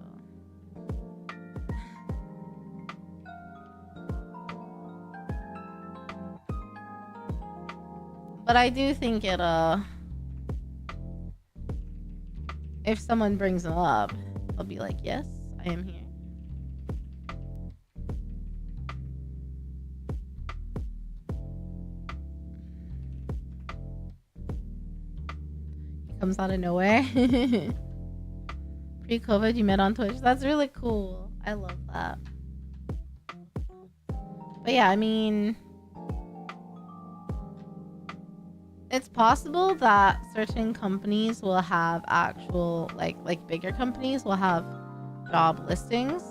But I do think it if someone brings them up, I'll be like, yes, I am here. Comes out of nowhere. Pre-COVID, you met on Twitch. That's really cool. I love that. But yeah, I mean, it's possible that certain companies will have actual, like bigger companies will have job listings.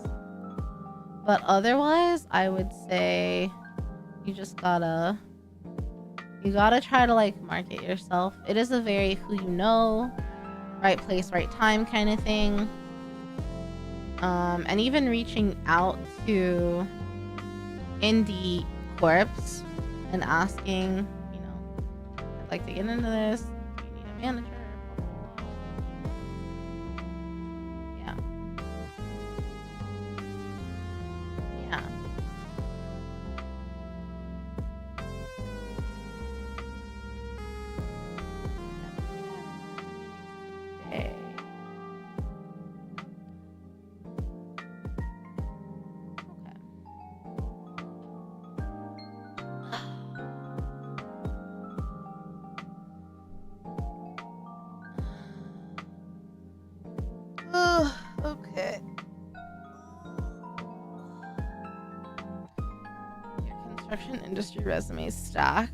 But otherwise, I would say you just gotta try to like market yourself. It is a very who you know, right place, right time kind of thing. And even reaching out to indie corps and asking, you know, I'd like to get into this. Do you need a manager? Yeah. Yeah. Okay. Okay. Your construction industry resume stacked.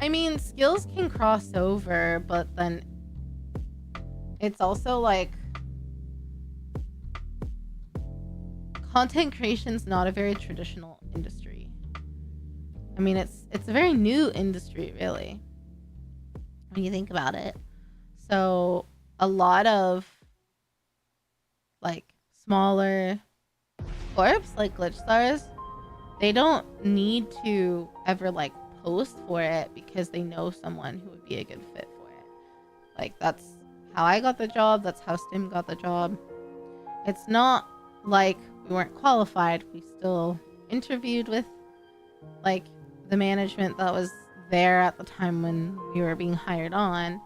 I mean, skills can cross over, but then it's also like content creation's not a very traditional industry. I mean, it's a very new industry, really, when you think about it. So a lot of like smaller corps, like Glitch Stars, they don't need to ever like post for it because they know someone who would be a good fit for it. Like, that's how I got the job. That's how Stim got the job. It's not like we weren't qualified. We still interviewed with like the management that was there at the time when we were being hired on,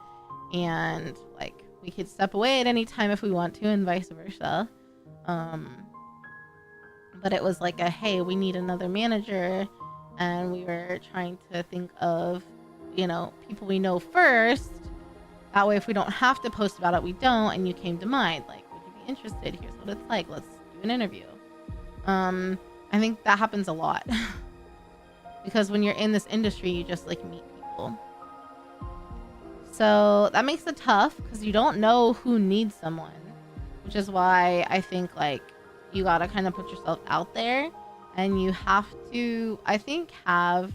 and like we could step away at any time if we want to, and vice versa. But it was like a, hey, we need another manager, and we were trying to think of, you know, people we know first. That way, if we don't have to post about it, we don't. And you came to mind, like, would you be interested? Here's what it's like. Let's do an interview. I think that happens a lot because when you're in this industry, you just like meet people. So that makes it tough because you don't know who needs someone, which is why I think like you gotta kind of put yourself out there, and you have to, I think, have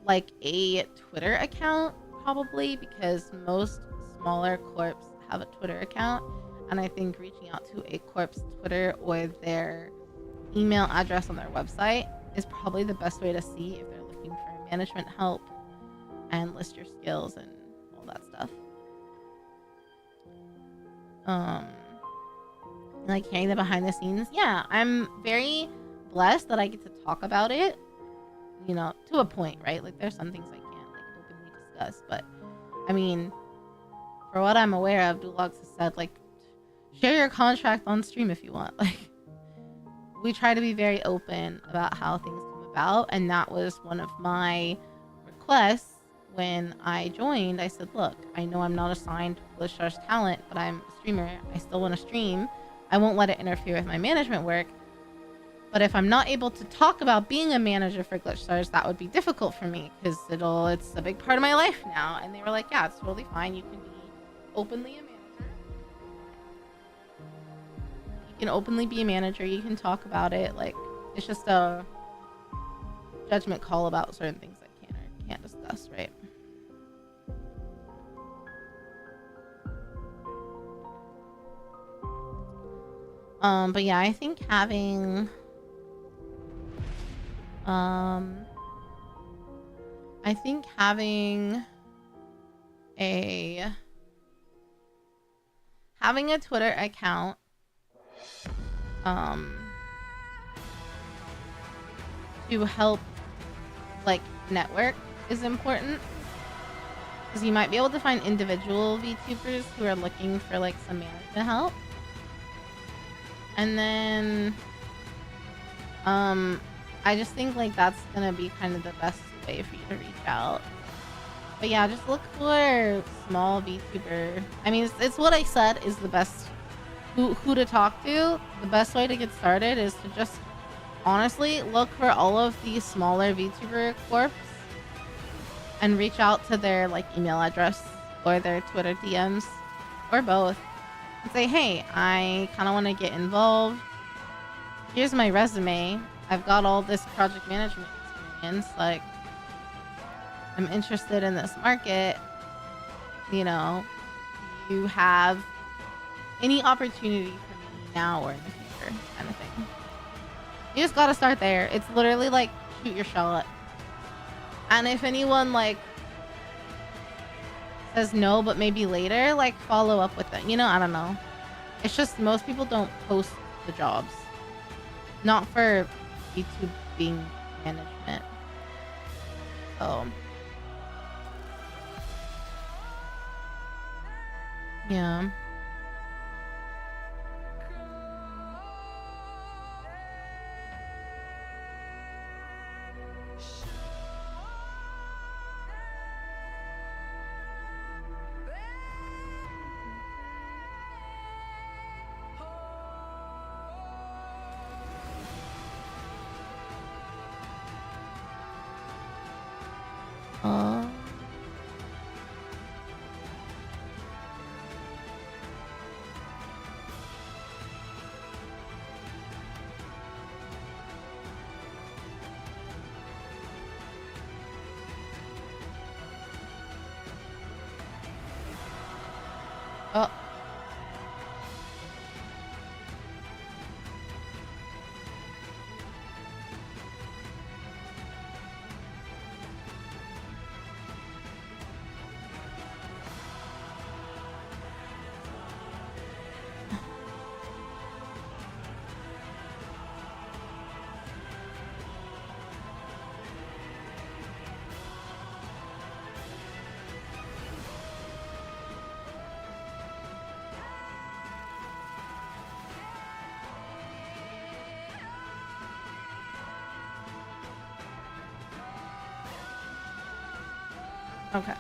like a Twitter account probably, because most smaller corps have a Twitter account, and I think reaching out to a corp's Twitter or their email address on their website is probably the best way to see if they're looking for management help, and list your skills and all that stuff. Like hearing the behind the scenes, yeah, I'm very blessed that I get to talk about it, you know, to a point, right? Like there's some things I can't like openly discuss, but I mean, for what I'm aware of, Dulogs has said like share your contract on stream if you want. Like, we try to be very open about how things come about, and that was one of my requests when I joined. I said, look, I know I'm not assigned to Glitch Stars talent, but I'm a streamer. I still want to stream. I won't let it interfere with my management work. But if I'm not able to talk about being a manager for Glitch Stars, that would be difficult for me because it's a big part of my life now. And they were like, yeah, it's totally fine. You can be openly a manager. You can openly be a manager. You can talk about it. Like, it's just a judgment call about certain things I can or can't discuss, right? But yeah, I think having having a Twitter account to help like network is important, because you might be able to find individual VTubers who are looking for like some management help. And then I just think like that's gonna be kind of the best way for you to reach out. But yeah, just look for small VTuber. I mean, it's what I said is the best who to talk to. The best way to get started is to just honestly look for all of these smaller VTuber corps and reach out to their like email address or their Twitter DMs or both and say, hey, I kind of want to get involved. Here's my resume. I've got all this project management experience. Like, I'm interested in this market. You know, do you have any opportunity for me now or in the future, kind of thing. You just gotta start there. It's literally like shoot your shot. And if anyone like says no, but maybe later, like follow up with them. You know, I don't know. It's just most people don't post the jobs. Not for YouTube being management. So yeah. Oh. Okay.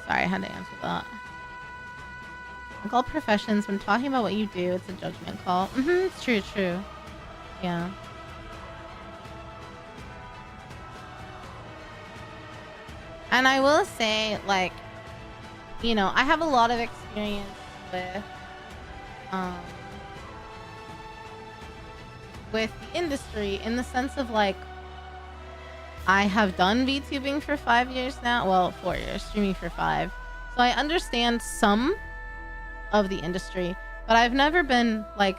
Sorry, I had to answer that. Like all professions, when talking about what you do, it's a judgment call. It's true, true. Yeah. And I will say, like, you know, I have a lot of experience um, with the industry in the sense of, like, I have done VTubing for 5 years now. Well, 4 years, streaming for 5. So I understand some of the industry, but I've never been, like,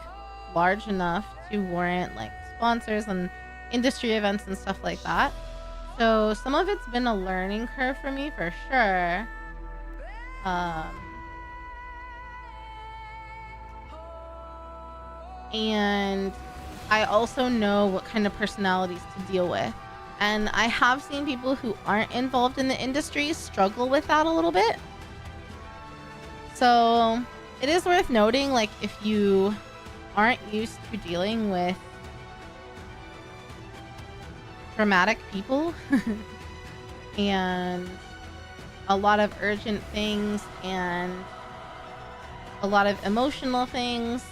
large enough to warrant, like, sponsors and industry events and stuff like that. So some of it's been a learning curve for me, for sure. And I also know what kind of personalities to deal with. And I have seen people who aren't involved in the industry struggle with that a little bit. So it is worth noting, like, if you aren't used to dealing with dramatic people and a lot of urgent things and a lot of emotional things,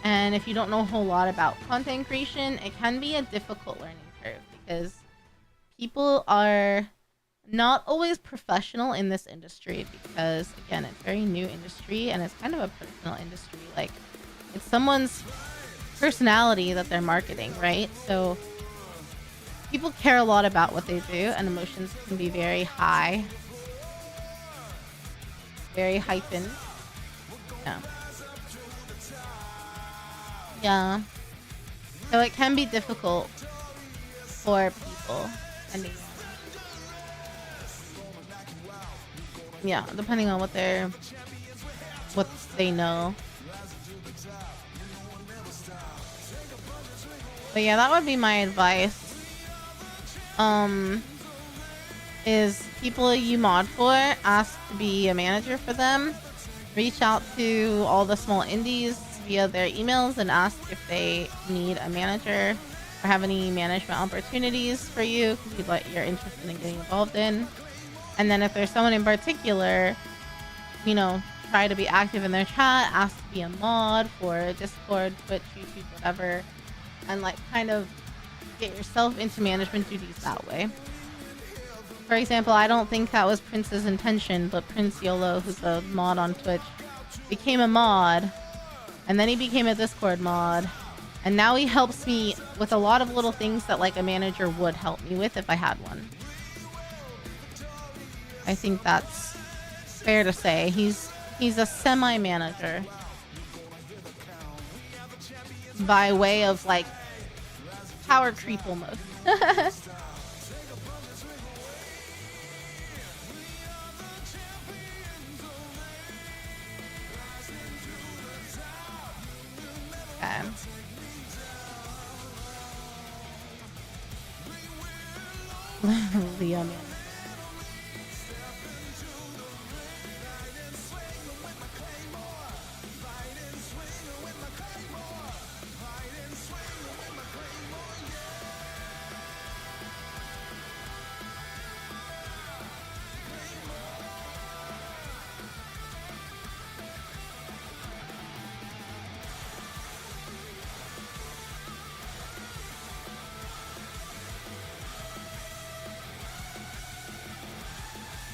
and if you don't know a whole lot about content creation, it can be a difficult learning curve because people are not always professional in this industry because, again, it's a very new industry and it's kind of a personal industry. Like, it's someone's personality that they're marketing, right? So people care a lot about what they do, and emotions can be very high, very heightened. Yeah. Yeah. So it can be difficult for people. Depending depending on what they know. But yeah, that would be my advice. Is people you mod for, ask to be a manager for them. Reach out to all the small indies via their emails and ask if they need a manager or have any management opportunities for you because you're interested in getting involved in. And then if there's someone in particular, you know, try to be active in their chat, ask to be a mod for Discord, Twitch, YouTube, whatever, and, like, kind of get yourself into management duties that way. For example, I don't think that was Prince's intention, but Prince YOLO, who's a mod on Twitch, became a mod, and then he became a Discord mod, and now he helps me with a lot of little things that, like, a manager would help me with if I had one. I think that's fair to say. He's a semi-manager by way of, like, power creep almost. Okay. Leo, man.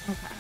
Okay.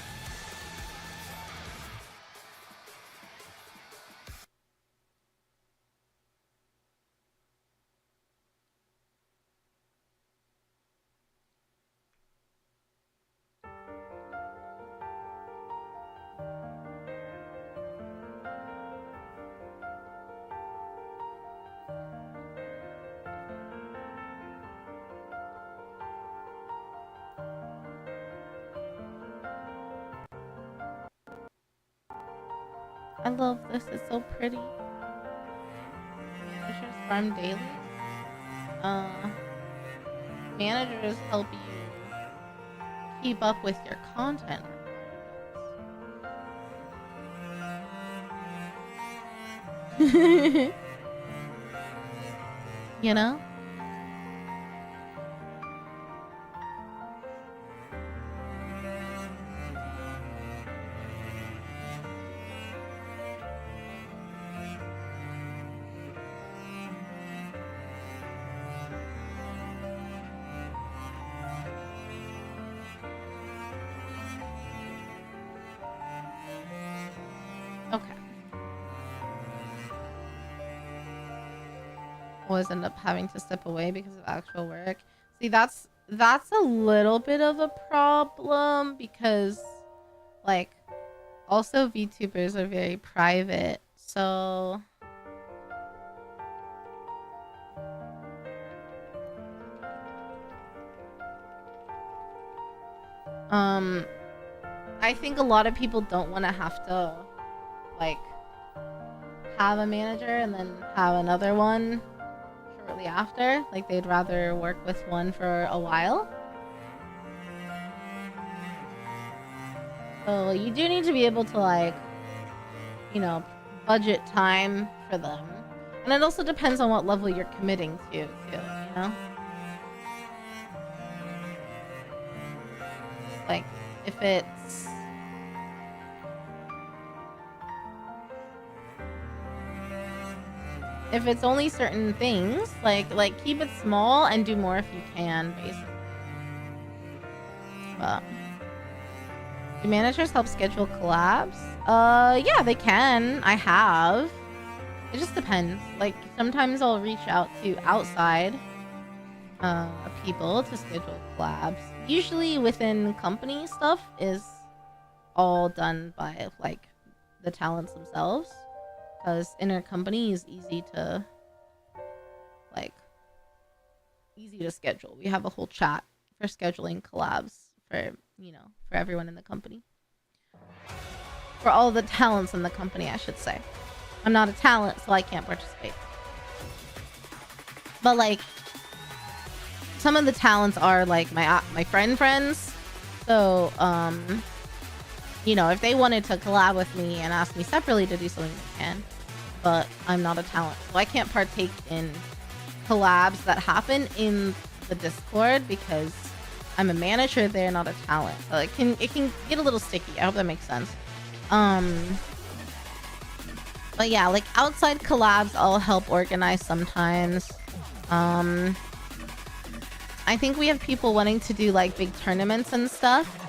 I love this. It's so pretty. Managers farm daily. Managers help you keep up with your content requirements. You know? Okay. Always end up having to step away because of actual work. See, that's a little bit of a problem because, like, also VTubers are very private, so I think a lot of people don't want to have to, like, have a manager and then have another one shortly after. Like, they'd rather work with one for a while. So you do need to be able to, like, you know, budget time for them. And it also depends on what level you're committing to, too, you know? Like, if it's only certain things, like keep it small and do more if you can, basically. But do managers help schedule collabs? Yeah, they can. I have. It just depends. Like, sometimes I'll reach out to outside people to schedule collabs. Usually within company stuff is all done by, like, the talents themselves. Because intercompany is easy to schedule. We have a whole chat for scheduling collabs for, you know, for everyone in the company. For all the talents in the company, I should say. I'm not a talent, so I can't participate. But, like, some of the talents are, like, my friends. So, you know, if they wanted to collab with me and ask me separately to do something, they can. But I'm not a talent, so I can't partake in collabs that happen in the Discord because I'm a manager there, not a talent. So it can get a little sticky. I hope that makes sense. But yeah, like, outside collabs I'll help organize sometimes. I think we have people wanting to do, like, big tournaments and stuff.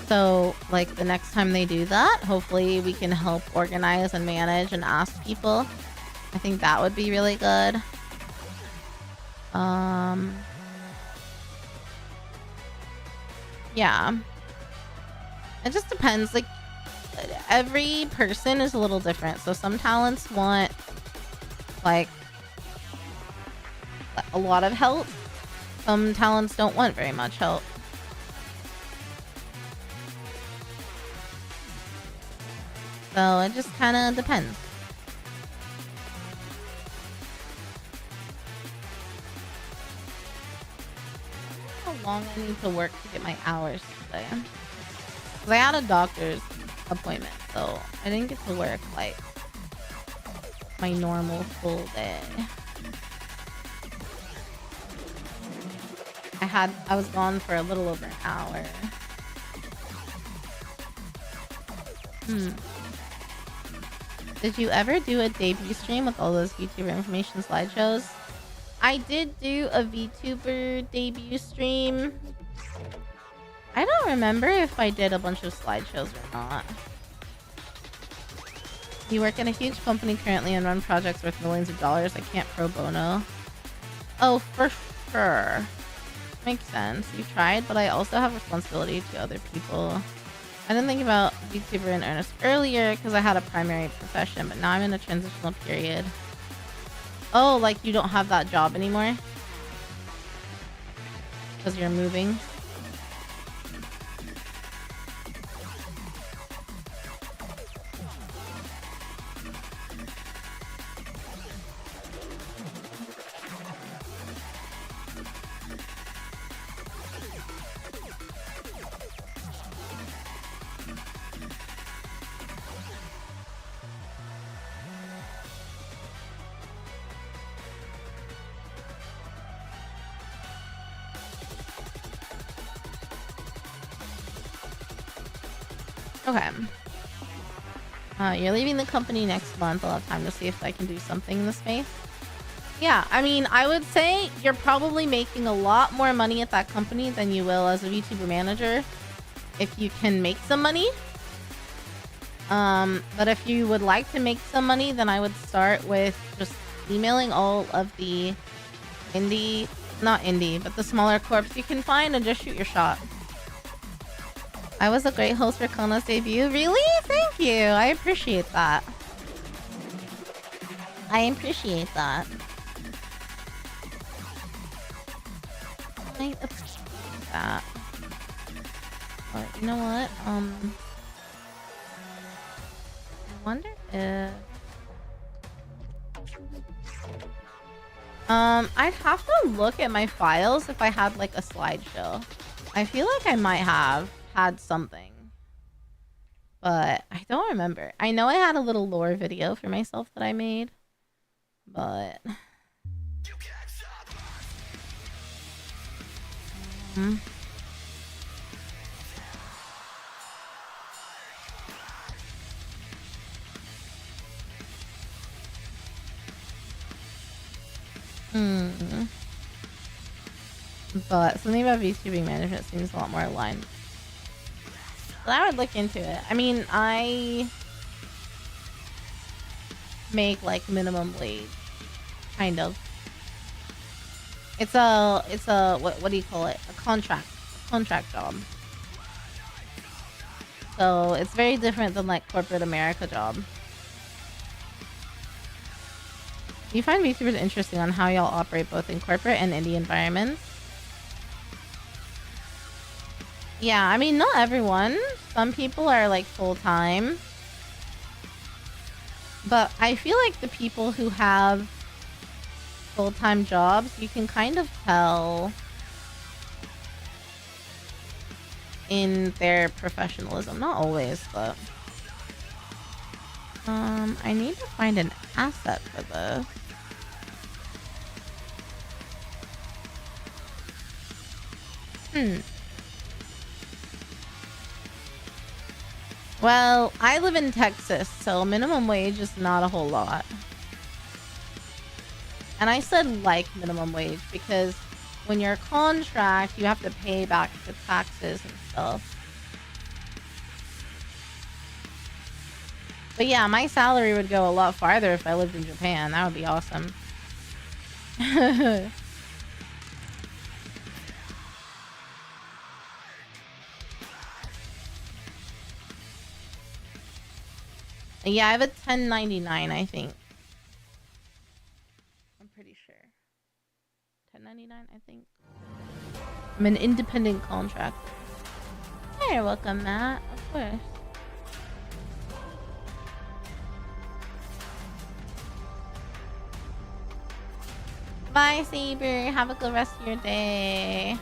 So, like, the next time they do that, hopefully we can help organize and manage and ask people. I think that would be really good. Yeah. It just depends. Like, every person is a little different. So some talents want, like, a lot of help. Some talents don't want very much help. So it just kind of depends. How long I need to work to get my hours today. Because I had a doctor's appointment, so I didn't get to work, like, my normal full day. I was gone for a little over an hour. Did you ever do a debut stream with all those VTuber information slideshows? I did do a VTuber debut stream. I don't remember if I did a bunch of slideshows or not. You work in a huge company currently and run projects worth millions of dollars. I can't pro bono. Oh, for sure. Makes sense. You tried, but I also have responsibility to other people. I didn't think about VTuber in earnest earlier because I had a primary profession, but now I'm in a transitional period. Oh, like, you don't have that job anymore? Because you're moving? Okay. You're leaving the company next month. I'll have time to see if I can do something in the space. Yeah, I mean, I would say you're probably making a lot more money at that company than you will as a VTuber manager if you can make some money. But if you would like to make some money, then I would start with just emailing all of the not indie, but the smaller corps you can find and just shoot your shot. I was a great host for Kona's debut. Really? Thank you. I appreciate that. I appreciate that. I appreciate that. But you know what? I wonder if... I'd have to look at my files if I had like a slideshow. I feel like I might have had something, but I don't remember. I know I had a little lore video for myself that I made, but but something about VTubing management seems a lot more aligned. So I would look into it. I mean, I make like minimum wage, kind of. It's a what do you call it? A contract job. So it's very different than like corporate America job. Do you find VTubers interesting on how y'all operate both in corporate and indie environments? Yeah, I mean, not everyone. Some people are like full-time. But I feel like the people who have full-time jobs, you can kind of tell in their professionalism. Not always, but... I need to find an asset for this. Well, I live in Texas, so minimum wage is not a whole lot. And I said like minimum wage because when you're a contract, you have to pay back the taxes and stuff. But yeah, my salary would go a lot farther if I lived in Japan. That would be awesome. Yeah, I have a 1099, I think. I'm pretty sure. 1099, I think. I'm an independent contractor. Hey, you're welcome, Matt. Of course. Bye, Saber. Have a good rest of your day.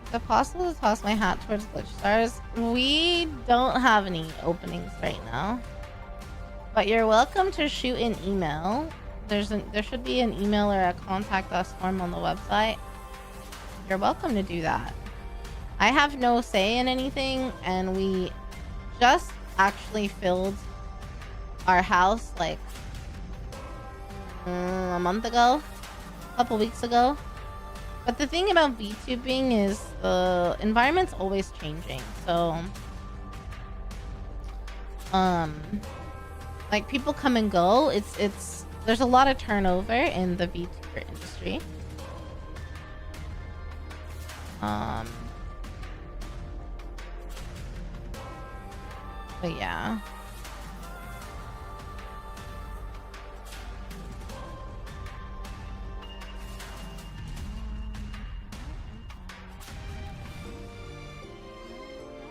Is it possible to toss my hat towards Glitch Stars? We don't have any openings right now. But you're welcome to shoot an email. There should be an email or a contact us form on the website. You're welcome to do that. I have no say in anything, and we just actually filled our house like a month ago, a couple weeks ago. But the thing about VTubing is the environment's always changing. So, like people come and go. There's a lot of turnover in the VTuber industry. But yeah.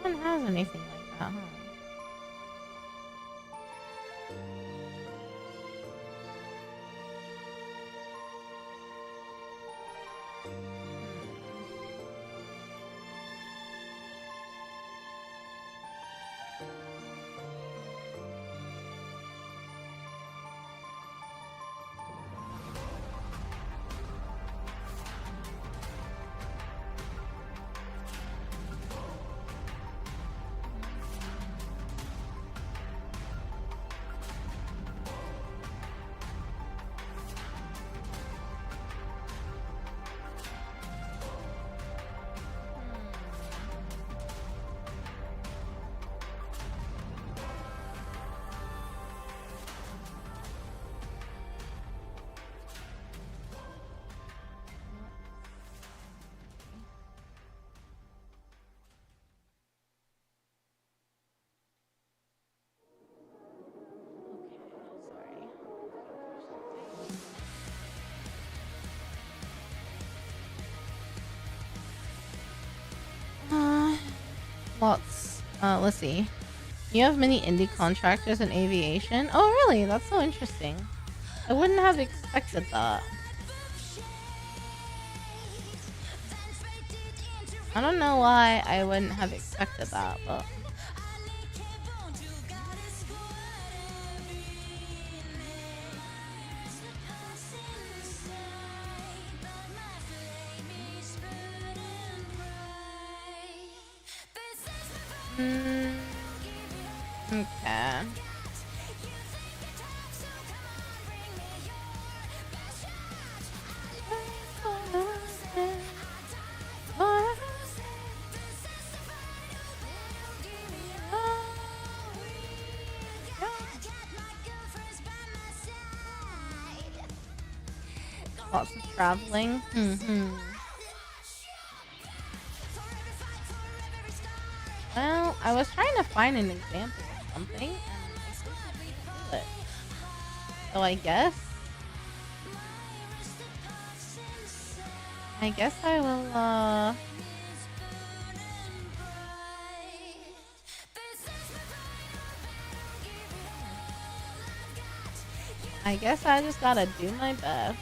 No one has anything like that, huh? Lots. Let's see. You have many indie contractors in aviation? Oh, really? That's so interesting. I wouldn't have expected that. I don't know why I wouldn't have expected that, but... Okay. Lots of traveling. Well, I was trying to find an example of something, and I couldn't do it. So I guess I will, I guess I just gotta do my best.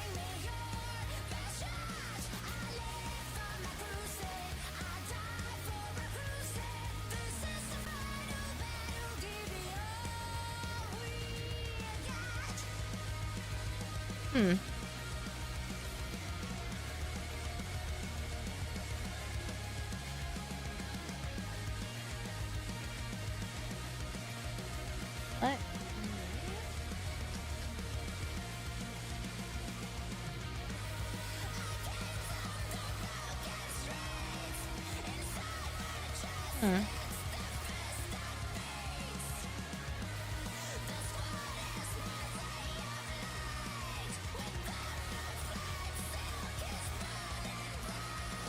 What?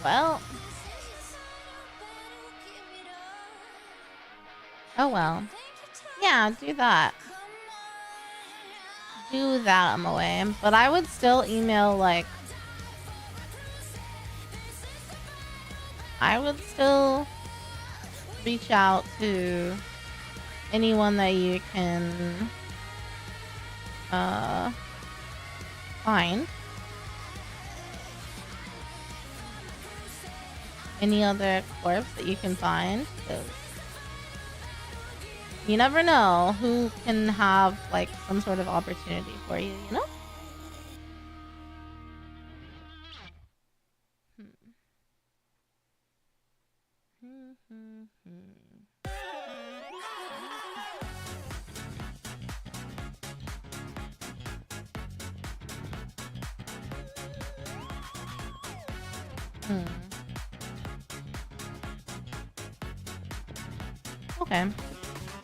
Well. Oh well. Yeah, do that. Do that on the way. But I would still email, like... I would still reach out to anyone that you can find. Any other corps that you can find. 'Cause you never know who can have like some sort of opportunity for you, you know? Hmm. Okay.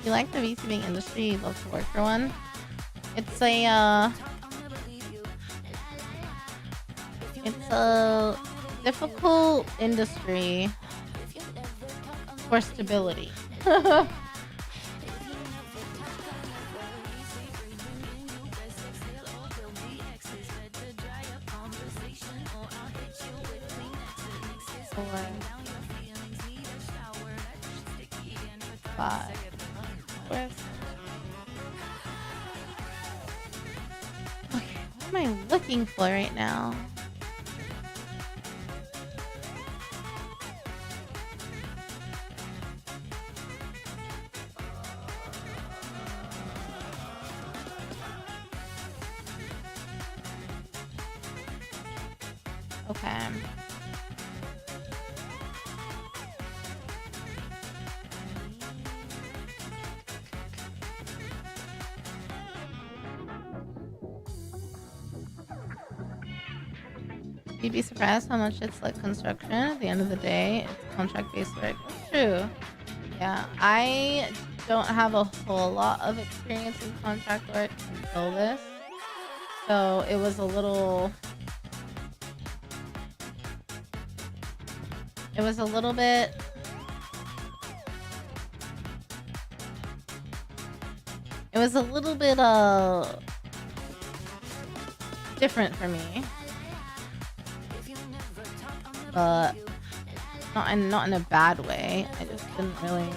You like the VTubing industry? You'd love to work for one? It's a difficult industry for stability. Five. Where's... Okay, what am I looking for right now? Okay. You'd be surprised how much it's like construction. At the end of the day, it's contract-based work. That's true. Yeah, I don't have a whole lot of experience in contract work until this. So it was a little... It was a little bit... It was a little bit, different for me. But not in a bad way. I just didn't really...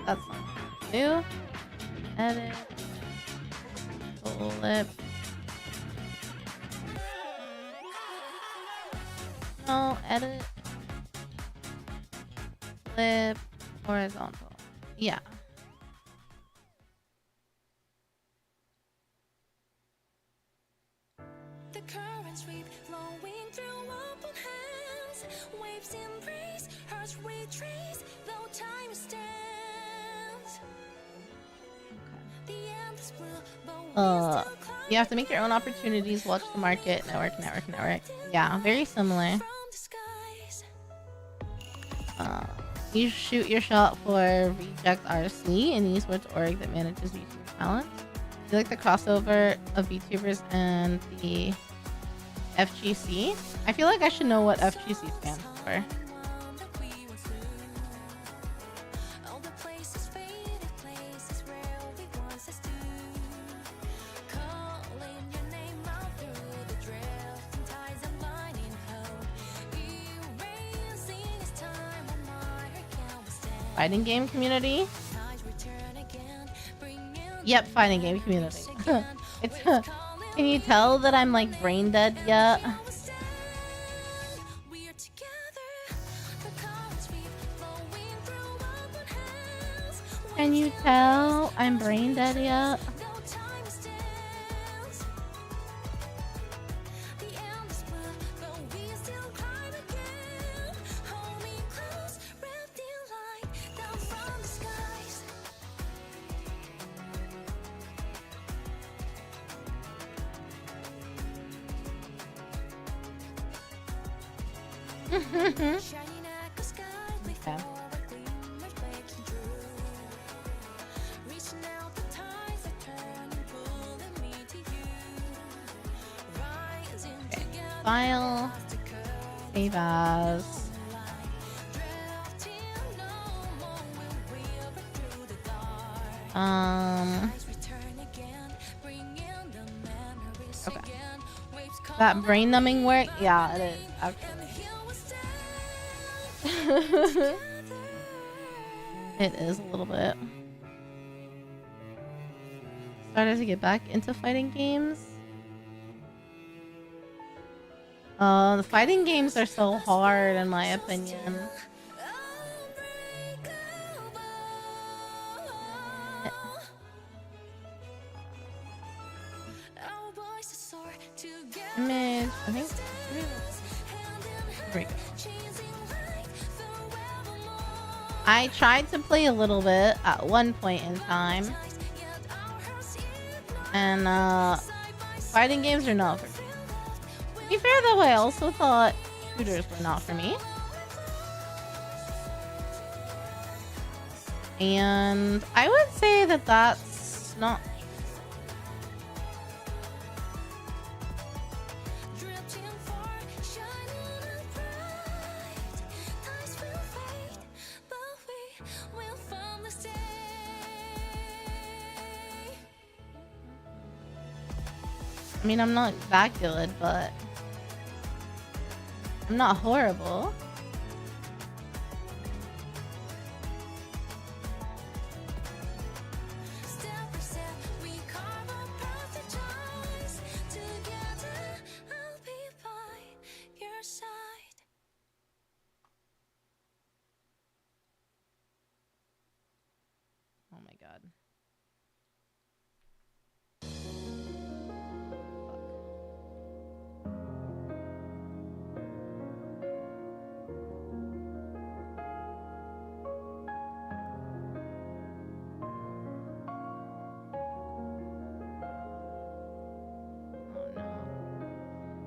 That's not new. Edit. Flip. No, edit. Flip. Horizontal. Yeah.
The currents sweep, flowing through open hands. Waves embrace, hearts retrace, though time stands. The endless blue, but
you have to make your own opportunities, watch the market, network. Yeah, very similar. You shoot your shot for Reject RC, and use what's org that manages YouTube talent. You like the crossover of VTubers and the FGC? I feel like I should know what FGC stands for. Fighting game community? Yep, fighting game community. It's can you tell that I'm like brain dead yet? Can you tell I'm brain dead yet? File. Save as. Okay. That brain numbing work? Yeah, it is actually. It is a little bit. Started to get back into fighting games. The fighting games are so hard in my opinion. Image, I think. Here we go. I tried to play a little bit at one point in time. And fighting games are not for me. To be fair though, I also thought shooters were not for me. And I would say that that's not. I mean, I'm not that good, but I'm not horrible. Oh my god.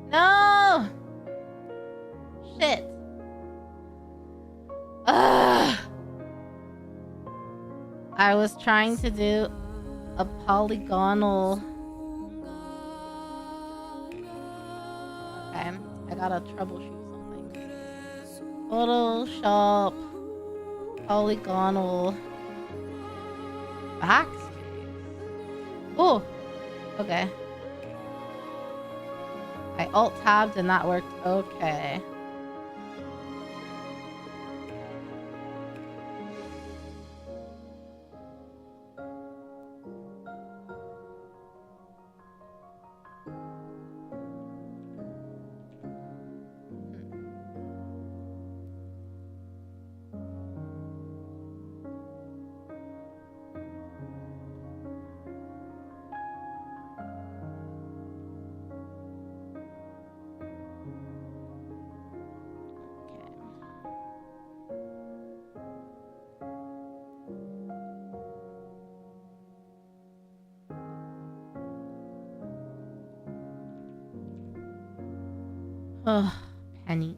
No! Shit. Ugh. I was trying to do a polygonal. Okay, I gotta troubleshoot something. Photoshop polygonal backspace. Oh, okay. I alt-tabbed and that worked. Okay. Ugh, panic.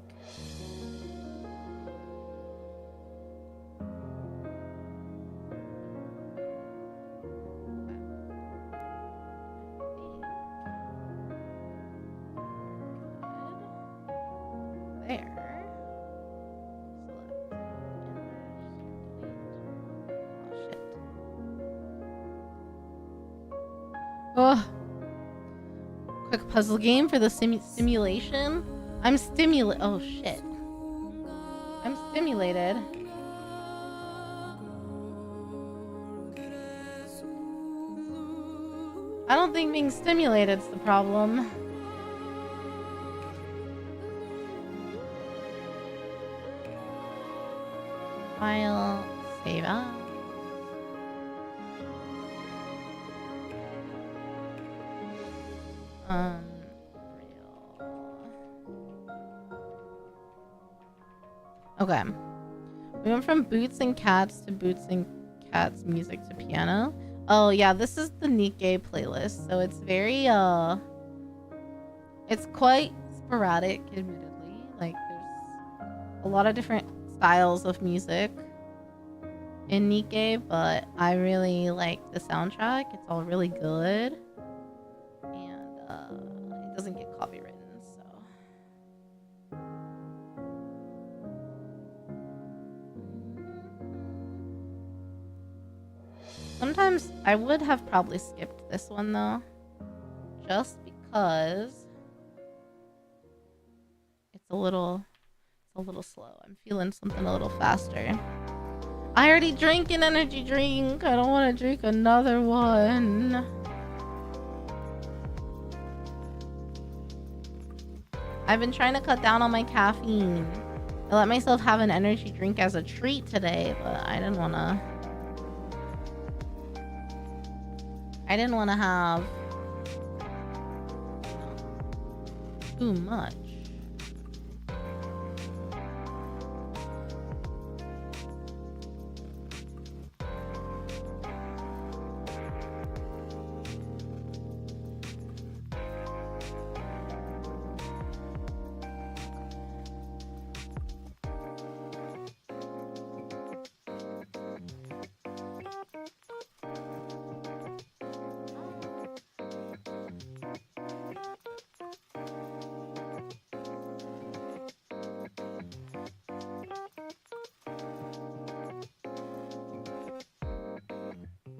There. Oh, quick puzzle game for the simulation. I'm stimulated. Oh shit. I'm stimulated. I don't think being stimulated's the problem. File, save as. Okay. We went from Boots and Cats to Boots and Cats music to piano. Oh yeah, this is the Nikkei playlist, so it's very it's quite sporadic, admittedly. Like there's a lot of different styles of music in Nikkei, but I really like the soundtrack. It's all really good. And it doesn't get copywritten, so Sometimes I would have probably skipped this one though, just because it's a little slow. I'm feeling something a little faster. I already drank an energy drink. I don't want to drink another one. I've been trying to cut down on my caffeine. I let myself have an energy drink as a treat today, but I didn't want to have too much.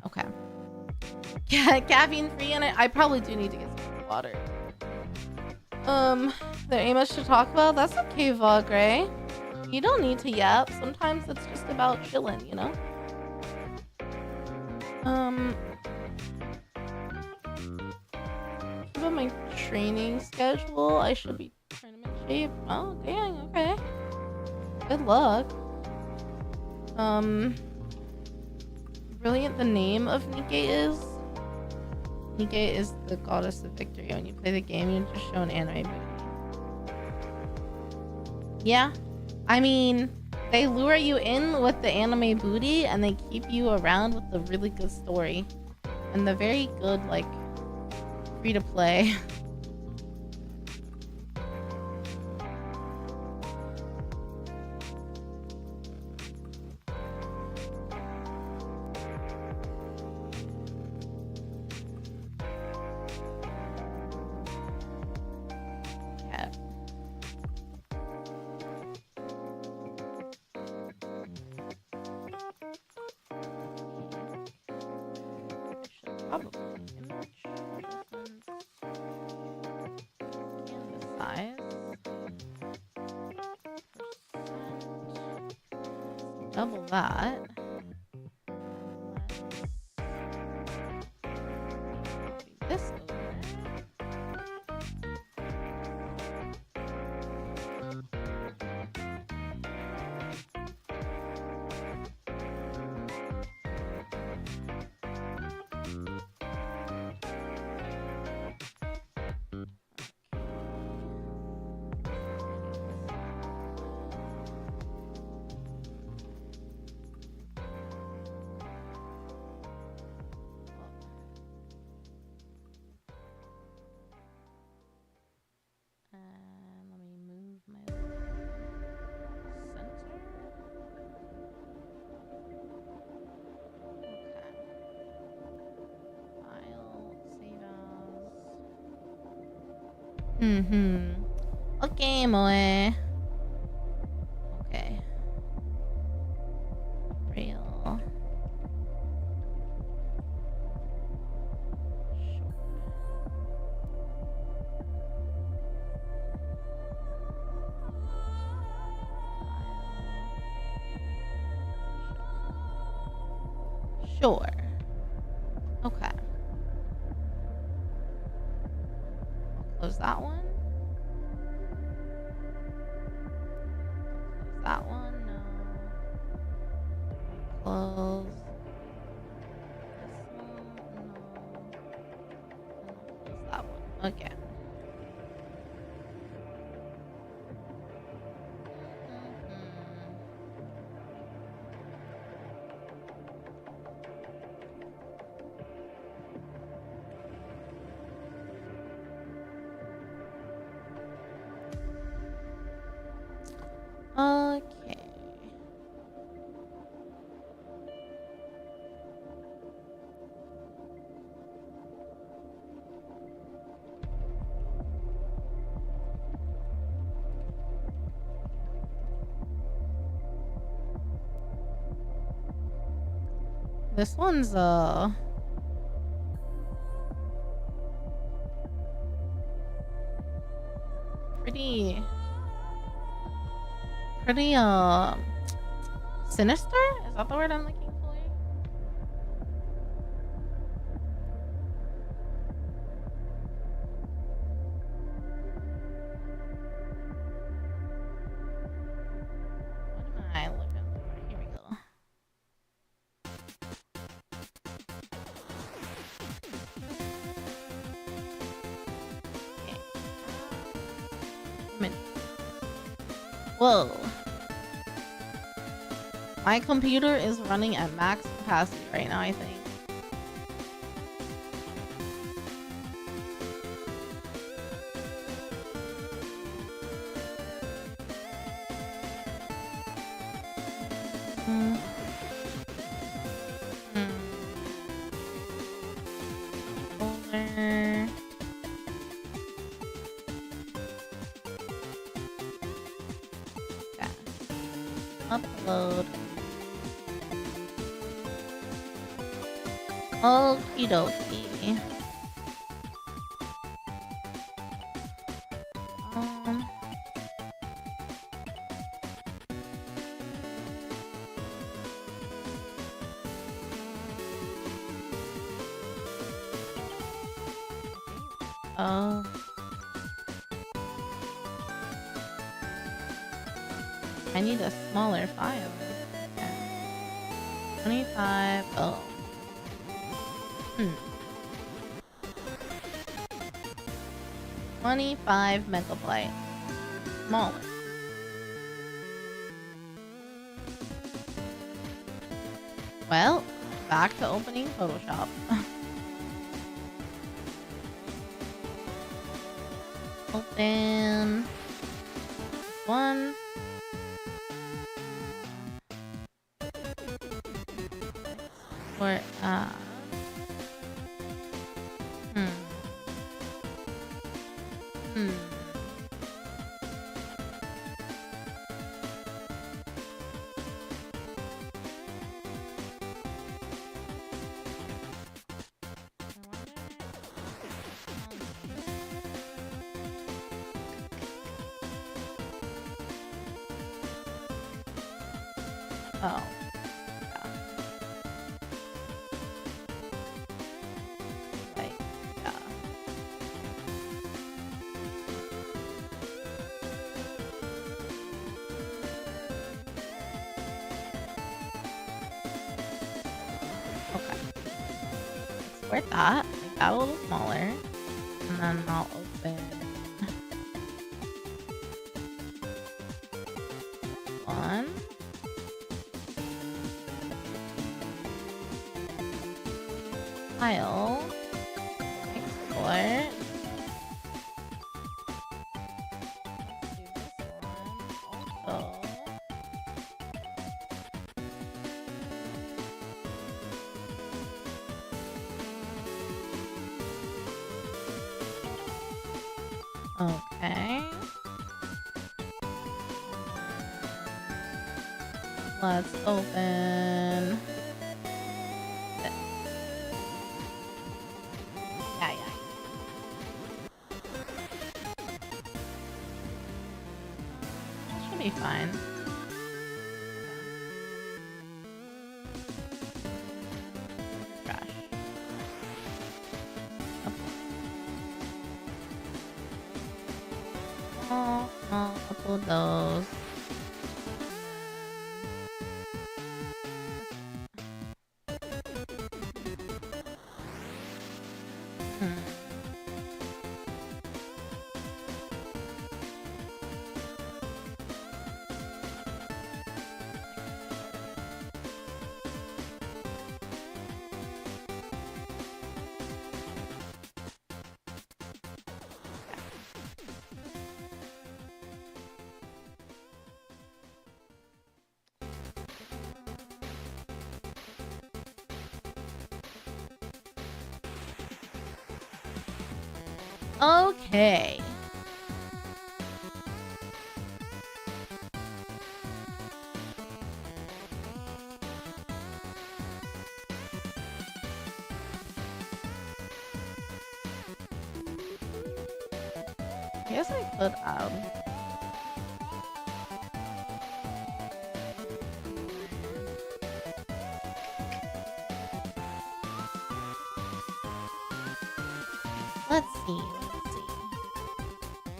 Okay. Caffeine free, and I probably do need to get some water. There ain't much to talk about. That's okay, Vagre. You don't need to yap. Sometimes it's just about chilling, you know? About my training schedule, I should be tournament shape. Oh, dang, okay. Good luck. Brilliant the name of Nikkei is. Nikkei is the goddess of victory. When you play the game, you just show an anime movie. Yeah. I mean, they lure you in with the anime booty and they keep you around with the really good story. And the very good, like, free to play. Double that. This over there. And let me move my center. Okay. File, save as. Okay, Moe. Okay. Real. Sure. Okay. Close that one. Close that one. No. Close this one. No. And close that one. Okay. Okay. This one's pretty sinister? Is that the word I'm looking for? What am I looking for? Here we go. Okay. Whoa. My computer is running at max capacity right now, I think. Folder. Okay. Upload. Okie dokie. Oh. I need a smaller file. Okay. 25. Oh. 25 megabyte. Smaller. Well, back to opening Photoshop. Open one. Or oh. Yeah. Like, yeah. Okay. Let's sort that. Make that a little smaller. And then I'll open one. File. Export. Let's do this one also. Okay. Let's open. Yeah. That should be fine. Trash. I'll upload those. Okay. I guess I could let's see.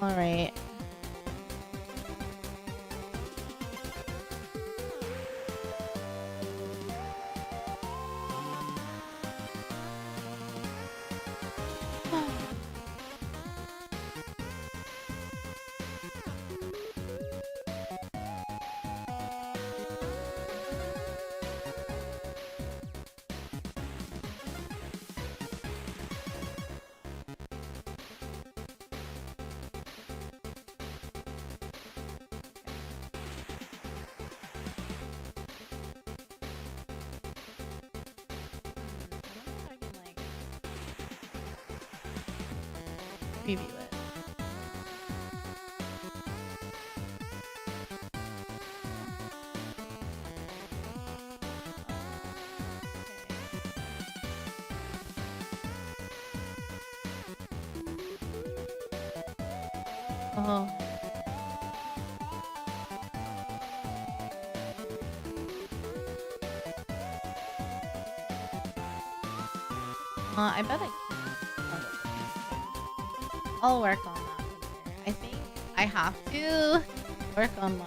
All right. Preview it. Oh. I bet I can. I'll work on that later. I think I have to work on my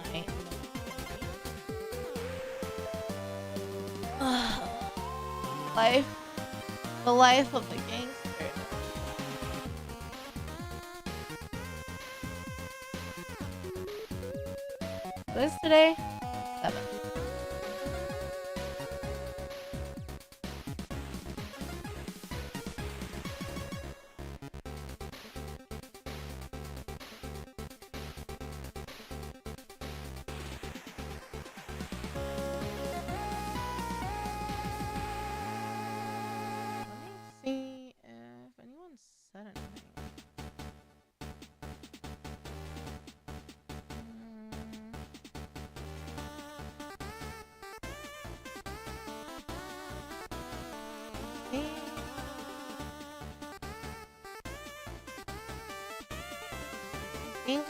life. The life of a gangster. What is today? 7.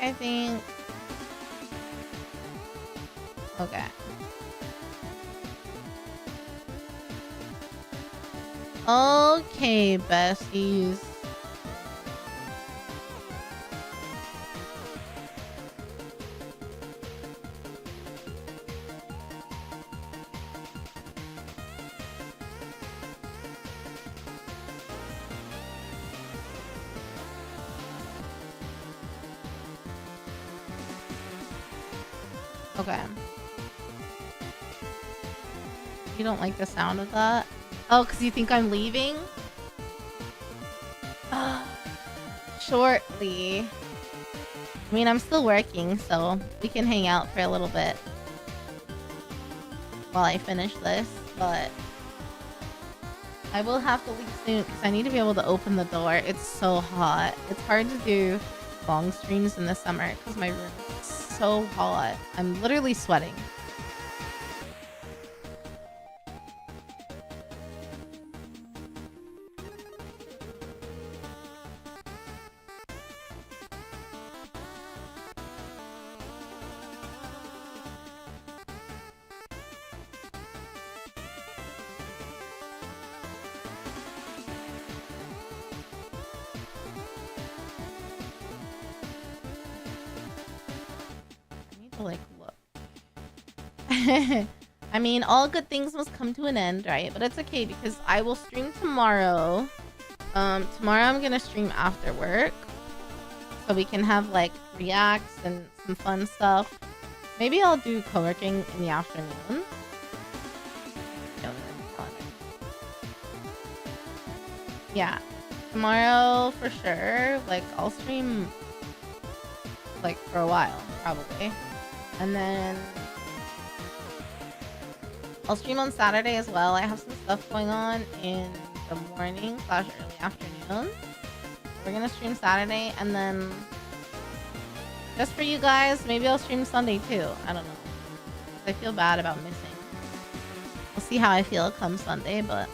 I think. Okay. Okay, besties. Okay. You don't like the sound of that? Oh, because you think I'm leaving? Shortly. I mean, I'm still working, so we can hang out for a little bit while I finish this, but I will have to leave soon because I need to be able to open the door. It's so hot. It's hard to do long streams in the summer because my room is so hot. I'm literally sweating. I mean, all good things must come to an end, right? But it's okay because I will stream tomorrow. Tomorrow I'm gonna stream after work, so we can have like reacts and some fun stuff. Maybe I'll do coworking in the afternoon. Yeah, tomorrow for sure. Like I'll stream like for a while probably, and then I'll stream on Saturday as well. I have some stuff going on in the morning / early afternoon. We're gonna stream Saturday, and then just for you guys, maybe I'll stream Sunday too. I don't know. I feel bad about missing. We'll see how I feel come Sunday, but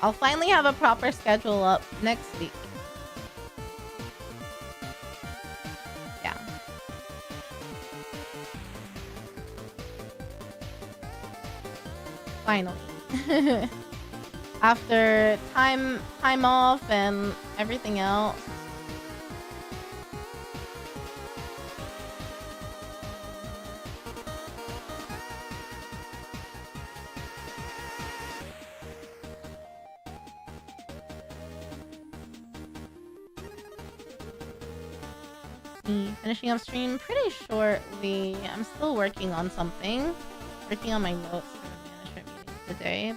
I'll finally have a proper schedule up next week. Finally. After time off and everything else. Finishing up stream pretty shortly. I'm still working on something. Working on my notes for the management meeting today,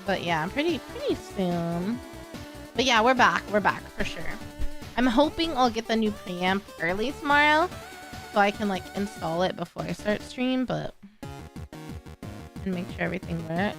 but yeah, pretty soon. But yeah, we're back for sure. I'm hoping I'll get the new preamp early tomorrow so I can like install it before I start stream, but and make sure everything works.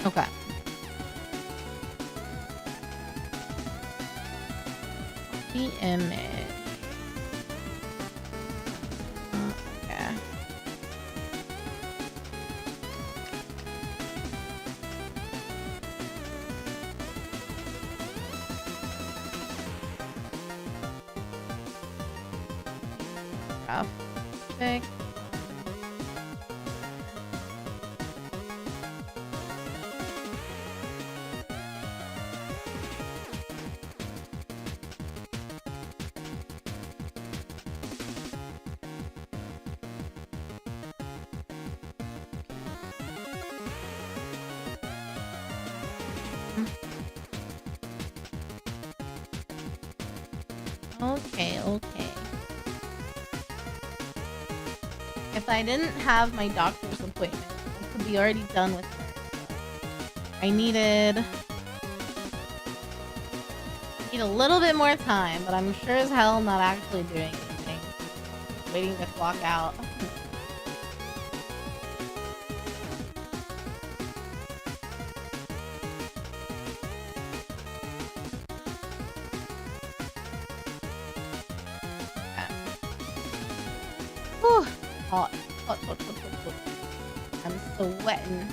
Okay. The image. Okay. Graphic. Okay. If I didn't have my doctor's appointment, I could be already done with it. I need a little bit more time, but I'm sure as hell not actually doing anything. Waiting to clock out. Hot. I'm sweating.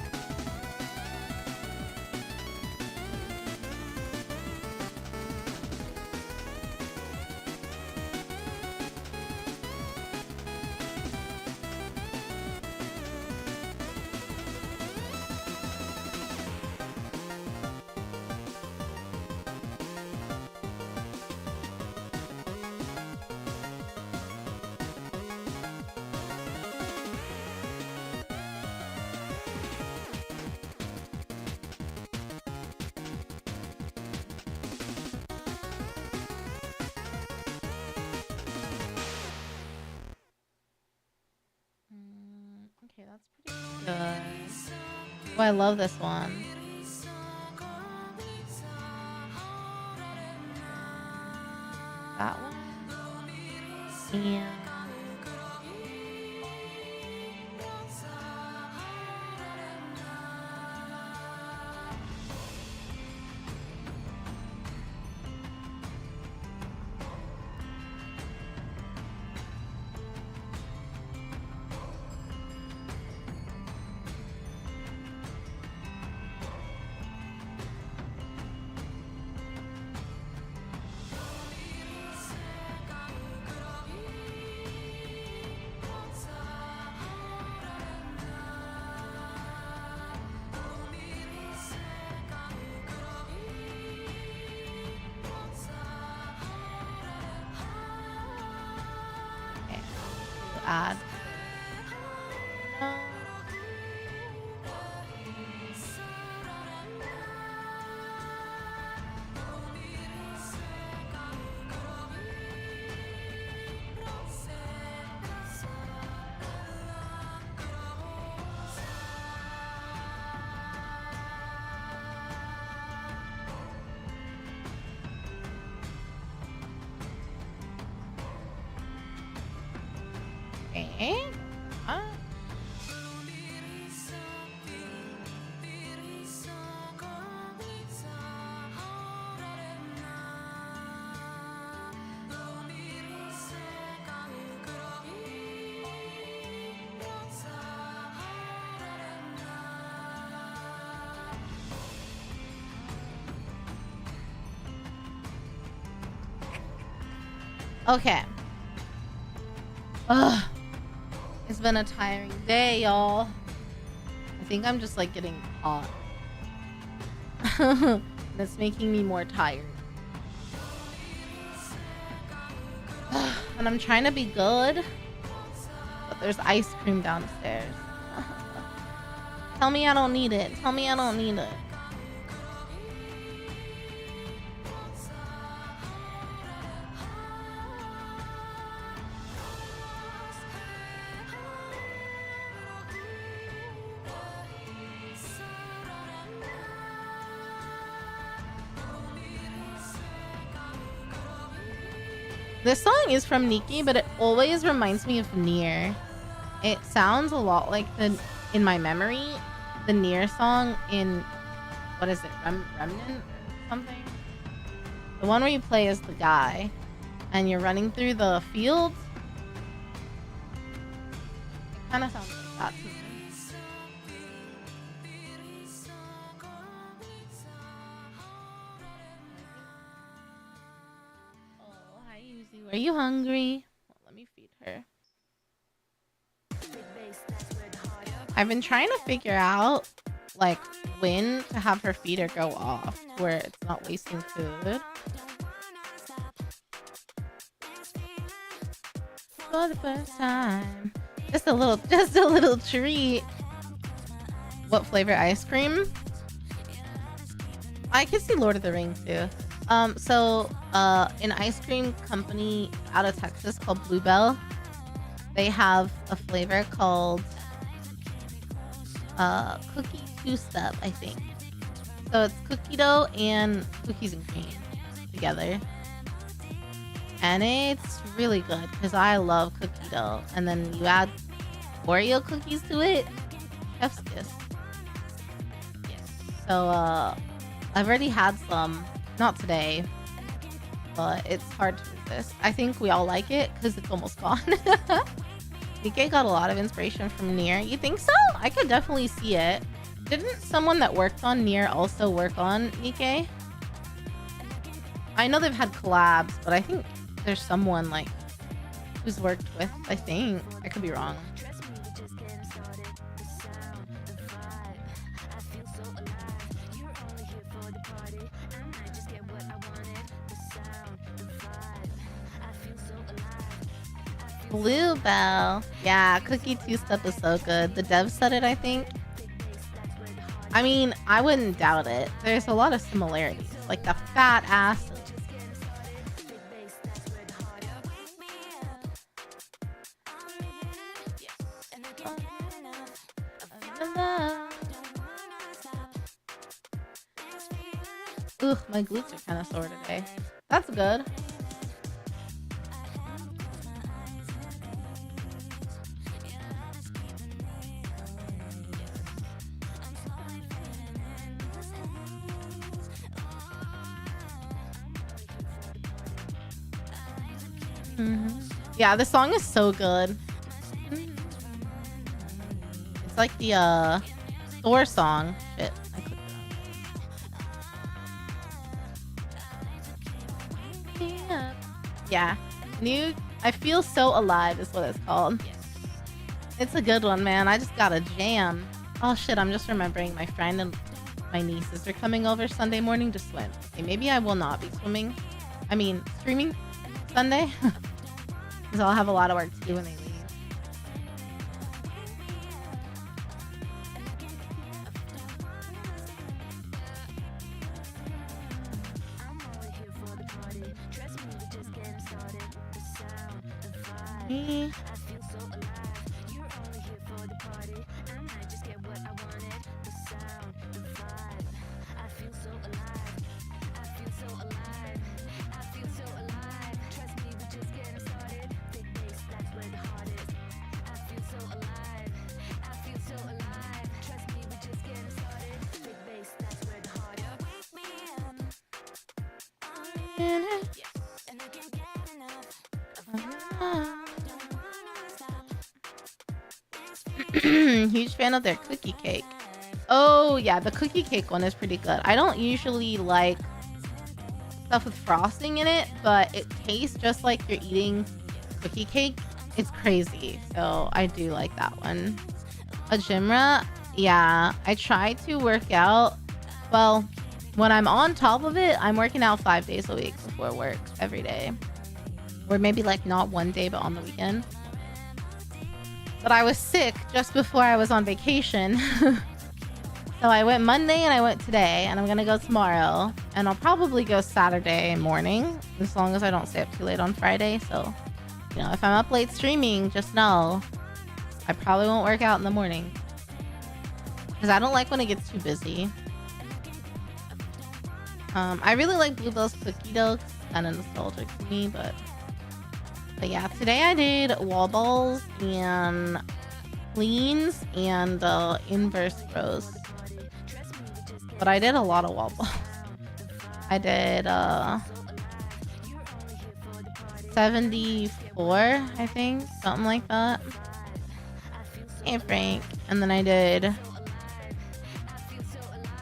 Okay, that's pretty good. Oh, I love this one. That one. And add. Okay. Okay. Ugh. It's been a tiring day, y'all. I think I'm just like getting hot. That's making me more tired. And I'm trying to be good, but there's ice cream downstairs. Tell me I don't need it. Tell me I don't need it. This song is from Nikki, but it always reminds me of Nier. It sounds a lot like in my memory, the Nier song in, what is it, Remnant or something? The one where you play as the guy and you're running through the fields. It kind of sounds like that to me. Are you hungry? Well, let me feed her. I've been trying to figure out like when to have her feeder go off where it's not wasting food. For the first time. Just a little treat. What flavor ice cream? I could see Lord of the Rings too. An ice cream company out of Texas called Bluebell, they have a flavor called cookie two-step, I think. So it's cookie dough and cookies and cream together. And it's really good because I love cookie dough. And then you add Oreo cookies to it. Chef's kiss. So I've already had some. Not today, but it's hard to resist. I think we all like it because it's almost gone. Nikkei got a lot of inspiration from Nier. You think so? I could definitely see it. Didn't someone that worked on Nier also work on Nikkei? I know they've had collabs, but I think there's someone like who's worked with, I think. I could be wrong. Bluebell. Yeah, cookie two-step is so good. The dev said it, I think. I mean, I wouldn't doubt it. There's a lot of similarities, like the fat ass. Ugh, my glutes are kind of sore today. That's good. Yeah, the song is so good. It's like the Thor song. Shit, I clicked it on. Yeah, I Feel So Alive is what it's called. It's a good one, man. I just got a jam. Oh shit, I'm just remembering my friend and my nieces are coming over Sunday morning to swim. Okay, maybe I will not be streaming Sunday. Because I'll have a lot of work to do when they leave. Huge fan of their cookie cake. Oh yeah, the cookie cake one is pretty good. I don't usually like stuff with frosting in it, but it tastes just like you're eating cookie cake. It's crazy. So I do like that one. A gymra, yeah. I try to work out. Well, when I'm on top of it, I'm working out 5 days a week before work every day. Or maybe like not one day, but on the weekend. But I was sick just before I was on vacation. So I went Monday and I went today, and I'm gonna go tomorrow, and I'll probably go Saturday morning as long as I don't stay up too late on Friday. So, you know, if I'm up late streaming, just know I probably won't work out in the morning because I don't like when it gets too busy. I really like Bluebell's cookie dough. It's kind of nostalgic to me, but yeah, today I did wall balls and cleans and inverse rows. But I did a lot of wall balls. I did 74, I think, something like that. Hey Frank. And then I did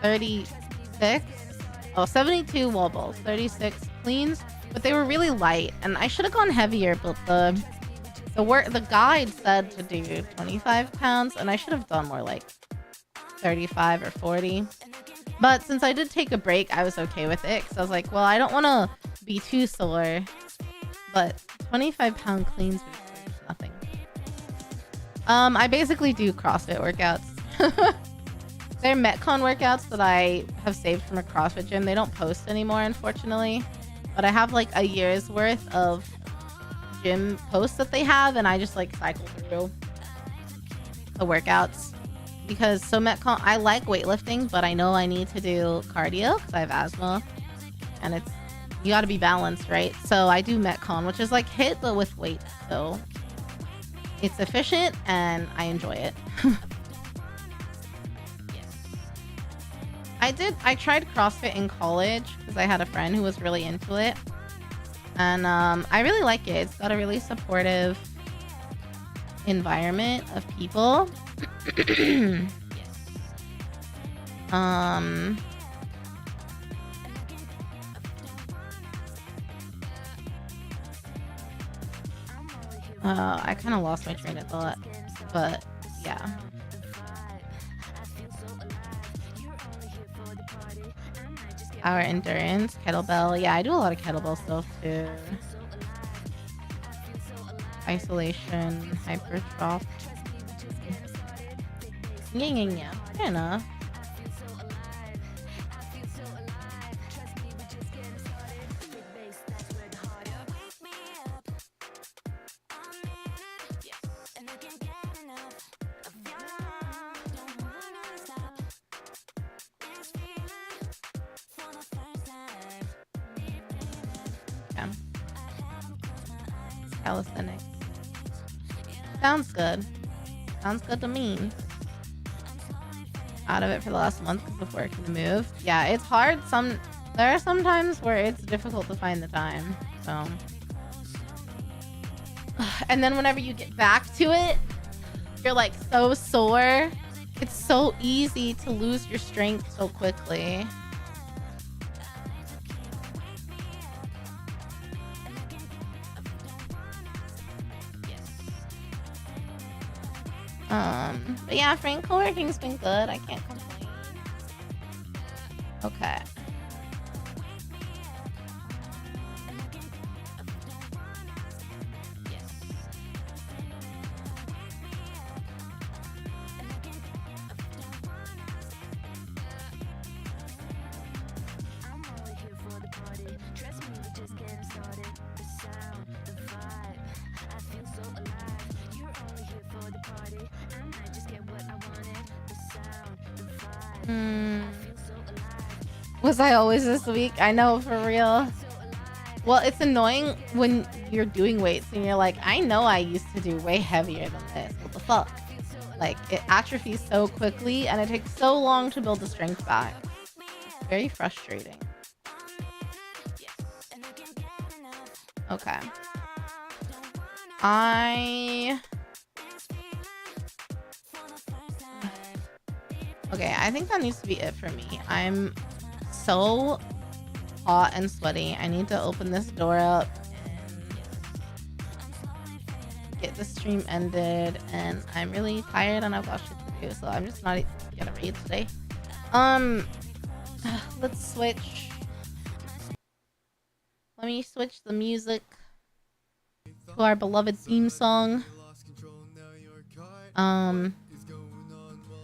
36. Oh, 72 wall balls, 36 cleans, but they were really light, and I should have gone heavier. But the guide said to do 25 pounds, and I should have done more like 35 or 40. But since I did take a break, I was okay with it because I was like, well, I don't want to be too sore, but 25-pound cleans is nothing. I basically do CrossFit workouts. They're Metcon workouts that I have saved from a CrossFit gym. They don't post anymore, unfortunately. But I have like a year's worth of gym posts that they have, and I just like cycle through the workouts. Because so Metcon, I like weightlifting, but I know I need to do cardio because I have asthma. And it's, you got to be balanced, right? So I do Metcon, which is like HIIT, but with weight. So it's efficient and I enjoy it. I tried CrossFit in college because I had a friend who was really into it. And I really like it. It's got a really supportive environment of people. I kind of lost my train of thought, but yeah. Our endurance, kettlebell. Yeah, I do a lot of kettlebell stuff too. Isolation, hypertroph. Yeah. Fair enough. Calisthenics. Sounds good. Sounds good to me. Out of it for the last month before I can move. Yeah, it's hard. There are some times where it's difficult to find the time. So, and then whenever you get back to it, you're like so sore. It's so easy to lose your strength so quickly. But yeah, Frank, coworking's been good. I can't complain. Okay. Was I always this weak? I know, for real. Well, it's annoying when you're doing weights and you're like, I know I used to do way heavier than this. What the fuck? Like, it atrophies so quickly and it takes so long to build the strength back. It's very frustrating. Okay. Okay, I think that needs to be it for me. I'm so hot and sweaty. I need to open this door up and get the stream ended, and I'm really tired and I've got shit to do, so I'm just not gonna read today. Let's switch. Let me switch the music to our beloved theme song.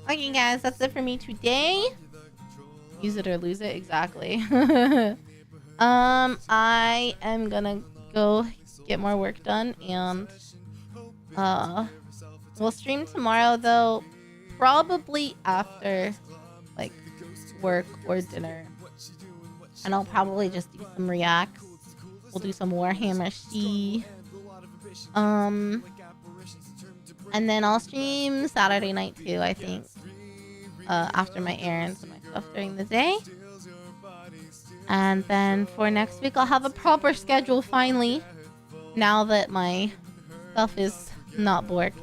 Okay guys, that's it for me today. Use it or lose it, exactly. I am gonna go get more work done, and we'll stream tomorrow though, probably after like work or dinner, and I'll probably just do some reacts. We'll do some Warhammer C. And then I'll stream Saturday night too, I think. After my errands and my stuff during the day. And then for next week, I'll have a proper schedule finally. Now that my stuff is not borked.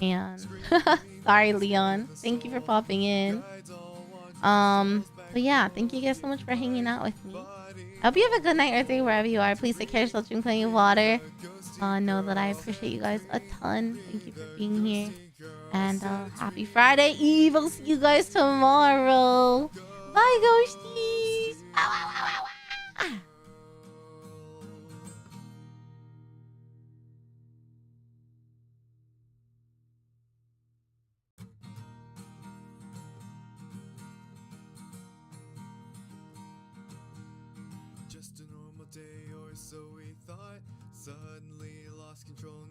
And sorry, Leon. Thank you for popping in. But yeah, thank you guys so much for hanging out with me. I hope you have a good night or day wherever you are. Please take care of yourself, drink plenty of water. Know that I appreciate you guys a ton. Thank you for being here. And happy Friday Eve. I'll see you guys tomorrow. Bye, ghosties.
Just a normal day, or so we thought. Suddenly lost control.